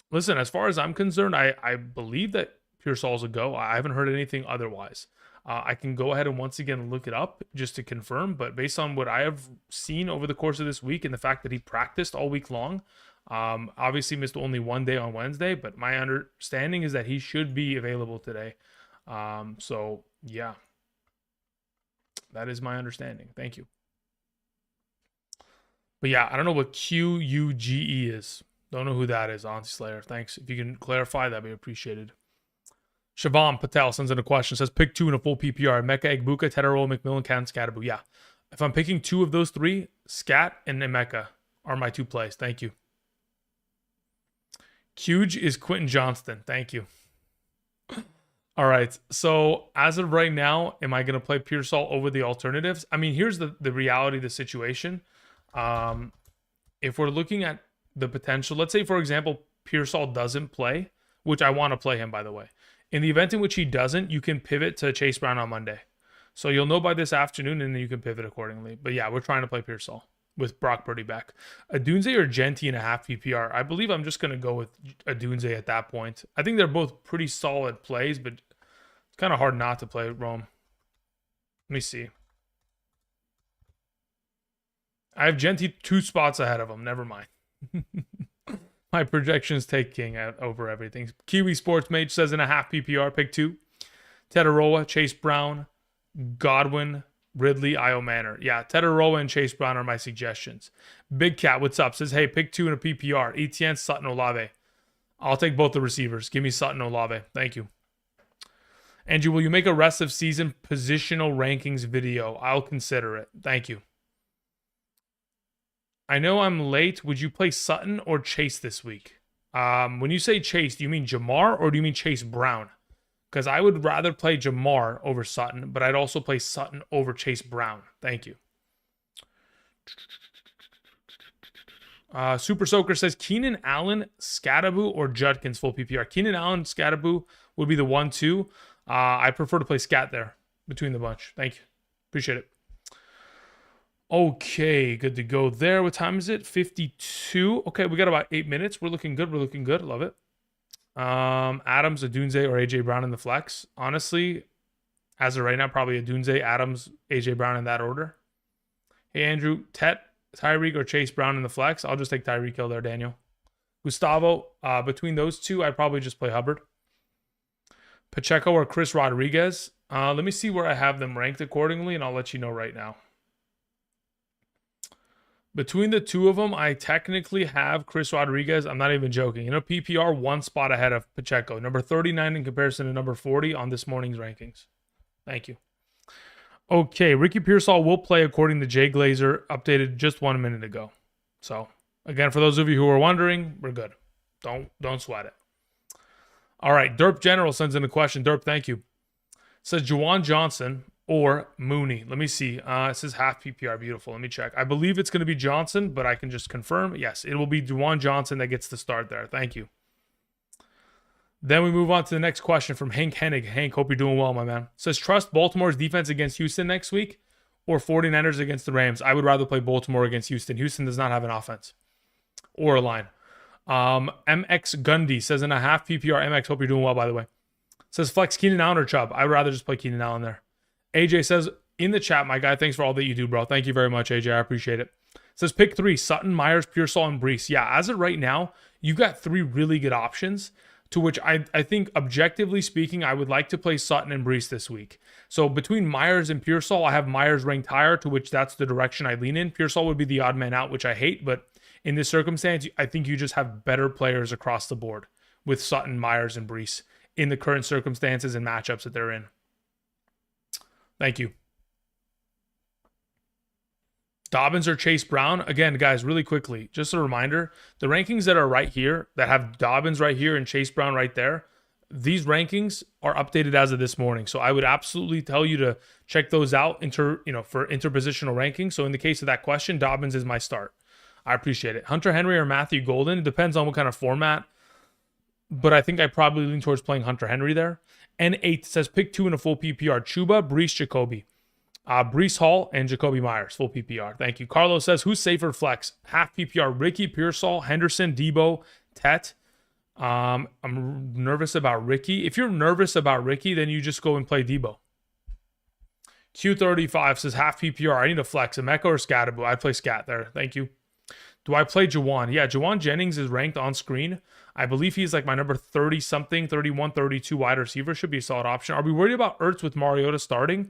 Listen, as far as I'm concerned, I believe that Pearsall's a go. I haven't heard anything otherwise. I can go ahead and once again look it up just to confirm, but based on what I have seen over the course of this week and the fact that he practiced all week long, obviously missed only one day on Wednesday, but my understanding is that he should be available today. So yeah, that is my understanding. Thank you. But yeah, I don't know what QUGE is. Don't know who that is, Auntie Slayer. Thanks. If you can clarify, that'd be appreciated. Shavam Patel sends in a question. Says, pick two in a full PPR. Emeka Egbuka, Tedaro, McMillan, Can, Scatterbo. Yeah. If I'm picking two of those three, Scat and Emeka are my two plays. Thank you. Huge is Quentin Johnston. Thank you. All right. So as of right now, am I going to play Pearsall over the alternatives? I mean, here's the reality of the situation. If we're looking at the potential, let's say, for example, Pearsall doesn't play, which I want to play him, by the way. In the event in which he doesn't, you can pivot to Chase Brown on Monday. So you'll know by this afternoon, and then you can pivot accordingly. But yeah, we're trying to play Pearsall with Brock Purdy back. Adunze or Genty in a half PPR? I believe I'm just going to go with Adunze at that point. I think they're both pretty solid plays, but it's kind of hard not to play Rome. Let me see. I have Genty 2 spots ahead of him. Never mind. My projections take king out over everything. Kiwi Sports Mage says in a half PPR, pick two. Tetaroa, Chase Brown, Godwin, Ridley, Io Manor. Yeah, Tetaroa and Chase Brown are my suggestions. Big Cat, what's up? Says, hey, pick two in a PPR. Etienne, Sutton, Olave. I'll take both the receivers. Give me Sutton, Olave. Thank you. Andrew, will you make a rest of season positional rankings video? I'll consider it. Thank you. I know I'm late. Would you play Sutton or Chase this week? When you say Chase, do you mean Jamar or do you mean Chase Brown? Because I would rather play Jamar over Sutton, but I'd also play Sutton over Chase Brown. Thank you. Super Soaker says Keenan Allen, Scatterbo, or Judkins full PPR. Keenan Allen, Scatterbo would be the 1-2. I prefer to play Scat there between the bunch. Thank you. Appreciate it. Okay, good to go there. What time is it? 52. Okay, we got about 8 minutes. We're looking good. We're looking good. Love it. Adams, Adunze, or AJ Brown in the flex. Honestly, as of right now, probably Adunze, Adams, AJ Brown in that order. Hey, Andrew, Tyreek, or Chase Brown in the flex. I'll just take Tyreek Hill there, Daniel. Gustavo, between those two, I'd probably just play Hubbard. Pacheco or Chris Rodriguez. Let me see where I have them ranked accordingly, and I'll let you know right now. Between the two of them, I technically have Chris Rodriguez. I'm not even joking. PPR, 1 spot ahead of Pacheco. Number 39 in comparison to number 40 on this morning's rankings. Thank you. Okay, Ricky Pearsall will play according to Jay Glazer, updated just 1 minute ago. So, again, for those of you who are wondering, we're good. Don't sweat it. All right, Derp General sends in a question. Derp, thank you. Says Juwan Johnson or Mooney. Let me see. It says half PPR. Beautiful. Let me check. I believe it's going to be Johnson, but I can just confirm. Yes, it will be Juwan Johnson that gets the start there. Thank you. Then we move on to the next question from Hank Hennig. Hank, hope you're doing well, my man. Says, trust Baltimore's defense against Houston next week or 49ers against the Rams? I would rather play Baltimore against Houston. Houston does not have an offense or a line. MX Gundy says in a half PPR. MX, hope you're doing well, by the way. Says flex Keenan Allen or Chubb. I'd rather just play Keenan Allen there. AJ says in the chat, my guy, thanks for all that you do, bro. Thank you very much, AJ. I appreciate it. Says pick 3, Sutton, Myers, Pearsall, and Brees. Yeah, as of right now, you've got 3 really good options, to which I think, objectively speaking, I would like to play Sutton and Brees this week. So between Myers and Pearsall, I have Myers ranked higher, to which that's the direction I lean in. Pearsall would be the odd man out, which I hate, but in this circumstance, I think you just have better players across the board with Sutton, Myers, and Brees in the current circumstances and matchups that they're in. Thank you. Dobbins or Chase Brown? Again, guys, really quickly, just a reminder, the rankings that are right here, that have Dobbins right here and Chase Brown right there, these rankings are updated as of this morning. So I would absolutely tell you to check those out for interpositional rankings. So in the case of that question, Dobbins is my start. I appreciate it. Hunter Henry or Matthew Golden? It depends on what kind of format, but I think I probably lean towards playing Hunter Henry there. N8 says pick 2 in a full PPR. Chuba, Brees, Jacoby. Brees Hall and Jacoby Myers, full PPR. Thank you. Carlos says, who's safer flex? Half PPR, Ricky, Pearsall, Henderson, Debo, Tet. I'm nervous about Ricky. If you're nervous about Ricky, then you just go and play Debo. Q35 says, half PPR. I need a flex. Emeka or Scatterbo? I'd play Scat there. Thank you. Do I play Jawan? Yeah, Jawan Jennings is ranked on screen. I believe he's like my number 30-something, 31, 32 wide receiver. Should be a solid option. Are we worried about Ertz with Mariota starting?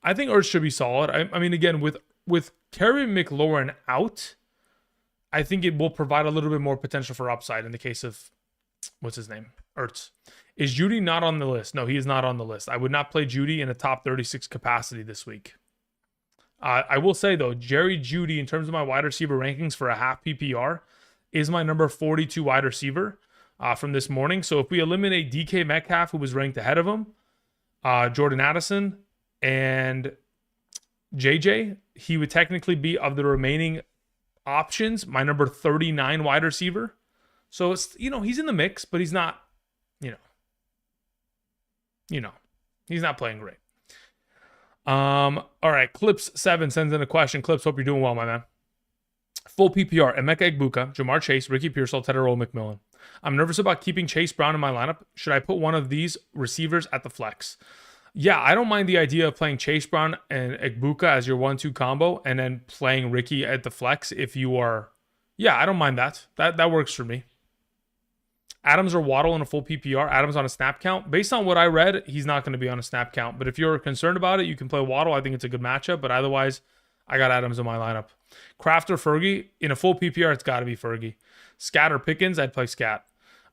I think Ertz should be solid. I mean, again, with Terry McLaurin out, I think it will provide a little bit more potential for upside in the case of, what's his name? Ertz. Is Judy not on the list? No, he is not on the list. I would not play Judy in a top 36 capacity this week. I will say, though, Jerry Judy, in terms of my wide receiver rankings for a half PPR, is my number 42 wide receiver from this morning. So if we eliminate DK Metcalf, who was ranked ahead of him, Jordan Addison, and JJ, he would technically be, of the remaining options, my number 39 wide receiver. So it's, he's in the mix, but he's not, he's not playing great. All right, Clips7 sends in a question. Clips, hope you're doing well, my man. Full PPR, Emeka Egbuka, Jamar Chase, Ricky Pearsall, Tedder McMillan. I'm nervous about keeping Chase Brown in my lineup. Should I put one of these receivers at the flex? Yeah, I don't mind the idea of playing Chase Brown and Egbuka as your 1-2 combo and then playing Ricky at the flex if you are... Yeah, I don't mind that. That works for me. Adams or Waddle in a full PPR. Adams on a snap count. Based on what I read, he's not going to be on a snap count. But if you're concerned about it, you can play Waddle. I think it's a good matchup. But otherwise, I got Adams in my lineup. Kraft or Fergie? In a full PPR, it's got to be Fergie. Scat or Pickens? I'd play Scat.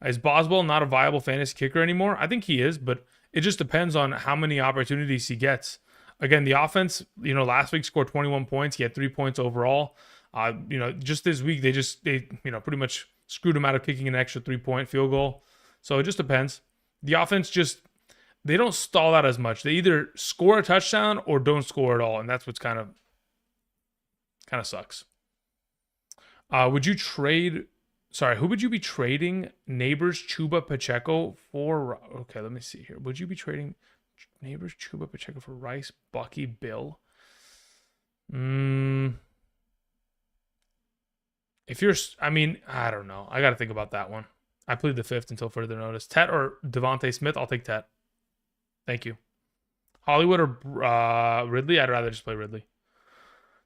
Is Boswell not a viable fantasy kicker anymore? I think he is, but it just depends on how many opportunities he gets. Again, the offense, last week scored 21 points. He had 3 points overall. Just this week, they pretty much screwed him out of kicking an extra 3-point field goal. So it just depends. The offense they don't stall out as much. They either score a touchdown or don't score at all. And that's what's kind of sucks. Who would you be trading? Neighbors, Chuba, Pacheco for? Okay, let me see here. Would you be trading Neighbors, Chuba, Pacheco for Rice, Bucky, Bill? I don't know. I got to think about that one. I plead the fifth until further notice. Tet or Devontae Smith? I'll take Tet. Thank you. Hollywood or Ridley? I'd rather just play Ridley.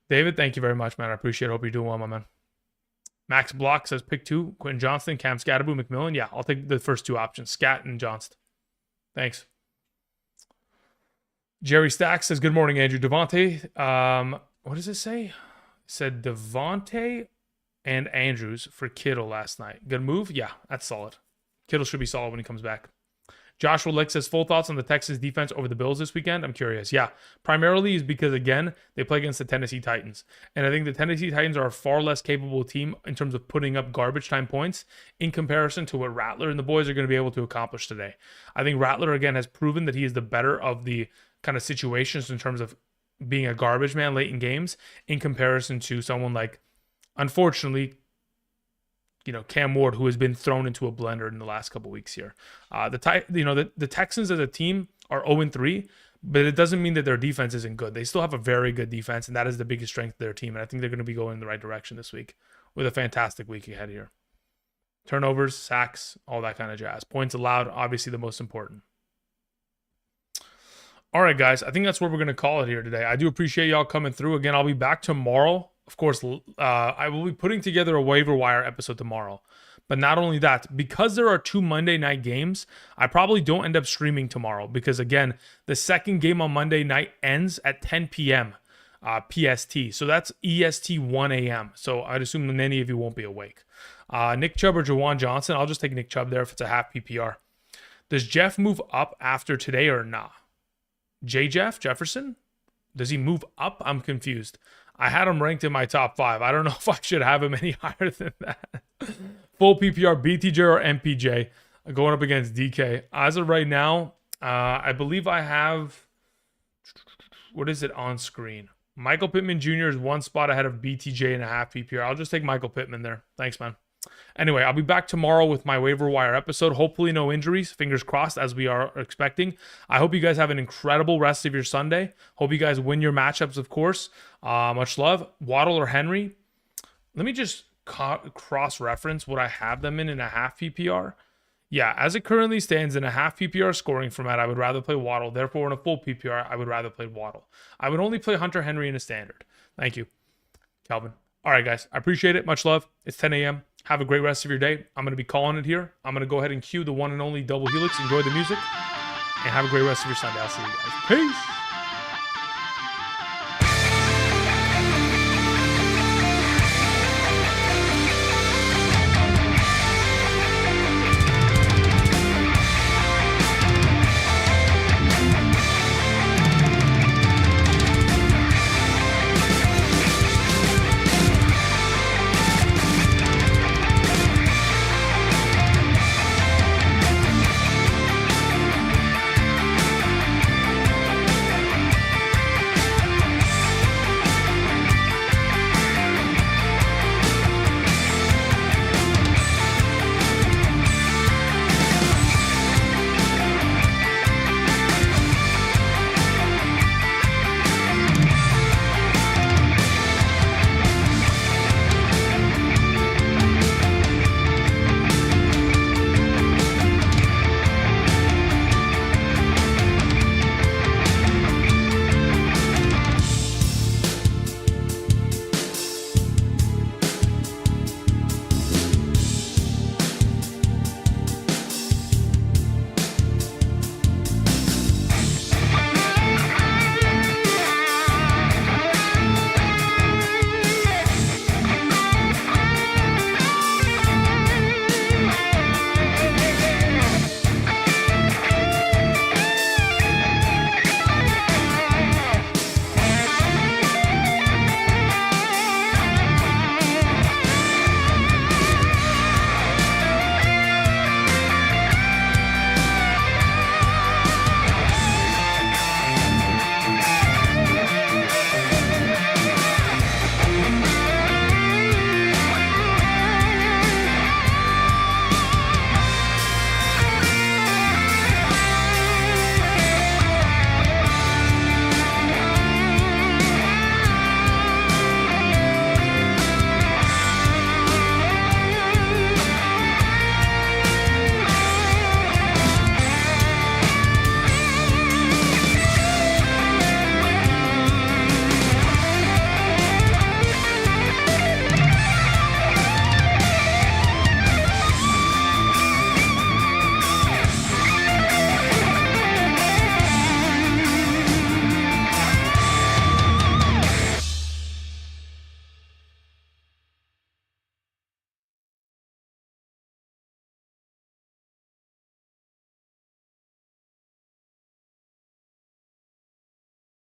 David, thank you very much, man. I appreciate it. Hope you're doing well, my man. Max Block says pick 2. Quentin Johnston, Cam Scatterbo, McMillan. Yeah, I'll take the first 2 options. Scat and Johnston. Thanks. Jerry Stacks says, good morning, Andrew. Devontae. What does it say? It said Devontae and Andrews for Kittle last night. Good move? Yeah, that's solid. Kittle should be solid when he comes back. Joshua Lick says, full thoughts on the Texans defense over the Bills this weekend? I'm curious. Yeah, primarily is because, again, they play against the Tennessee Titans. And I think the Tennessee Titans are a far less capable team in terms of putting up garbage time points in comparison to what Rattler and the boys are going to be able to accomplish today. I think Rattler, again, has proven that he is the better of the kind of situations in terms of being a garbage man late in games in comparison to someone like, unfortunately, Cam Ward, who has been thrown into a blender in the last couple weeks here. The Texans as a team are 0-3, but it doesn't mean that their defense isn't good. They still have a very good defense, and that is the biggest strength of their team. And I think they're going to be going in the right direction this week with a fantastic week ahead here. Turnovers, sacks, all that kind of jazz. Points allowed, obviously the most important. All right, guys, I think that's what we're going to call it here today. I do appreciate y'all coming through. Again, I'll be back tomorrow. Of course, I will be putting together a waiver wire episode tomorrow. But not only that, because there are 2 Monday night games, I probably don't end up streaming tomorrow because, again, the second game on Monday night ends at 10 p.m. PST. So that's EST 1 a.m. So I'd assume that many of you won't be awake. Nick Chubb or Jawan Johnson, I'll just take Nick Chubb there if it's a half PPR. Does Jeff move up after today or not? Jefferson? Does he move up? I'm confused. I had him ranked in my top 5. I don't know if I should have him any higher than that. Full PPR, BTJ or MPJ going up against DK. As of right now, I believe I have, what is it on screen? Michael Pittman Jr. is 1 spot ahead of BTJ and a half PPR. I'll just take Michael Pittman there. Thanks, man. Anyway, I'll be back tomorrow with my waiver wire episode. Hopefully no injuries. Fingers crossed, as we are expecting. I hope you guys have an incredible rest of your Sunday. Hope you guys win your matchups, of course. Much love. Waddle or Henry? Let me just cross-reference what I have them in a half PPR. Yeah, as it currently stands in a half PPR scoring format, I would rather play Waddle. Therefore, in a full PPR, I would rather play Waddle. I would only play Hunter Henry in a standard. Thank you, Calvin. All right, guys. I appreciate it. Much love. It's 10 a.m. Have a great rest of your day. I'm going to be calling it here. I'm going to go ahead and cue the one and only double helix. Enjoy the music. And have a great rest of your Sunday. I'll see you guys. Peace.